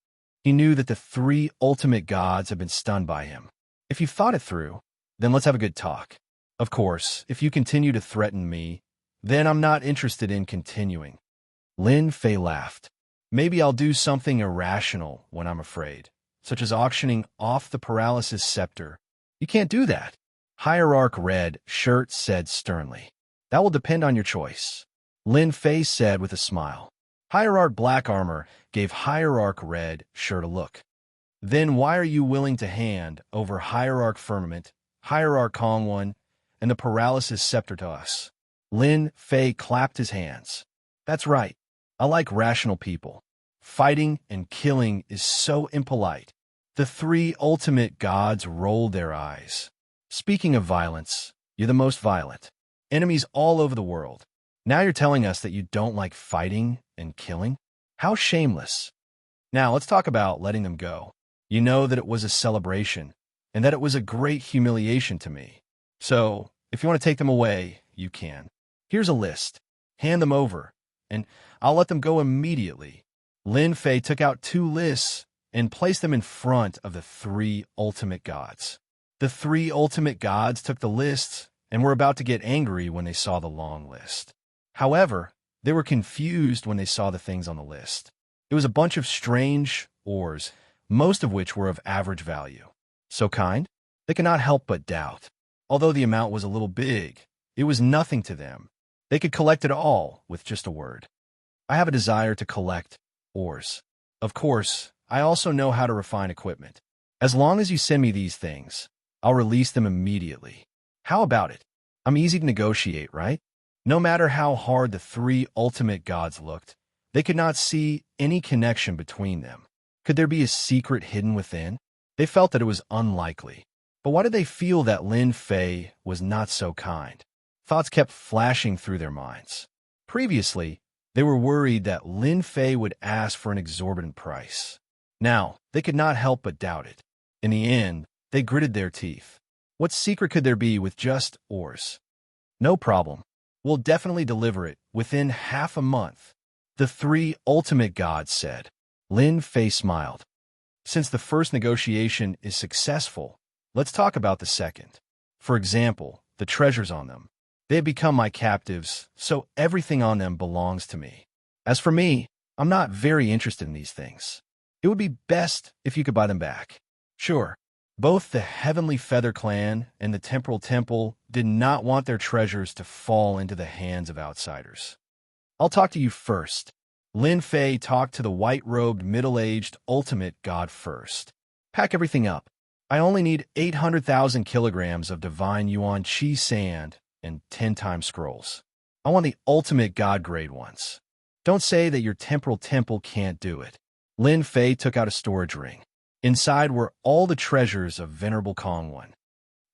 He knew that the three ultimate gods had been stunned by him. If you've thought it through, then let's have a good talk. Of course, if you continue to threaten me, then I'm not interested in continuing. Lin Fei laughed. Maybe I'll do something irrational when I'm afraid, such as auctioning off the paralysis scepter. You can't do that. Hierarch Red Shirt said sternly. That will depend on your choice. Lin Fei said with a smile. Hierarch Black Armor gave Hierarch Red Shirt a look. Then why are you willing to hand over Hierarch Firmament, Hierarch Kongwon, and the paralysis scepter to us? Lin Fei clapped his hands. That's right. I like rational people. Fighting and killing is so impolite. The three ultimate gods rolled their eyes. Speaking of violence, you're the most violent. Enemies all over the world. Now you're telling us that you don't like fighting and killing? How shameless. Now let's talk about letting them go. You know that it was a celebration, and that it was a great humiliation to me. So, if you want to take them away, you can. Here's a list. Hand them over, and I'll let them go immediately. Lin Fei took out 2 lists and placed them in front of the 3 ultimate gods. The 3 ultimate gods took the lists and were about to get angry when they saw the long list. However, they were confused when they saw the things on the list. It was a bunch of strange ores, most of which were of average value. So kind? They could not help but doubt. Although the amount was a little big, it was nothing to them. They could collect it all with just a word. I have a desire to collect ores. Of course, I also know how to refine equipment. As long as you send me these things, I'll release them immediately. How about it? I'm easy to negotiate, right? No matter how hard the 3 ultimate gods looked, they could not see any connection between them. Could there be a secret hidden within? They felt that it was unlikely. But why did they feel that Lin Fei was not so kind? Thoughts kept flashing through their minds. Previously, they were worried that Lin Fei would ask for an exorbitant price. Now, they could not help but doubt it. In the end, they gritted their teeth. What secret could there be with just ores? No problem. We'll definitely deliver it within half a month, the 3 ultimate gods said. Lin Fei smiled. Since the first negotiation is successful, let's talk about the second. For example, the treasures on them. They have become my captives, so everything on them belongs to me. As for me, I'm not very interested in these things. It would be best if you could buy them back. Sure, both the Heavenly Feather Clan and the Temporal Temple did not want their treasures to fall into the hands of outsiders. I'll talk to you first. Lin Fei talked to the white-robed, middle-aged ultimate god first. Pack everything up. I only need 800,000 kilograms of divine yuan chi sand and 10 time scrolls. I want the ultimate god-grade ones. Don't say that your temporal temple can't do it. Lin Fei took out a storage ring. Inside were all the treasures of Venerable Kongwon.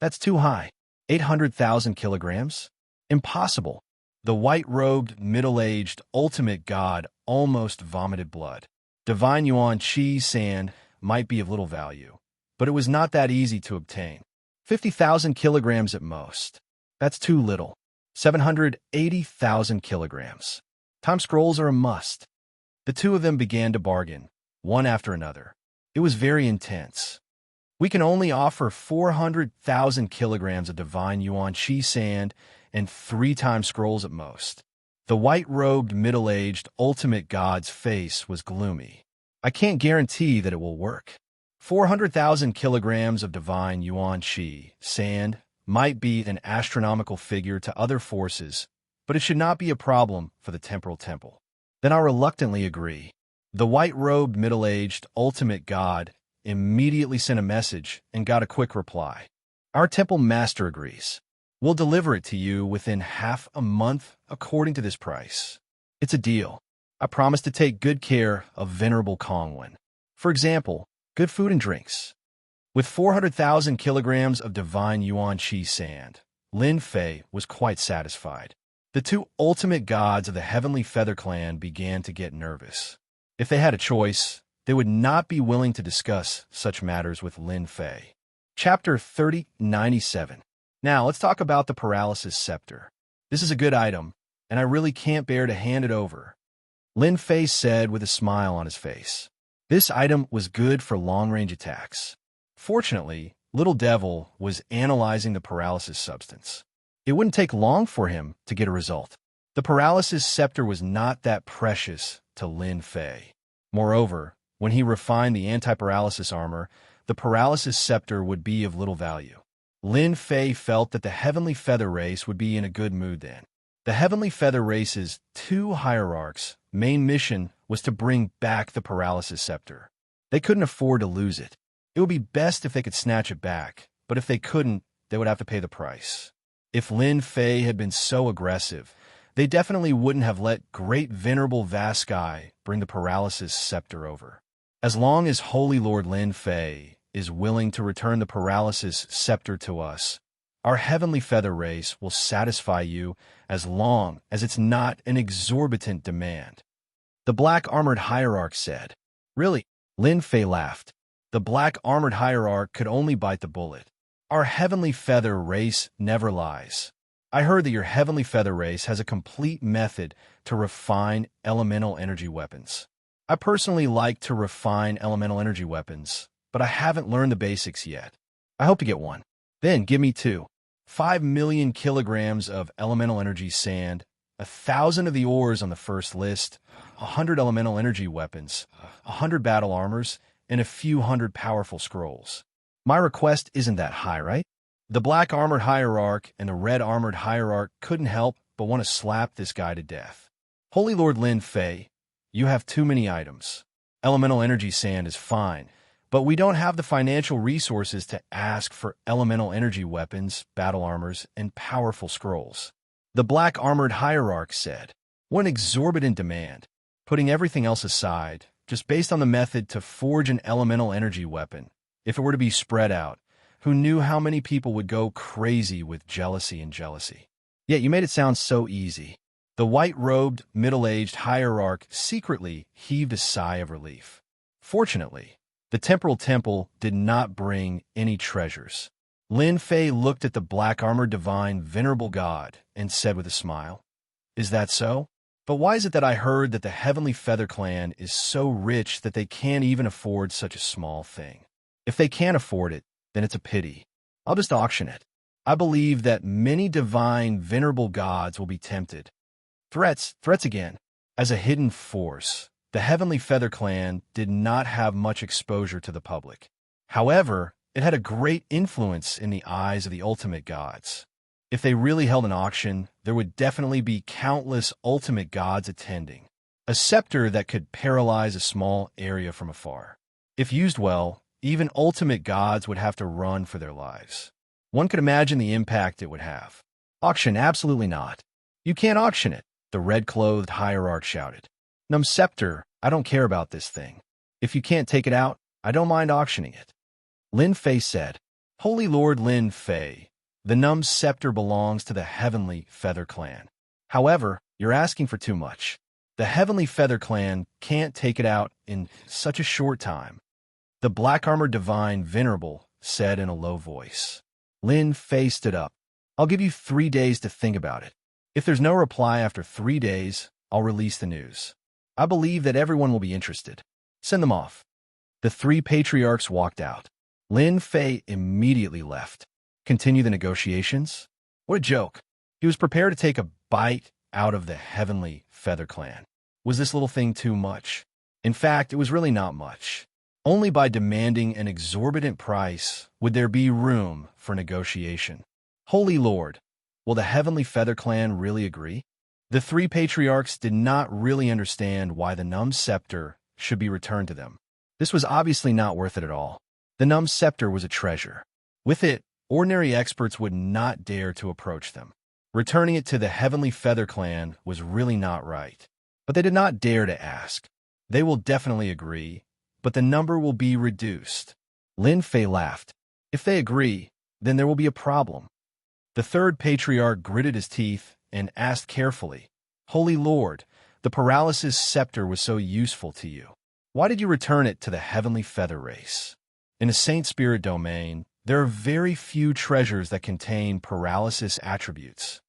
That's too high. 800,000 kilograms? Impossible. The white-robed, middle-aged, ultimate god almost vomited blood. Divine yuan chi sand might be of little value, but it was not that easy to obtain. 50,000 kilograms at most. That's too little. 780,000 kilograms. Time scrolls are a must. The two of them began to bargain, one after another. It was very intense. We can only offer 400,000 kilograms of divine yuan chi sand and 3 time scrolls at most. The white-robed, middle-aged, ultimate god's face was gloomy. I can't guarantee that it will work. 400,000 kilograms of divine yuan chi sand might be an astronomical figure to other forces, but it should not be a problem for the Temporal Temple. Then I'll reluctantly agree. The white-robed, middle-aged, ultimate god immediately sent a message and got a quick reply. Our temple master agrees. We'll deliver it to you within half a month according to this price. It's a deal. I promise to take good care of Venerable Kongwon. For example, good food and drinks. With 400,000 kilograms of divine yuan chi sand, Lin Fei was quite satisfied. The 2 ultimate gods of the Heavenly Feather Clan began to get nervous. If they had a choice, they would not be willing to discuss such matters with Lin Fei. Chapter 3097. Now, let's talk about the paralysis scepter. This is a good item, and I really can't bear to hand it over. Lin Fei said with a smile on his face. This item was good for long-range attacks. Fortunately, Little Devil was analyzing the paralysis substance. It wouldn't take long for him to get a result. The paralysis scepter was not that precious to Lin Fei. Moreover, when he refined the anti-paralysis armor, the paralysis scepter would be of little value. Lin Fei felt that the Heavenly Feather Race would be in a good mood then. The Heavenly Feather Race's 2 hierarchs' main mission was to bring back the paralysis scepter. They couldn't afford to lose it. It would be best if they could snatch it back, but if they couldn't, they would have to pay the price. If Lin Fei had been so aggressive, they definitely wouldn't have let Great Venerable Vaskai bring the paralysis scepter over. As long as Holy Lord Lin Fei is willing to return the paralysis scepter to us, our Heavenly Feather Race will satisfy you as long as it's not an exorbitant demand. The Black Armored Hierarch said. Really? Lin Fei laughed. The Black Armored Hierarch could only bite the bullet. Our Heavenly Feather Race never lies. I heard that your Heavenly Feather Race has a complete method to refine elemental energy weapons. I personally like to refine elemental energy weapons, but I haven't learned the basics yet. I hope to get one. Then give me 2. 5 million kilograms of elemental energy sand, 1,000 of the ores on the first list, 100 elemental energy weapons, 100 battle armors, and a few hundred powerful scrolls. My request isn't that high, right? The Black Armored Hierarch and the Red Armored Hierarch couldn't help but want to slap this guy to death. Holy Lord Lin Fei, you have too many items. Elemental energy sand is fine, but we don't have the financial resources to ask for elemental energy weapons, battle armors, and powerful scrolls. The Black Armored Hierarch said. What an exorbitant demand. Putting everything else aside, just based on the method to forge an elemental energy weapon, if it were to be spread out, who knew how many people would go crazy with jealousy and jealousy? Yet you made it sound so easy. The white-robed, middle-aged hierarch secretly heaved a sigh of relief. Fortunately, the temporal temple did not bring any treasures. Lin Fei looked at the black-armored divine venerable god and said with a smile, "Is that so? But why is it that I heard that the Heavenly Feather Clan is so rich that they can't even afford such a small thing? If they can't afford it, then it's a pity. I'll just auction it. I believe that many divine venerable gods will be tempted." Threats again. As a hidden force, the Heavenly Feather Clan did not have much exposure to the public. However, it had a great influence in the eyes of the ultimate gods. If they really held an auction, there would definitely be countless ultimate gods attending. A scepter that could paralyze a small area from afar. If used well, even ultimate gods would have to run for their lives. One could imagine the impact it would have. Auction, absolutely not. You can't auction it, the red-clothed hierarch shouted. Num scepter, I don't care about this thing. If you can't take it out, I don't mind auctioning it. Lin Fei said, "Holy Lord Lin Fei, the Num scepter belongs to the Heavenly Feather Clan. However, you're asking for too much. The Heavenly Feather Clan can't take it out in such a short time." The black-armored divine venerable said in a low voice. Lin Fei stood up. "I'll give you 3 days to think about it. If there's no reply after 3 days, I'll release the news. I believe that everyone will be interested. Send them off." The 3 patriarchs walked out. Lin Fei immediately left. Continue the negotiations? What a joke. He was prepared to take a bite out of the Heavenly Feather Clan. Was this little thing too much? In fact, it was really not much. Only by demanding an exorbitant price would there be room for negotiation. Holy Lord, will the Heavenly Feather Clan really agree? The 3 patriarchs did not really understand why the Num scepter should be returned to them. This was obviously not worth it at all. The Num scepter was a treasure. With it, ordinary experts would not dare to approach them. Returning it to the Heavenly Feather Clan was really not right. But they did not dare to ask. They will definitely agree, but the number will be reduced. Lin Fei laughed. If they agree, then there will be a problem. The 3rd patriarch gritted his teeth and asked carefully, "Holy Lord, the paralysis scepter was so useful to you. Why did you return it to the Heavenly Feather Race? In a Saint Spirit domain, there are very few treasures that contain paralysis attributes."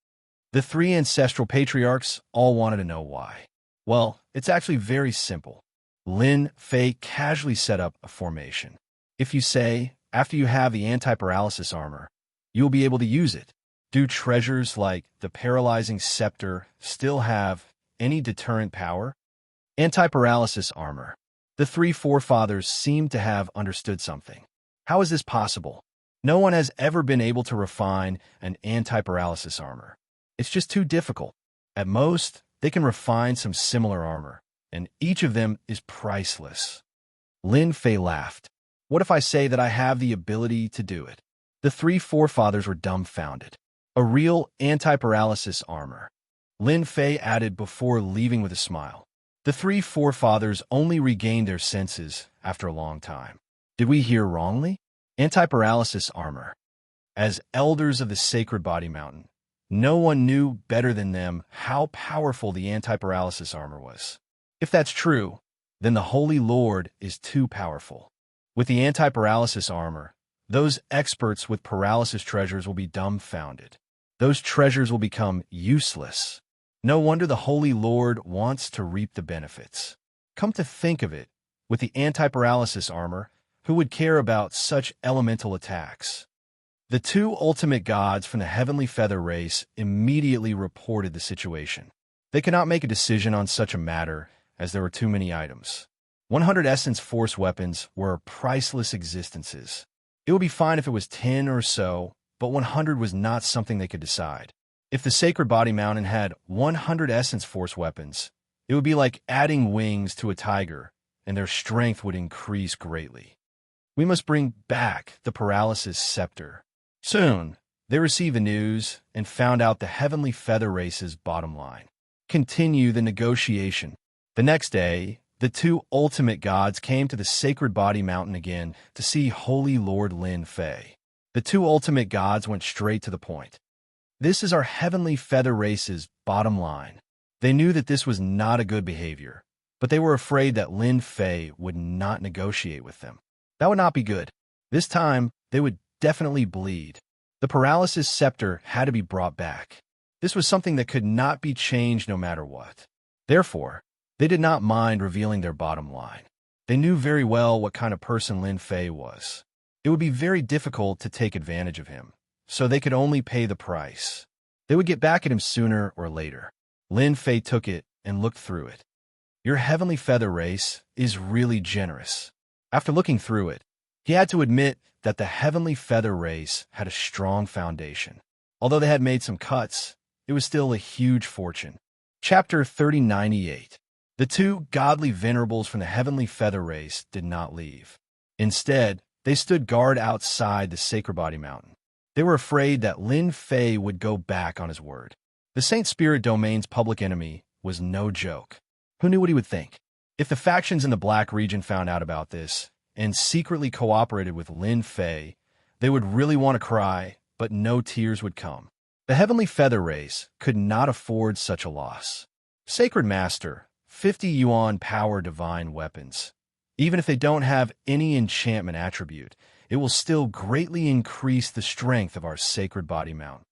The 3 ancestral patriarchs all wanted to know why. Well, it's actually very simple. Lin Fei casually set up a formation. If you say, after you have the anti-paralysis armor, you'll be able to use it. Do treasures like the paralyzing scepter still have any deterrent power? Anti-paralysis armor. The three forefathers seemed to have understood something. How is this possible? No one has ever been able to refine an anti-paralysis armor. It's just too difficult. At most, they can refine some similar armor, and each of them is priceless. Lin Fei laughed. What if I say that I have the ability to do it? The three forefathers were dumbfounded. A real anti-paralysis armor. Lin Fei added before leaving with a smile. The three forefathers only regained their senses after a long time. Did we hear wrongly? Anti-paralysis armor. As elders of the sacred body mountain, no one knew better than them how powerful the anti-paralysis armor was. If that's true, then the Holy Lord is too powerful. With the anti-paralysis armor, those experts with paralysis treasures will be dumbfounded. Those treasures will become useless. No wonder the Holy Lord wants to reap the benefits. Come to think of it, with the anti-paralysis armor, who would care about such elemental attacks? The two ultimate gods from the heavenly feather race immediately reported the situation. They could not make a decision on such a matter, as there were too many items. 100 essence force weapons were priceless existences. It would be fine if it was 10 or so, but 100 was not something they could decide. If the Sacred Body Mountain had 100 essence force weapons, it would be like adding wings to a tiger, and their strength would increase greatly. We must bring back the paralysis scepter. Soon, they received the news and found out the Heavenly Feather Race's bottom line. Continue the negotiation. The next day, the two ultimate gods came to the Sacred Body Mountain again to see Holy Lord Lin Fei. The two ultimate gods went straight to the point. This is our Heavenly Feather Race's bottom line. They knew that this was not a good behavior, but they were afraid that Lin Fei would not negotiate with them. That would not be good. This time, they would definitely bleed. The paralysis scepter had to be brought back. This was something that could not be changed no matter what. Therefore, they did not mind revealing their bottom line. They knew very well what kind of person Lin Fei was. It would be very difficult to take advantage of him, so they could only pay the price. They would get back at him sooner or later. Lin Fei took it and looked through it. Your Heavenly Feather Race is really generous. After looking through it, he had to admit that the Heavenly Feather Race had a strong foundation. Although they had made some cuts, it was still a huge fortune. Chapter 3098. The two godly venerables from the Heavenly Feather Race did not leave. Instead, they stood guard outside the Sacred Body Mountain. They were afraid that Lin Fei would go back on his word. The Saint Spirit Domain's public enemy was no joke. Who knew what he would think? If the factions in the Black region found out about this and secretly cooperated with Lin Fei, they would really want to cry, but no tears would come. The Heavenly Feather Race could not afford such a loss. Sacred Master, 50 yuan power divine weapons. Even if they don't have any enchantment attribute, it will still greatly increase the strength of our Sacred Body Mount.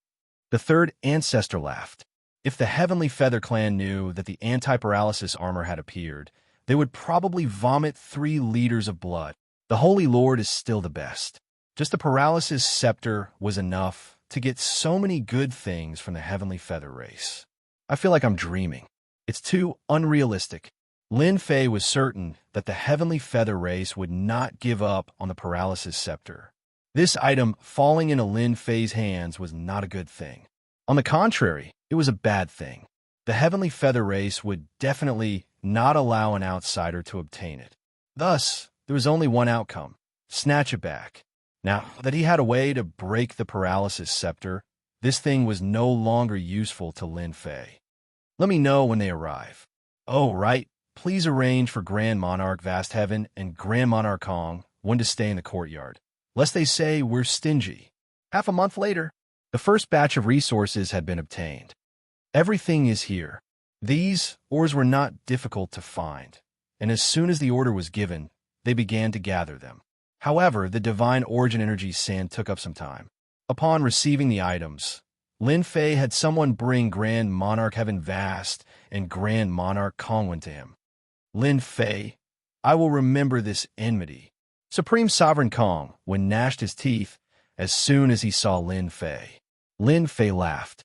The third ancestor laughed. If the Heavenly Feather Clan knew that the anti-paralysis armor had appeared, they would probably vomit 3 liters of blood. The Holy Lord is still the best. Just the paralysis scepter was enough to get so many good things from the Heavenly Feather Race. I feel like I'm dreaming. It's too unrealistic. Lin Fei was certain that the Heavenly Feather Race would not give up on the paralysis scepter. This item falling into Lin Fei's hands was not a good thing. On the contrary, it was a bad thing. The Heavenly Feather Race would definitely not allow an outsider to obtain it. Thus, there was only one outcome: snatch it back. Now that he had a way to break the paralysis scepter, this thing was no longer useful to Lin Fei. Let me know when they arrive. Oh, right. Please arrange for Grand Monarch Vast Heaven and Grand Monarch Kong when to stay in the courtyard, lest they say we're stingy. Half a month later, the first batch of resources had been obtained. Everything is here. These ores were not difficult to find, and as soon as the order was given, they began to gather them. However, the Divine Origin Energy Sand took up some time. Upon receiving the items, Lin Fei had someone bring Grand Monarch Heaven Vast and Grand Monarch Kongwen to him. Lin Fei, I will remember this enmity. Supreme Sovereign Kong, when gnashed his teeth, as soon as he saw Lin Fei. Lin Fei laughed.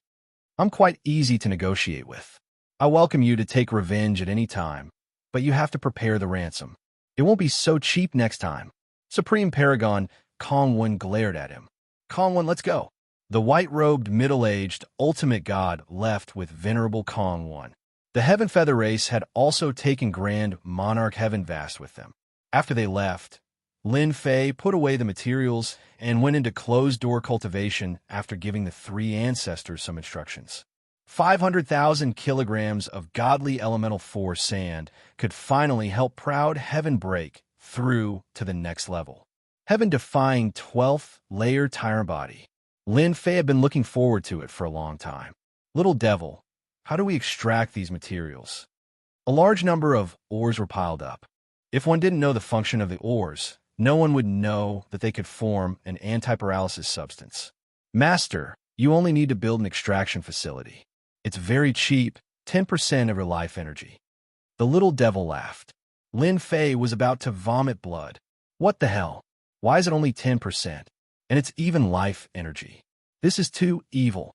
I'm quite easy to negotiate with. I welcome you to take revenge at any time, but you have to prepare the ransom. It won't be so cheap next time. Supreme Paragon Kong glared at him. Kong, let's go. The white-robed, middle-aged, ultimate god left with venerable Kong. The Heaven Feather race had also taken Grand Monarch Heaven Vast with them. After they left, Lin Fei put away the materials and went into closed-door cultivation after giving the three ancestors some instructions. 500,000 kilograms of godly elemental force sand could finally help proud Heaven break through to the next level. Heaven-defying 12th layer tyrant body. Lin Fei had been looking forward to it for a long time. Little devil, how do we extract these materials? A large number of ores were piled up. If one didn't know the function of the ores, no one would know that they could form an anti-paralysis substance. Master, you only need to build an extraction facility. It's very cheap, 10% of your life energy. The little devil laughed. Lin Fei was about to vomit blood. What the hell? Why is it only 10%? And it's even life energy. This is too evil.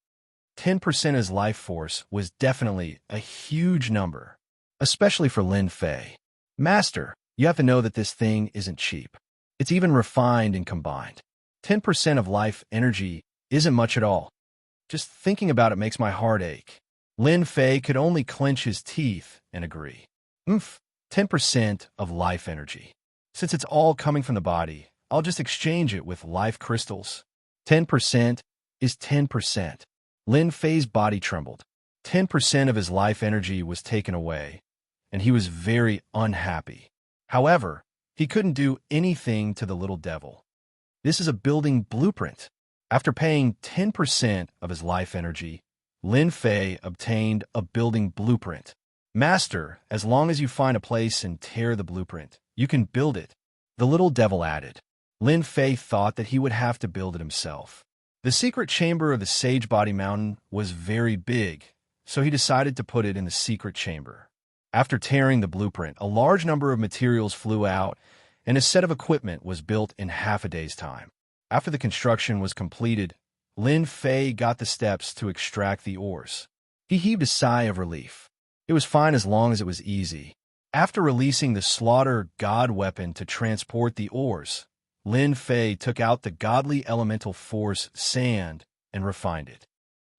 10% as life force was definitely a huge number, especially for Lin Fei. Master, you have to know that this thing isn't cheap. It's even refined and combined. 10% of life energy isn't much at all. Just thinking about it makes my heart ache. Lin Fei could only clench his teeth and agree. 10% of life energy. Since it's all coming from the body, I'll just exchange it with life crystals. 10% is 10%. Lin Fei's body trembled. 10% of his life energy was taken away, and he was very unhappy. However, he couldn't do anything to the little devil. This is a building blueprint. After paying 10% of his life energy, Lin Fei obtained a building blueprint. Master, as long as you find a place and tear the blueprint, you can build it, the little devil added. Lin Fei thought that he would have to build it himself. The secret chamber of the Sage Body Mountain was very big, so he decided to put it in the secret chamber. After tearing the blueprint, a large number of materials flew out, and a set of equipment was built in half a day's time. After the construction was completed, Lin Fei got the steps to extract the ores. He heaved a sigh of relief. It was fine as long as it was easy. After releasing the Slaughter God weapon to transport the ores, Lin Fei took out the godly elemental force sand and refined it.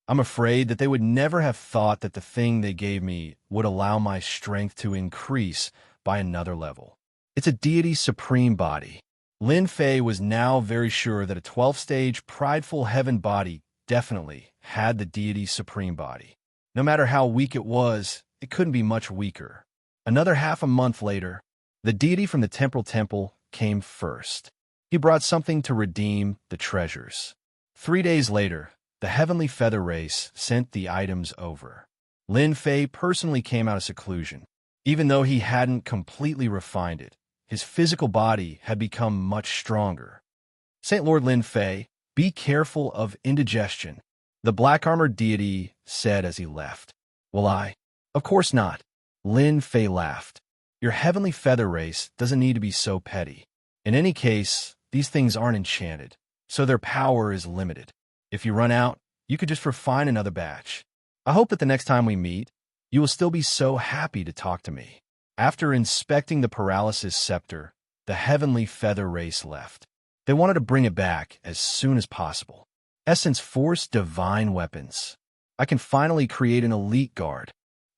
I'm afraid that they would never have thought that the thing they gave me would allow my strength to increase by another level. It's a deity supreme body. Lin Fei was now very sure that a 12th-stage prideful heaven body definitely had the deity supreme body. No matter how weak it was, it couldn't be much weaker. Another half a month later, the deity from the temporal temple came first. He brought something to redeem the treasures. 3 days later, the Heavenly Feather race sent the items over. Lin Fei personally came out of seclusion. Even though he hadn't completely refined it, his physical body had become much stronger. Saint Lord Lin Fei, be careful of indigestion, the black-armored deity said as he left. Will I? Of course not. Lin Fei laughed. Your Heavenly Feather race doesn't need to be so petty. In any case, these things aren't enchanted, so their power is limited. If you run out, you could just refine another batch. I hope that the next time we meet, you will still be so happy to talk to me. After inspecting the paralysis scepter, the Heavenly Feather race left. They wanted to bring it back as soon as possible. Essence Force Divine Weapons. I can finally create an elite guard.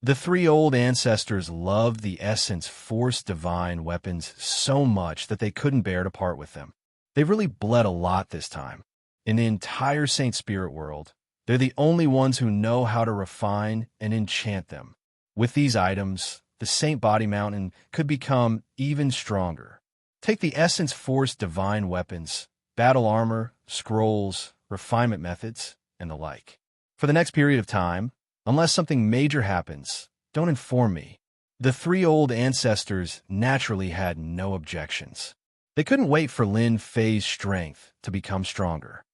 The three old ancestors loved the Essence Force Divine Weapons so much that they couldn't bear to part with them. They really bled a lot this time. In the entire Saint Spirit world, they're the only ones who know how to refine and enchant them. With these items, the Saint Body Mountain could become even stronger. Take the Essence Force Divine Weapons, battle armor, scrolls, refinement methods, and the like. For the next period of time, unless something major happens, don't inform me. The three old ancestors naturally had no objections. They couldn't wait for Lin Fei's strength to become stronger.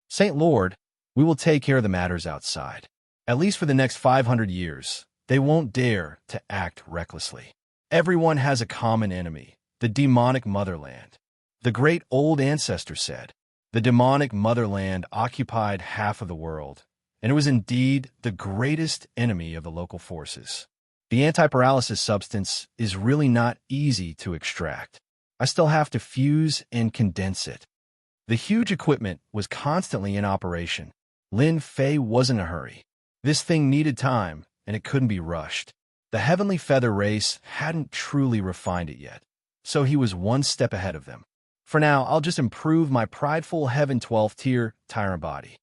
Saint Lord, we will take care of the matters outside. At least for the next 500 years, they won't dare to act recklessly. Everyone has a common enemy, the demonic motherland. The great old ancestor said, the demonic motherland occupied half of the world, and it was indeed the greatest enemy of the local forces. The anti-paralysis substance is really not easy to extract. I still have to fuse and condense it. The huge equipment was constantly in operation. Lin Fei wasn't in a hurry. This thing needed time, and it couldn't be rushed. The Heavenly Feather race hadn't truly refined it yet, so he was one step ahead of them. For now, I'll just improve my prideful Heaven 12th tier tyrant body.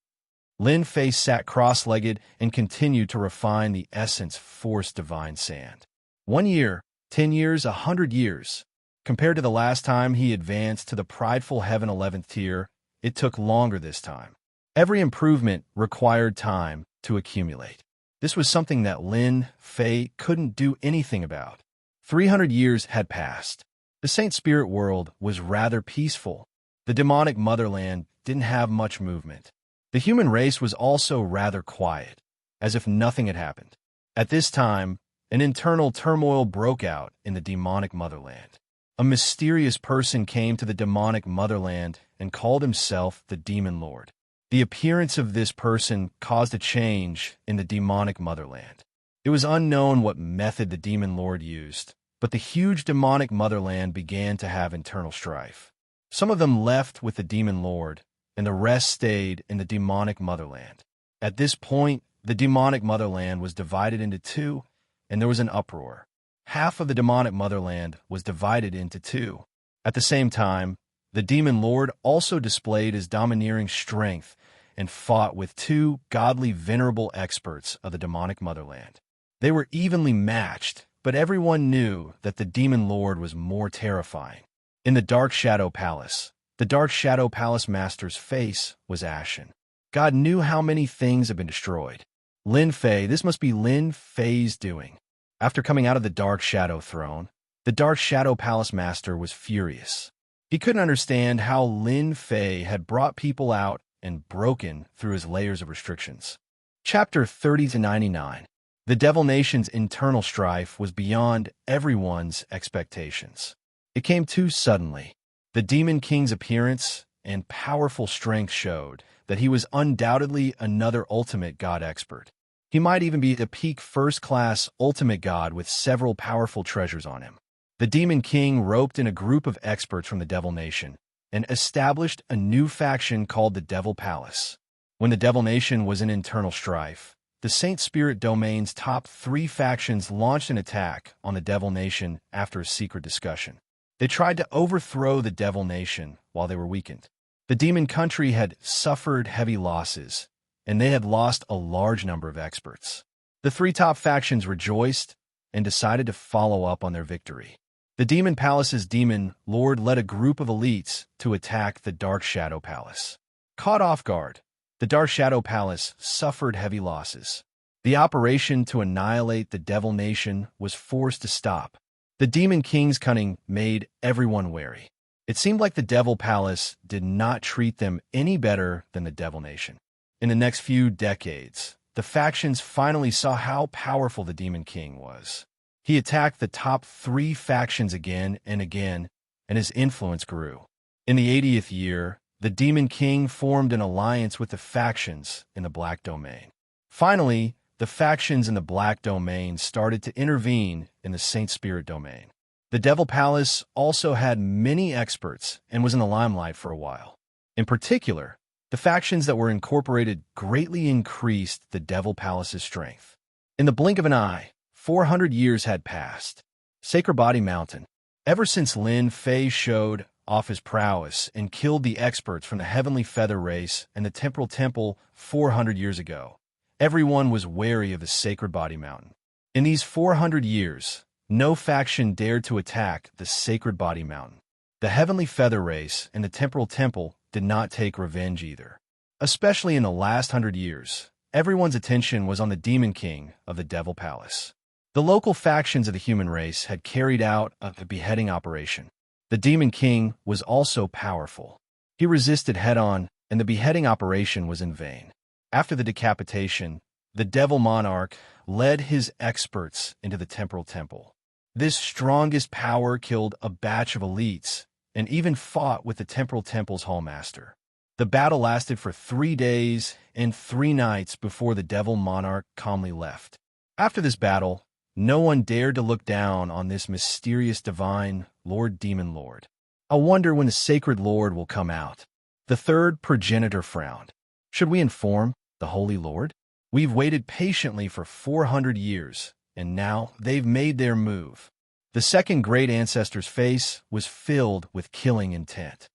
Lin Fei sat cross-legged and continued to refine the essence Force Divine Sand. 1 year, 10 years, 100 years. Compared to the last time he advanced to the prideful Heaven 11th tier, it took longer this time. Every improvement required time to accumulate. This was something that Lin Fei couldn't do anything about. 300 years had passed. The Saint Spirit world was rather peaceful. The demonic motherland didn't have much movement. The human race was also rather quiet, as if nothing had happened. At this time, an internal turmoil broke out in the demonic motherland. A mysterious person came to the demonic motherland and called himself the Demon Lord. The appearance of this person caused a change in the demonic motherland. It was unknown what method the Demon Lord used, but the huge demonic motherland began to have internal strife. Some of them left with the Demon Lord, and the rest stayed in the demonic motherland. At this point, the demonic motherland was divided into two, and there was an uproar. Half of the demonic motherland was divided into two. At the same time, the Demon Lord also displayed his domineering strength and fought with two godly venerable experts of the demonic motherland. They were evenly matched, but everyone knew that the Demon Lord was more terrifying. In the Dark Shadow Palace, the Dark Shadow Palace Master's face was ashen. God knew how many things had been destroyed. Lin Fei, this must be Lin Fei's doing. After coming out of the Dark Shadow Throne, the Dark Shadow Palace Master was furious. He couldn't understand how Lin Fei had brought people out and broken through his layers of restrictions. Chapter 30-99. The Devil Nation's internal strife was beyond everyone's expectations. It came too suddenly. The Demon King's appearance and powerful strength showed that he was undoubtedly another ultimate god expert. He might even be a peak first-class ultimate god with several powerful treasures on him. The Demon King roped in a group of experts from the Devil Nation and established a new faction called the Devil Palace. When the Devil Nation was in internal strife, the Saint Spirit Domain's top 3 factions launched an attack on the Devil Nation after a secret discussion. They tried to overthrow the Devil Nation while they were weakened. The Demon Country had suffered heavy losses, and they had lost a large number of experts. The 3 top factions rejoiced and decided to follow up on their victory. The Demon Palace's Demon Lord led a group of elites to attack the Dark Shadow Palace. Caught off guard, the Dark Shadow Palace suffered heavy losses. The operation to annihilate the Devil Nation was forced to stop. The Demon King's cunning made everyone wary. It seemed like the Devil Palace did not treat them any better than the Devil Nation. In the next few decades, the factions finally saw how powerful the Demon King was. He attacked the top 3 factions again and again, and his influence grew. In the 80th year, the Demon King formed an alliance with the factions in the Black Domain. Finally, the factions in the Black Domain started to intervene in the Saint Spirit Domain. The Devil Palace also had many experts and was in the limelight for a while. In particular, the factions that were incorporated greatly increased the Devil Palace's strength. In the blink of an eye, 400 years had passed. Sacred Body Mountain. Ever since Lin Fei showed off his prowess and killed the experts from the Heavenly Feather race and the Temporal Temple 400 years ago, everyone was wary of the Sacred Body Mountain. In these 400 years, no faction dared to attack the Sacred Body Mountain. The Heavenly Feather race and the Temporal Temple did not take revenge either. Especially in the last 100 years, everyone's attention was on the Demon King of the Devil Palace. The local factions of the human race had carried out a beheading operation. The Demon King was also powerful. He resisted head-on, and the beheading operation was in vain. After the decapitation, the Devil Monarch led his experts into the Temporal Temple. This strongest power killed a batch of elites and even fought with the Temporal Temple's Hallmaster. The battle lasted for 3 days and 3 nights before the Devil Monarch calmly left. After this battle, no one dared to look down on this mysterious divine Lord Demon Lord. I wonder when the sacred Lord will come out. The third progenitor frowned. Should we inform the Holy Lord? We've waited patiently for 400 years, and now they've made their move. The second great ancestor's face was filled with killing intent.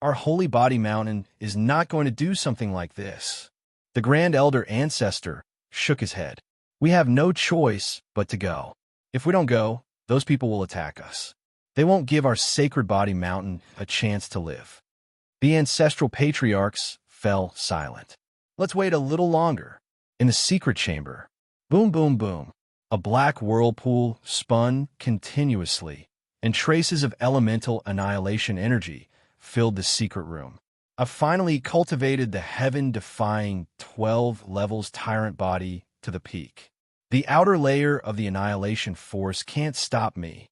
Our holy body mountain is not going to do something like this. The grand elder ancestor shook his head. We have no choice but to go. If we don't go, those people will attack us. They won't give our sacred body mountain a chance to live. The ancestral patriarchs fell silent. Let's wait a little longer. In the secret chamber, boom, boom, boom, a black whirlpool spun continuously, and traces of elemental annihilation energy filled the secret room. I finally cultivated the heaven-defying 12 levels tyrant body to the peak. The outer layer of the annihilation force can't stop me.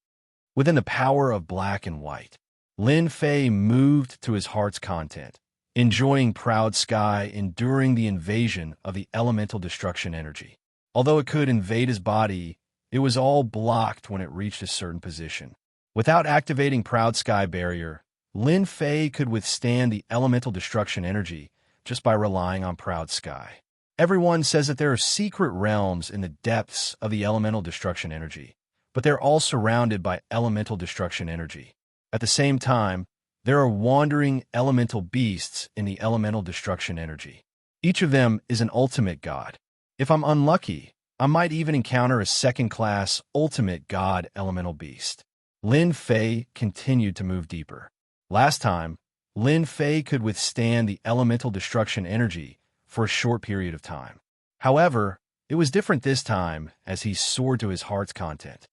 Within the power of black and white, Lin Fei moved to his heart's content, enjoying proud sky, enduring the invasion of the elemental destruction energy. Although it could invade his body, it was all blocked when it reached a certain position. Without activating proud sky barrier, Lin Fei could withstand the elemental destruction energy just by relying on proud sky. Everyone says that there are secret realms in the depths of the elemental destruction energy, but they're all surrounded by elemental destruction energy. At the same time, there are wandering elemental beasts in the elemental destruction energy. Each of them is an ultimate god. If I'm unlucky, I might even encounter a second-class ultimate god elemental beast. Lin Fei continued to move deeper. Last time, Lin Fei could withstand the elemental destruction energy for a short period of time. However, it was different this time as he soared to his heart's content.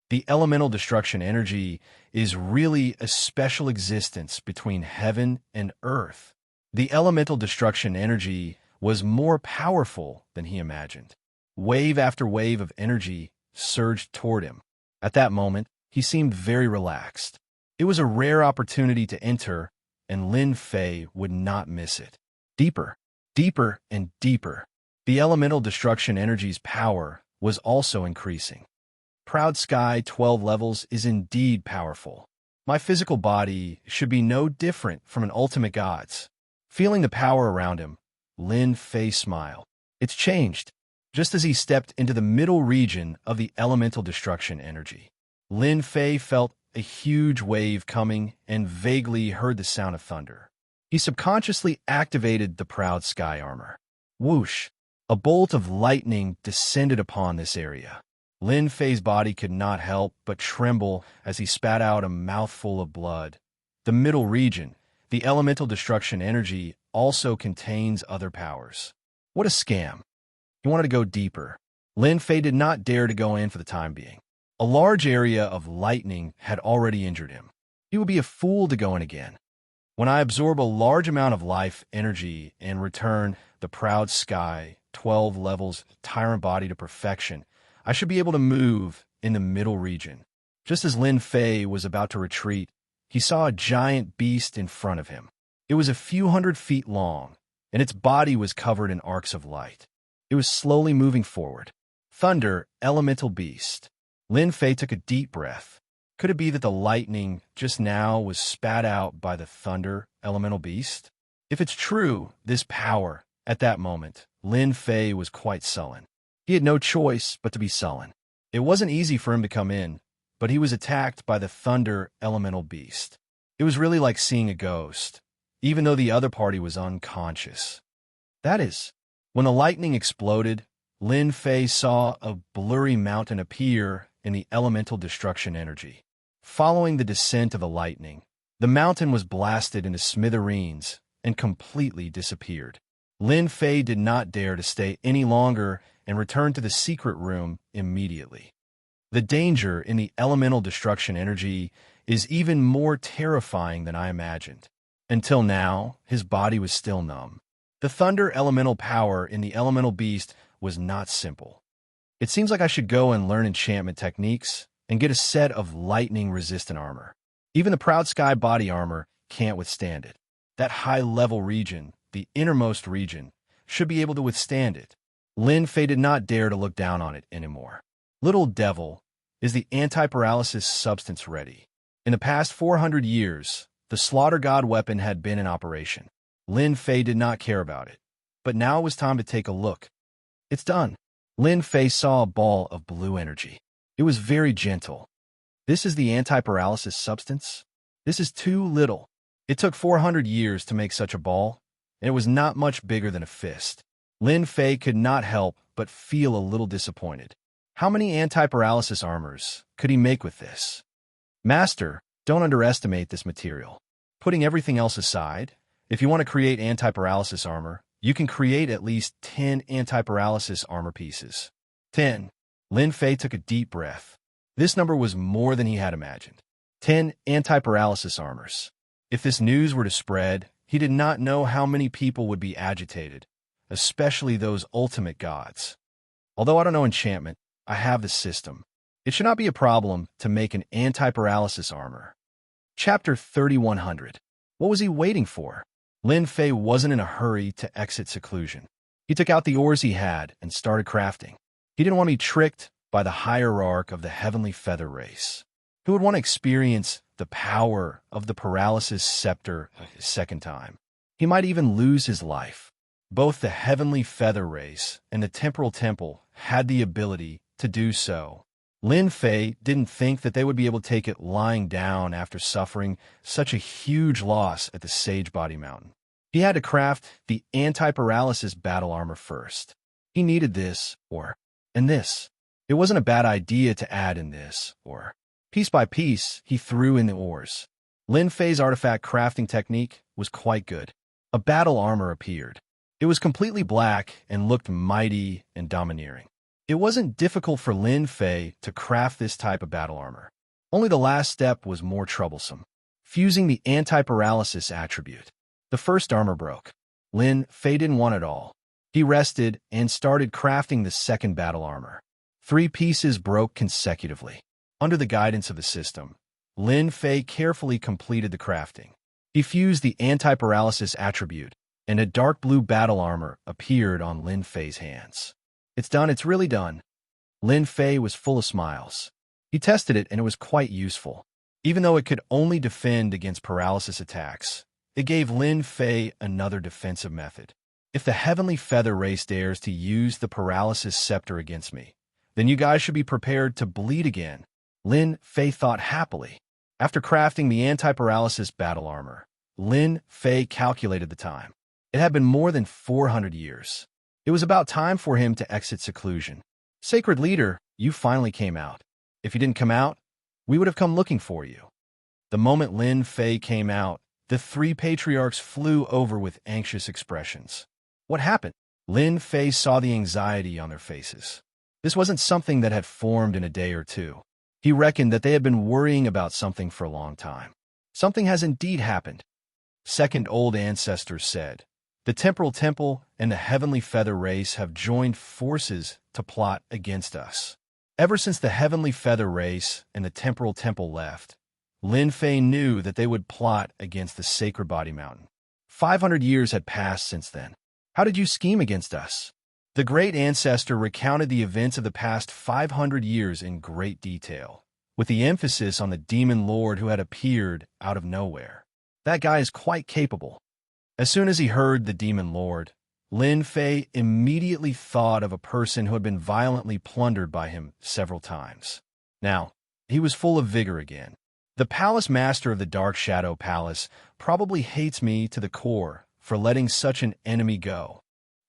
The elemental destruction energy is really a special existence between heaven and earth. The elemental destruction energy was more powerful than he imagined. Wave after wave of energy surged toward him. At that moment, he seemed very relaxed. It was a rare opportunity to enter, and Lin Fei would not miss it. Deeper, deeper, and deeper. The elemental destruction energy's power was also increasing. Proud Sky 12 levels is indeed powerful. My physical body should be no different from an ultimate god's. Feeling the power around him, Lin Fei smiled. It's changed. Just as he stepped into the middle region of the elemental destruction energy, Lin Fei felt a huge wave coming and vaguely heard the sound of thunder. He subconsciously activated the Proud Sky armor. Whoosh! A bolt of lightning descended upon this area. Lin Fei's body could not help but tremble as he spat out a mouthful of blood. The middle region, the elemental destruction energy, also contains other powers. What a scam. He wanted to go deeper. Lin Fei did not dare to go in for the time being. A large area of lightning had already injured him. He would be a fool to go in again. When I absorb a large amount of life energy and return the Proud Sky 12 levels tyrant body to perfection, I should be able to move in the middle region. Just as Lin Fei was about to retreat, he saw a giant beast in front of him. It was a few hundred feet long, and its body was covered in arcs of light. It was slowly moving forward. Thunder, elemental beast. Lin Fei took a deep breath. Could it be that the lightning just now was spat out by the thunder, elemental beast? If it's true, this power, at that moment, Lin Fei was quite sullen. He had no choice but to be sullen. It wasn't easy for him to come in, but he was attacked by the thunder, elemental beast. It was really like seeing a ghost, even though the other party was unconscious. That is, when the lightning exploded, Lin Fei saw a blurry mountain appear in the elemental destruction energy. Following the descent of the lightning, the mountain was blasted into smithereens and completely disappeared. Lin Fei did not dare to stay any longer and returned to the secret room immediately. The danger in the elemental destruction energy is even more terrifying than I imagined. Until now, his body was still numb. The thunder elemental power in the elemental beast was not simple. It seems like I should go and learn enchantment techniques and get a set of lightning-resistant armor. Even the Proud Sky body armor can't withstand it. That high-level region, the innermost region, should be able to withstand it. Lin Fei did not dare to look down on it anymore. Little devil, is the anti-paralysis substance ready? In the past 400 years, The Slaughter God weapon had been in operation. Lin Fei did not care about it, but now it was time to take a look. It's done. Lin Fei saw a ball of blue energy. It was very gentle. This is the anti-paralysis substance? This is too little. It took 400 years to make such a ball, and it was not much bigger than a fist. Lin Fei could not help but feel a little disappointed. How many anti-paralysis armors could he make with this? Master, don't underestimate this material. Putting everything else aside, if you want to create anti-paralysis armor, you can create at least 10 anti-paralysis armor pieces. 10. Lin Fei took a deep breath. This number was more than he had imagined. 10 anti-paralysis armors. If this news were to spread, he did not know how many people would be agitated, especially those ultimate gods. Although I don't know enchantment, I have the system. It should not be a problem to make an anti-paralysis armor. Chapter 3100. What was he waiting for? Lin Fei wasn't in a hurry to exit seclusion. He took out the ores he had and started crafting. He didn't want to be tricked by the hierarch of the heavenly feather race, who would want to experience the power of the paralysis scepter a second time. He might even lose his life. Both the heavenly feather race and the temporal temple had the ability to do so. Lin Fei didn't think that they would be able to take it lying down after suffering such a huge loss at the Sage Body Mountain. He had to craft the anti-paralysis battle armor first. He needed this, and this. It wasn't a bad idea to add in this, Piece by piece, he threw in the ores. Lin Fei's artifact crafting technique was quite good. A battle armor appeared. It was completely black and looked mighty and domineering. It wasn't difficult for Lin Fei to craft this type of battle armor. Only the last step was more troublesome, fusing the anti-paralysis attribute. The first armor broke. Lin Fei didn't want it all. He rested and started crafting the second battle armor. 3 pieces broke consecutively. Under the guidance of the system, Lin Fei carefully completed the crafting. He fused the anti-paralysis attribute, and a dark blue battle armor appeared on Lin Fei's hands. It's done, it's really done. Lin Fei was full of smiles. He tested it and it was quite useful. Even though it could only defend against paralysis attacks, it gave Lin Fei another defensive method. If the heavenly feather race dares to use the paralysis scepter against me, then you guys should be prepared to bleed again. Lin Fei thought happily. After crafting the anti-paralysis battle armor, Lin Fei calculated the time. It had been more than 400 years. It was about time for him to exit seclusion. Sacred Leader, you finally came out. If you didn't come out, we would have come looking for you. The moment Lin Fei came out, the 3 patriarchs flew over with anxious expressions. What happened? Lin Fei saw the anxiety on their faces. This wasn't something that had formed in a day or two. He reckoned that they had been worrying about something for a long time. Something has indeed happened. Second Old Ancestors said, the Temporal Temple and the Heavenly Feather Race have joined forces to plot against us. Ever since the Heavenly Feather Race and the Temporal Temple left, Lin Fei knew that they would plot against the Sacred Body Mountain. 500 years had passed since then. How did you scheme against us? The great ancestor recounted the events of the past 500 years in great detail, with the emphasis on the demon lord who had appeared out of nowhere. That guy is quite capable. As soon as he heard the demon lord, Lin Fei immediately thought of a person who had been violently plundered by him several times. Now, he was full of vigor again. The palace master of the Dark Shadow Palace probably hates me to the core for letting such an enemy go.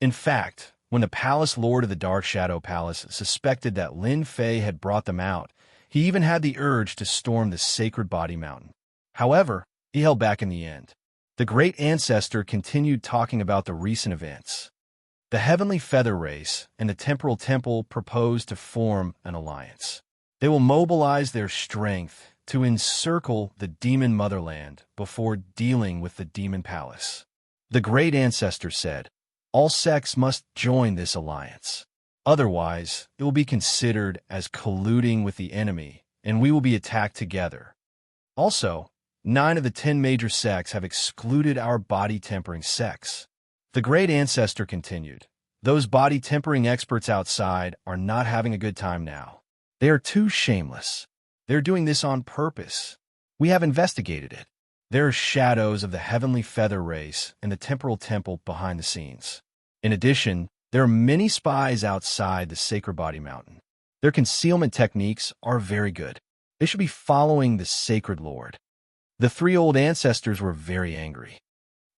In fact, when the palace lord of the Dark Shadow Palace suspected that Lin Fei had brought them out, he even had the urge to storm the Sacred Body Mountain. However, he held back in the end. The great ancestor continued talking about the recent events. The Heavenly Feather Race and the Temporal Temple proposed to form an alliance. They will mobilize their strength to encircle the demon motherland before dealing with the demon palace. The great ancestor said, all sects must join this alliance. Otherwise, it will be considered as colluding with the enemy, and we will be attacked together. Also, 9 of the 10 major sects have excluded our body-tempering sects. The great ancestor continued, those body-tempering experts outside are not having a good time now. They are too shameless. They're doing this on purpose. We have investigated it. There are shadows of the heavenly feather race and the temporal temple behind the scenes. In addition, there are many spies outside the Sacred Body Mountain. Their concealment techniques are very good. They should be following the Sacred Lord. The three old ancestors were very angry.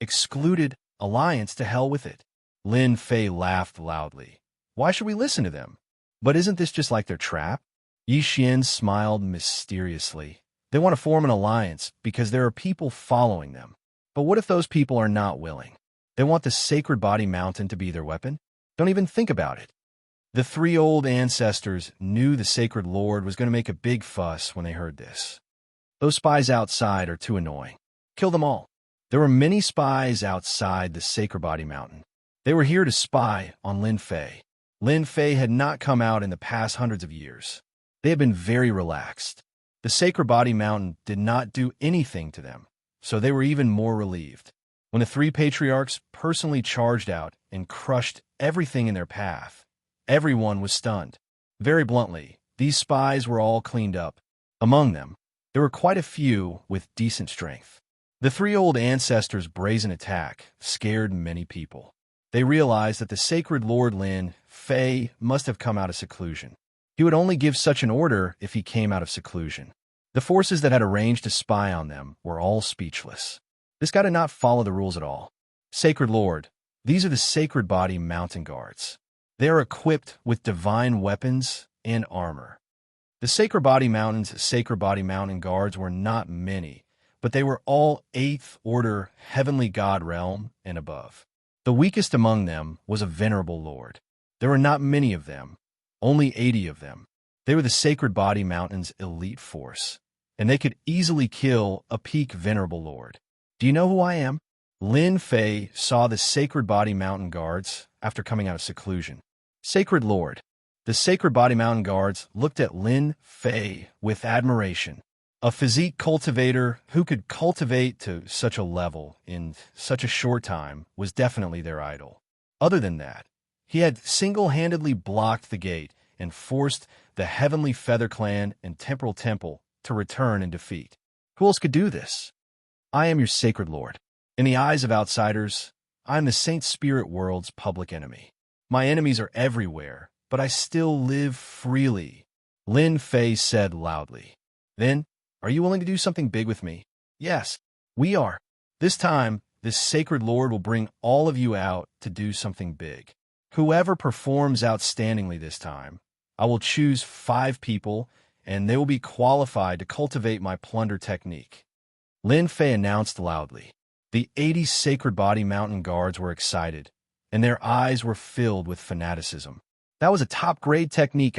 Excluded alliance, to hell with it. Lin Fei laughed loudly. Why should we listen to them? But isn't this just like their trap? Yi Xian smiled mysteriously. They want to form an alliance because there are people following them. But what if those people are not willing? They want the Sacred Body Mountain to be their weapon? Don't even think about it. The three old ancestors knew the Sacred Lord was going to make a big fuss when they heard this. Those spies outside are too annoying. Kill them all. There were many spies outside the Sacred Body Mountain. They were here to spy on Lin Fei. Lin Fei had not come out in the past hundreds of years. They had been very relaxed. The Sacred Body Mountain did not do anything to them, so they were even more relieved. When the three patriarchs personally charged out and crushed everything in their path, everyone was stunned. Very bluntly, these spies were all cleaned up. Among them, there were quite a few with decent strength. The three old ancestors' brazen attack scared many people. They realized that the Sacred Lord Lin Fei must have come out of seclusion. He would only give such an order if he came out of seclusion. The forces that had arranged to spy on them were all speechless. This guy did not follow the rules at all. Sacred Lord, these are the Sacred Body Mountain Guards. They are equipped with divine weapons and armor. The Sacred Body Mountain's Sacred Body Mountain Guards were not many, but they were all 8th Order Heavenly God realm and above. The weakest among them was a venerable lord. There were not many of them, only 80 of them. They were the Sacred Body Mountain's elite force, and they could easily kill a peak venerable lord. Do you know who I am? Lin Fei saw the Sacred Body Mountain Guards after coming out of seclusion. Sacred Lord. The Sacred Body Mountain Guards looked at Lin Fei with admiration. A physique cultivator who could cultivate to such a level in such a short time was definitely their idol. Other than that, he had single-handedly blocked the gate and forced the Heavenly Feather Clan and Temporal Temple to return in defeat. Who else could do this? I am your Sacred Lord. In the eyes of outsiders, I am the Saint Spirit World's public enemy. My enemies are everywhere, but I still live freely, Lin Fei said loudly. Then, are you willing to do something big with me? Yes, we are. This time, this Sacred Lord will bring all of you out to do something big. Whoever performs outstandingly this time, I will choose 5 people, and they will be qualified to cultivate my plunder technique. Lin Fei announced loudly. The 80 Sacred Body Mountain Guards were excited, and their eyes were filled with fanaticism. That was a top-grade technique,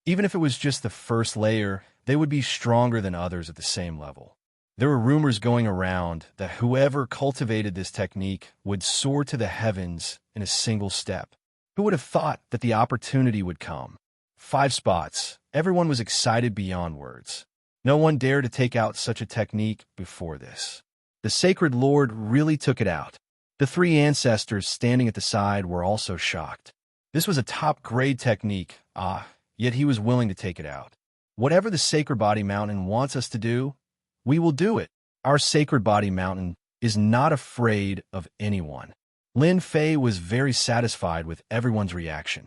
Even if it was just the first layer, they would be stronger than others at the same level. There were rumors going around that whoever cultivated this technique would soar to the heavens in a single step. Who would have thought that the opportunity would come? 5 spots. Everyone was excited beyond words. No one dared to take out such a technique before this. The Sacred Lord really took it out. The 3 ancestors standing at the side were also shocked. This was a top-grade technique, yet he was willing to take it out. Whatever the Sacred Body Mountain wants us to do, we will do it. Our Sacred Body Mountain is not afraid of anyone. Lin Fei was very satisfied with everyone's reaction.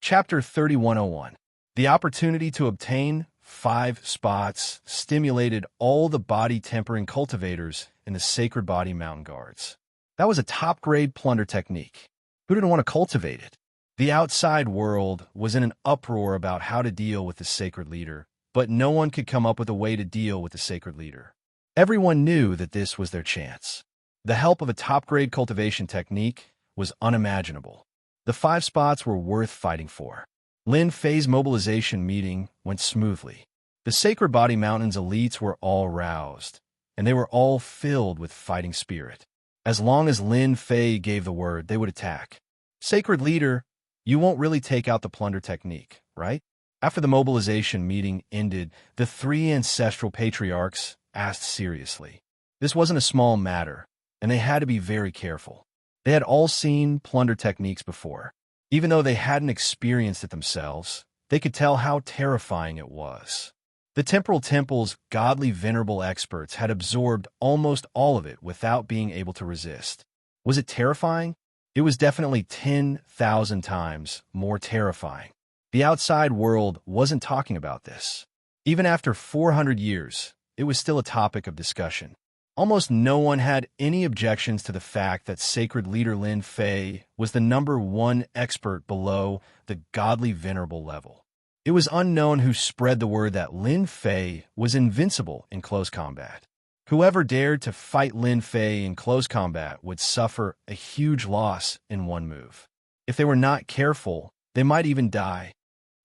Chapter 3101. The opportunity to obtain 5 spots stimulated all the body tempering cultivators in the Sacred Body Mountain Guards. That was a top-grade plunder technique. Who didn't want to cultivate it? The outside world was in an uproar about how to deal with the Sacred Leader, but no one could come up with a way to deal with the Sacred Leader. Everyone knew that this was their chance. The help of a top-grade cultivation technique was unimaginable. The 5 spots were worth fighting for. Lin Fei's mobilization meeting went smoothly. The Sacred Body Mountain's elites were all roused, and they were all filled with fighting spirit. As long as Lin Fei gave the word, they would attack. Sacred Leader, you won't really take out the plunder technique, right? After the mobilization meeting ended, the 3 ancestral patriarchs asked seriously. This wasn't a small matter, and they had to be very careful. They had all seen plunder techniques before. Even though they hadn't experienced it themselves, they could tell how terrifying it was. The temporal temple's godly venerable experts had absorbed almost all of it without being able to resist. Was it terrifying? It was definitely 10,000 times more terrifying. The outside world wasn't talking about this. Even after 400 years, it was still a topic of discussion. Almost no one had any objections to the fact that sacred leader Lin Fei was the #1 expert below the godly venerable level. It was unknown who spread the word that Lin Fei was invincible in close combat. Whoever dared to fight Lin Fei in close combat would suffer a huge loss in one move. If they were not careful, they might even die.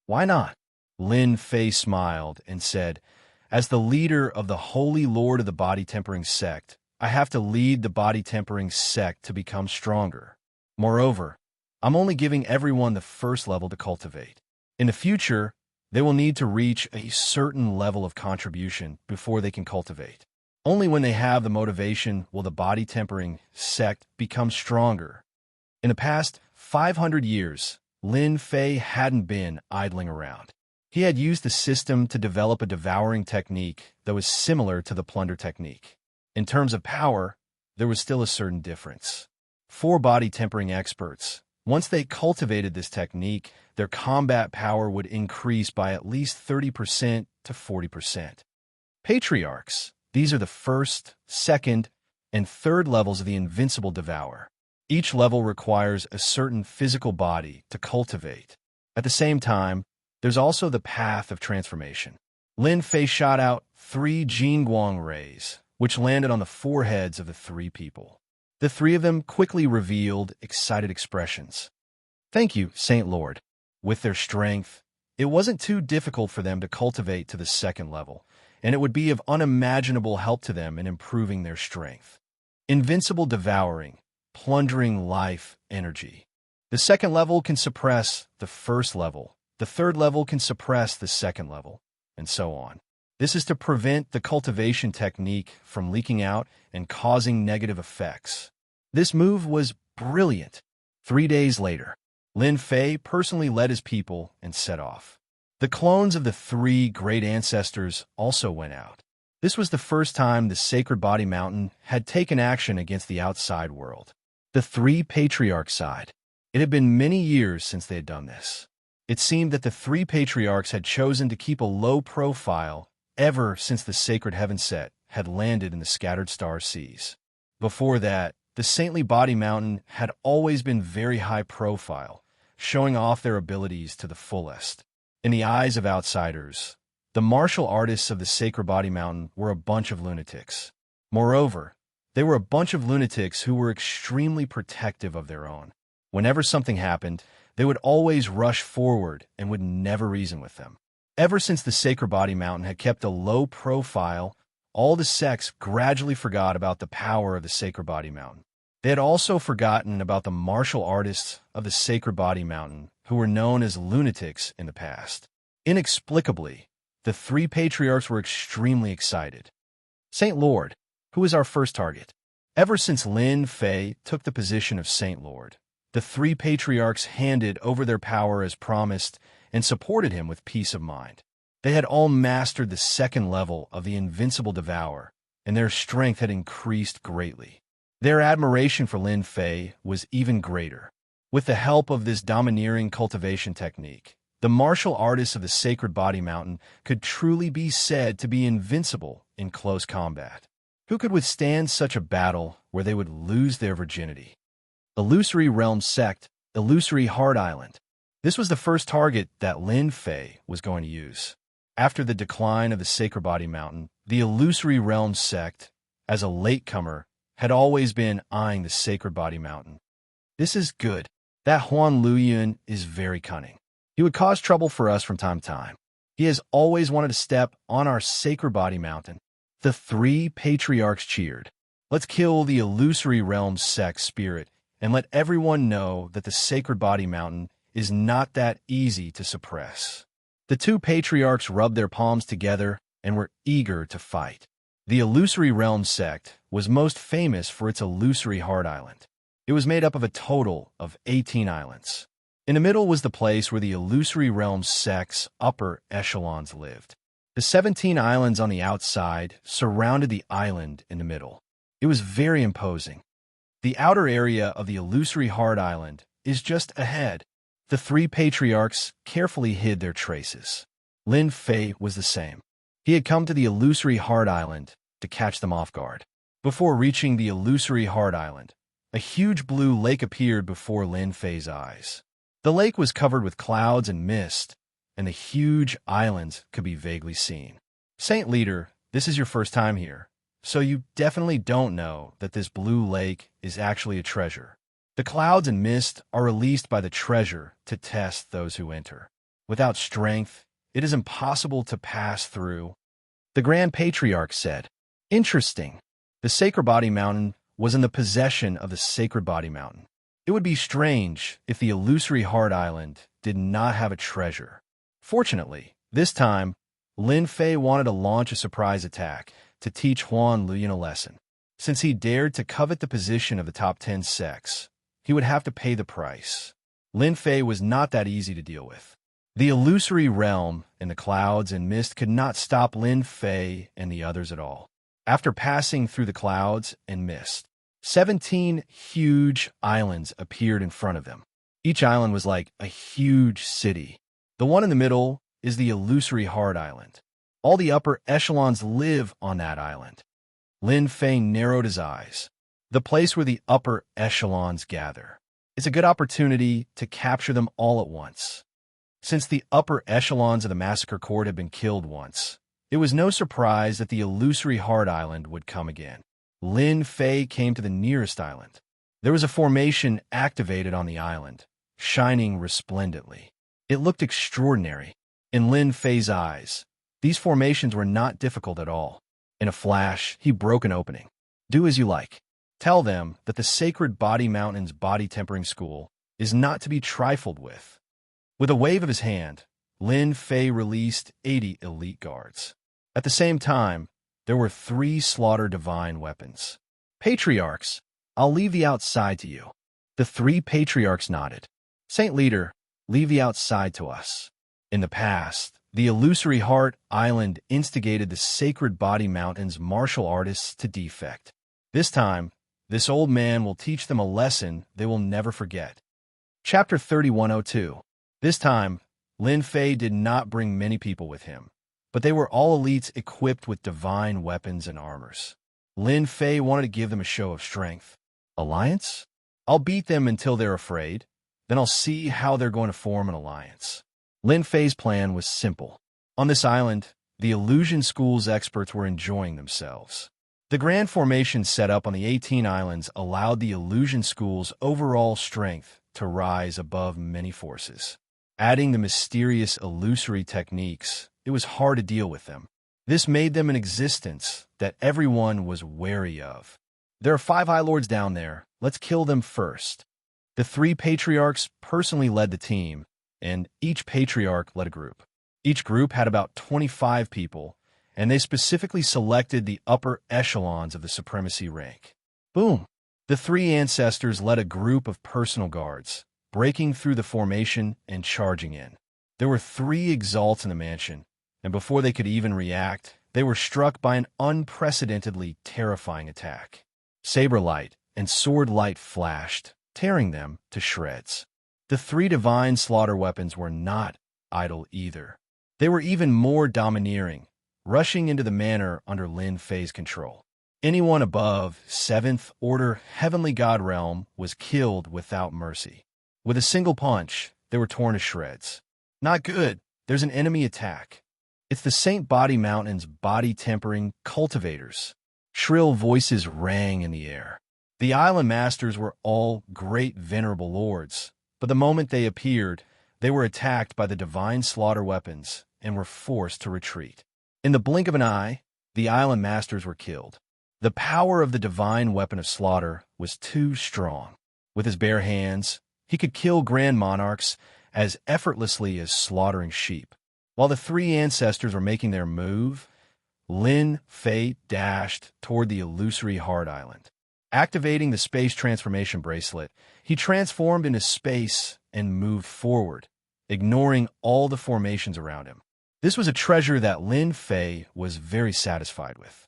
Why not? Lin Fei smiled and said, "As the leader of the Holy Lord of the Body Tempering Sect, I have to lead the Body Tempering Sect to become stronger. Moreover, I'm only giving everyone the first level to cultivate. In the future, they will need to reach a certain level of contribution before they can cultivate. Only when they have the motivation will the Body Tempering Sect become stronger." In the past 500 years, Lin Fei hadn't been idling around. He had used the system to develop a devouring technique that was similar to the plunder technique. In terms of power, there was still a certain difference. 4 body tempering experts, once they cultivated this technique, their combat power would increase by at least 30% to 40%. Patriarchs, these are the first, second, and third levels of the invincible devour. Each level requires a certain physical body to cultivate. At the same time, there's also the path of transformation. Lin Fei shot out 3 Jingguang rays, which landed on the foreheads of the 3 people. The 3 of them quickly revealed excited expressions. "Thank you, Saint Lord." With their strength, it wasn't too difficult for them to cultivate to the second level, and it would be of unimaginable help to them in improving their strength. Invincible devouring, plundering life energy. The second level can suppress the first level. The third level can suppress the second level, and so on. This is to prevent the cultivation technique from leaking out and causing negative effects. This move was brilliant. 3 days later, Lin Fei personally led his people and set off. The clones of the 3 great ancestors also went out. This was the first time the Sacred Body Mountain had taken action against the outside world. The 3 patriarchs side. It had been many years since they had done this. It seemed that the 3 patriarchs had chosen to keep a low profile ever since the sacred heaven set had landed in the scattered star seas. Before that, the saintly body mountain had always been very high profile, showing off their abilities to the fullest. In the eyes of outsiders, the martial artists of the sacred body mountain were a bunch of lunatics. Moreover, they were a bunch of lunatics who were extremely protective of their own. Whenever something happened, they would always rush forward and would never reason with them. Ever since the Sacred Body Mountain had kept a low profile, all the sects gradually forgot about the power of the Sacred Body Mountain. They had also forgotten about the martial artists of the Sacred Body Mountain, who were known as lunatics in the past. Inexplicably, the 3 patriarchs were extremely excited. "Saint Lord, who is our first target?" Ever since Lin Fei took the position of Saint Lord, the 3 patriarchs handed over their power as promised and supported him with peace of mind. They had all mastered the second level of the invincible devour, and their strength had increased greatly. Their admiration for Lin Fei was even greater. With the help of this domineering cultivation technique, the martial artists of the Sacred Body Mountain could truly be said to be invincible in close combat. Who could withstand such a battle where they would lose their virginity? Illusory Realm Sect, Illusory Heart Island. This was the first target that Lin Fei was going to use. After the decline of the Sacred Body Mountain, the Illusory Realm Sect, as a latecomer, had always been eyeing the Sacred Body Mountain. This is good. That Huan Luoyun is very cunning. He would cause trouble for us from time to time. He has always wanted to step on our Sacred Body Mountain. The 3 patriarchs cheered. Let's kill the Illusory Realm Sect spirit and let everyone know that the Sacred Body Mountain is not that easy to suppress. The 2 patriarchs rubbed their palms together and were eager to fight. The Illusory Realm Sect was most famous for its Illusory Heart Island. It was made up of a total of 18 islands. In the middle was the place where the Illusory Realm Sect's upper echelons lived. The 17 islands on the outside surrounded the island in the middle. It was very imposing. The outer area of the illusory hard island is just ahead. The three patriarchs carefully hid their traces. Lin Fei was the same. He had come to the illusory hard island to catch them off guard. Before reaching the illusory hard island, a huge blue lake appeared before Lin Fei's eyes. The lake was covered with clouds and mist, and the huge islands could be vaguely seen. Saint Leader, this is your first time here, so you definitely don't know that this blue lake is actually a treasure. The clouds and mist are released by the treasure to test those who enter. Without strength, it is impossible to pass through. The Grand Patriarch said, "Interesting. The Sacred Body Mountain was in the possession of the Sacred Body Mountain. It would be strange if the illusory hard island did not have a treasure." Fortunately, this time, Lin Fei wanted to launch a surprise attack to teach Huan Luyan a lesson. Since he dared to covet the position of the top 10 sects, he would have to pay the price. Lin Fei was not that easy to deal with. The illusory realm and the clouds and mist could not stop Lin Fei and the others at all. After passing through the clouds and mist, 17 huge islands appeared in front of them. Each island was like a huge city. The one in the middle is the illusory hard island. All the upper echelons live on that island. Lin Fei narrowed his eyes. The place where the upper echelons gather. It's a good opportunity to capture them all at once. Since the upper echelons of the massacre court had been killed once, it was no surprise that the illusory hard island would come again. Lin Fei came to the nearest island. There was a formation activated on the island, shining resplendently. It looked extraordinary. In Lin Fei's eyes, these formations were not difficult at all. In a flash, he broke an opening. "Do as you like. Tell them that the Sacred Body Mountain's body tempering school is not to be trifled with." With a wave of his hand, Lin Fei released 80 elite guards. At the same time, there were 3 slaughter divine weapons. "Patriarchs, I'll leave the outside to you." The 3 patriarchs nodded. "Saint Leader, leave the outside to us." In the past, the illusory heart island instigated the Sacred Body Mountain's martial artists to defect. This time, this old man will teach them a lesson they will never forget. Chapter 3102. This time, Lin Fei did not bring many people with him, but they were all elites equipped with divine weapons and armors. Lin Fei wanted to give them a show of strength. Alliance? I'll beat them until they're afraid. Then I'll see how they're going to form an alliance. Lin Fei's plan was simple. On this island, the illusion school's experts were enjoying themselves. The grand formation set up on the 18 islands allowed the illusion school's overall strength to rise above many forces. Adding the mysterious illusory techniques, it was hard to deal with them. This made them an existence that everyone was wary of. "There are 5 High Lords down there. Let's kill them first." The 3 patriarchs personally led the team, and each patriarch led a group. Each group had about 25 people, and they specifically selected the upper echelons of the supremacy rank. Boom! The 3 ancestors led a group of personal guards, breaking through the formation and charging in. There were 3 exalts in the mansion, and before they could even react, they were struck by an unprecedentedly terrifying attack. Saber light and sword light flashed, tearing them to shreds. The 3 divine slaughter weapons were not idle either. They were even more domineering, rushing into the manor under Lin Fei's control. Anyone above 7th Order Heavenly God Realm was killed without mercy. With a single punch, they were torn to shreds. Not good. There's an enemy attack. It's the Saint Body Mountain's body-tempering cultivators. Shrill voices rang in the air. The island masters were all great venerable lords, but the moment they appeared, they were attacked by the divine slaughter weapons and were forced to retreat. In the blink of an eye, the island masters were killed. The power of the divine weapon of slaughter was too strong. With his bare hands, he could kill grand monarchs as effortlessly as slaughtering sheep. While the 3 ancestors were making their move, Lin Fei dashed toward the illusory hard island. Activating the space transformation bracelet, he transformed into space and moved forward, ignoring all the formations around him. This was a treasure that Lin Fei was very satisfied with.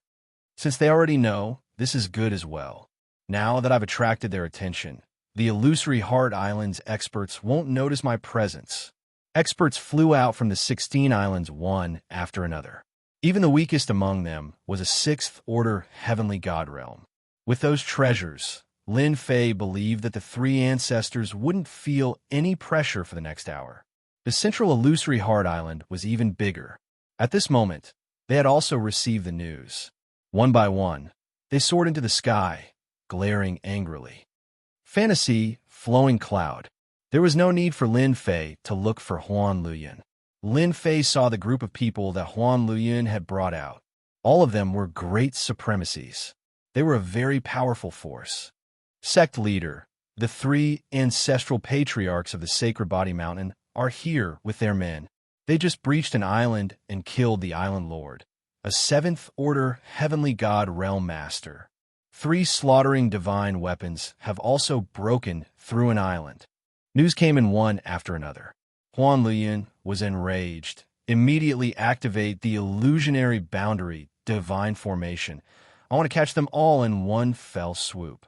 Since they already know, this is good as well. Now that I've attracted their attention, the Illusory Heart Islands experts won't notice my presence. Experts flew out from the 16 islands one after another. Even the weakest among them was a sixth-order heavenly god realm. With those treasures, Lin Fei believed that the three ancestors wouldn't feel any pressure for the next hour. The central Illusory Heart Island was even bigger. At this moment, they had also received the news. One by one, they soared into the sky, glaring angrily. Fantasy, flowing cloud. There was no need for Lin Fei to look for Huan Luyan. Lin Fei saw the group of people that Huan Luyan had brought out. All of them were great supremacies. They were a very powerful force. Sect leader, the three ancestral patriarchs of the Sacred Body Mountain, are here with their men. They just breached an island and killed the island lord, a seventh-order heavenly god realm master. 3 slaughtering divine weapons have also broken through an island. News came in one after another. Huan Luyan was enraged. Immediately activate the illusionary boundary divine formation. I want to catch them all in one fell swoop.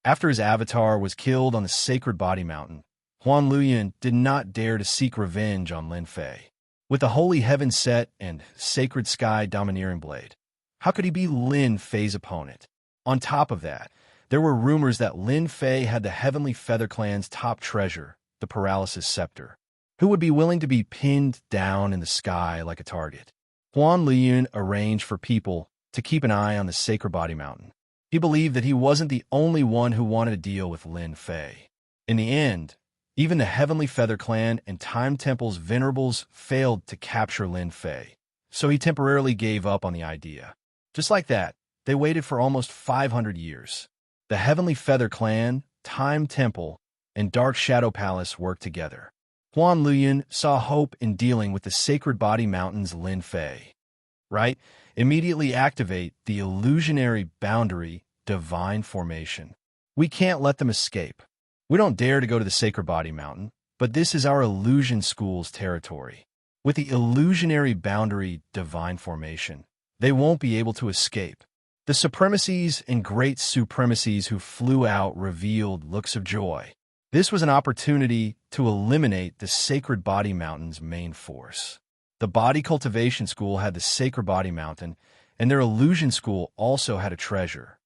After his avatar was killed on the Sacred Body Mountain, Huan Luyan did not dare to seek revenge on Lin Fei. With the Holy Heaven set and Sacred Sky Domineering Blade, how could he be Lin Fei's opponent? On top of that, there were rumors that Lin Fei had the Heavenly Feather Clan's top treasure, the Paralysis Scepter. Who would be willing to be pinned down in the sky like a target? Huan Luyan arranged for people to keep an eye on the Sacred Body Mountain. He believed that he wasn't the only one who wanted to deal with Lin Fei. In the end, even the Heavenly Feather Clan and Time Temple's venerables failed to capture Lin Fei, so he temporarily gave up on the idea. Just like that, they waited for almost 500 years. The Heavenly Feather Clan, Time Temple, and Dark Shadow Palace worked together. Huan Luyan saw hope in dealing with the Sacred Body Mountain's Lin Fei. Right? Immediately activate the illusionary boundary divine formation. We can't let them escape. We don't dare to go to the Sacred Body Mountain, but this is our illusion school's territory. With the illusionary boundary divine formation, they won't be able to escape. The supremacies and great supremacies who flew out revealed looks of joy. This was an opportunity to eliminate the Sacred Body Mountain's main force. The Body Cultivation School had the Sacred Body Mountain, and their Illusion School also had a treasure.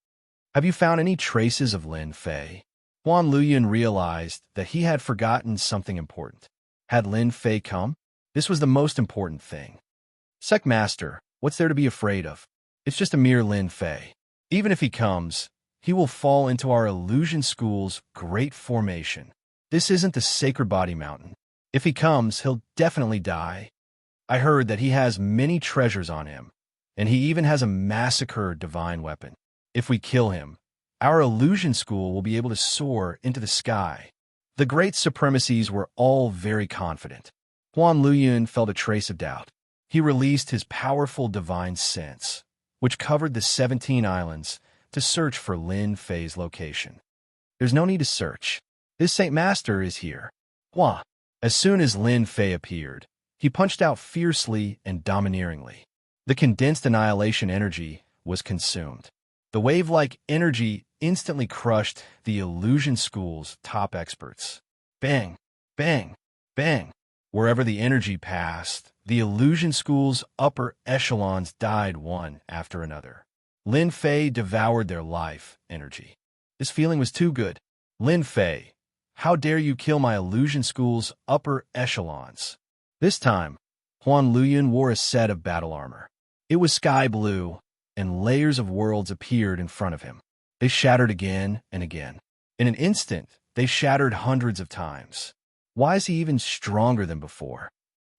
Have you found any traces of Lin Fei? Huan Luyan realized that he had forgotten something important. Had Lin Fei come? This was the most important thing. Sect Master, what's there to be afraid of? It's just a mere Lin Fei. Even if he comes, he will fall into our Illusion School's great formation. This isn't the Sacred Body Mountain. If he comes, he'll definitely die. I heard that he has many treasures on him, and he even has a massacre divine weapon. If we kill him, our Illusion School will be able to soar into the sky. The great supremacies were all very confident. Huan Luyan felt a trace of doubt. He released his powerful divine sense, which covered the 17 islands, to search for Lin Fei's location. There's no need to search. This Saint Master is here. Hua. As soon as Lin Fei appeared, he punched out fiercely and domineeringly. The condensed annihilation energy was consumed. The wave-like energy instantly crushed the Illusion School's top experts. Bang, bang, bang. Wherever the energy passed, the Illusion School's upper echelons died one after another. Lin Fei devoured their life energy. This feeling was too good. Lin Fei, how dare you kill my Illusion School's upper echelons? This time, Huan Luyan wore a set of battle armor. It was sky blue, and layers of worlds appeared in front of him. They shattered again and again. In an instant, they shattered hundreds of times. Why is he even stronger than before?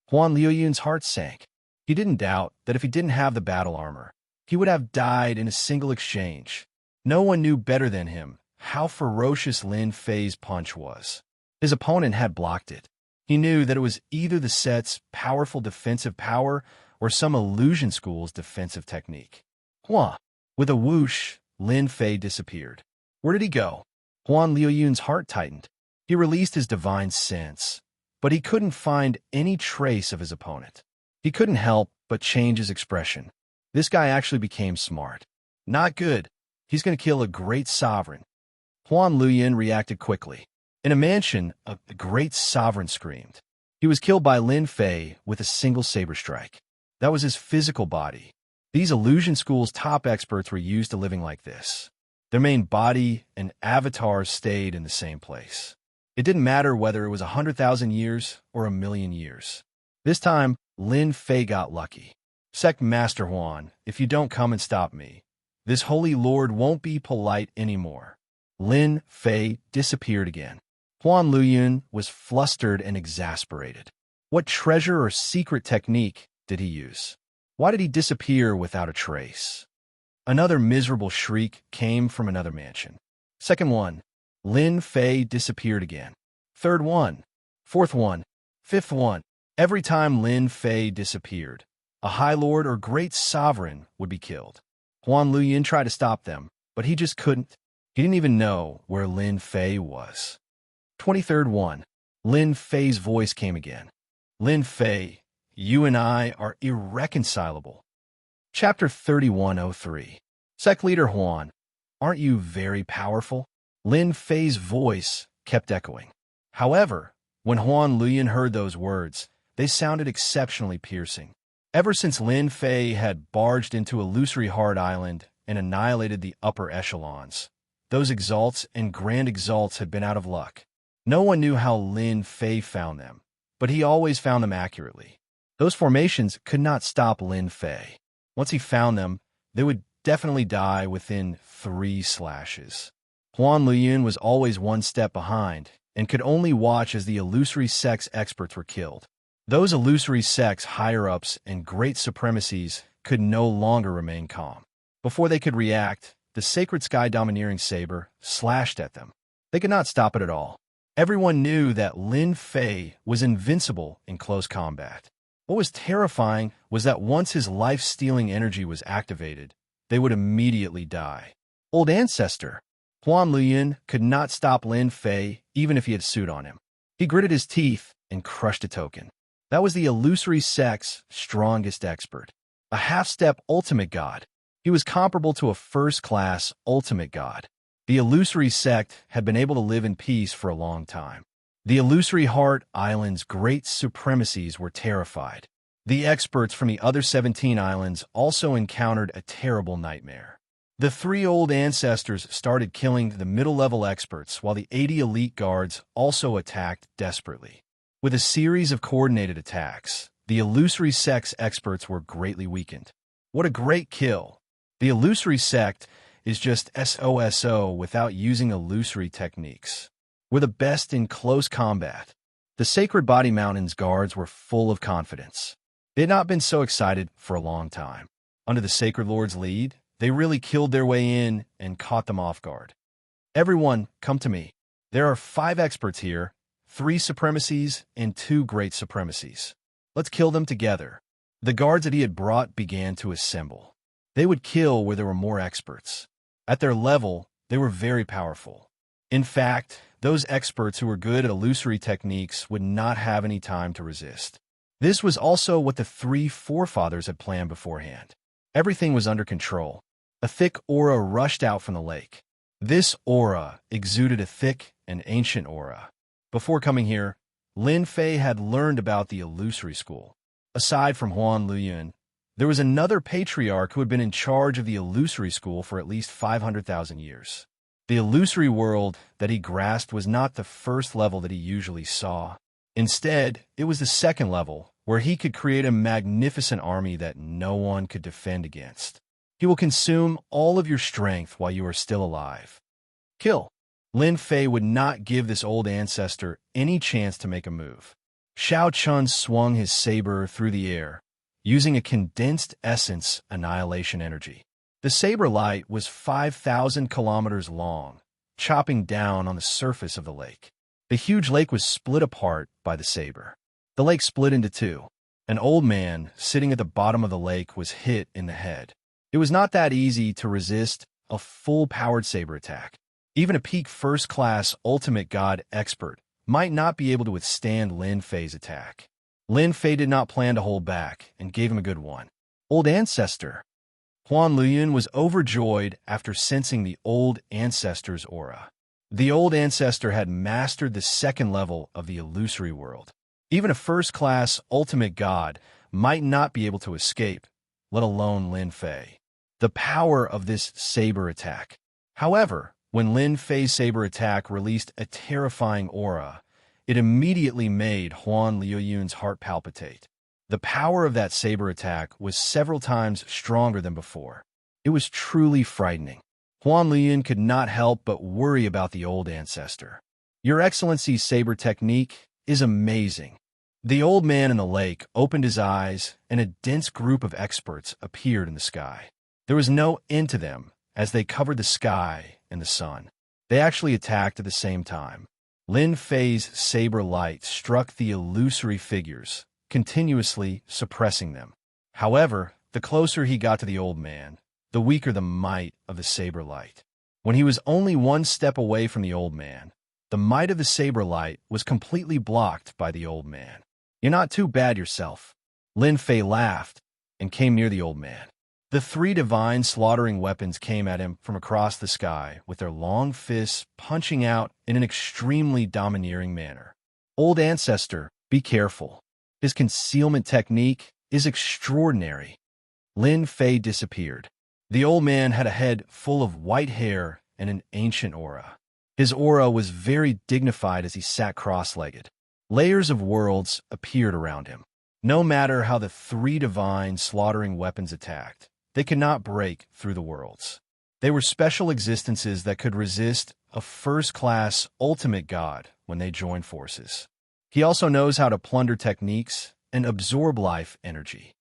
Huan Luyan's heart sank. He didn't doubt that if he didn't have the battle armor, he would have died in a single exchange. No one knew better than him how ferocious Lin Fei's punch was. His opponent had blocked it. He knew that it was either the set's powerful defensive power or some Illusion School's defensive technique. Hua! With a whoosh, Lin Fei disappeared. Where did he go? Huan Luyan's heart tightened. He released his divine sense, but he couldn't find any trace of his opponent. He couldn't help but change his expression. This guy actually became smart. Not good. He's going to kill a great sovereign. Huan Luyin reacted quickly. In a mansion, a great sovereign screamed. He was killed by Lin Fei with a single saber strike. That was his physical body. These illusion school's top experts were used to living like this. Their main body and avatars stayed in the same place. It didn't matter whether it was 100,000 years or 1,000,000 years. This time, Lin Fei got lucky. Sect Master Huan, if you don't come and stop me, this holy lord won't be polite anymore. Lin Fei disappeared again. Huan Luyin was flustered and exasperated. What treasure or secret technique did he use? Why did he disappear without a trace? Another miserable shriek came from another mansion. Second one, Lin Fei disappeared again. Third one, fourth one, fifth one. Every time Lin Fei disappeared, a High Lord or great sovereign would be killed. Huan Luyin tried to stop them, but he just couldn't. He didn't even know where Lin Fei was. 23rd one, Lin Fei's voice came again. Lin Fei, you and I are irreconcilable. Chapter 3103. Sect Leader Huan, aren't you very powerful? Lin Fei's voice kept echoing. However, when Huan Luyin heard those words, they sounded exceptionally piercing. Ever since Lin Fei had barged into Illusory Heart Island and annihilated the upper echelons, those exalts and grand exalts had been out of luck. No one knew how Lin Fei found them, but he always found them accurately. Those formations could not stop Lin Fei. Once he found them, they would definitely die within 3 slashes. Huan Luyin was always one step behind and could only watch as the illusory sect's experts were killed. Those illusory sect's higher-ups and great supremacies could no longer remain calm. Before they could react, the sacred sky domineering saber slashed at them. They could not stop it at all. Everyone knew that Lin Fei was invincible in close combat. What was terrifying was that once his life-stealing energy was activated, they would immediately die. Old Ancestor, Huan Luyin could not stop Lin Fei even if he had suit on him. He gritted his teeth and crushed a token. That was the illusory sect's strongest expert, a half-step ultimate god. He was comparable to a first-class ultimate god. The illusory sect had been able to live in peace for a long time. The Illusory Heart Island's great supremacies were terrified. The experts from the other 17 islands also encountered a terrible nightmare. The 3 old ancestors started killing the middle-level experts while the 80 elite guards also attacked desperately. With a series of coordinated attacks, the illusory sect's experts were greatly weakened. What a great kill! The illusory sect is just SOSO without using illusory techniques. We're the best in close combat. The Sacred Body Mountain's guards were full of confidence. They had not been so excited for a long time. Under the Sacred Lord's lead, they really killed their way in and caught them off guard. Everyone, come to me. There are 5 experts here, 3 supremacies and 2 great supremacies. Let's kill them together. The guards that he had brought began to assemble. They would kill where there were more experts. At their level, they were very powerful. In fact, those experts who were good at illusory techniques would not have any time to resist. This was also what the 3 forefathers had planned beforehand. Everything was under control. A thick aura rushed out from the lake. This aura exuded a thick and ancient aura. Before coming here, Lin Fei had learned about the illusory school. Aside from Huan Luyin, there was another patriarch who had been in charge of the illusory school for at least 500,000 years. The illusory world that he grasped was not the first level that he usually saw. Instead, it was the second level, where he could create a magnificent army that no one could defend against. He will consume all of your strength while you are still alive. Kill. Lin Fei would not give this old ancestor any chance to make a move. Shao Chun swung his saber through the air, using a condensed essence annihilation energy. The saber light was 5,000 kilometers long, chopping down on the surface of the lake. The huge lake was split apart by the saber. The lake split into 2. An old man sitting at the bottom of the lake was hit in the head. It was not that easy to resist a full-powered saber attack. Even a peak first-class ultimate god expert might not be able to withstand Lin Fei's attack. Lin Fei did not plan to hold back and gave him a good one. Old Ancestor. Huan Luyun was overjoyed after sensing the Old Ancestor's aura. The Old Ancestor had mastered the second level of the illusory world. Even a first-class ultimate god might not be able to escape, let alone Lin Fei. The power of this saber attack. However, when Lin Fei's saber attack released a terrifying aura, it immediately made Huan Luyun's heart palpitate. The power of that saber attack was several times stronger than before. It was truly frightening. Huan Luyun could not help but worry about the Old Ancestor. Your Excellency's saber technique is amazing. The old man in the lake opened his eyes, and a dense group of experts appeared in the sky. There was no end to them as they covered the sky and the sun. They actually attacked at the same time. Lin Fei's saber light struck the illusory figures, continuously suppressing them. However, the closer he got to the old man, the weaker the might of the saber light. When he was only one step away from the old man, the might of the saber light was completely blocked by the old man. "You're not too bad yourself." Lin Fei laughed and came near the old man. The three divine slaughtering weapons came at him from across the sky with their long fists punching out in an extremely domineering manner. Old Ancestor, be careful. His concealment technique is extraordinary. Lin Fei disappeared. The old man had a head full of white hair and an ancient aura. His aura was very dignified as he sat cross-legged. Layers of worlds appeared around him. No matter how the three divine slaughtering weapons attacked, they could not break through the worlds. They were special existences that could resist a first-class ultimate god when they joined forces. He also knows how to plunder techniques and absorb life energy.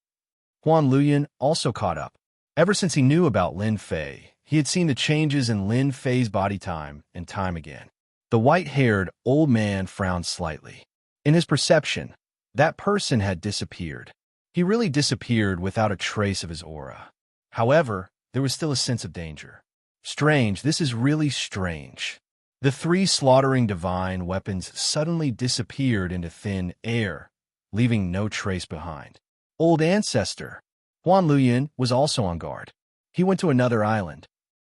Huan Luyun also caught up. Ever since he knew about Lin Fei, he had seen the changes in Lin Fei's body time and time again. The white-haired old man frowned slightly. In his perception, that person had disappeared. He really disappeared without a trace of his aura. However, there was still a sense of danger. Strange, this is really strange. The three slaughtering divine weapons suddenly disappeared into thin air, leaving no trace behind. Old Ancestor. Huan Luyun was also on guard. He went to another island.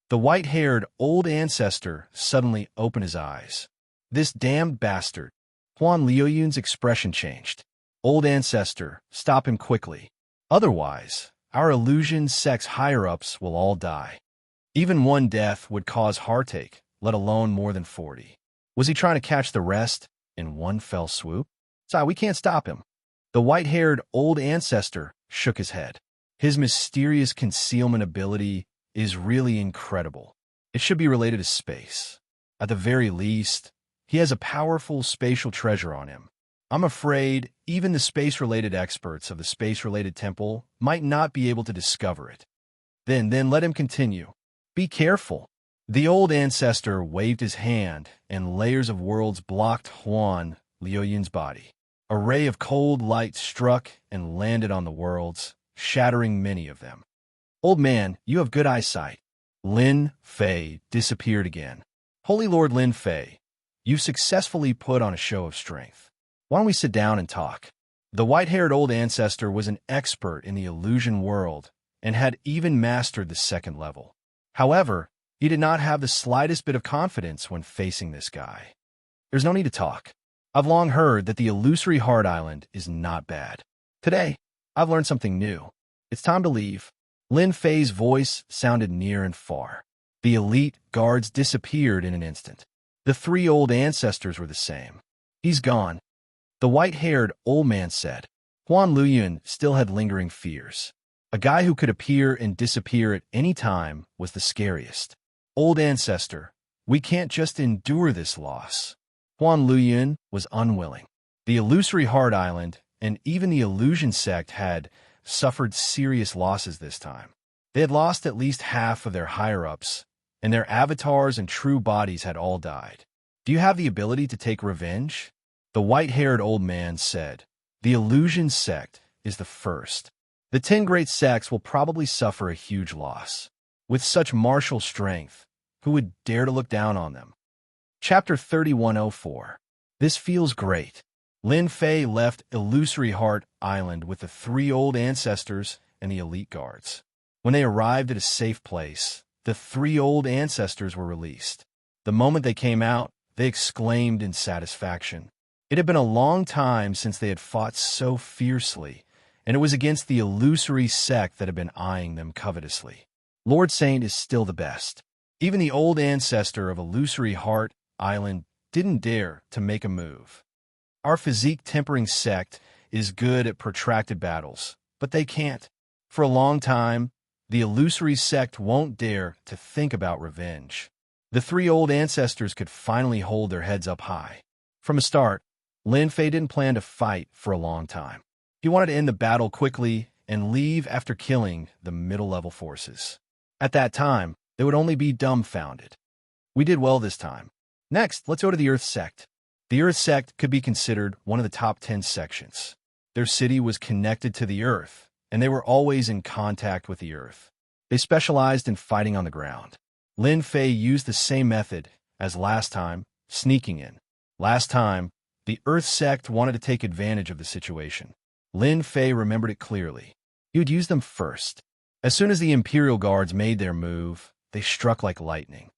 The white-haired Old Ancestor suddenly opened his eyes. "This damned bastard." Huan Luyun's expression changed. "Old Ancestor, stop him quickly. Otherwise, our illusion sect's higher-ups will all die. Even one death would cause heartache, let alone more than 40. Was he trying to catch the rest in one fell swoop? "Sorry, we can't stop him." The white-haired Old Ancestor shook his head. His mysterious concealment ability is really incredible. It should be related to space. At the very least, he has a powerful spatial treasure on him. I'm afraid even the space-related experts of the space-related temple might not be able to discover it. Then let him continue. Be careful." The Old Ancestor waved his hand, and layers of worlds blocked Huan Luyun's body. A ray of cold light struck and landed on the worlds, shattering many of them. "Old man, you have good eyesight." Lin Fei disappeared again. "Holy Lord Lin Fei, you've successfully put on a show of strength. Why don't we sit down and talk?" The white-haired Old Ancestor was an expert in the illusion world and had even mastered the second level. However, he did not have the slightest bit of confidence when facing this guy. "There's no need to talk. I've long heard that the illusory Heart Island is not bad. Today, I've learned something new. It's time to leave." Lin Fei's voice sounded near and far. The elite guards disappeared in an instant. The three Old Ancestors were the same. "He's gone," the white-haired old man said. Huan Luyun still had lingering fears. A guy who could appear and disappear at any time was the scariest. "Old Ancestor, we can't just endure this loss." Huan Luyun was unwilling. The illusory Heart Island and even the illusion sect had suffered serious losses this time. They had lost at least half of their higher-ups, and their avatars and true bodies had all died. "Do you have the ability to take revenge?" The white-haired old man said. "The illusion sect is the first. The 10 great sects will probably suffer a huge loss. With such martial strength, who would dare to look down on them?" Chapter 3104. This feels great. Lin Fei left Illusory Heart Island with the three old ancestors and the elite guards. When they arrived at a safe place, the three old ancestors were released. The moment they came out, they exclaimed in satisfaction. It had been a long time since they had fought so fiercely, and it was against the illusory sect that had been eyeing them covetously. Lord Saint is still the best. Even the old ancestor of Illusory Heart Island didn't dare to make a move. Our physique-tempering sect is good at protracted battles, but they can't. For a long time, the illusory sect won't dare to think about revenge. The three old ancestors could finally hold their heads up high. From the start, Lin Fei didn't plan to fight for a long time. He wanted to end the battle quickly and leave after killing the middle-level forces. At that time, they would only be dumbfounded. We did well this time. Next, let's go to the Earth sect. The Earth sect could be considered one of the top 10 sections. Their city was connected to the Earth, and they were always in contact with the Earth. They specialized in fighting on the ground. Lin Fei used the same method as last time, sneaking in. Last time, the Earth sect wanted to take advantage of the situation. Lin Fei remembered it clearly. He would use them first. As soon as the Imperial Guards made their move, they struck like lightning.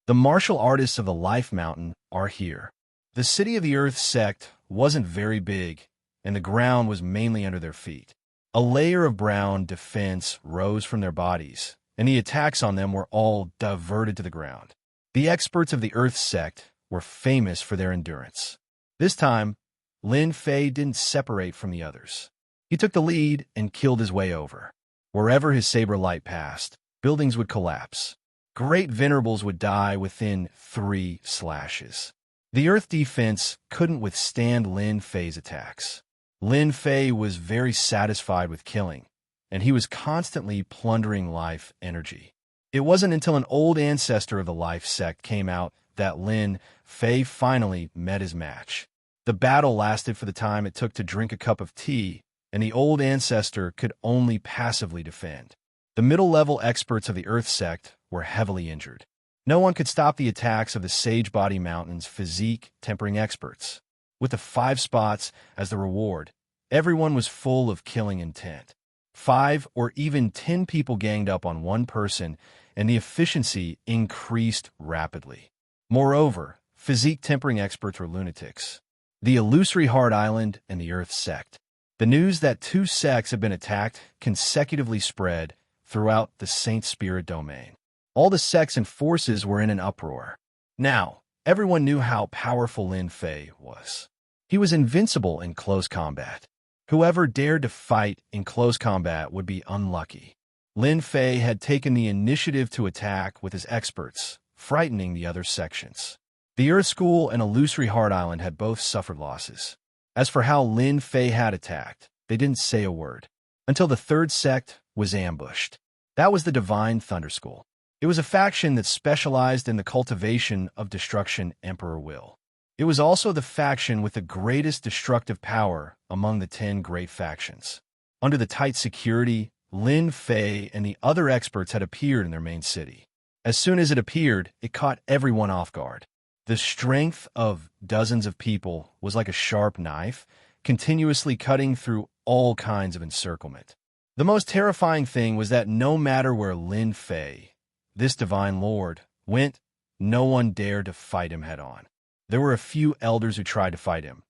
The martial artists of the Life Mountain are here. The city of the Earth sect wasn't very big, and the ground was mainly under their feet. A layer of brown defense rose from their bodies, and the attacks on them were all diverted to the ground. The experts of the Earth sect were famous for their endurance. This time, Lin Fei didn't separate from the others. He took the lead and killed his way over. Wherever his saber light passed, buildings would collapse. Great venerables would die within 3 slashes. The Earth defense couldn't withstand Lin Fei's attacks. Lin Fei was very satisfied with killing, and he was constantly plundering life energy. It wasn't until an old ancestor of the Life sect came out that Lin Fei finally met his match. The battle lasted for the time it took to drink a cup of tea, and the old ancestor could only passively defend. The middle-level experts of the Earth sect were heavily injured. No one could stop the attacks of the Sage Body Mountain's physique-tempering experts. With the 5 spots as the reward, everyone was full of killing intent. 5 or even 10 people ganged up on one person, and the efficiency increased rapidly. Moreover, physique-tempering experts were lunatics. The Illusory Heart Island and the Earth sect. The news that 2 sects had been attacked consecutively spread throughout the Saint Spirit domain. All the sects and forces were in an uproar. Now, everyone knew how powerful Lin Fei was. He was invincible in close combat. Whoever dared to fight in close combat would be unlucky. Lin Fei had taken the initiative to attack with his experts, frightening the other sections. The Earth School and Illusory Heart Island had both suffered losses. As for how Lin Fei had attacked, they didn't say a word, until the 3rd sect was ambushed. That was the Divine Thunder School. It was a faction that specialized in the cultivation of destruction Emperor Will. It was also the faction with the greatest destructive power among the 10 great factions. Under the tight security, Lin Fei and the other experts had appeared in their main city. As soon as it appeared, it caught everyone off guard. The strength of dozens of people was like a sharp knife, continuously cutting through all kinds of encirclement. The most terrifying thing was that no matter where Lin Fei, this divine lord, went, no one dared to fight him head-on. There were a few elders who tried to fight him,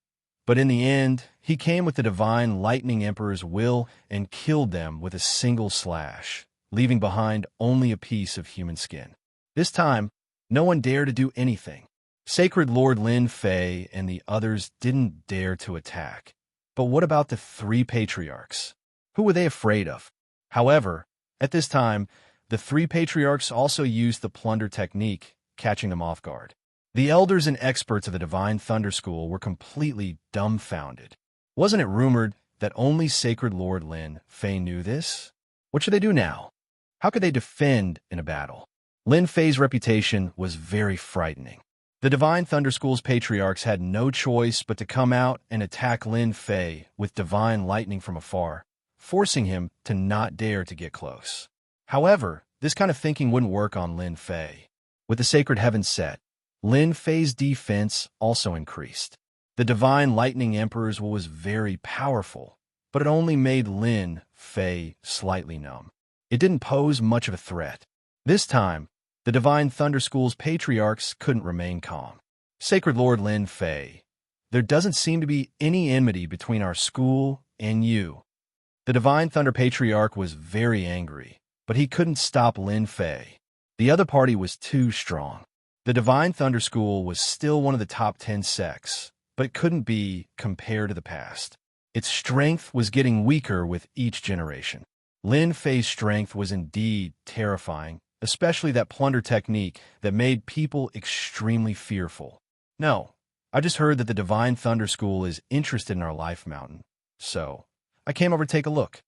but in the end, he came with the divine lightning emperor's will and killed them with a single slash, leaving behind only a piece of human skin. This time, no one dared to do anything. Sacred Lord Lin Fei and the others didn't dare to attack. But what about the 3 patriarchs? Who were they afraid of? However, at this time, the 3 patriarchs also used the plunder technique, catching them off guard. The elders and experts of the Divine Thunder School were completely dumbfounded. Wasn't it rumored that only Sacred Lord Lin Fei knew this? What should they do now? How could they defend in a battle? Lin Fei's reputation was very frightening. The Divine Thunder School's patriarchs had no choice but to come out and attack Lin Fei with divine lightning from afar, forcing him to not dare to get close. However, this kind of thinking wouldn't work on Lin Fei. With the sacred heavens set, Lin Fei's defense also increased. The Divine Lightning Emperor's was very powerful, but it only made Lin Fei slightly numb. It didn't pose much of a threat. This time, the Divine Thunder School's patriarchs couldn't remain calm. Sacred Lord Lin Fei, there doesn't seem to be any enmity between our school and you. The Divine Thunder Patriarch was very angry, but he couldn't stop Lin Fei. The other party was too strong. The Divine Thunder School was still one of the top 10 sects, but it couldn't be compared to the past. Its strength was getting weaker with each generation. Lin Fei's strength was indeed terrifying, especially that plunder technique that made people extremely fearful. No, I just heard that the Divine Thunder School is interested in our Life Mountain, so I came over to take a look.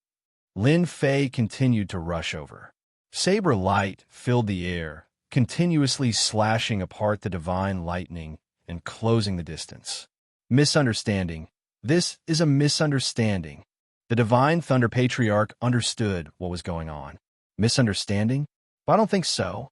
Lin Fei continued to rush over. Saber light filled the air, continuously slashing apart the divine lightning and closing the distance. Misunderstanding. This is a misunderstanding. The Divine Thunder Patriarch understood what was going on. Misunderstanding? But I don't think so.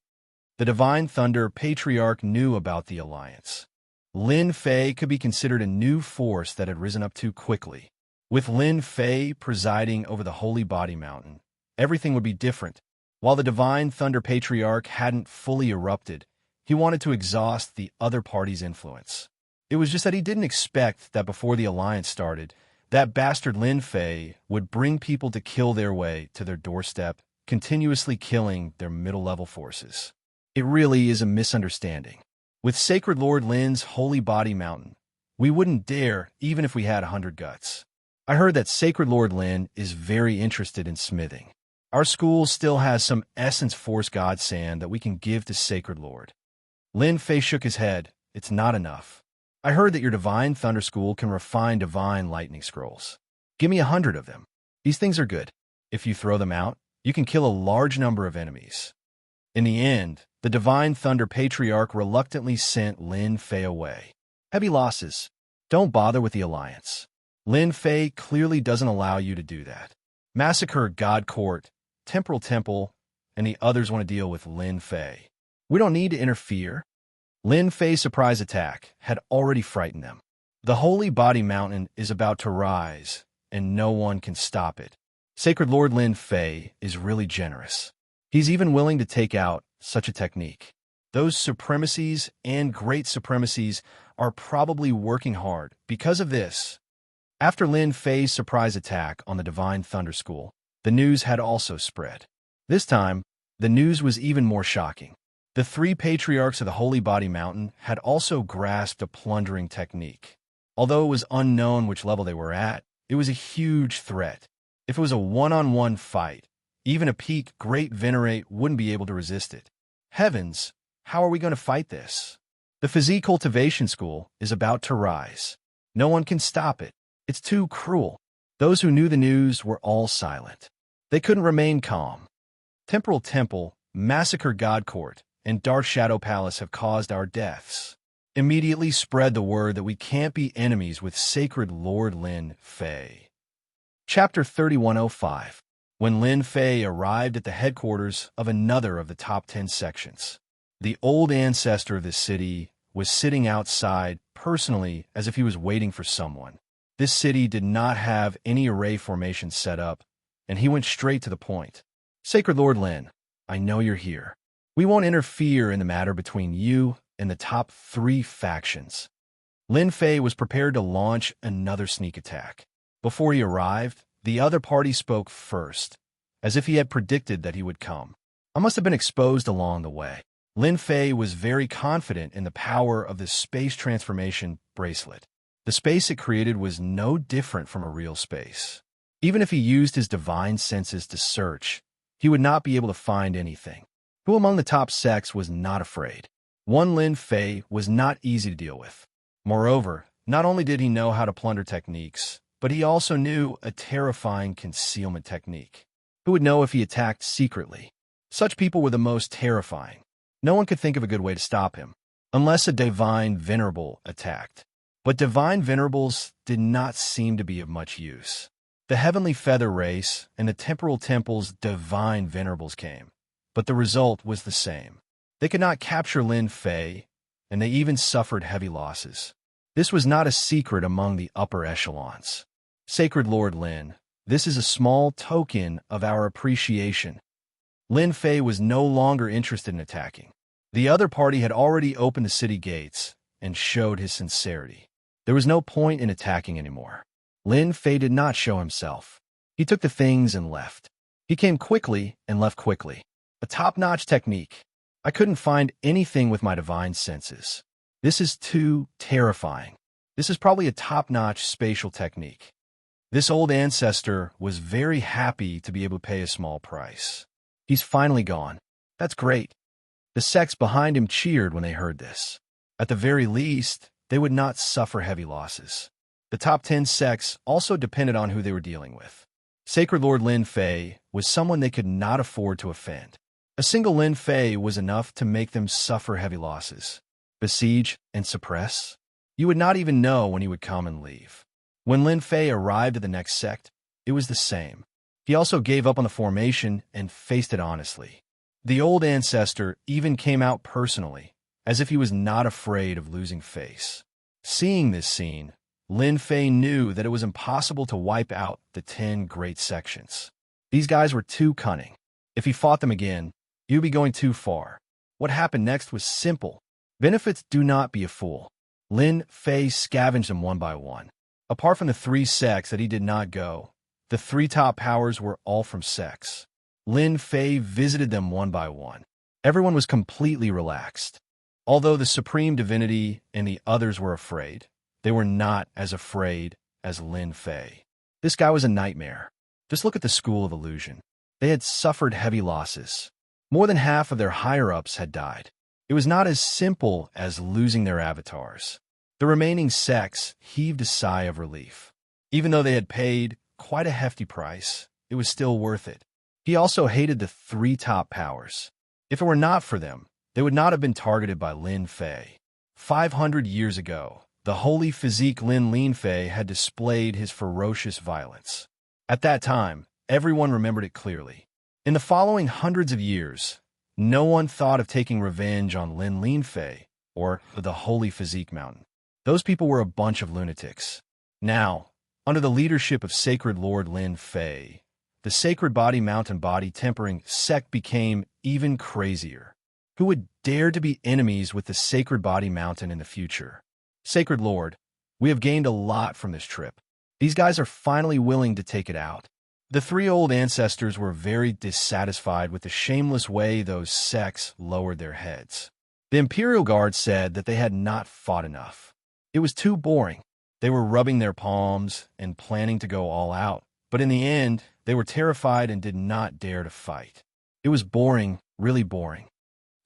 The Divine Thunder Patriarch knew about the alliance. Lin Fei could be considered a new force that had risen up too quickly. With Lin Fei presiding over the Holy Body Mountain, everything would be different. While the Divine Thunder Patriarch hadn't fully erupted, he wanted to exhaust the other party's influence. It was just that he didn't expect that before the alliance started, that bastard Lin Fei would bring people to kill their way to their doorstep, continuously killing their middle-level forces. It really is a misunderstanding. With Sacred Lord Lin's Holy Body Mountain, we wouldn't dare even if we had 100 guts. I heard that Sacred Lord Lin is very interested in smithing. Our school still has some Essence Force God Sand that we can give to Sacred Lord. Lin Fei shook his head. It's not enough. I heard that your Divine Thunder School can refine Divine Lightning Scrolls. Give me 100 of them. These things are good. If you throw them out, you can kill a large number of enemies. In the end, the Divine Thunder Patriarch reluctantly sent Lin Fei away. Heavy losses. Don't bother with the alliance. Lin Fei clearly doesn't allow you to do that. Massacre God Court, Temporal Temple, and the others want to deal with Lin Fei. We don't need to interfere. Lin Fei's surprise attack had already frightened them. The Holy Body Mountain is about to rise, and no one can stop it. Sacred Lord Lin Fei is really generous. He's even willing to take out such a technique. Those supremacies and great supremacies are probably working hard because of this. After Lin Fei's surprise attack on the Divine Thunder School, the news had also spread. This time, the news was even more shocking. The three patriarchs of the Holy Body Mountain had also grasped a plundering technique. Although it was unknown which level they were at, it was a huge threat. If it was a one-on-one fight, even a peak Great Venerate wouldn't be able to resist it. Heavens, how are we going to fight this? The Physique Cultivation School is about to rise. No one can stop it. It's too cruel. Those who knew the news were all silent. They couldn't remain calm. Temporal Temple, Massacre God Court, and Dark Shadow Palace have caused our deaths. Immediately spread the word that we can't be enemies with Sacred Lord Lin Fei. Chapter 3105. When Lin Fei arrived at the headquarters of another of the top 10 sections. The old ancestor of this city was sitting outside personally as if he was waiting for someone. This city did not have any array formation set up, and he went straight to the point. Sacred Lord Lin, I know you're here. We won't interfere in the matter between you and the top 3 factions. Lin Fei was prepared to launch another sneak attack. Before he arrived, the other party spoke first, as if he had predicted that he would come. I must have been exposed along the way. Lin Fei was very confident in the power of the space transformation bracelet. The space it created was no different from a real space. Even if he used his divine senses to search, he would not be able to find anything. Who among the top sects was not afraid? One Lin Fei was not easy to deal with. Moreover, not only did he know how to plunder techniques, but he also knew a terrifying concealment technique. Who would know if he attacked secretly? Such people were the most terrifying. No one could think of a good way to stop him, unless a Divine Venerable attacked. But Divine Venerables did not seem to be of much use. The Heavenly Feather Race and the Temporal Temple's Divine Venerables came, but the result was the same. They could not capture Lin Fei, and they even suffered heavy losses. This was not a secret among the upper echelons. Sacred Lord Lin, this is a small token of our appreciation. Lin Fei was no longer interested in attacking. The other party had already opened the city gates and showed his sincerity. There was no point in attacking anymore. Lin Fei did not show himself. He took the things and left. He came quickly and left quickly. A top-notch technique. I couldn't find anything with my divine senses. This is too terrifying. This is probably a top-notch spatial technique. This old ancestor was very happy to be able to pay a small price. He's finally gone. That's great. The sects behind him cheered when they heard this. At the very least, they would not suffer heavy losses. The top 10 sects also depended on who they were dealing with. Sacred Lord Lin Fei was someone they could not afford to offend. A single Lin Fei was enough to make them suffer heavy losses. Besiege and suppress? You would not even know when he would come and leave. When Lin Fei arrived at the next sect, it was the same. He also gave up on the formation and faced it honestly. The old ancestor even came out personally, as if he was not afraid of losing face. Seeing this scene, Lin Fei knew that it was impossible to wipe out the 10 great sections. These guys were too cunning. If he fought them again, he would be going too far. What happened next was simple. Benefits do not be a fool. Lin Fei scavenged them one by one. Apart from the 3 sects that he did not go, the 3 top powers were all from sects. Lin Fei visited them one by one. Everyone was completely relaxed. Although the Supreme Divinity and the others were afraid, they were not as afraid as Lin Fei. This guy was a nightmare. Just look at the School of Illusion. They had suffered heavy losses. More than half of their higher-ups had died. It was not as simple as losing their avatars. The remaining sects heaved a sigh of relief. Even though they had paid quite a hefty price, it was still worth it. He also hated the 3 top powers. If it were not for them, they would not have been targeted by Lin Fei. 500 years ago, the holy physique Lin Fei had displayed his ferocious violence. At that time, everyone remembered it clearly. In the following hundreds of years, no one thought of taking revenge on Lin Fei or the Holy Physique Mountain. Those people were a bunch of lunatics. Now, under the leadership of Sacred Lord Lin Fei, the Sacred Body Mountain Body Tempering sect became even crazier. Who would dare to be enemies with the Sacred Body Mountain in the future? Sacred Lord, we have gained a lot from this trip. These guys are finally willing to take it out. The 3 old ancestors were very dissatisfied with the shameless way those sects lowered their heads. The Imperial Guard said that they had not fought enough. It was too boring. They were rubbing their palms and planning to go all out, but in the end, they were terrified and did not dare to fight. It was boring, really boring.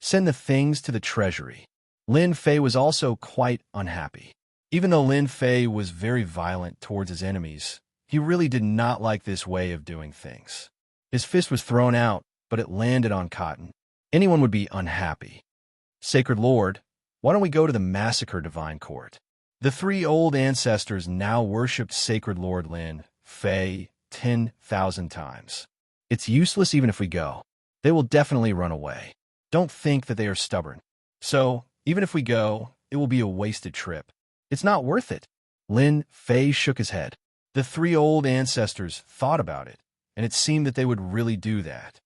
Send the things to the treasury. Lin Fei was also quite unhappy. Even though Lin Fei was very violent towards his enemies, he really did not like this way of doing things. His fist was thrown out, but it landed on cotton. Anyone would be unhappy. Sacred Lord, why don't we go to the Massacre Divine Court? The 3 old ancestors now worshipped Sacred Lord Lin Fei 10,000 times. It's useless even if we go. They will definitely run away. Don't think that they are stubborn. So, even if we go, it will be a wasted trip. It's not worth it. Lin Fei shook his head. The 3 old ancestors thought about it, and it seemed that they would really do that.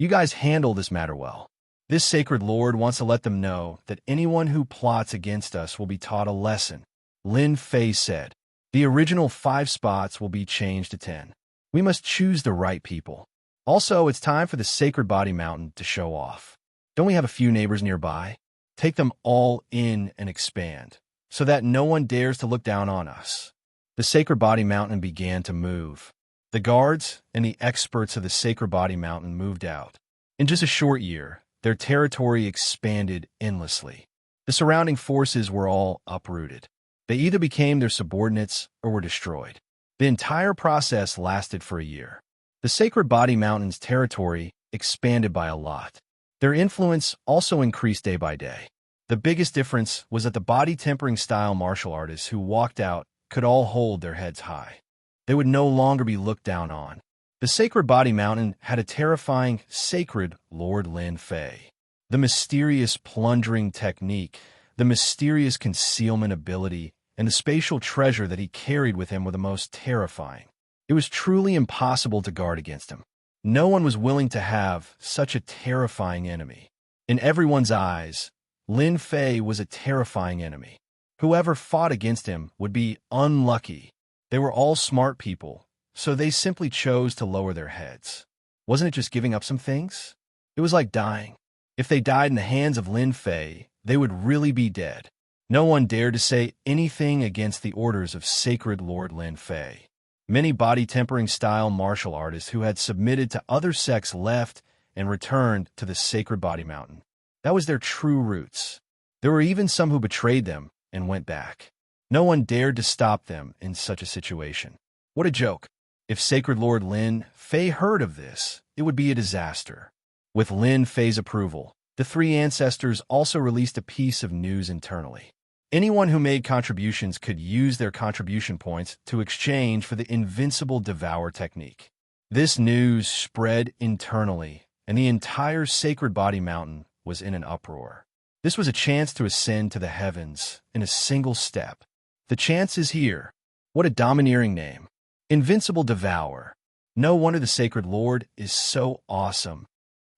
You guys handle this matter well. This Sacred Lord wants to let them know that anyone who plots against us will be taught a lesson. Lin Fei said, the original 5 spots will be changed to 10. We must choose the right people. Also, it's time for the Sacred Body Mountain to show off. Don't we have a few neighbors nearby? Take them all in and expand, so that no one dares to look down on us. The Sacred Body Mountain began to move. The guards and the experts of the Sacred Body Mountain moved out. In just a short year, their territory expanded endlessly. The surrounding forces were all uprooted. They either became their subordinates or were destroyed. The entire process lasted for a year. The Sacred Body Mountain's territory expanded by a lot. Their influence also increased day by day. The biggest difference was that the body-tempering style martial artists who walked out could all hold their heads high. They would no longer be looked down on. The Sacred Body Mountain had a terrifying Sacred Lord Lin Fei. The mysterious plunging technique, the mysterious concealment ability, and the spatial treasure that he carried with him were the most terrifying. It was truly impossible to guard against him. No one was willing to have such a terrifying enemy. In everyone's eyes, Lin Fei was a terrifying enemy. Whoever fought against him would be unlucky. They were all smart people, so they simply chose to lower their heads. Wasn't it just giving up some things? It was like dying. If they died in the hands of Lin Fei, they would really be dead. No one dared to say anything against the orders of Sacred Lord Lin Fei. Many body-tempering style martial artists who had submitted to other sects left and returned to the Sacred Body Mountain. That was their true roots. There were even some who betrayed them and went back. No one dared to stop them in such a situation. What a joke. If Sacred Lord Lin Fei heard of this, it would be a disaster. With Lin Fei's approval, the three ancestors also released a piece of news internally. Anyone who made contributions could use their contribution points to exchange for the Invincible Devour technique. This news spread internally, and the entire Sacred Body Mountain was in an uproar. This was a chance to ascend to the heavens in a single step. The chance is here. What a domineering name. Invincible Devour. No wonder the Sacred Lord is so awesome.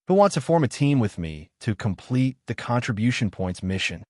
Who wants to form a team with me to complete the contribution points mission?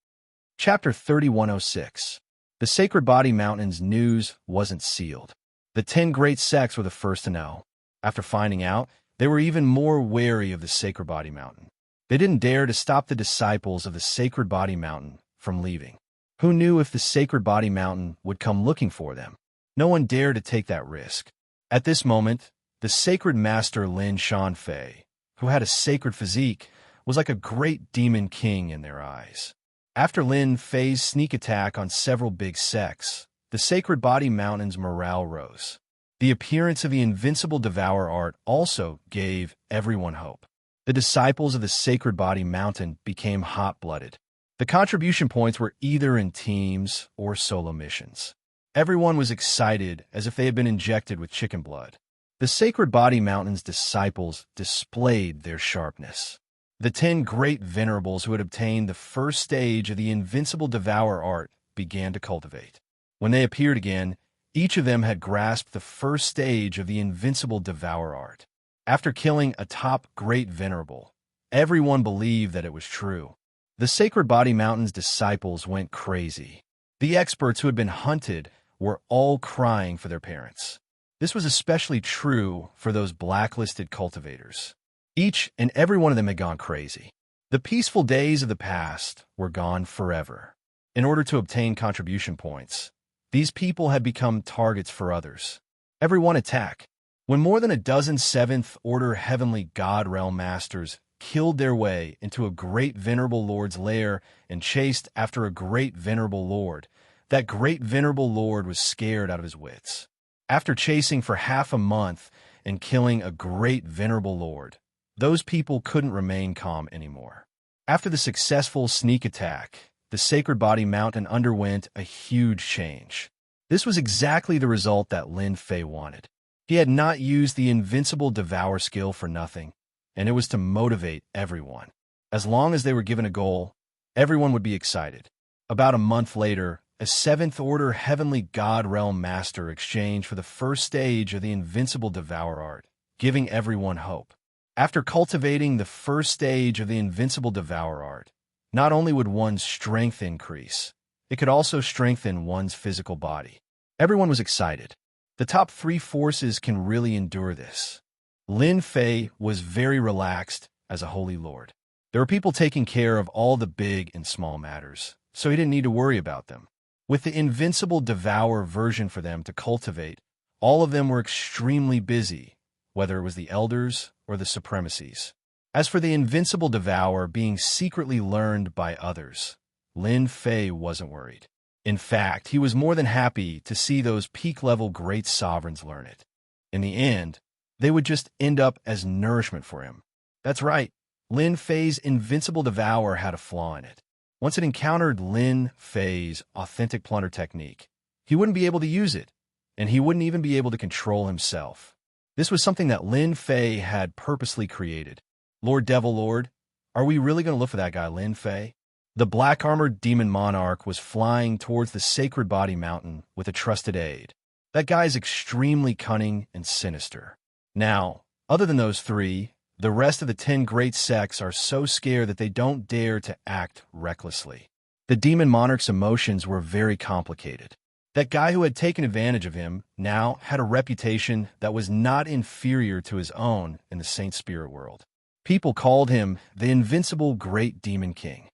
Chapter 3106. The Sacred Body Mountain's news wasn't sealed. The 10 great sects were the first to know. After finding out, they were even more wary of the Sacred Body Mountain. They didn't dare to stop the disciples of the Sacred Body Mountain from leaving. Who knew if the Sacred Body Mountain would come looking for them? No one dared to take that risk. At this moment, the Sacred Master Lin Shanfei, who had a sacred physique, was like a great demon king in their eyes. After Lin Fei's sneak attack on several big sects, the Sacred Body Mountain's morale rose. The appearance of the Invincible Devour art also gave everyone hope. The disciples of the Sacred Body Mountain became hot-blooded. The contribution points were either in teams or solo missions. Everyone was excited as if they had been injected with chicken blood. The Sacred Body Mountain's disciples displayed their sharpness. The 10 great venerables who had obtained the first stage of the Invincible Devour art began to cultivate. When they appeared again, each of them had grasped the first stage of the Invincible Devour art. After killing a top great venerable, everyone believed that it was true. The Sacred Body Mountain's disciples went crazy. The experts who had been hunted were all crying for their parents. This was especially true for those blacklisted cultivators. Each and every one of them had gone crazy. The peaceful days of the past were gone forever. In order to obtain contribution points, these people had become targets for others. Every one attack. When more than a dozen 7th Order Heavenly God Realm Masters killed their way into a great Venerable Lord's lair and chased after a great Venerable Lord, that great Venerable Lord was scared out of his wits. After chasing for half a month and killing a great Venerable Lord, those people couldn't remain calm anymore. After the successful sneak attack, the Sacred Body Mountain underwent a huge change. This was exactly the result that Lin Fei wanted. He had not used the Invincible Devour skill for nothing, and it was to motivate everyone. As long as they were given a goal, everyone would be excited. About a month later, a 7th Order Heavenly God Realm Master exchanged for the first stage of the Invincible Devour art, giving everyone hope. After cultivating the first stage of the Invincible Devour art, not only would one's strength increase, it could also strengthen one's physical body. Everyone was excited. The top 3 forces can really endure this. Lin Fei was very relaxed as a holy lord. There were people taking care of all the big and small matters, so he didn't need to worry about them. With the Invincible Devour version for them to cultivate, all of them were extremely busy, whether it was the elders or the supremacies. As for the Invincible Devour being secretly learned by others, Lin Fei wasn't worried. In fact, he was more than happy to see those peak-level great sovereigns learn it. In the end, they would just end up as nourishment for him. That's right, Lin Fei's Invincible Devour had a flaw in it. Once it encountered Lin Fei's authentic plunder technique, he wouldn't be able to use it, and he wouldn't even be able to control himself. This was something that Lin Fei had purposely created. Lord Devil Lord, are we really going to look for that guy Lin Fei? The black-armored demon monarch was flying towards the sacred body mountain with a trusted aide. That guy's extremely cunning and sinister. Now, other than those three, the rest of the 10 great sects are so scared that they don't dare to act recklessly. The demon monarch's emotions were very complicated. That guy who had taken advantage of him now had a reputation that was not inferior to his own in the Saint Spirit world. People called him the invincible great demon king.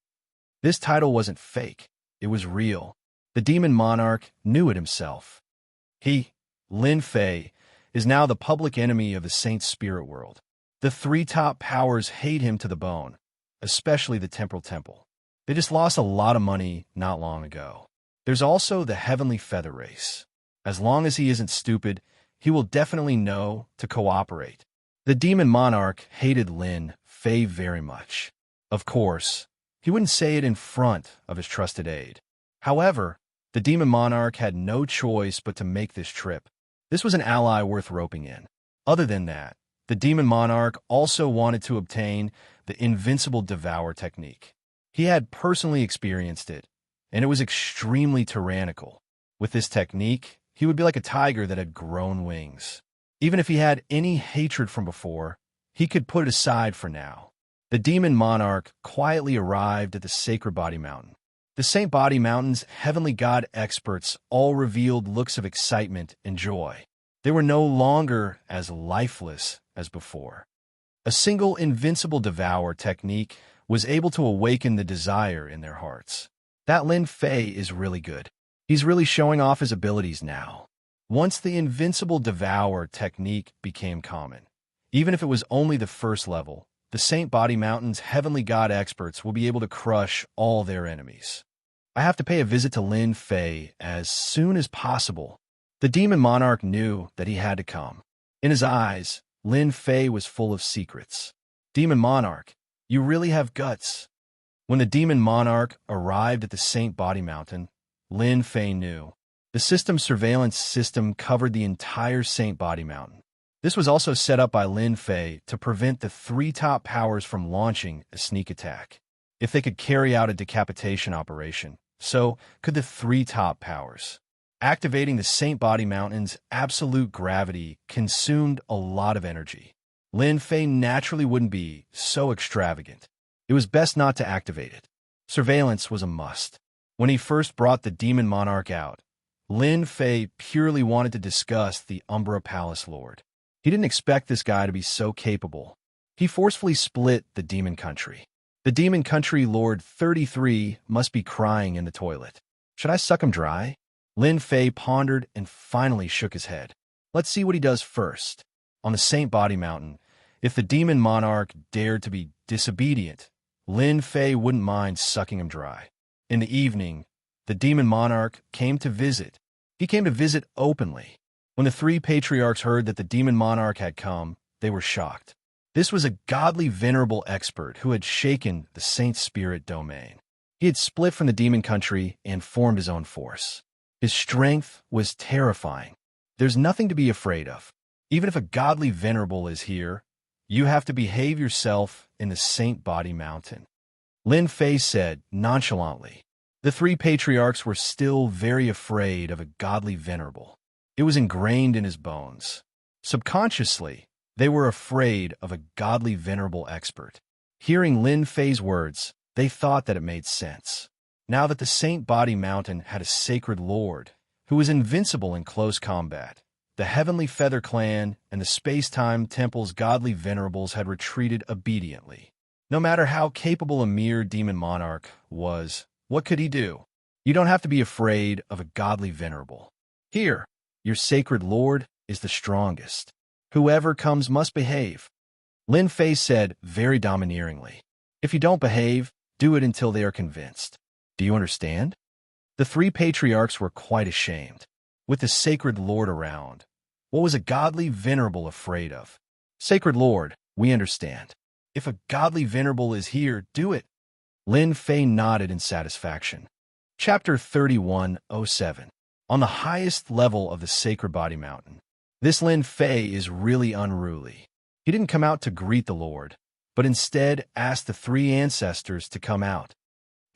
This title wasn't fake. It was real. The demon monarch knew it himself. He, Lin Fei, is now the public enemy of the Saint Spirit world. The three top powers hate him to the bone, especially the Temporal Temple. They just lost a lot of money not long ago. There's also the Heavenly Feather Race. As long as he isn't stupid, he will definitely know to cooperate. The demon monarch hated Lin Fei very much. Of course, he wouldn't say it in front of his trusted aide. However, the demon monarch had no choice but to make this trip. This was an ally worth roping in. Other than that, the demon monarch also wanted to obtain the invincible devour technique. He had personally experienced it, and it was extremely tyrannical. With this technique, he would be like a tiger that had grown wings. Even if he had any hatred from before, he could put it aside for now. The demon monarch quietly arrived at the sacred body mountain. The Saint Body Mountain's heavenly god experts all revealed looks of excitement and joy. They were no longer as lifeless as before. A single invincible devour technique was able to awaken the desire in their hearts. That Lin Fei is really good. He's really showing off his abilities now. Once the invincible devour technique became common, even if it was only the first level, the Saint Body Mountain's heavenly god experts will be able to crush all their enemies. I have to pay a visit to Lin Fei as soon as possible. The demon monarch knew that he had to come. In his eyes, Lin Fei was full of secrets. Demon monarch, you really have guts. When the demon monarch arrived at the Saint Body Mountain, Lin Fei knew. The system's surveillance system covered the entire Saint Body Mountain. This was also set up by Lin Fei to prevent the three top powers from launching a sneak attack. If they could carry out a decapitation operation, so could the three top powers. Activating the Saint Body Mountain's absolute gravity consumed a lot of energy. Lin Fei naturally wouldn't be so extravagant. It was best not to activate it. Surveillance was a must. When he first brought the demon monarch out, Lin Fei purely wanted to discuss the Umbra Palace Lord. He didn't expect this guy to be so capable. He forcefully split the demon country. The demon country Lord 33 must be crying in the toilet. Should I suck him dry? Lin Fei pondered and finally shook his head. Let's see what he does first. On the Saint Body Mountain, if the demon monarch dared to be disobedient, Lin Fei wouldn't mind sucking him dry. In the evening, the demon monarch came to visit. He came to visit openly. When the three patriarchs heard that the demon monarch had come, they were shocked. This was a godly venerable expert who had shaken the Saint Spirit domain. He had split from the demon country and formed his own force. His strength was terrifying. There's nothing to be afraid of. Even if a godly venerable is here, you have to behave yourself in the Saint Body Mountain. Lin Fei said nonchalantly. The three patriarchs were still very afraid of a godly venerable. It was ingrained in his bones. Subconsciously, they were afraid of a godly venerable expert. Hearing Lin Fei's words, they thought that it made sense. Now that the Saint Body Mountain had a sacred lord who was invincible in close combat, the Heavenly Feather Clan and the Space-Time Temple's godly venerables had retreated obediently. No matter how capable a mere demon monarch was, what could he do? You don't have to be afraid of a godly venerable. Here, your sacred lord is the strongest. Whoever comes must behave. Lin Fei said very domineeringly. If you don't behave, do it until they are convinced. Do you understand? The three patriarchs were quite ashamed. With the sacred lord around, what was a godly venerable afraid of? Sacred lord, we understand. If a godly venerable is here, do it. Lin Fei nodded in satisfaction. Chapter 3107. On the highest level of the Sacred Body Mountain, this Lin Fei is really unruly. He didn't come out to greet the Lord, but instead asked the three ancestors to come out.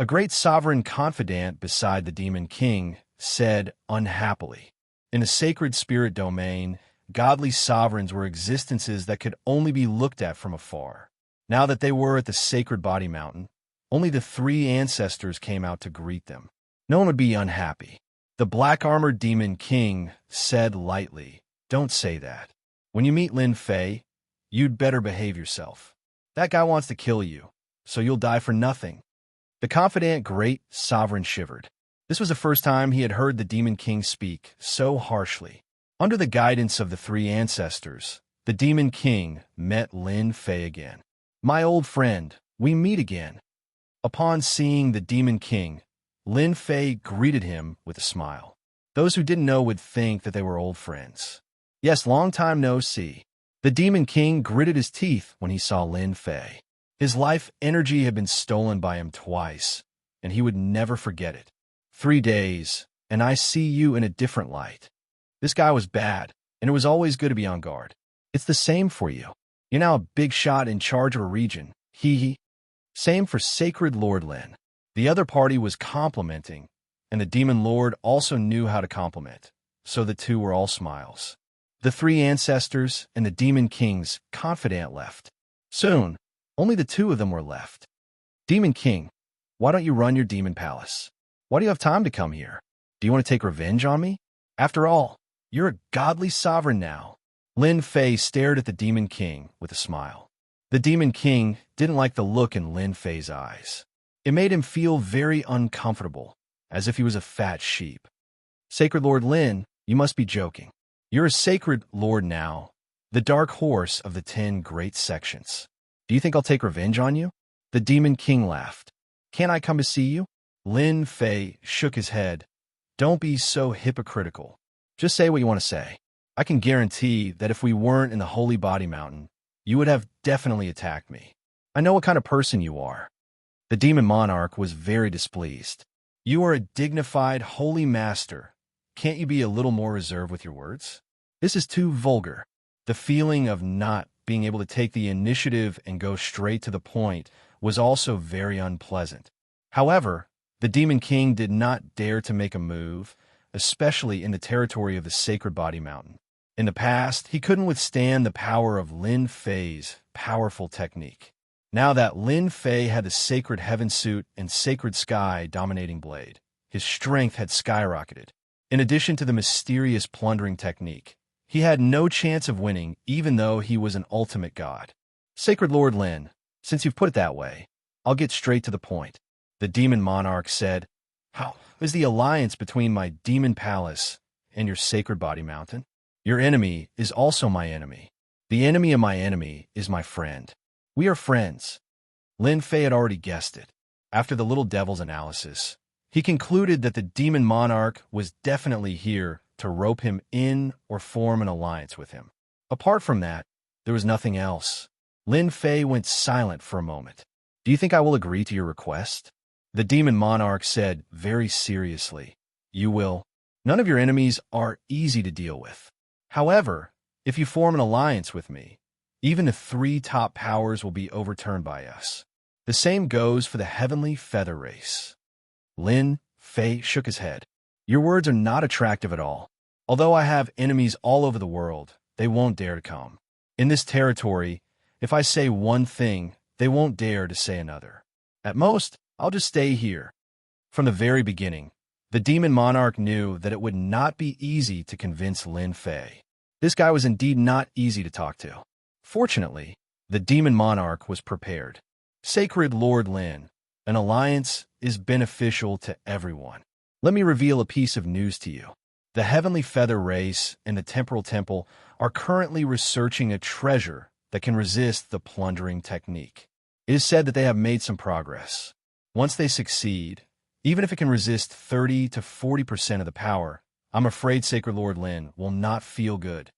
A great sovereign confidant beside the demon king said unhappily. In the sacred spirit domain, godly sovereigns were existences that could only be looked at from afar. Now that they were at the sacred body mountain, only the three ancestors came out to greet them. No one would be unhappy. The black-armored demon king said lightly, "Don't say that. When you meet Lin Fei, you'd better behave yourself. That guy wants to kill you, so you'll die for nothing." The confident great sovereign shivered. This was the first time he had heard the demon king speak so harshly. Under the guidance of the three ancestors, the demon king met Lin Fei again. "My old friend, we meet again." Upon seeing the demon king, Lin Fei greeted him with a smile. Those who didn't know would think that they were old friends. "Yes, long time no see." The demon king gritted his teeth when he saw Lin Fei. His life energy had been stolen by him twice, and he would never forget it. 3 days, and I see you in a different light. This guy was bad, and it was always good to be on guard. It's the same for you. You're now a big shot in charge of a region. Hee hee. Same for Sacred Lord Lin. The other party was complimenting, and the demon lord also knew how to compliment, so the two were all smiles. The three ancestors and the demon king's confidant left. Soon, only the two of them were left. "Demon king, why don't you run your demon palace? Why do you have time to come here? Do you want to take revenge on me? After all, you're a godly sovereign now." Lin Fei stared at the demon king with a smile. The demon king didn't like the look in Lin Fei's eyes. It made him feel very uncomfortable, as if he was a fat sheep. "Sacred Lord Lin, you must be joking. You're a sacred lord now, the dark horse of the 10 great sections. Do you think I'll take revenge on you?" The demon king laughed. "Can't I come to see you?" Lin Fei shook his head. "Don't be so hypocritical. Just say what you want to say. I can guarantee that if we weren't in the Holy Body Mountain, you would have definitely attacked me. I know what kind of person you are." The demon monarch was very displeased. "You are a dignified, holy master. Can't you be a little more reserved with your words? This is too vulgar." The feeling of not being able to take the initiative and go straight to the point was also very unpleasant. However, the demon king did not dare to make a move, especially in the territory of the Sacred Body Mountain. In the past, he couldn't withstand the power of Lin Fei's powerful technique. Now that Lin Fei had the sacred heaven suit and sacred sky dominating blade, his strength had skyrocketed. In addition to the mysterious plundering technique, he had no chance of winning even though he was an ultimate god. "Sacred Lord Lin, since you've put it that way, I'll get straight to the point." The demon monarch said, "How is the alliance between my demon palace and your Sacred Body Mountain? Your enemy is also my enemy. The enemy of my enemy is my friend. We are friends." Lin Fei had already guessed it. After the little devil's analysis, he concluded that the demon monarch was definitely here to rope him in or form an alliance with him. Apart from that, there was nothing else. Lin Fei went silent for a moment. "Do you think I will agree to your request?" The demon monarch said very seriously, "You will. None of your enemies are easy to deal with. However, if you form an alliance with me, even the 3 top powers will be overturned by us. The same goes for the heavenly feather race." Lin Fei shook his head. "Your words are not attractive at all. Although I have enemies all over the world, they won't dare to come. In this territory, if I say one thing, they won't dare to say another. At most, I'll just stay here." From the very beginning, the demon monarch knew that it would not be easy to convince Lin Fei. This guy was indeed not easy to talk to. Fortunately, the demon monarch was prepared. "Sacred Lord Lin, an alliance is beneficial to everyone. Let me reveal a piece of news to you. The Heavenly Feather Race and the Temporal Temple are currently researching a treasure that can resist the plundering technique. It is said that they have made some progress. Once they succeed, even if it can resist 30 to 40% of the power, I'm afraid Sacred Lord Lin will not feel good."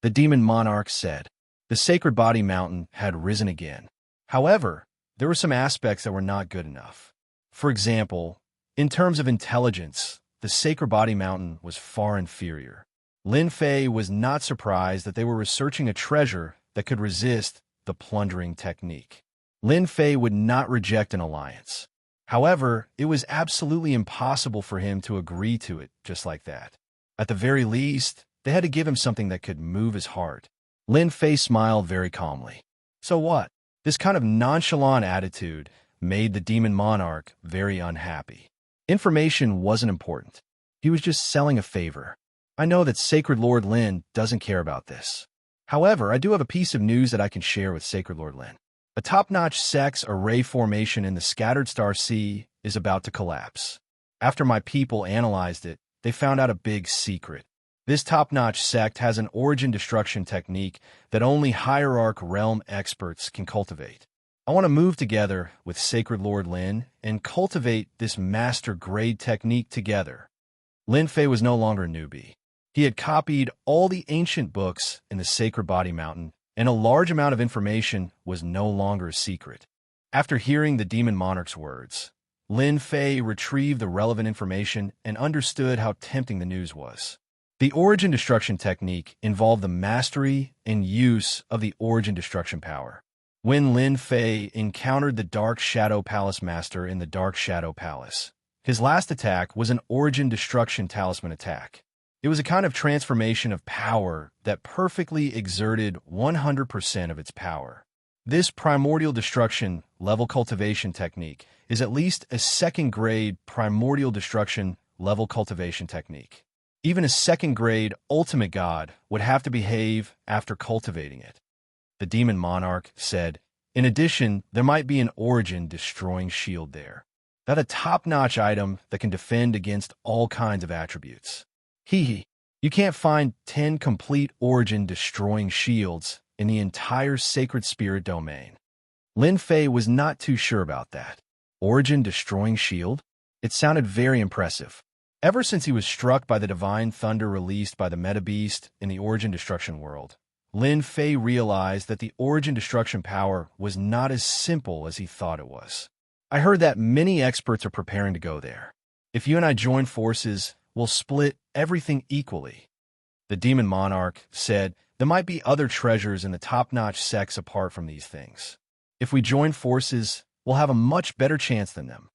The demon monarch said. The Sacred Body Mountain had risen again. However, there were some aspects that were not good enough. For example, in terms of intelligence, the Sacred Body Mountain was far inferior. Lin Fei was not surprised that they were researching a treasure that could resist the plundering technique. Lin Fei would not reject an alliance. However, it was absolutely impossible for him to agree to it just like that. At the very least, they had to give him something that could move his heart. Lin Fei smiled very calmly. So what? This kind of nonchalant attitude made the demon monarch very unhappy. Information wasn't important. He was just selling a favor. I know that Sacred Lord Lin doesn't care about this. However, I do have a piece of news that I can share with Sacred Lord Lin. A top-notch sex array formation in the Scattered Star Sea is about to collapse. After my people analyzed it, they found out a big secret. This top-notch sect has an origin destruction technique that only Hierarch realm experts can cultivate. I want to move together with Sacred Lord Lin and cultivate this master-grade technique together. Lin Fei was no longer a newbie. He had copied all the ancient books in the Sacred Body Mountain, and a large amount of information was no longer a secret. After hearing the demon monarch's words, Lin Fei retrieved the relevant information and understood how tempting the news was. The origin destruction technique involved the mastery and use of the origin destruction power. When Lin Fei encountered the Dark Shadow Palace Master in the Dark Shadow Palace, his last attack was an origin destruction talisman attack. It was a kind of transformation of power that perfectly exerted 100% of its power. This primordial destruction level cultivation technique is at least a second-grade primordial destruction level cultivation technique. Even a second-grade ultimate god would have to behave after cultivating it. The demon monarch said, in addition, there might be an origin-destroying shield there. That's a top-notch item that can defend against all kinds of attributes. Hee, you can't find 10 complete origin-destroying shields in the entire Sacred Spirit domain. Lin Fei was not too sure about that. Origin-destroying shield? It sounded very impressive. Ever since he was struck by the divine thunder released by the Meta Beast in the origin destruction world, Lin Fei realized that the origin destruction power was not as simple as he thought it was. I heard that many experts are preparing to go there. If you and I join forces, we'll split everything equally. The demon monarch said there might be other treasures in the top-notch sects apart from these things. If we join forces, we'll have a much better chance than them.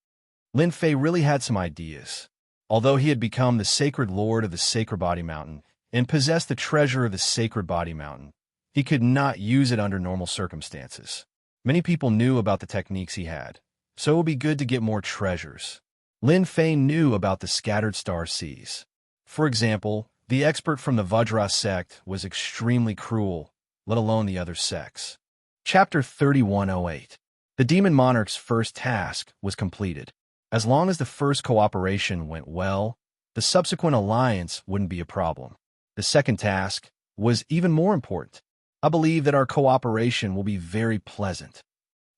Lin Fei really had some ideas. Although he had become the sacred lord of the Sacred Body Mountain and possessed the treasure of the Sacred Body Mountain, he could not use it under normal circumstances. Many people knew about the techniques he had, so it would be good to get more treasures. Lin Fei knew about the Scattered Star Seas. For example, the expert from the Vajra sect was extremely cruel, let alone the other sects. Chapter 3108. The Demon Monarch's first task was completed. As long as the first cooperation went well, the subsequent alliance wouldn't be a problem. The second task was even more important. I believe that our cooperation will be very pleasant.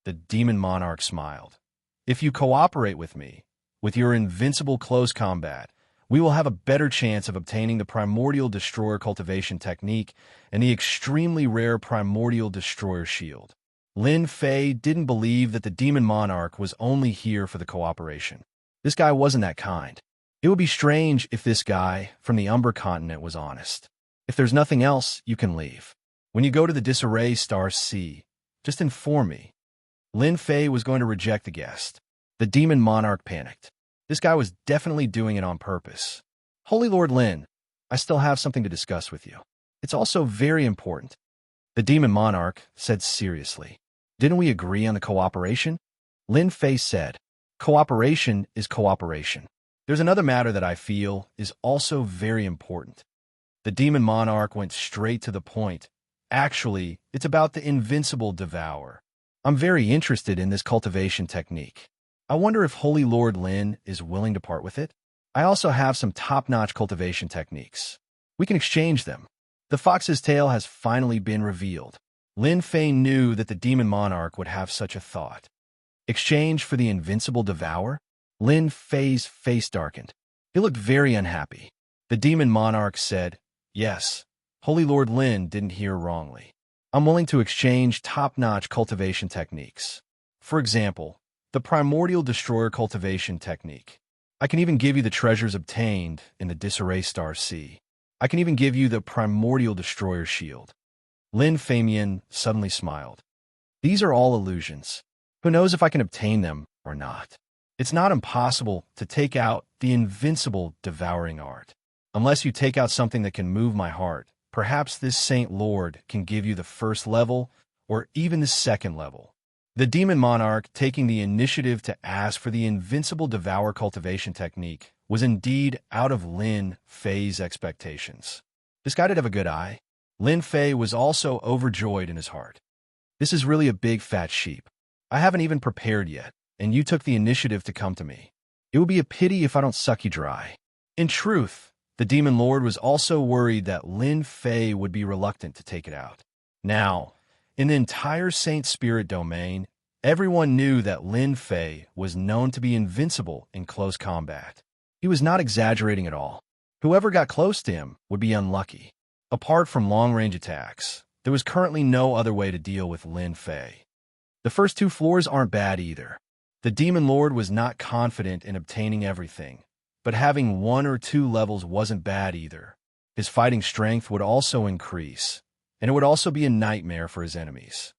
The Demon Monarch smiled. If you cooperate with me, with your invincible close combat, we will have a better chance of obtaining the Primordial Destroyer cultivation technique and the extremely rare Primordial Destroyer shield. Lin Fei didn't believe that the Demon Monarch was only here for the cooperation. This guy wasn't that kind. It would be strange if this guy from the Umber continent was honest. If there's nothing else, you can leave. When you go to the Disarray Star Sea, just inform me. Lin Fei was going to reject the guest. The Demon Monarch panicked. This guy was definitely doing it on purpose. Holy Lord Lin, I still have something to discuss with you. It's also very important. The Demon Monarch said seriously. Didn't we agree on the cooperation? Lin Fei said, cooperation is cooperation. There's another matter that I feel is also very important. The Demon Monarch went straight to the point. Actually, it's about the invincible Devour. I'm very interested in this cultivation technique. I wonder if Holy Lord Lin is willing to part with it. I also have some top-notch cultivation techniques. We can exchange them. The fox's tail has finally been revealed. Lin Fei knew that the Demon Monarch would have such a thought. Exchange for the invincible Devour? Lin Fei's face darkened. He looked very unhappy. The Demon Monarch said, yes, Holy Lord Lin didn't hear wrongly. I'm willing to exchange top-notch cultivation techniques. For example, the Primordial Destroyer cultivation technique. I can even give you the treasures obtained in the Disarray Star Sea. I can even give you the Primordial Destroyer shield. Lin Fei suddenly smiled. These are all illusions. Who knows if I can obtain them or not? It's not impossible to take out the invincible devouring art. Unless you take out something that can move my heart, perhaps this Saint Lord can give you the first level or even the second level. The demon monarch taking the initiative to ask for the invincible devour cultivation technique was indeed out of Lin Fei's expectations. This guy did have a good eye. Lin Fei was also overjoyed in his heart. This is really a big fat sheep. I haven't even prepared yet, and you took the initiative to come to me. It would be a pity if I don't suck you dry. In truth, the demon lord was also worried that Lin Fei would be reluctant to take it out. Now, in the entire Saint Spirit domain, everyone knew that Lin Fei was known to be invincible in close combat. He was not exaggerating at all. Whoever got close to him would be unlucky. Apart from long-range attacks, there was currently no other way to deal with Lin Fei. The first 2 floors aren't bad either. The demon lord was not confident in obtaining everything, but having 1 or 2 levels wasn't bad either. His fighting strength would also increase, and it would also be a nightmare for his enemies.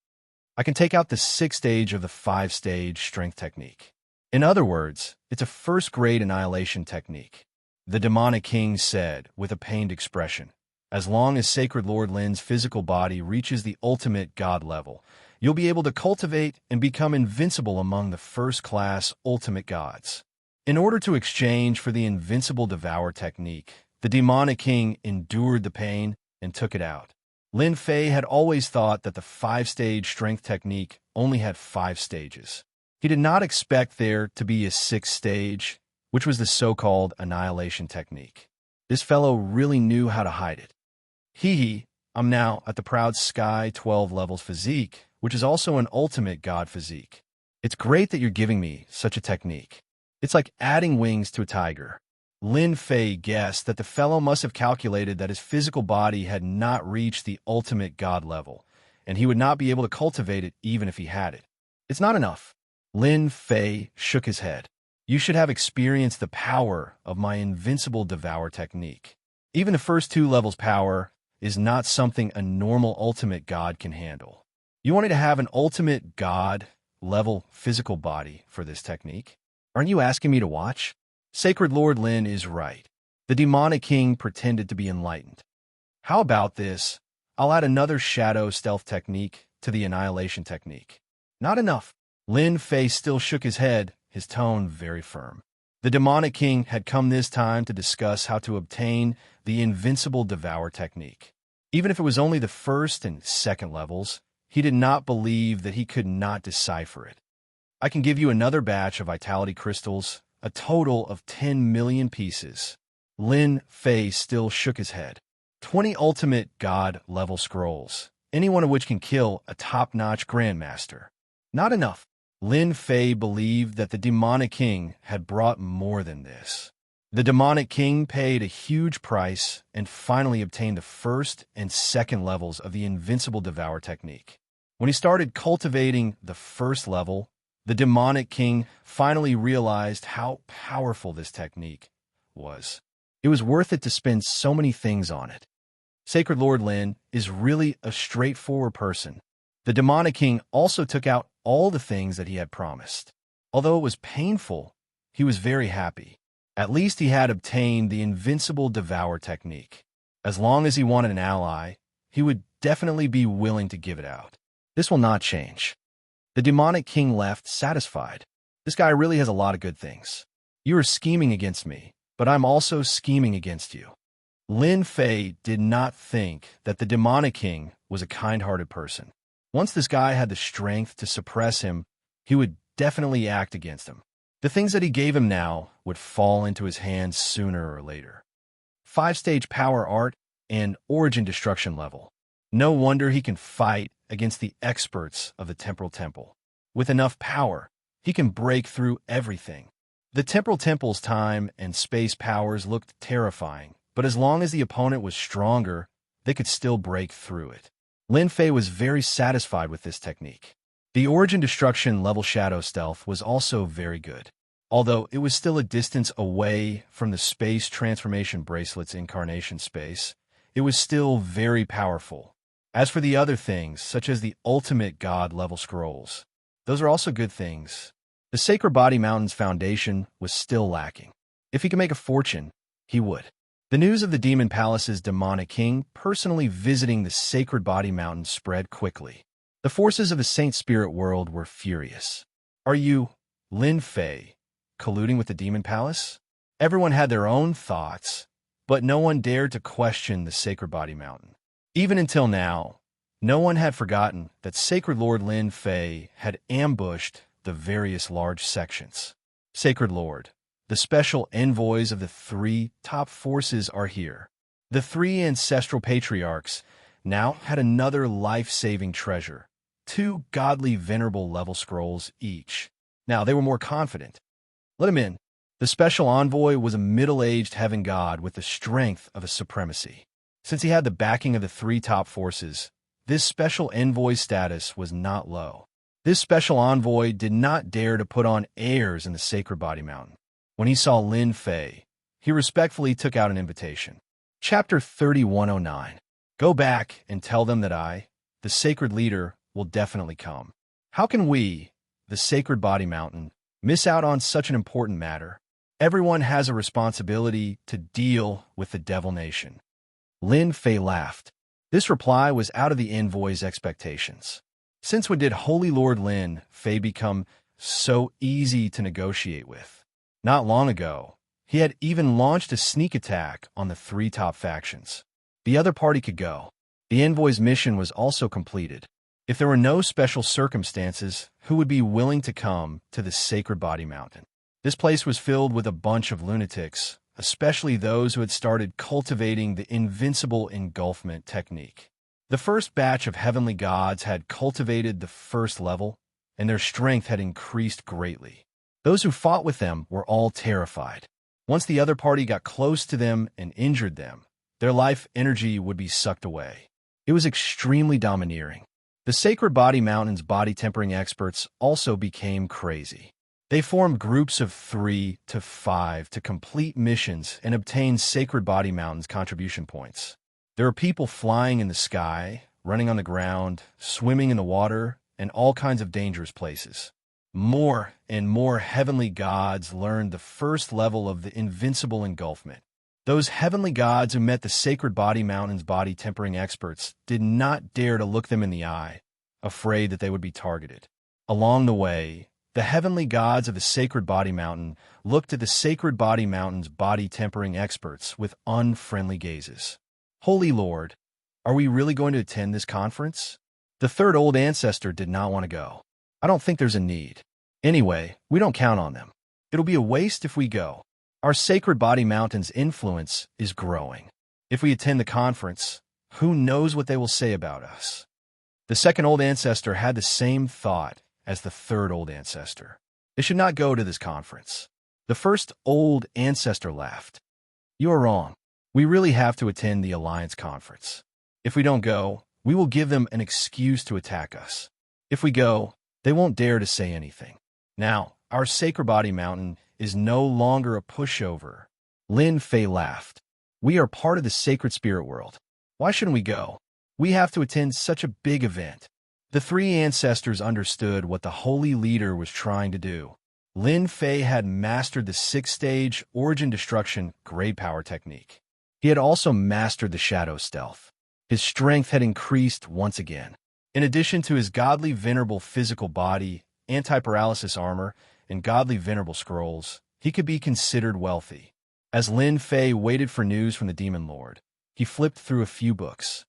I can take out the 6th stage of the 5-stage strength technique. In other words, it's a first-grade annihilation technique. The demonic king said, with a pained expression, as long as Sacred Lord Lin's physical body reaches the ultimate god level, you'll be able to cultivate and become invincible among the first-class ultimate gods. In order to exchange for the invincible devour technique, the demonic king endured the pain and took it out. Lin Fei had always thought that the 5-stage strength technique only had 5 stages. He did not expect there to be a 6th stage, which was the so-called annihilation technique. This fellow really knew how to hide it. I'm now at the proud Sky 12 levels physique, which is also an ultimate god physique. It's great that you're giving me such a technique. It's like adding wings to a tiger. Lin Fei guessed that the fellow must have calculated that his physical body had not reached the ultimate god level, and he would not be able to cultivate it even if he had it. It's not enough. Lin Fei shook his head. You should have experienced the power of my invincible devour technique. Even the first 2 levels power is not something a normal ultimate god can handle. You want me to have an ultimate god level physical body for this technique? Aren't you asking me to watch? Sacred Lord Lin is right. The demonic king pretended to be enlightened. How about this? I'll add another shadow stealth technique to the annihilation technique. Not enough. Lin Fei still shook his head, his tone very firm. The demonic king had come this time to discuss how to obtain the invincible devour technique. Even if it was only the 1st and 2nd levels, he did not believe that he could not decipher it. I can give you another batch of vitality crystals, a total of 10 million pieces. Lin Fei still shook his head. 20 ultimate god level scrolls, any one of which can kill a top-notch grandmaster. Not enough. Lin Fei believed that the demonic king had brought more than this. The demonic king paid a huge price and finally obtained the 1st and 2nd levels of the invincible devour technique. When he started cultivating the 1st level, the demonic king finally realized how powerful this technique was. It was worth it to spend so many things on it. Sacred Lord Lin is really a straightforward person. The demonic king also took out all the things that he had promised. Although it was painful, he was very happy. At least he had obtained the invincible devour technique. As long as he wanted an ally, he would definitely be willing to give it out. This will not change. The demonic king left satisfied. This guy really has a lot of good things. You are scheming against me, but I'm also scheming against you. Lin Fei did not think that the demonic king was a kind-hearted person. Once this guy had the strength to suppress him, he would definitely act against him. The things that he gave him now would fall into his hands sooner or later. 5-stage power art and origin destruction level. No wonder he can fight against the experts of the Temporal Temple. With enough power, he can break through everything. The Temporal Temple's time and space powers looked terrifying, but as long as the opponent was stronger, they could still break through it. Lin Fei was very satisfied with this technique. The origin destruction level shadow stealth was also very good. Although it was still a distance away from the space transformation bracelet's incarnation space, it was still very powerful. As for the other things, such as the ultimate god level scrolls, those are also good things. The Sacred Body Mountain's foundation was still lacking. If he could make a fortune, he would. The news of the Demon Palace's demonic king personally visiting the Sacred Body Mountain spread quickly. The forces of the Saint Spirit world were furious. Are you, Lin Fei, colluding with the Demon Palace? Everyone had their own thoughts, but no one dared to question the Sacred Body Mountain. Even until now, no one had forgotten that Sacred Lord Lin Fei had ambushed the various large sections. Sacred Lord, the special envoys of the three top forces are here. The three ancestral patriarchs now had another life-saving treasure, 2 godly venerable level scrolls each. Now they were more confident. Let him in. The special envoy was a middle-aged heaven god with the strength of a supremacy. Since he had the backing of the 3 top forces, this special envoy's status was not low. This special envoy did not dare to put on airs in the Sacred Body Mountain. When he saw Lin Fei, he respectfully took out an invitation. Chapter 3109. Go back and tell them that I, the Sacred Leader, will definitely come. How can we, the Sacred Body Mountain, miss out on such an important matter? Everyone has a responsibility to deal with the Devil Nation. Lin Fei laughed. This reply was out of the envoy's expectations. Since when did Holy Lord Lin Fei become so easy to negotiate with? Not long ago, he had even launched a sneak attack on the 3 top factions. The other party could go. The envoy's mission was also completed. If there were no special circumstances, who would be willing to come to the Sacred Body Mountain? This place was filled with a bunch of lunatics, especially those who had started cultivating the invincible engulfment technique. The first batch of heavenly gods had cultivated the first level, and their strength had increased greatly. Those who fought with them were all terrified. Once the other party got close to them and injured them, their life energy would be sucked away. It was extremely domineering. The Sacred Body Mountain's body tempering experts also became crazy. They formed groups of 3 to 5 to complete missions and obtain Sacred Body Mountain's contribution points. There are people flying in the sky, running on the ground, swimming in the water, and all kinds of dangerous places. More and more heavenly gods learned the first level of the invincible engulfment. Those heavenly gods who met the Sacred Body Mountain's body tempering experts did not dare to look them in the eye, afraid that they would be targeted. Along the way, the heavenly gods of the Sacred Body Mountain looked at the Sacred Body Mountain's body tempering experts with unfriendly gazes. Holy Lord, are we really going to attend this conference? The third old ancestor did not want to go. I don't think there's a need. Anyway, we don't count on them. It'll be a waste if we go. Our Sacred Body Mountain's influence is growing. If we attend the conference, who knows what they will say about us? The second old ancestor had the same thought as the third old ancestor. They should not go to this conference. The first old ancestor laughed. You are wrong. We really have to attend the Alliance Conference. If we don't go, we will give them an excuse to attack us. If we go, they won't dare to say anything. Now, our Sacred Body Mountain is no longer a pushover. Lin Fei laughed. We are part of the Sacred Spirit world. Why shouldn't we go? We have to attend such a big event. The 3 ancestors understood what the Holy Leader was trying to do. Lin Fei had mastered the 6th-stage Origin Destruction grade power technique. He had also mastered the Shadow Stealth. His strength had increased once again. In addition to his godly venerable physical body, anti-paralysis armor, and godly venerable scrolls, he could be considered wealthy. As Lin Fei waited for news from the Demon Lord, he flipped through a few books.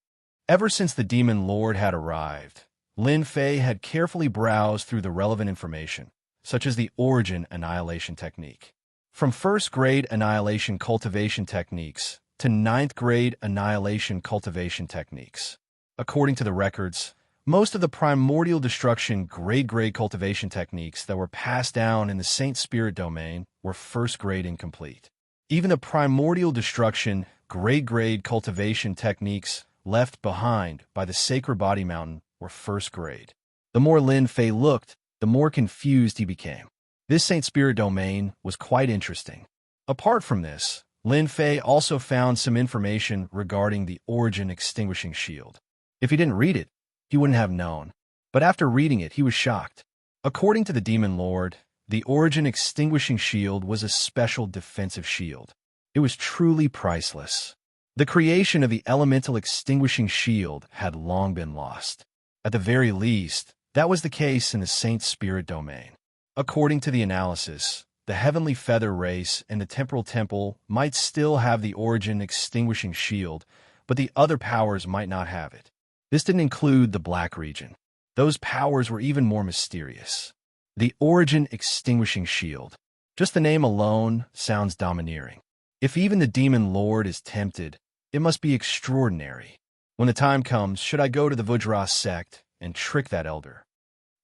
Ever since the Demon Lord had arrived, Lin Fei had carefully browsed through the relevant information, such as the Origin Annihilation Technique. From 1st grade Annihilation Cultivation Techniques to 9th grade Annihilation Cultivation Techniques. According to the records, most of the primordial destruction grade cultivation techniques that were passed down in the Saint Spirit domain were 1st grade incomplete. Even the primordial destruction grade cultivation techniques left behind by the Sacred Body Mountain were 1st grade. The more Lin Fei looked, the more confused he became. This Saint Spirit domain was quite interesting. Apart from this, Lin Fei also found some information regarding the Origin Extinguishing Shield. If he didn't read it, he wouldn't have known. But after reading it, he was shocked. According to the Demon Lord, The Origin Extinguishing Shield was a special defensive shield. It was truly priceless. The creation of the Elemental Extinguishing Shield had long been lost. At the very least, that was the case in the Saint Spirit domain. According to the analysis, the Heavenly Feather race and the Temporal Temple might still have the Origin Extinguishing Shield, but the other powers might not have it. This didn't include the Black region. Those powers were even more mysterious. The Origin Extinguishing Shield. Just the name alone sounds domineering. If even the Demon Lord is tempted, it must be extraordinary. When the time comes, should I go to the Vajra sect and trick that elder?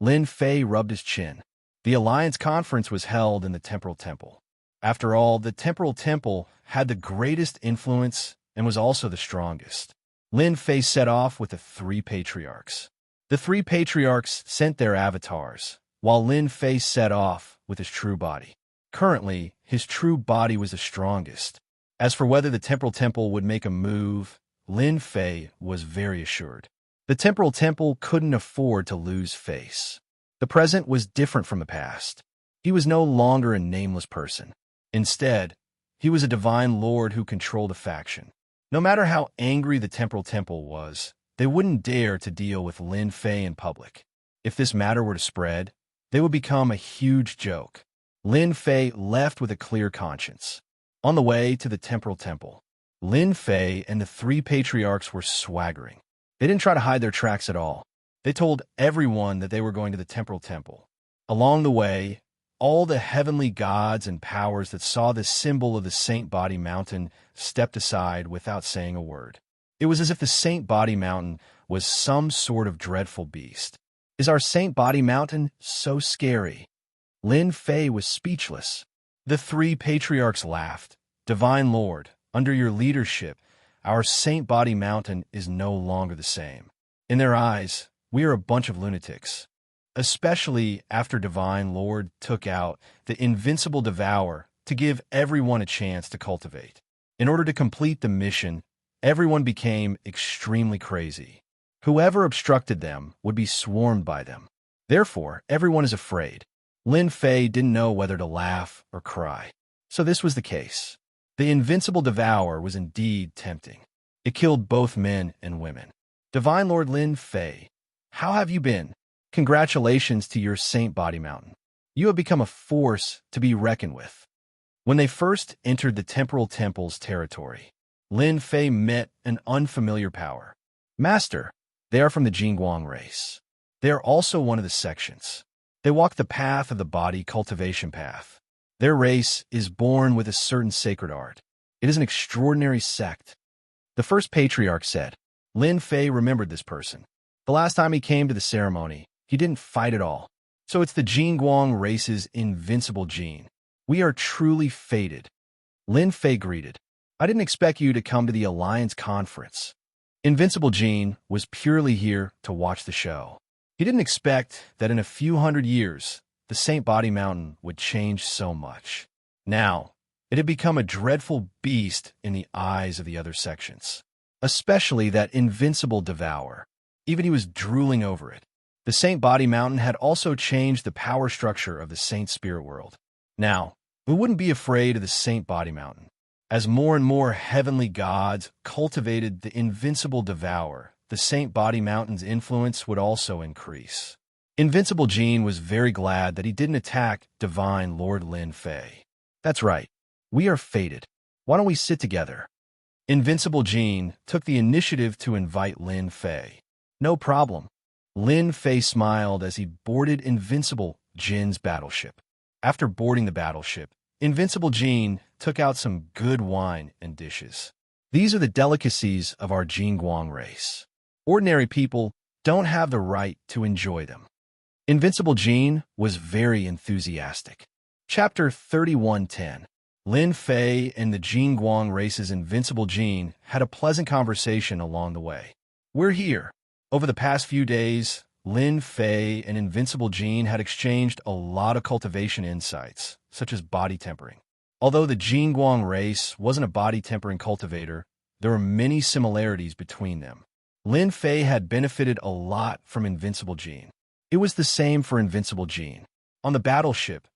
Lin Fei rubbed his chin. The Alliance Conference was held in the Temporal Temple. After all, the Temporal Temple had the greatest influence and was also the strongest. Lin Fei set off with the 3 patriarchs. The 3 patriarchs sent their avatars, while Lin Fei set off with his true body. Currently, his true body was the strongest. As for whether the Temporal Temple would make a move, Lin Fei was very assured. The Temporal Temple couldn't afford to lose face. The present was different from the past. He was no longer a nameless person. Instead, he was a divine lord who controlled a faction. No matter how angry the Temporal Temple was, they wouldn't dare to deal with Lin Fei in public. If this matter were to spread, they would become a huge joke. Lin Fei left with a clear conscience. On the way to the Temporal Temple, Lin Fei and the 3 patriarchs were swaggering. They didn't try to hide their tracks at all. They told everyone that they were going to the Temporal Temple. Along the way, all the heavenly gods and powers that saw the symbol of the Saint Body Mountain stepped aside without saying a word. It was as if the Saint Body Mountain was some sort of dreadful beast. Is our Saint Body Mountain so scary? Lin Fei was speechless. The 3 patriarchs laughed. Divine Lord, under your leadership, our Saint Body Mountain is no longer the same. In their eyes, we are a bunch of lunatics. Especially after Divine Lord took out the Invincible Devourer to give everyone a chance to cultivate. In order to complete the mission, everyone became extremely crazy. Whoever obstructed them would be swarmed by them. Therefore, everyone is afraid. Lin Fei didn't know whether to laugh or cry. So this was the case. The Invincible Devourer was indeed tempting. It killed both men and women. Divine Lord Lin Fei, how have you been? Congratulations to your Saint Body Mountain. You have become a force to be reckoned with. When they first entered the Temporal Temple's territory, Lin Fei met an unfamiliar power. Master, they are from the Jingguang race. They are also one of the sections. They walk the path of the body cultivation path. Their race is born with a certain sacred art. It is an extraordinary sect. The first patriarch said. Lin Fei remembered this person. The last time he came to the ceremony, he didn't fight at all. So it's the Jingguang race's invincible gene. We are truly fated. Lin Fei greeted. I didn't expect you to come to the Alliance Conference. Invincible Gene was purely here to watch the show. He didn't expect that in a few hundred years, the Saint Body Mountain would change so much. Now, it had become a dreadful beast in the eyes of the other sections. Especially that Invincible Devourer. Even he was drooling over it. The Saint Body Mountain had also changed the power structure of the Saint Spirit world. Now, we wouldn't be afraid of the Saint Body Mountain. As more and more heavenly gods cultivated the Invincible Devourer, the Saint Body Mountain's influence would also increase. Invincible Gene was very glad that he didn't attack Divine Lord Lin Fei. That's right. We are fated. Why don't we sit together? Invincible Gene took the initiative to invite Lin Fei. No problem. Lin Fei smiled as he boarded Invincible Jin's battleship. After boarding the battleship, Invincible Gene took out some good wine and dishes. These are the delicacies of our Jingguang race. Ordinary people don't have the right to enjoy them. Invincible Gene was very enthusiastic. Chapter 31:10. Lin Fei and the Jingguang race's Invincible Gene had a pleasant conversation along the way. We're here. Over the past few days, Lin Fei and Invincible Gene had exchanged a lot of cultivation insights, such as body tempering. Although the Jingguang race wasn't a body tempering cultivator, there were many similarities between them. Lin Fei had benefited a lot from Invincible Gene. It was the same for Invincible Gene. On the battleship,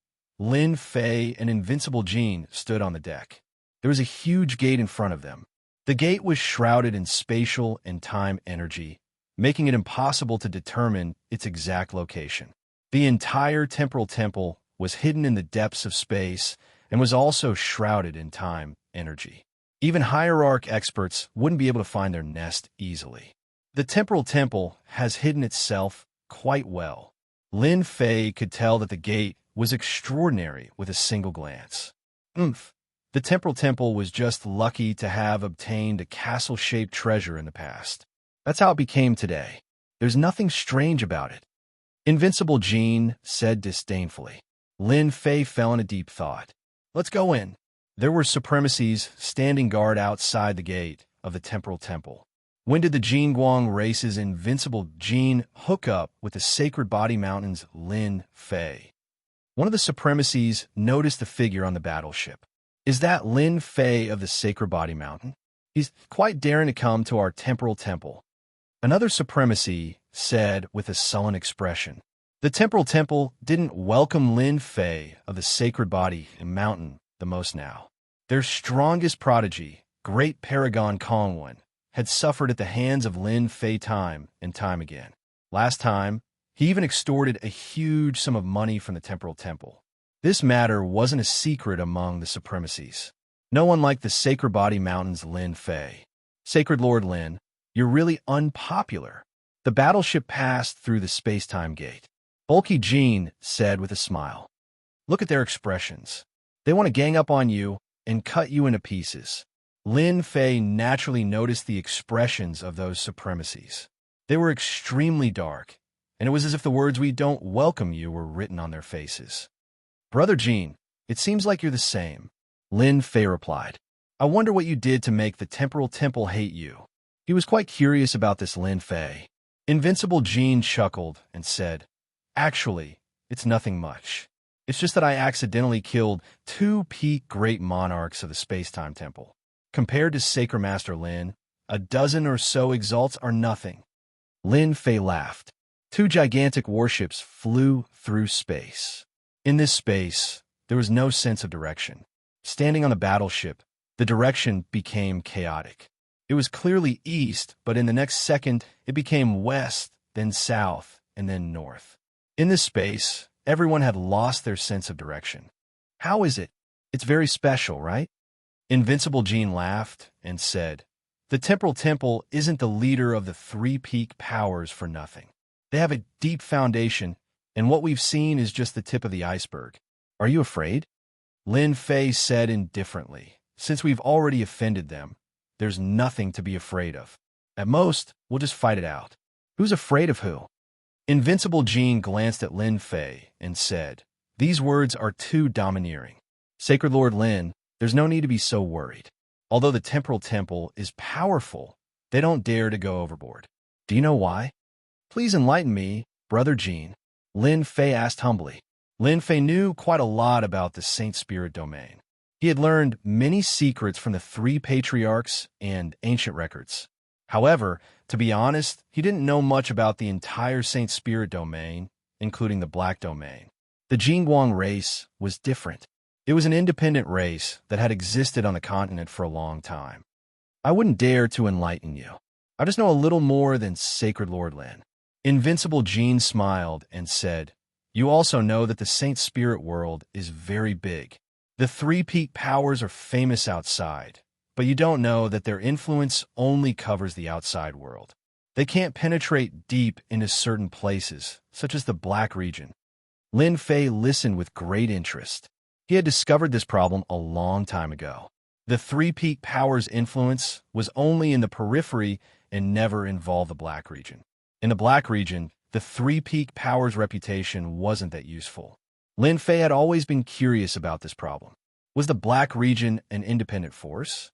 Lin, Fei, and Invincible Jean stood on the deck. There was a huge gate in front of them. The gate was shrouded in spatial and time energy, making it impossible to determine its exact location. The entire temporal temple was hidden in the depths of space and was also shrouded in time energy. Even hierarch experts wouldn't be able to find their nest easily. The temporal temple has hidden itself quite well. Lin Fei could tell that the gate was extraordinary with a single glance. The temporal temple was just lucky to have obtained a castle-shaped treasure in the past. That's how it became today. There's nothing strange about it. Invincible Jean said disdainfully. Lin Fei fell in a deep thought. Let's go in. There were supremacies standing guard outside the gate of the temporal temple. When did the Jingguang race's Invincible Jean hook up with the Sacred Body Mountain's Lin Fei? One of the supremacies noticed the figure on the battleship. Is that Lin Fei of the Sacred Body Mountain? He's quite daring to come to our temporal temple. Another supremacy said with a sullen expression. The temporal temple didn't welcome Lin Fei of the Sacred Body Mountain the most now. Their strongest prodigy, Great Paragon Kongwen, had suffered at the hands of Lin Fei time and time again. Last time, he even extorted a huge sum of money from the temporal temple. This matter wasn't a secret among the supremacies. No one liked the Sacred Body Mountain's Lin Fei. Sacred Lord Lin, you're really unpopular. The battleship passed through the space-time gate. Bulky Jean said with a smile. Look at their expressions. They want to gang up on you and cut you into pieces. Lin Fei naturally noticed the expressions of those supremacies. They were extremely dark, and it was as if the words "we don't welcome you" were written on their faces. Brother Jean, it seems like you're the same. Lin Fei replied. I wonder what you did to make the temporal temple hate you. He was quite curious about this Lin Fei. Invincible Jean chuckled and said, Actually, it's nothing much. It's just that I accidentally killed 2 peak great monarchs of the space-time temple. Compared to Sacred Master Lin, a dozen or so exalts are nothing. Lin Fei laughed. 2 gigantic warships flew through space. In this space, there was no sense of direction. Standing on the battleship, the direction became chaotic. It was clearly east, but in the next second, it became west, then south, and then north. In this space, everyone had lost their sense of direction. How is it? It's very special, right? Invincible Jean laughed and said, The temporal temple isn't the leader of the 3 peak powers for nothing. They have a deep foundation, and what we've seen is just the tip of the iceberg. Are you afraid? Lin Fei said indifferently, Since we've already offended them, there's nothing to be afraid of. At most, we'll just fight it out. Who's afraid of who? Invincible Jean glanced at Lin Fei and said, These words are too domineering. Sacred Lord Lin, there's no need to be so worried. Although the temporal temple is powerful, they don't dare to go overboard. Do you know why? Please enlighten me, Brother Jean. Lin Fei asked humbly. Lin Fei knew quite a lot about the Saint Spirit domain. He had learned many secrets from the 3 patriarchs and ancient records. However, to be honest, he didn't know much about the entire Saint Spirit domain, including the Black Domain. The Jingguang race was different. It was an independent race that had existed on the continent for a long time. I wouldn't dare to enlighten you. I just know a little more than Sacred Lord Lin. Invincible Jean smiled and said, You also know that the Saint Spirit world is very big. The 3 peak powers are famous outside, but you don't know that their influence only covers the outside world. They can't penetrate deep into certain places, such as the Black region. Lin Fei listened with great interest. He had discovered this problem a long time ago. The 3 peak powers' influence was only in the periphery and never involved the Black region. In the Black region, the 3 peak powers' reputation wasn't that useful. Lin Fei had always been curious about this problem. Was the Black region an independent force?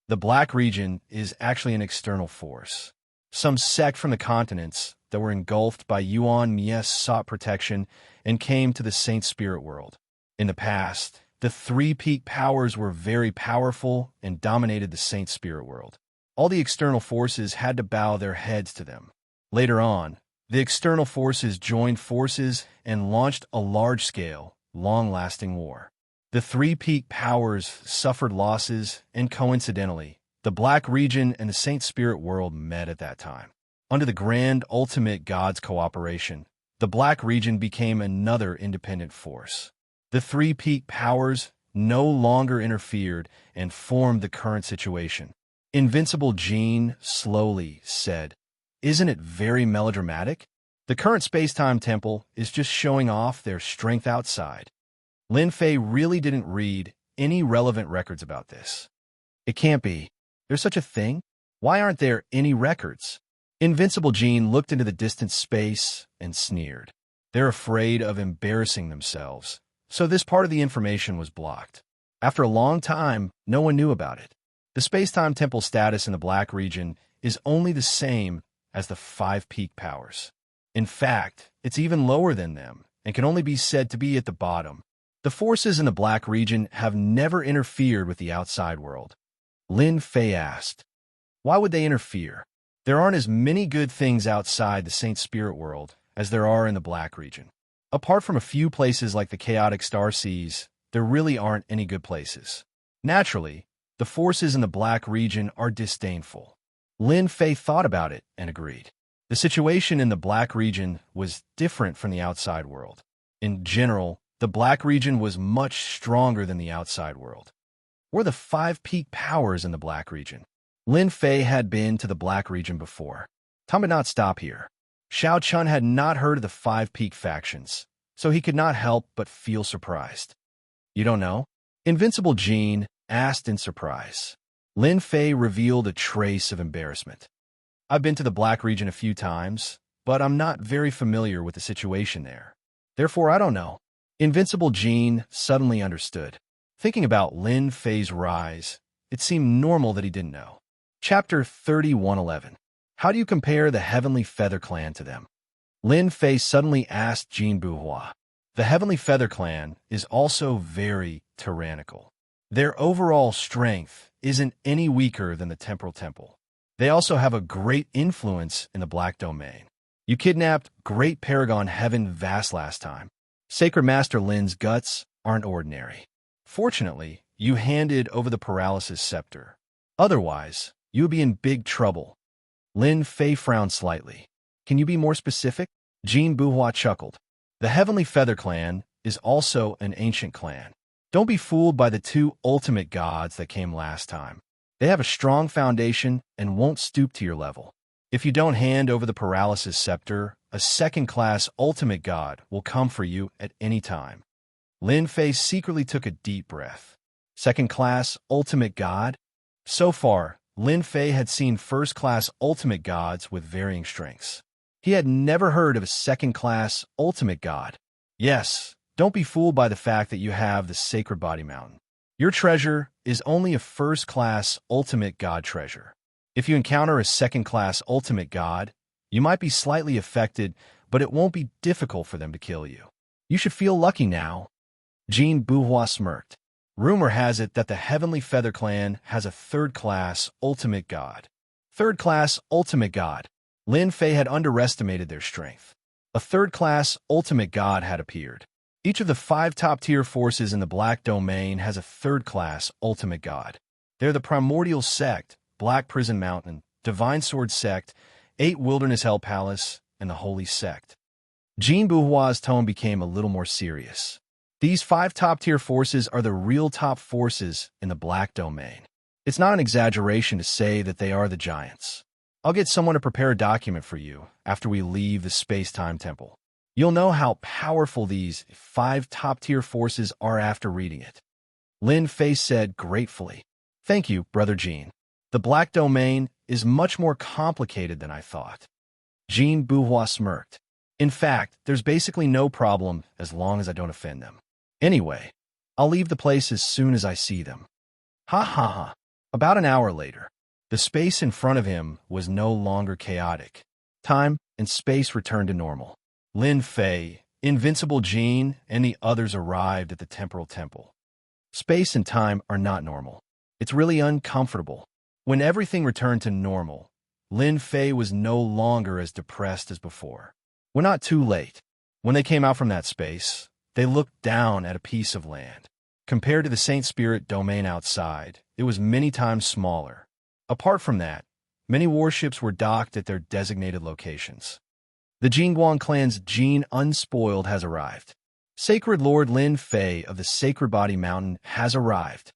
The Black region is actually an external force. Some sect from the continents that were engulfed by Yuan Mies sought protection and came to the Saint Spirit world. In the past, the 3 peak powers were very powerful and dominated the Saint Spirit world. All the external forces had to bow their heads to them. Later on, the external forces joined forces and launched a large-scale, long-lasting war. The three peak powers suffered losses, and coincidentally, the Black Region and the Saint Spirit world met at that time. Under the grand ultimate god's cooperation, the Black Region became another independent force. The three peak powers no longer interfered and formed the current situation. Invincible Jean slowly said, "Isn't it very melodramatic? The current space-time temple is just showing off their strength outside." Lin Fei really didn't read any relevant records about this. It can't be. There's such a thing? Why aren't there any records? Invincible Jean looked into the distant space and sneered. They're afraid of embarrassing themselves, so this part of the information was blocked. After a long time, no one knew about it. The space-time temple status in the Black Region is only the same as the five peak powers. In fact, it's even lower than them and can only be said to be at the bottom. The forces in the Black Region have never interfered with the outside world. Lin Fei asked, "Why would they interfere? There aren't as many good things outside the Saint Spirit world as there are in the Black Region. Apart from a few places like the chaotic star seas, there really aren't any good places. Naturally, the forces in the Black Region are disdainful." Lin Fei thought about it and agreed. The situation in the Black Region was different from the outside world. In general, the Black Region was much stronger than the outside world. Were the five peak powers in the Black Region? Lin Fei had been to the Black Region before. Time did not stop here. Xiao Chun had not heard of the five peak factions, so he could not help but feel surprised. "You don't know?" Invincible Jean asked in surprise. Lin Fei revealed a trace of embarrassment. "I've been to the Black Region a few times, but I'm not very familiar with the situation there. Therefore, I don't know." Invincible Jean suddenly understood. Thinking about Lin Fei's rise, it seemed normal that he didn't know. Chapter 3111. How do you compare the Heavenly Feather Clan to them? Lin Fei suddenly asked Jean Bourgeois. The Heavenly Feather Clan is also very tyrannical. Their overall strength isn't any weaker than the Temporal Temple. They also have a great influence in the Black Domain. You kidnapped Great Paragon Heaven Vast last time. Sacred Master Lin's guts aren't ordinary. Fortunately, you handed over the Paralysis Scepter. Otherwise, you would be in big trouble. Lin Fei frowned slightly. "Can you be more specific?" Jean Bourgeois chuckled. "The Heavenly Feather Clan is also an ancient clan. Don't be fooled by the two ultimate gods that came last time. They have a strong foundation and won't stoop to your level. If you don't hand over the Paralysis Scepter, a second-class ultimate god will come for you at any time." Lin Fei secretly took a deep breath. Second-class ultimate god? So far, Lin Fei had seen first-class ultimate gods with varying strengths. He had never heard of a second-class ultimate god. Yes, don't be fooled by the fact that you have the Sacred Body Mountain. Your treasure is only a first-class ultimate god treasure. If you encounter a second-class ultimate god, you might be slightly affected, but it won't be difficult for them to kill you. You should feel lucky now. Jean Bourgeois smirked. Rumor has it that the Heavenly Feather Clan has a third-class ultimate god. Third-class ultimate god. Lin Fei had underestimated their strength. A third-class ultimate god had appeared. Each of the 5 top-tier forces in the Black Domain has a third-class ultimate god. They're the Primordial Sect, Black Prison Mountain, Divine Sword Sect, 8 Wilderness Hell Palace, and the Holy Sect. Jean Bourgeois' tone became a little more serious. These 5 top-tier forces are the real top forces in the Black Domain. It's not an exaggeration to say that they are the giants. I'll get someone to prepare a document for you after we leave the Space-Time Temple. You'll know how powerful these 5 top-tier forces are after reading it. Lin Fei said gratefully. "Thank you, Brother Jean. The Black Domain is much more complicated than I thought." Jean Bourgeois smirked. "In fact, there's basically no problem as long as I don't offend them. Anyway, I'll leave the place as soon as I see them." Ha ha ha. About an hour later, the space in front of him was no longer chaotic. Time and space returned to normal. Lin Fei, Invincible Jean, and the others arrived at the Temporal Temple. Space and time are not normal. It's really uncomfortable. When everything returned to normal, Lin Fei was no longer as depressed as before. We're not too late. When they came out from that space, They looked down at a piece of land. Compared to the Saint Spirit domain outside, it was many times smaller. Apart from that, many warships were docked at their designated locations. The Jingguang clan's Jin Unspoiled has arrived. Sacred Lord Lin Fei of the Sacred Body Mountain has arrived.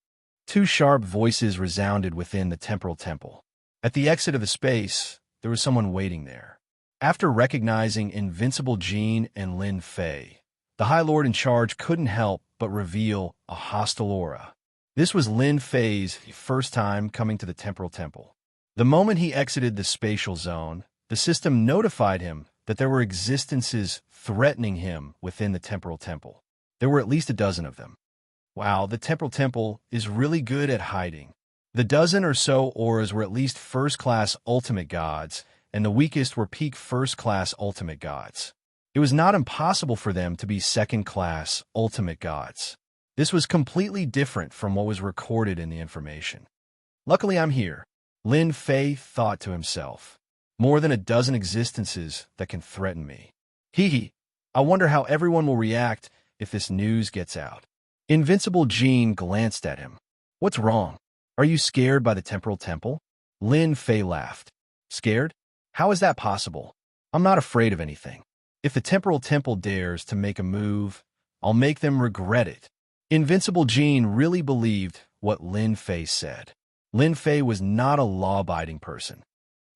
Two sharp voices resounded within the temporal temple. At the exit of the space, there was someone waiting there. After recognizing Invincible Jin and Lin Fei, the High Lord in charge couldn't help but reveal a hostile aura. This was Lin Fei's first time coming to the temporal temple. The moment he exited the spatial zone, the system notified him that there were existences threatening him within the temporal temple. There were at least a dozen of them. Wow, the temporal temple is really good at hiding. The dozen or so auras were at least first-class ultimate gods, and the weakest were peak first-class ultimate gods. It was not impossible for them to be second-class ultimate gods. This was completely different from what was recorded in the information. Luckily, I'm here, Lin Fei thought to himself. More than a dozen existences that can threaten me. Hee. I wonder how everyone will react if this news gets out. Invincible Jin glanced at him. What's wrong? Are you scared by the temporal temple? Lin Fei laughed. Scared? How is that possible? I'm not afraid of anything. If the temporal temple dares to make a move, I'll make them regret it. Invincible Jin really believed what Lin Fei said. Lin Fei was not a law-abiding person.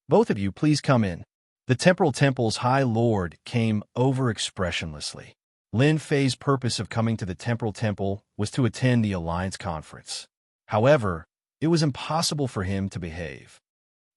Both of you, please come in. The temporal temple's High Lord came over expressionlessly. Lin Fei's purpose of coming to the temporal temple was to attend the Alliance Conference. However, it was impossible for him to behave.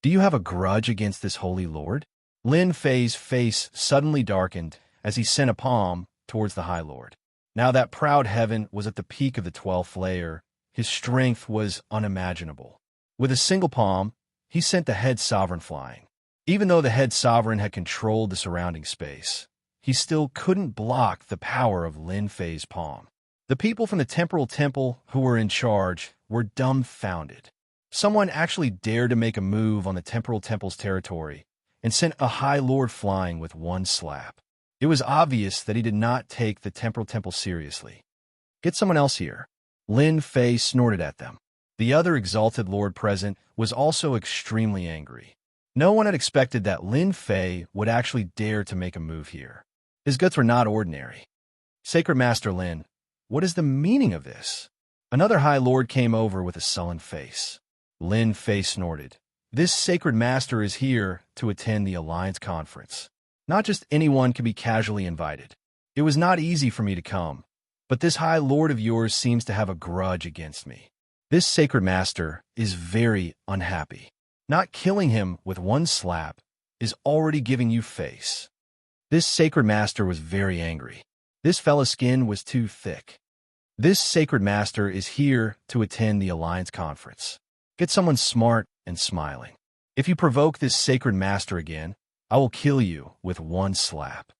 Do you have a grudge against this Holy Lord? Lin Fei's face suddenly darkened as he sent a palm towards the High Lord. Now that proud heaven was at the peak of the 12th layer. His strength was unimaginable. With a single palm, he sent the head sovereign flying. Even though the head sovereign had controlled the surrounding space, he still couldn't block the power of Lin Fei's palm. The people from the temporal temple who were in charge were dumbfounded. Someone actually dared to make a move on the temporal temple's territory and sent a High Lord flying with one slap. It was obvious that he did not take the temporal temple seriously. Get someone else here. Lin Fei snorted at them. The other exalted lord present was also extremely angry. No one had expected that Lin Fei would actually dare to make a move here. His guts were not ordinary. Sacred Master Lin, what is the meaning of this? Another High Lord came over with a sullen face. Lin Fei snorted. This Sacred Master is here to attend the Alliance Conference. Not just anyone can be casually invited. It was not easy for me to come, but this High Lord of yours seems to have a grudge against me. This Sacred Master is very unhappy. Not killing him with one slap is already giving you face. This Sacred Master was very angry. This fella's skin was too thick. This Sacred Master is here to attend the Alliance Conference. Get someone smart and smiling. If you provoke this Sacred Master again, I will kill you with one slap.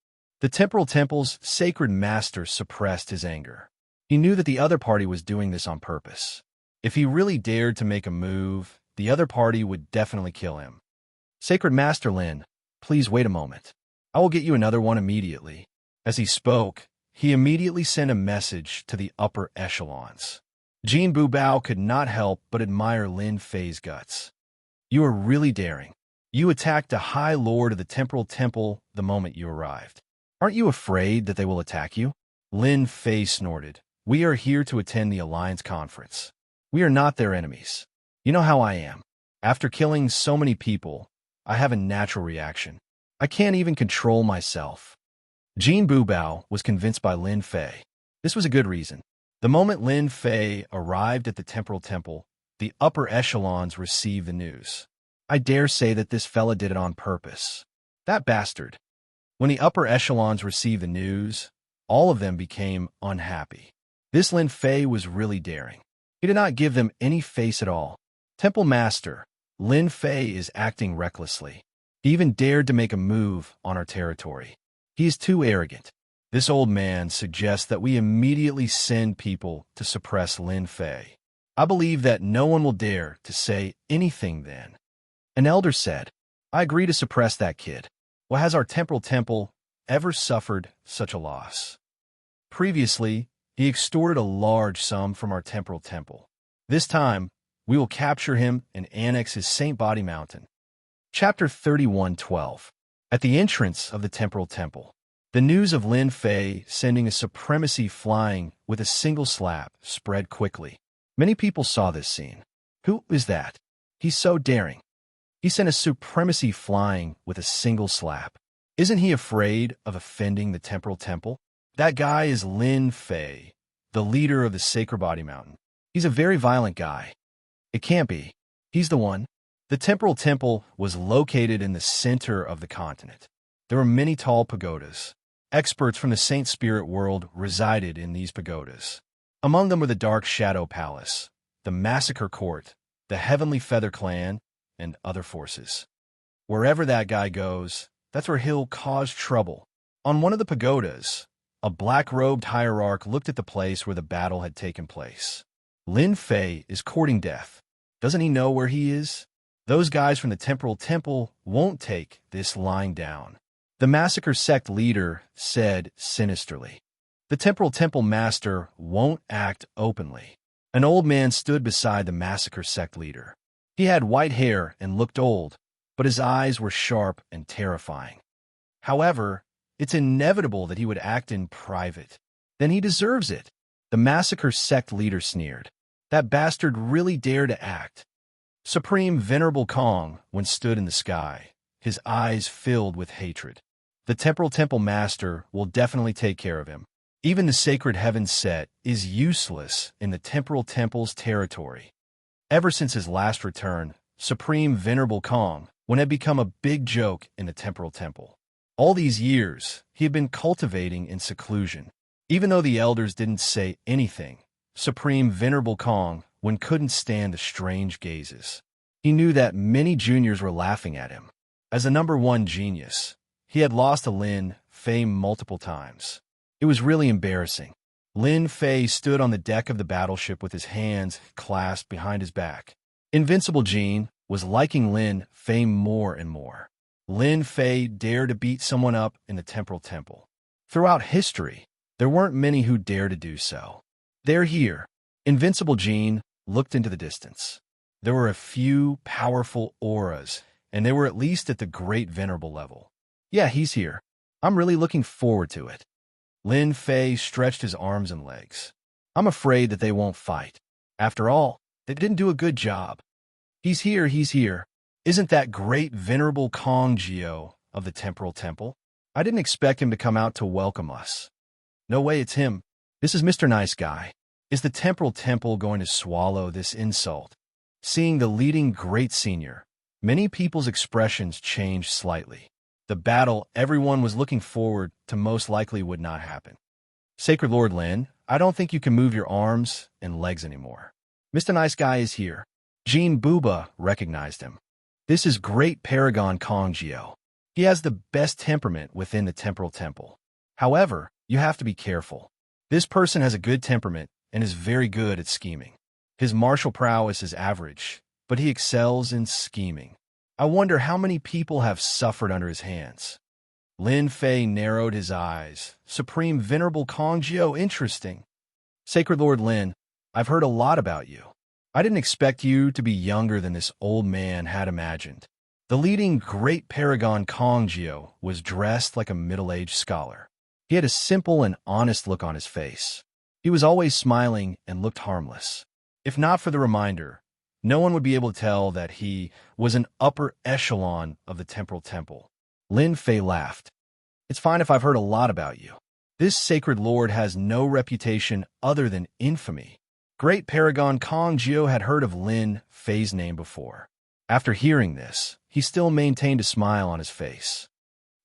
The temporal temple's Sacred Master suppressed his anger. He knew that the other party was doing this on purpose. If he really dared to make a move, the other party would definitely kill him. Sacred Master Lin, please wait a moment. I will get you another one immediately. As he spoke, he immediately sent a message to the upper echelons. Jin Bubao could not help but admire Lin Fei's guts. You are really daring. You attacked a High Lord of the Temporal Temple the moment you arrived. Aren't you afraid that they will attack you? Lin Fei snorted. We are here to attend the Alliance Conference. We are not their enemies. You know how I am. After killing so many people, I have a natural reaction. I can't even control myself. Jin Bubao was convinced by Lin Fei. This was a good reason. The moment Lin Fei arrived at the Temporal Temple, the upper echelons received the news. I dare say that this fella did it on purpose. That bastard. When the upper echelons received the news, all of them became unhappy. This Lin Fei was really daring. He did not give them any face at all. Temple Master, Lin Fei is acting recklessly. He even dared to make a move on our territory. He is too arrogant. This old man suggests that we immediately send people to suppress Lin Fei. I believe that no one will dare to say anything then. An elder said, I agree to suppress that kid. Well, has our temporal temple ever suffered such a loss? Previously, he extorted a large sum from our temporal temple. This time, we will capture him and annex his Saint Body Mountain. Chapter 31:12. At the entrance of the temporal temple, the news of Lin Fei sending a supremacy flying with a single slap spread quickly. Many people saw this scene. Who is that? He's so daring. He sent a supremacy flying with a single slap. Isn't he afraid of offending the temporal temple? That guy is Lin Fei, the leader of the Sacred Body Mountain. He's a very violent guy. It can't be. He's the one. The temporal temple was located in the center of the continent. There were many tall pagodas. Experts from the Saint Spirit world resided in these pagodas. Among them were the Dark Shadow Palace, the Massacre Court, the Heavenly Feather Clan, and other forces. Wherever that guy goes, that's where he'll cause trouble. On one of the pagodas, a black-robed hierarch looked at the place where the battle had taken place. Lin Fei is courting death. Doesn't he know where he is? Those guys from the temporal temple won't take this lying down. The Massacre sect leader said sinisterly. The temporal temple master won't act openly. An old man stood beside the Massacre sect leader. He had white hair and looked old, but his eyes were sharp and terrifying. However, it's inevitable that he would act in private. Then he deserves it. The Massacre sect leader sneered. That bastard really dared to act. Supreme Venerable Kong when stood in the sky, his eyes filled with hatred. The temporal temple master will definitely take care of him. Even the sacred heaven set is useless in the temporal temple's territory. Ever since his last return, Supreme Venerable Kong had become a big joke in the temporal temple. All these years, he had been cultivating in seclusion. Even though the elders didn't say anything, Supreme Venerable Kong couldn't stand the strange gazes. He knew that many juniors were laughing at him. As a #1 genius, he had lost to Lin Fei multiple times. It was really embarrassing. Lin Fei stood on the deck of the battleship with his hands clasped behind his back. Invincible Jean was liking Lin Fei more and more. Lin Fei dared to beat someone up in the temporal temple. Throughout history, there weren't many who dared to do so. They're here. Invincible Jean looked into the distance. There were a few powerful auras, and they were at least at the Great Venerable level. Yeah, he's here. I'm really looking forward to it. Lin Fei stretched his arms and legs. I'm afraid that they won't fight. After all, they didn't do a good job. He's here, he's here. Isn't that Great Venerable Kong Geo of the Temporal Temple? I didn't expect him to come out to welcome us. No way it's him. This is Mr. Nice Guy. Is the Temporal Temple going to swallow this insult? Seeing the leading great senior, many people's expressions changed slightly. The battle everyone was looking forward to most likely would not happen. Sacred Lord Lin, I don't think you can move your arms and legs anymore. Mr. Nice Guy is here. Jean Booba recognized him. This is Great Paragon Kong Geo. He has the best temperament within the Temporal Temple. However, you have to be careful. This person has a good temperament and is very good at scheming. His martial prowess is average, but he excels in scheming. I wonder how many people have suffered under his hands. Lin Fei narrowed his eyes. Supreme Venerable Kong Geo, interesting. Sacred Lord Lin, I've heard a lot about you. I didn't expect you to be younger than this old man had imagined. The leading Great Paragon Kong Geo was dressed like a middle-aged scholar. He had a simple and honest look on his face. He was always smiling and looked harmless. If not for the reminder, no one would be able to tell that he was an upper echelon of the Temporal Temple. Lin Fei laughed. It's fine if I've heard a lot about you. This sacred lord has no reputation other than infamy. Great Paragon Kong Geo had heard of Lin Fei's name before. After hearing this, he still maintained a smile on his face.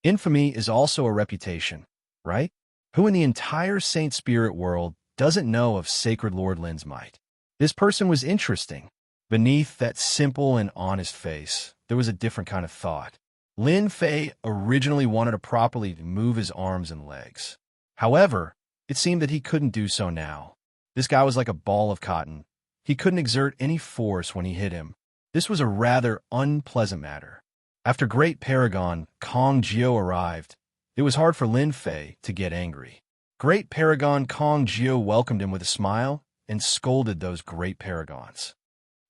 Infamy is also a reputation, right? Who in the entire Saint Spirit world doesn't know of Sacred Lord Lin's might? This person was interesting. Beneath that simple and honest face, there was a different kind of thought. Lin Fei originally wanted to properly move his arms and legs. However, it seemed that he couldn't do so now. This guy was like a ball of cotton. He couldn't exert any force when he hit him. This was a rather unpleasant matter. After Great Paragon Kong Geo arrived, it was hard for Lin Fei to get angry. Great Paragon Kong Geo welcomed him with a smile and scolded those great paragons.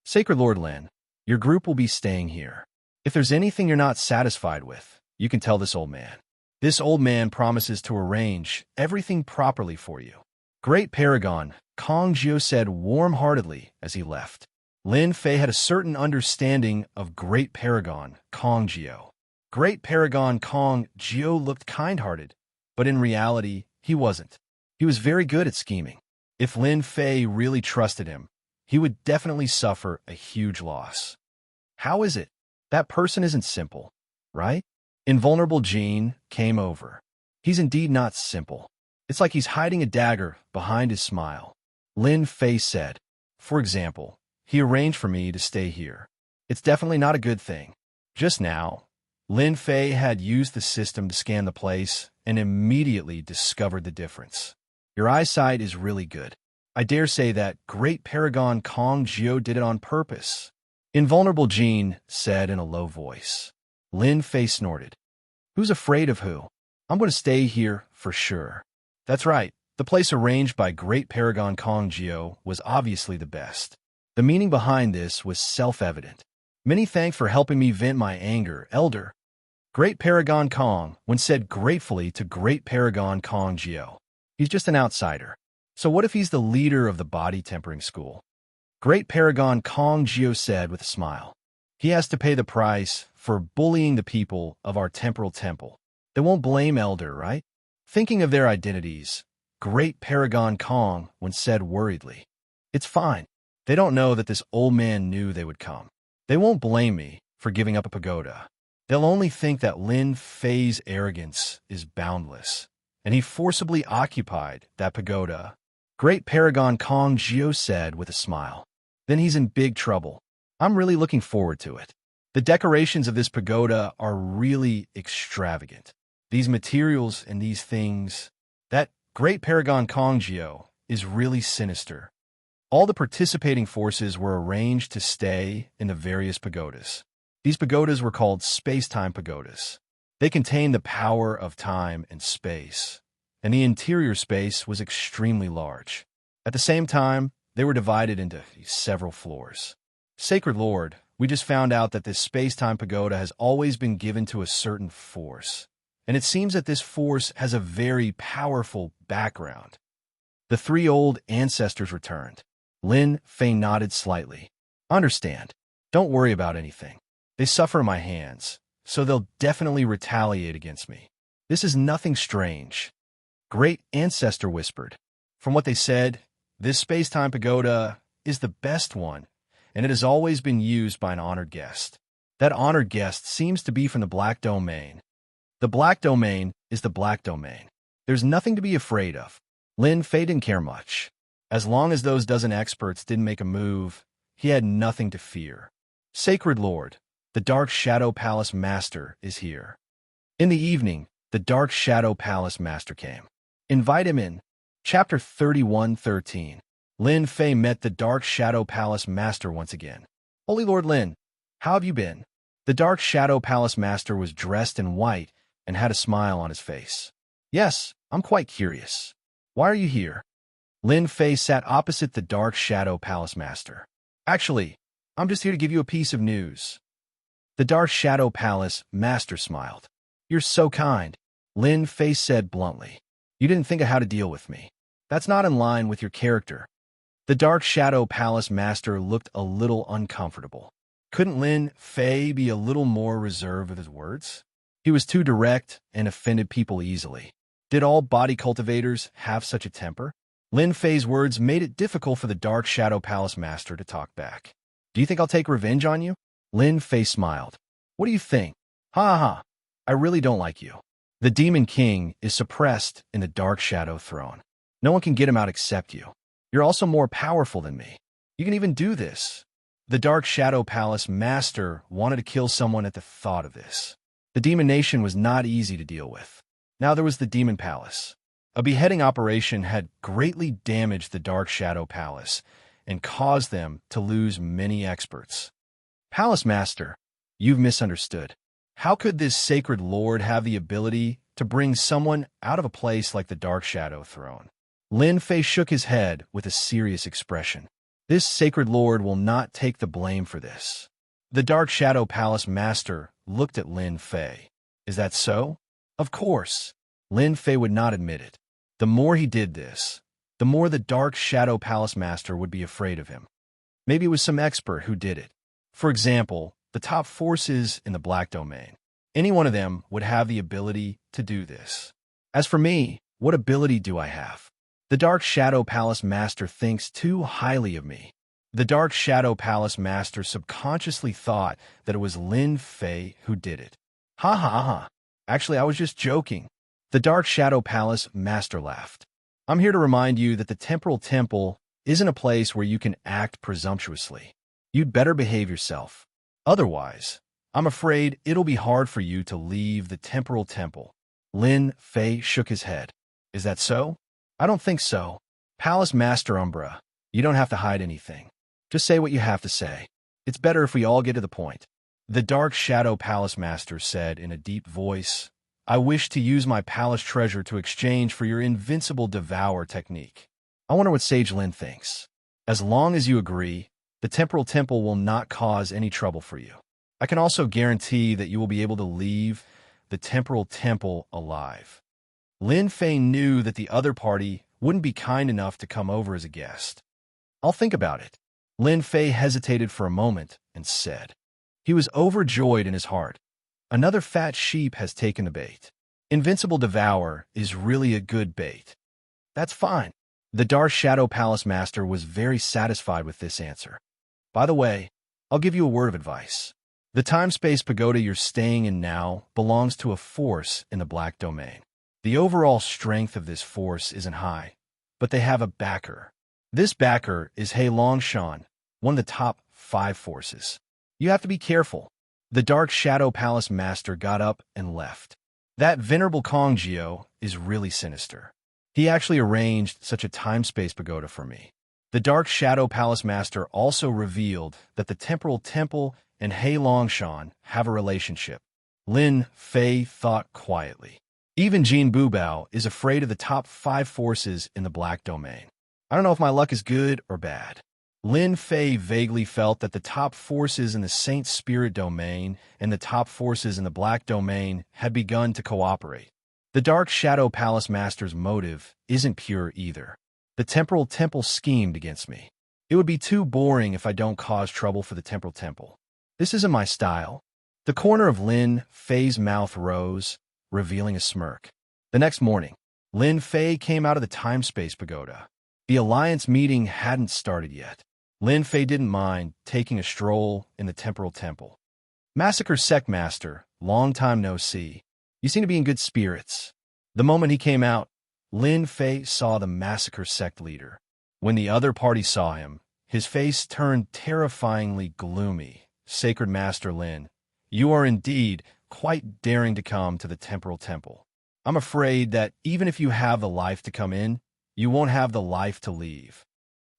Sacred Lord Lin, your group will be staying here. If there's anything you're not satisfied with, you can tell this old man. This old man promises to arrange everything properly for you. Great Paragon Kong Geo said warm-heartedly as he left. Lin Fei had a certain understanding of Great Paragon Kong Geo. Great Paragon Kong Geo looked kind-hearted, but in reality, he wasn't. He was very good at scheming. If Lin Fei really trusted him, he would definitely suffer a huge loss. How is it? That person isn't simple, right? Invulnerable Jean came over. He's indeed not simple. It's like he's hiding a dagger behind his smile. Lin Fei said, for example, he arranged for me to stay here. It's definitely not a good thing. Just now, Lin Fei had used the system to scan the place and immediately discovered the difference. Your eyesight is really good. I dare say that Great Paragon Kong Geo did it on purpose. Invulnerable Jean said in a low voice. Lin Fei snorted. Who's afraid of who? I'm going to stay here for sure. That's right. The place arranged by Great Paragon Kong Geo was obviously the best. The meaning behind this was self-evident. Many thanks for helping me vent my anger, Elder. Great Paragon Kong once said gratefully to Great Paragon Kong Geo. He's just an outsider. So what if he's the leader of the body tempering school? Great Paragon Kong Geo said with a smile. He has to pay the price for bullying the people of our temporal temple. They won't blame Elder, right? Thinking of their identities, Great Paragon Kong once said worriedly. It's fine. They don't know that this old man knew they would come. They won't blame me for giving up a pagoda. They'll only think that Lin Fei's arrogance is boundless, and he forcibly occupied that pagoda. Great Paragon Kong Geo said with a smile. Then he's in big trouble. I'm really looking forward to it. The decorations of this pagoda are really extravagant. These materials and these things, that Great Paragon Kong Geo is really sinister. All the participating forces were arranged to stay in the various pagodas. These pagodas were called space-time pagodas. They contained the power of time and space, and the interior space was extremely large. At the same time, they were divided into several floors. Sacred Lord, we just found out that this space-time pagoda has always been given to a certain force, and it seems that this force has a very powerful background. The three old ancestors returned. Lin Fei nodded slightly. Understand. Don't worry about anything. They suffer in my hands, so they'll definitely retaliate against me. This is nothing strange. Great Ancestor whispered. From what they said, this space-time pagoda is the best one, and it has always been used by an honored guest. That honored guest seems to be from the Black Domain. The Black Domain is the Black Domain. There's nothing to be afraid of. Lin Fei didn't care much. As long as those dozen experts didn't make a move, he had nothing to fear. Sacred Lord, the Dark Shadow Palace Master is here. In the evening, the Dark Shadow Palace Master came. Invite him in. Chapter 31:13. Lin Fei met the Dark Shadow Palace Master once again. Holy Lord Lin, how have you been? The Dark Shadow Palace Master was dressed in white and had a smile on his face. Yes, I'm quite curious. Why are you here? Lin Fei sat opposite the Dark Shadow Palace Master. Actually, I'm just here to give you a piece of news. The Dark Shadow Palace Master smiled. You're so kind, Lin Fei said bluntly. You didn't think of how to deal with me. That's not in line with your character. The Dark Shadow Palace Master looked a little uncomfortable. Couldn't Lin Fei be a little more reserved with his words? He was too direct and offended people easily. Did all body cultivators have such a temper? Lin Fei's words made it difficult for the Dark Shadow Palace Master to talk back. Do you think I'll take revenge on you? Lin Fei smiled. What do you think? Ha ha. I really don't like you. The Demon King is suppressed in the Dark Shadow Throne. No one can get him out except you. You're also more powerful than me. You can even do this. The Dark Shadow Palace Master wanted to kill someone at the thought of this. The Demon Nation was not easy to deal with. Now there was the Demon Palace. A beheading operation had greatly damaged the Dark Shadow Palace and caused them to lose many experts. Palace Master, you've misunderstood. How could this sacred lord have the ability to bring someone out of a place like the Dark Shadow Throne. Lin Fei shook his head with a serious expression. This sacred lord will not take the blame for this. The Dark Shadow Palace Master looked at Lin Fei. Is that so? Of course. Lin Fei would not admit it. The more he did this, the more the Dark Shadow Palace Master would be afraid of him. Maybe it was some expert who did it. For example, the top forces in the Black Domain. Any one of them would have the ability to do this. As for me, what ability do I have? The Dark Shadow Palace Master thinks too highly of me. The Dark Shadow Palace Master subconsciously thought that it was Lin Fei who did it. Ha ha ha. Actually, I was just joking. The Dark Shadow Palace Master laughed. I'm here to remind you that the Temporal Temple isn't a place where you can act presumptuously. You'd better behave yourself. Otherwise, I'm afraid it'll be hard for you to leave the Temporal Temple. Lin Fei shook his head. Is that so? I don't think so. Palace Master Umbra, you don't have to hide anything. Just say what you have to say. It's better if we all get to the point. The Dark Shadow Palace Master said in a deep voice, I wish to use my palace treasure to exchange for your invincible devour technique. I wonder what Sage Lin thinks. As long as you agree, the Temporal Temple will not cause any trouble for you. I can also guarantee that you will be able to leave the Temporal Temple alive. Lin Fei knew that the other party wouldn't be kind enough to come over as a guest. I'll think about it. Lin Fei hesitated for a moment and said. He was overjoyed in his heart. Another fat sheep has taken the bait. Invincible Devour is really a good bait. That's fine. The Dark Shadow Palace Master was very satisfied with this answer. By the way, I'll give you a word of advice. The time-space pagoda you're staying in now belongs to a force in the Black Domain. The overall strength of this force isn't high, but they have a backer. This backer is He Longshan, one of the top 5 forces. You have to be careful. The Dark Shadow Palace Master got up and left. That venerable Kongjio is really sinister. He actually arranged such a time-space pagoda for me. The Dark Shadow Palace Master also revealed that the Temporal Temple and He Longshan have a relationship. Lin Fei thought quietly. Even Jin Bubao is afraid of the top 5 forces in the Black Domain. I don't know if my luck is good or bad. Lin Fei vaguely felt that the top forces in the Saint Spirit Domain and the top forces in the Black Domain had begun to cooperate. The Dark Shadow Palace Master's motive isn't pure either. The Temporal Temple schemed against me. It would be too boring if I don't cause trouble for the Temporal Temple. This isn't my style. The corner of Lin Fei's mouth rose, revealing a smirk. The next morning, Lin Fei came out of the time-space pagoda. The alliance meeting hadn't started yet. Lin Fei didn't mind taking a stroll in the Temporal Temple. Massacre Sect Master, long time no see. You seem to be in good spirits. The moment he came out, Lin Fei saw the Massacre Sect leader. When the other party saw him, his face turned terrifyingly gloomy. Sacred Master Lin, you are indeed quite daring to come to the Temporal Temple. I'm afraid that even if you have the life to come in, you won't have the life to leave.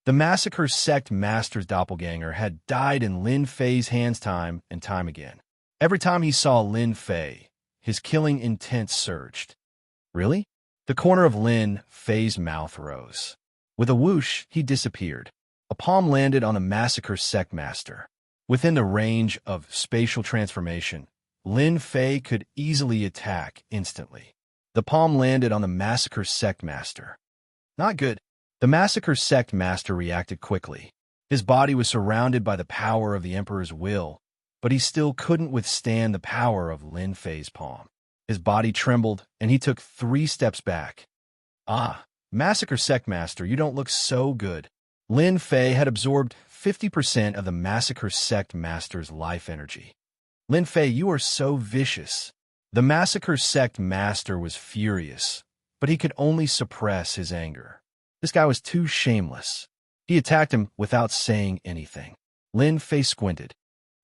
The Massacre Sect Master's doppelganger had died in Lin Fei's hands time and time again. Every time he saw Lin Fei, his killing intent surged. Really? The corner of Lin Fei's mouth rose. With a whoosh, he disappeared. A palm landed on the Massacre Sect Master. Within the range of spatial transformation, Lin Fei could easily attack instantly. The palm landed on the Massacre Sect Master. Not good. The Massacre Sect Master reacted quickly. His body was surrounded by the power of the Emperor's will, but he still couldn't withstand the power of Lin Fei's palm. His body trembled, and he took 3 steps back. Ah, Massacre Sect Master, you don't look so good. Lin Fei had absorbed 50% of the Massacre Sect Master's life energy. Lin Fei, you are so vicious. The Massacre Sect Master was furious, but he could only suppress his anger. This guy was too shameless. He attacked him without saying anything. Lin Fei squinted.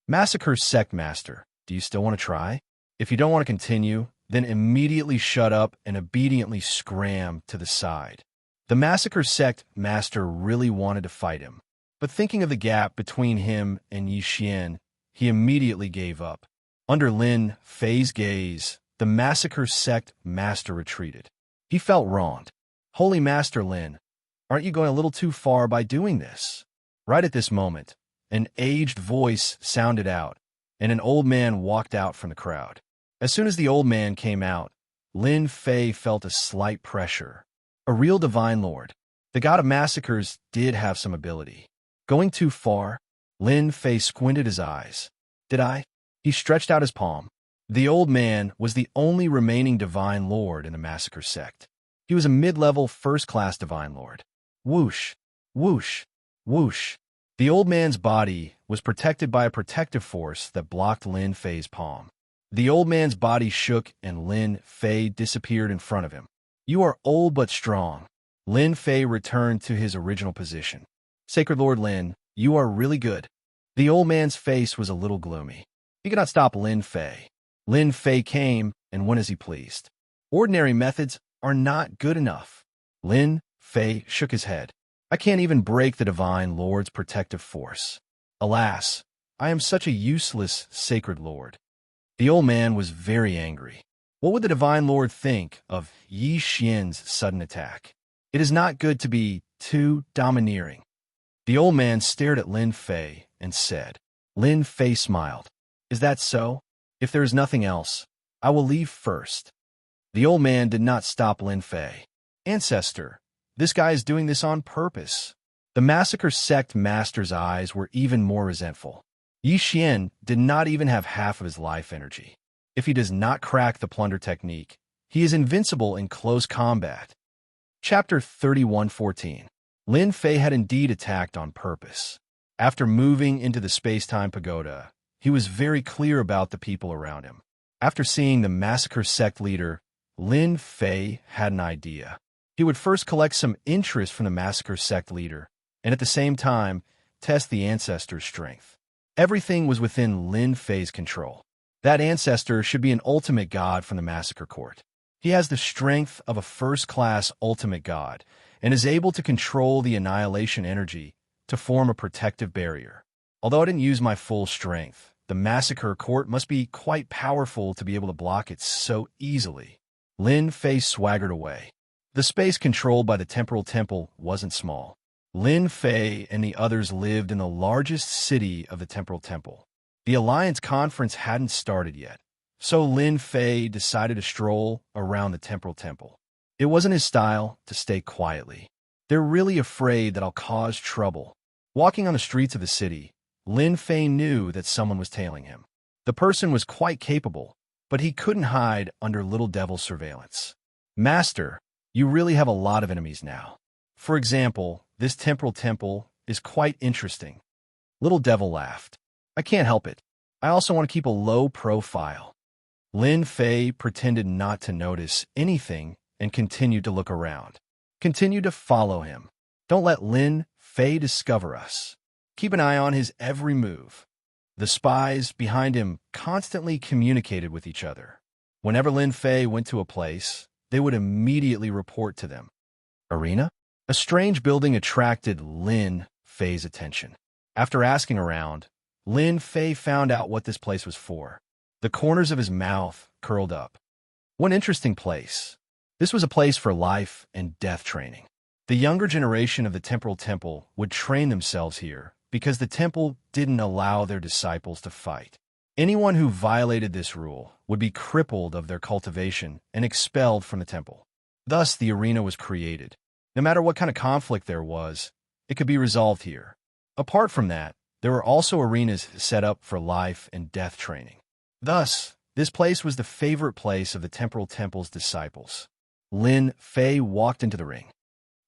Massacre Sect Master, do you still want to try? If you don't want to continue, then immediately shut up and obediently scram to the side. The Massacre Sect Master really wanted to fight him, but thinking of the gap between him and Yi Xian, he immediately gave up. Under Lin Fei's gaze, the massacre sect master retreated. He felt wronged. Holy Master Lin, aren't you going a little too far by doing this? Right at this moment, an aged voice sounded out, and an old man walked out from the crowd. As soon as the old man came out, Lin Fei felt a slight pressure. A real divine lord. The god of massacres did have some ability. Going too far? Lin Fei squinted his eyes. Did I? He stretched out his palm. The old man was the only remaining divine lord in the massacre sect. He was a mid-level first-class divine lord. Whoosh, whoosh, whoosh. The old man's body was protected by a protective force that blocked Lin Fei's palm. The old man's body shook and Lin Fei disappeared in front of him. You are old but strong. Lin Fei returned to his original position. Sacred Lord Lin, you are really good. The old man's face was a little gloomy. He could not stop Lin Fei. Lin Fei came and went as he pleased. Ordinary methods are not good enough. Lin Fei shook his head. I can't even break the Divine Lord's protective force. Alas, I am such a useless sacred lord. The old man was very angry. What would the Divine Lord think of Yi Xian's sudden attack? It is not good to be too domineering. The old man stared at Lin Fei and said. Lin Fei smiled. Is that so? If there is nothing else, I will leave first. The old man did not stop Lin Fei. Ancestor, this guy is doing this on purpose. The massacre sect master's eyes were even more resentful. Yi Xian did not even have half of his life energy. If he does not crack the plunder technique, he is invincible in close combat. Chapter 31:14. Lin Fei had indeed attacked on purpose. After moving into the space-time pagoda, he was very clear about the people around him. After seeing the massacre sect leader, Lin Fei had an idea. He would first collect some interest from the massacre sect leader, and at the same time, test the ancestor's strength. Everything was within Lin Fei's control. That ancestor should be an ultimate god from the massacre court. He has the strength of a first-class ultimate god, and is able to control the annihilation energy to form a protective barrier. Although I didn't use my full strength, the massacre court must be quite powerful to be able to block it so easily. Lin Fei swaggered away. The space controlled by the temporal temple wasn't small. Lin Fei and the others lived in the largest city of the temporal temple. The Alliance Conference hadn't started yet, so Lin Fei decided to stroll around the temporal temple. It wasn't his style to stay quietly. They're really afraid that I'll cause trouble. Walking on the streets of the city, Lin Fei knew that someone was tailing him. The person was quite capable, but he couldn't hide under Little Devil's surveillance. Master, you really have a lot of enemies now. For example, this temporal temple is quite interesting. Little Devil laughed. I can't help it. I also want to keep a low profile. Lin Fei pretended not to notice anything and continued to look around. Continue to follow him. Don't let Lin Fei discover us. Keep an eye on his every move. The spies behind him constantly communicated with each other. Whenever Lin Fei went to a place, they would immediately report to them. Arena? A strange building attracted Lin Fei's attention. After asking around, Lin Fei found out what this place was for. The corners of his mouth curled up. What an interesting place. This was a place for life and death training. The younger generation of the temporal temple would train themselves here because the temple didn't allow their disciples to fight. Anyone who violated this rule would be crippled of their cultivation and expelled from the temple. Thus, the arena was created. No matter what kind of conflict there was, it could be resolved here. Apart from that, there were also arenas set up for life and death training. Thus, this place was the favorite place of the temporal temple's disciples. Lin Fei walked into the ring.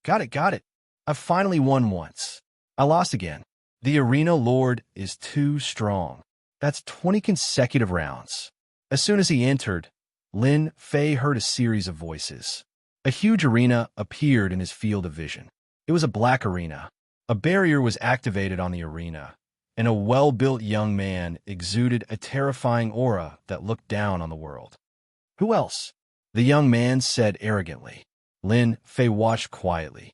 Got it. I've finally won once. I lost again. The arena lord is too strong. That's 20 consecutive rounds. As soon as he entered, Lin Fei heard a series of voices. A huge arena appeared in his field of vision. It was a black arena. A barrier was activated on the arena, and a well-built young man exuded a terrifying aura that looked down on the world. Who else? The young man said arrogantly. Lin Fei watched quietly.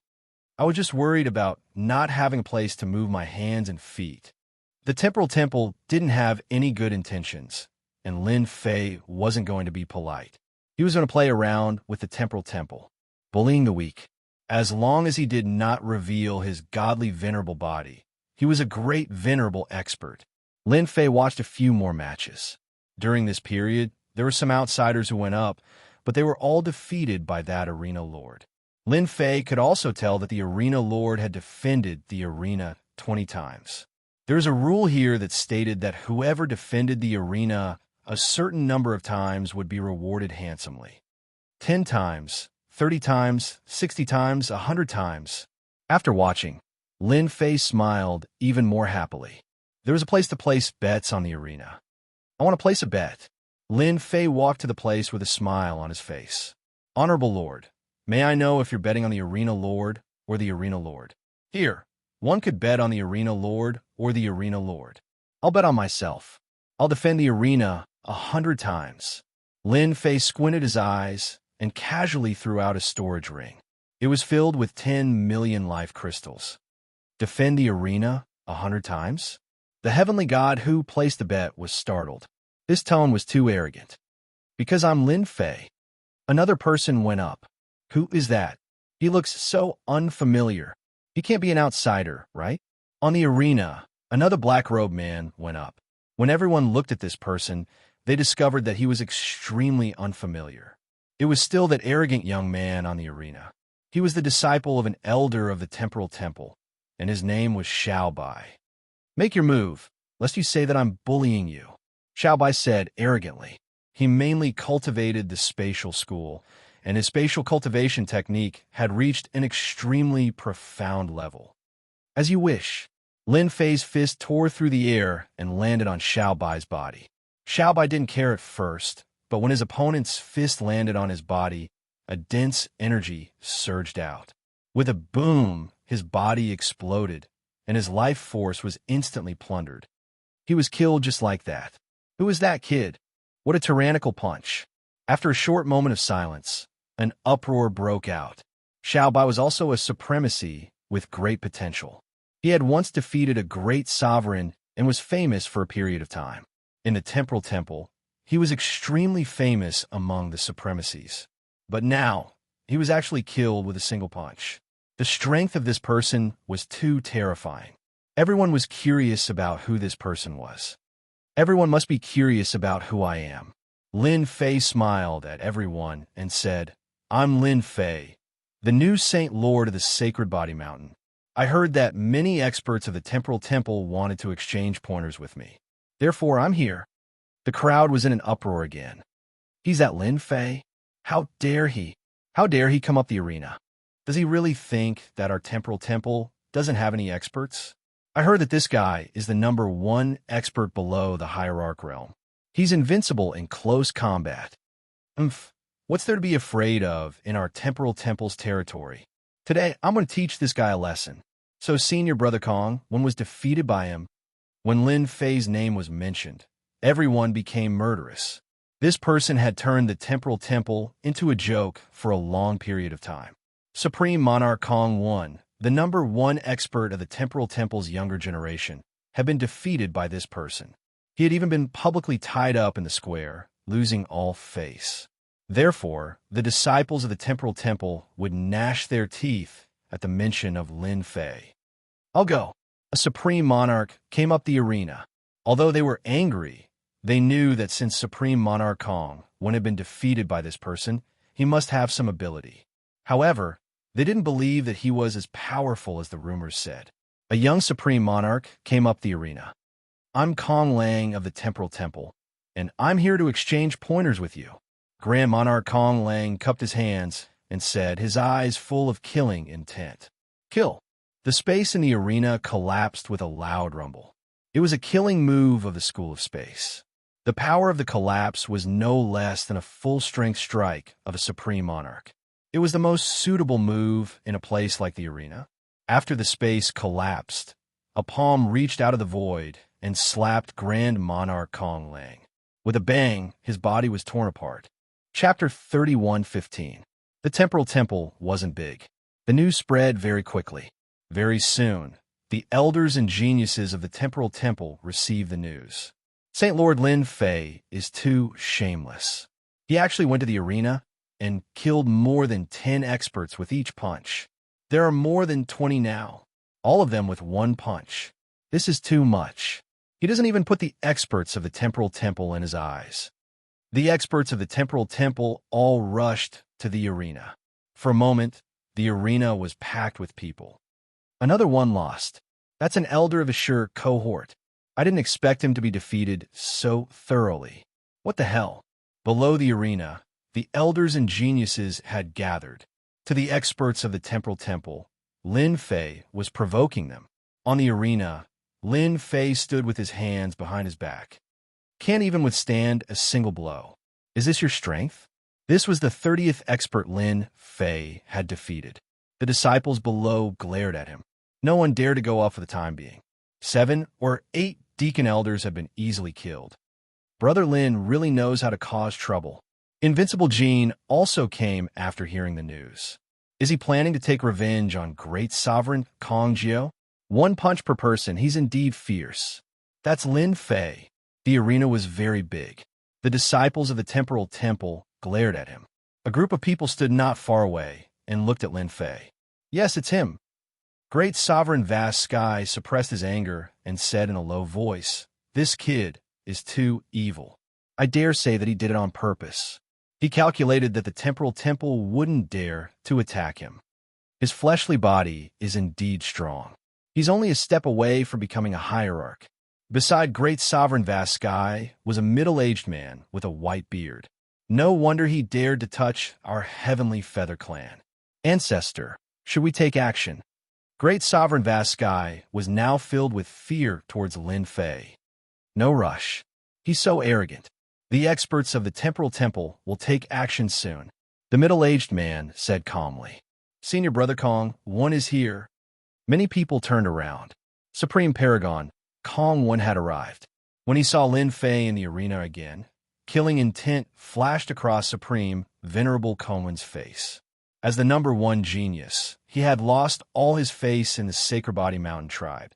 I was just worried about not having a place to move my hands and feet. The temporal temple didn't have any good intentions. and Lin Fei wasn't going to be polite. He was going to play around with the temporal temple, bullying the weak. As long as he did not reveal his godly venerable body, he was a great venerable expert. Lin Fei watched a few more matches. During this period, there were some outsiders who went up, but they were all defeated by that arena lord. Lin Fei could also tell that the arena lord had defended the arena 20 times. There is a rule here that stated that whoever defended the arena a certain number of times would be rewarded handsomely. 10 times, 30 times, 60 times, 100 times. After watching, Lin Fei smiled even more happily. There was a place to place bets on the arena. I want to place a bet. Lin Fei walked to the place with a smile on his face. Honorable Lord, may I know if you're betting on the arena lord or the arena lord? Here, one could bet on the arena lord or the arena lord. I'll bet on myself. I'll defend the arena 100 times. Lin Fei squinted his eyes and casually threw out a storage ring. It was filled with 10 million life crystals. Defend the arena 100 times? The heavenly god who placed the bet was startled. This tone was too arrogant. Because I'm Lin Fei. Another person went up. Who is that? He looks so unfamiliar. He can't be an outsider, right? On the arena, another black-robed man went up. When everyone looked at this person, they discovered that he was extremely unfamiliar. It was still that arrogant young man on the arena. He was the disciple of an elder of the temporal temple, and his name was Xiao Bai. Make your move, lest you say that I'm bullying you, Xiao Bai said arrogantly. He mainly cultivated the spatial school, and his spatial cultivation technique had reached an extremely profound level. As you wish. Lin Fei's fist tore through the air and landed on Xiao Bai's body. Xiao Bai didn't care at first, but when his opponent's fist landed on his body, a dense energy surged out. With a boom, his body exploded, and his life force was instantly plundered. He was killed just like that. Who was that kid? What a tyrannical punch. After a short moment of silence, an uproar broke out. Xiao Bai was also a supremacy with great potential. He had once defeated a great sovereign and was famous for a period of time. In the temporal temple, he was extremely famous among the supremacies. But now, he was actually killed with a single punch. The strength of this person was too terrifying. Everyone was curious about who this person was. Everyone must be curious about who I am. Lin Fei smiled at everyone and said, I'm Lin Fei, the new Saint Lord of the Sacred Body Mountain. I heard that many experts of the temporal temple wanted to exchange pointers with me. Therefore, I'm here. The crowd was in an uproar again. He's that Lin Fei? How dare he? How dare he come up the arena? Does he really think that our temporal temple doesn't have any experts? I heard that this guy is the #1 expert below the hierarch realm. He's invincible in close combat. What's there to be afraid of in our temporal temple's territory? Today, I'm going to teach this guy a lesson. So Senior Brother Kong, one was defeated by him. When Lin Fei's name was mentioned, everyone became murderous. This person had turned the temporal temple into a joke for a long period of time. Supreme Monarch Kong I, the #1 expert of the temporal temple's younger generation, had been defeated by this person. He had even been publicly tied up in the square, losing all face. Therefore, the disciples of the temporal temple would gnash their teeth at the mention of Lin Fei. I'll go. A supreme monarch came up the arena. Although they were angry, they knew that since Supreme Monarch Kong, when had been defeated by this person, he must have some ability. However, they didn't believe that he was as powerful as the rumors said. A young supreme monarch came up the arena. I'm Kong Lang of the temporal temple, and I'm here to exchange pointers with you. Grand Monarch Kong Lang cupped his hands and said, his eyes full of killing intent. Kill. The space in the arena collapsed with a loud rumble. It was a killing move of the School of Space. The power of the collapse was no less than a full-strength strike of a supreme monarch. It was the most suitable move in a place like the arena. After the space collapsed, a palm reached out of the void and slapped Grand Monarch Kong Lang. With a bang, his body was torn apart. Chapter 31:15. The temporal temple wasn't big. The news spread very quickly. Very soon, the elders and geniuses of the temporal temple received the news. St. Lord Lin Fei is too shameless. He actually went to the arena and killed more than 10 experts with each punch. There are more than 20 now, all of them with one punch. This is too much. He doesn't even put the experts of the Temporal Temple in his eyes. The experts of the Temporal Temple all rushed to the arena. For a moment, the arena was packed with people. Another one lost. That's an elder of a sure cohort. I didn't expect him to be defeated so thoroughly. What the hell? Below the arena, the elders and geniuses had gathered. To the experts of the Temporal Temple, Lin Fei was provoking them. On the arena, Lin Fei stood with his hands behind his back. Can't even withstand a single blow. Is this your strength? This was the 30th expert Lin Fei had defeated. The disciples below glared at him. No one dared to go up for the time being. 7 or 8 deacon elders have been easily killed. Brother Lin really knows how to cause trouble. Invincible Jean also came after hearing the news. Is he planning to take revenge on great sovereign Kong Jiao? One punch per person, he's indeed fierce. That's Lin Fei. The arena was very big. The disciples of the Temporal Temple glared at him. A group of people stood not far away and looked at Lin Fei. Yes, it's him. Great sovereign Vast Sky suppressed his anger and said in a low voice, "This kid is too evil. I dare say that he did it on purpose." He calculated that the Temporal Temple wouldn't dare to attack him. His fleshly body is indeed strong. He's only a step away from becoming a hierarch. Beside great sovereign Vast Sky was a middle-aged man with a white beard. No wonder he dared to touch our heavenly feather clan. Ancestor, should we take action? Great sovereign Vast Sky was now filled with fear towards Lin Fei. No rush. He's so arrogant. The experts of the Temporal Temple will take action soon. The middle-aged man said calmly. Senior Brother Kong, one is here. Many people turned around. Supreme Paragon, Kong One had arrived. When he saw Lin Fei in the arena again, killing intent flashed across Supreme Venerable Kongwen's face. As the number 1 genius, he had lost all his face in the Sacred Body Mountain tribe,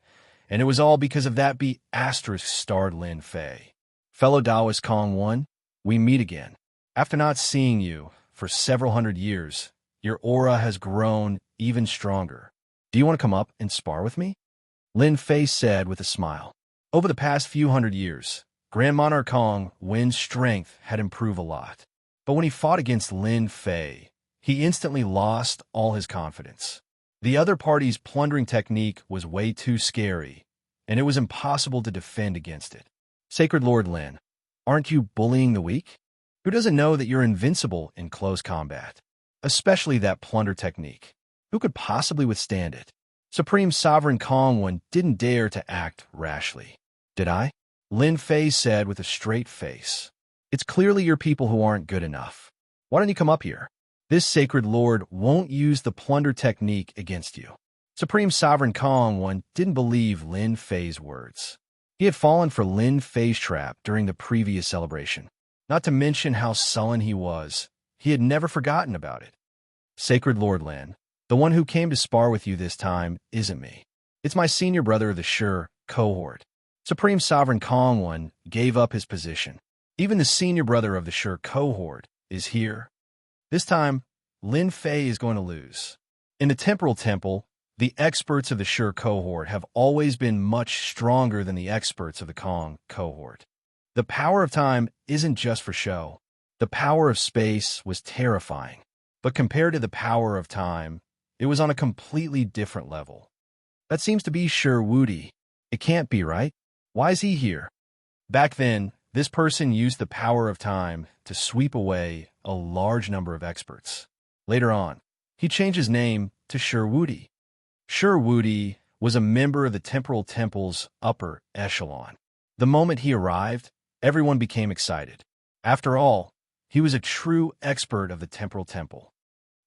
and it was all because of that B***starred Lin Fei. Fellow Taoist Kong One, we meet again. After not seeing you for several hundred years, your aura has grown even stronger. Do you want to come up and spar with me? Lin Fei said with a smile. Over the past few hundred years, Grand Monarch Kong Wen's strength had improved a lot. But when he fought against Lin Fei, he instantly lost all his confidence. The other party's plundering technique was way too scary, and it was impossible to defend against it. Sacred Lord Lin, aren't you bullying the weak? Who doesn't know that you're invincible in close combat? Especially that plunder technique. Who could possibly withstand it? Supreme Sovereign Kong One didn't dare to act rashly. Did I? Lin Fei said with a straight face. It's clearly your people who aren't good enough. Why don't you come up here? This sacred lord won't use the plunder technique against you. Supreme Sovereign Kong One didn't believe Lin Fei's words. He had fallen for Lin Fei's trap during the previous celebration. Not to mention how sullen he was, he had never forgotten about it. Sacred Lord Lin, the one who came to spar with you this time isn't me. It's my senior brother of the Sure cohort. Supreme Sovereign Kong One gave up his position. Even the senior brother of the Sure cohort is here. This time, Lin Fei is going to lose. In the Temporal Temple, the experts of the Sure cohort have always been much stronger than the experts of the Kong cohort. The power of time isn't just for show. The power of space was terrifying. But compared to the power of time, it was on a completely different level. That seems to be Sure Woody. It can't be, right? Why is he here? Back then, this person used the power of time to sweep away a large number of experts. Later on, he changed his name to Sure Woody. Sure Woody was a member of the Temporal Temple's upper echelon. The moment he arrived, everyone became excited. After all, he was a true expert of the Temporal Temple.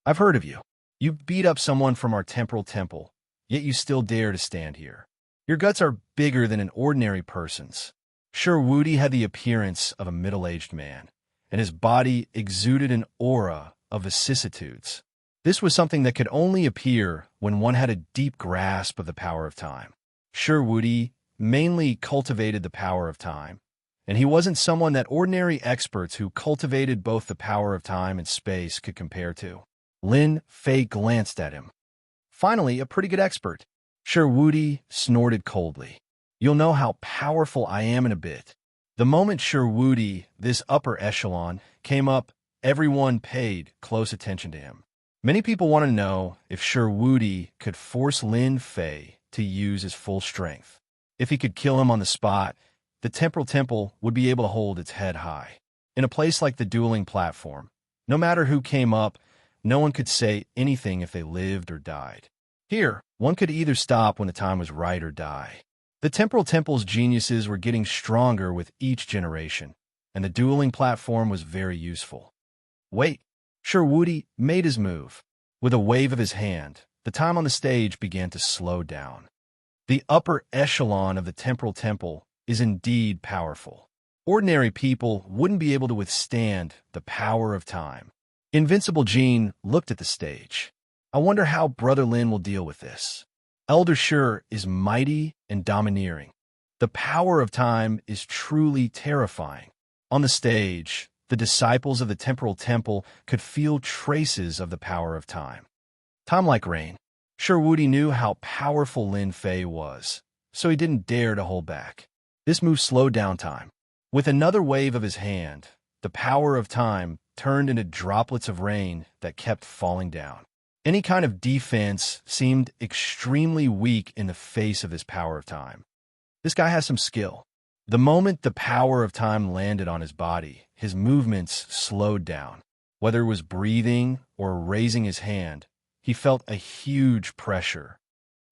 I've heard of you. You beat up someone from our Temporal Temple, yet you still dare to stand here. Your guts are bigger than an ordinary person's. Sure Woody had the appearance of a middle-aged man, and his body exuded an aura of vicissitudes. This was something that could only appear when one had a deep grasp of the power of time. Sure Woody mainly cultivated the power of time, and he wasn't someone that ordinary experts who cultivated both the power of time and space could compare to. Lin Fei glanced at him. Finally, a pretty good expert. Sure, Wudi snorted coldly. You'll know how powerful I am in a bit. The moment Sure Wudi, this upper echelon, came up, everyone paid close attention to him. Many people want to know if Sure Wudi could force Lin Fei to use his full strength. If he could kill him on the spot, the Temporal Temple would be able to hold its head high. In a place like the dueling platform, no matter who came up, no one could say anything if they lived or died. Here, one could either stop when the time was right or die. The Temporal Temple's geniuses were getting stronger with each generation, and the dueling platform was very useful. Wait, Sure Wudi made his move. With a wave of his hand, the time on the stage began to slow down. The upper echelon of the Temporal Temple is indeed powerful. Ordinary people wouldn't be able to withstand the power of time. Invincible Jean looked at the stage. I wonder how Brother Lin will deal with this. Elder Sure is mighty and domineering. The power of time is truly terrifying. On the stage, the disciples of the Temporal Temple could feel traces of the power of time. Time like rain. Sure Wudi knew how powerful Lin Fei was, so he didn't dare to hold back. This move slowed down time. With another wave of his hand, the power of time turned into droplets of rain that kept falling down. Any kind of defense seemed extremely weak in the face of this power of time. This guy has some skill. The moment the power of time landed on his body, his movements slowed down. Whether it was breathing or raising his hand, he felt a huge pressure.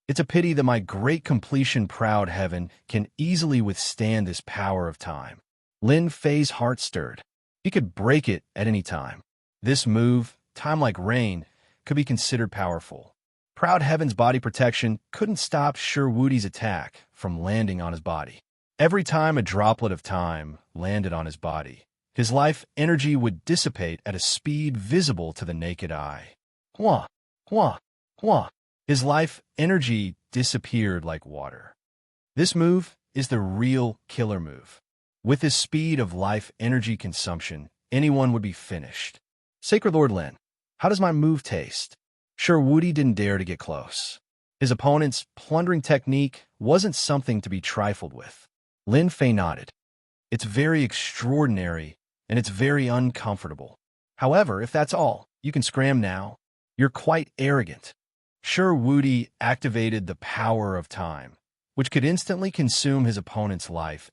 It's a pity that my great completion proud heaven can easily withstand this power of time. Lin Fei's heart stirred. He could break it at any time. This move, time like rain, could be considered powerful. Proud Heaven's body protection couldn't stop Sure Wudi's attack from landing on his body. Every time a droplet of time landed on his body, his life energy would dissipate at a speed visible to the naked eye. Hua, hua, hua. His life energy disappeared like water. This move is the real killer move. With this speed of life energy consumption, anyone would be finished. Sacred Lord Lin, how does my move taste? Sure Wudi didn't dare to get close. His opponent's plundering technique wasn't something to be trifled with. Lin Fei nodded. It's very extraordinary, and it's very uncomfortable. However, if that's all, you can scram now. You're quite arrogant. Sure Wudi activated the power of time, which could instantly consume his opponent's life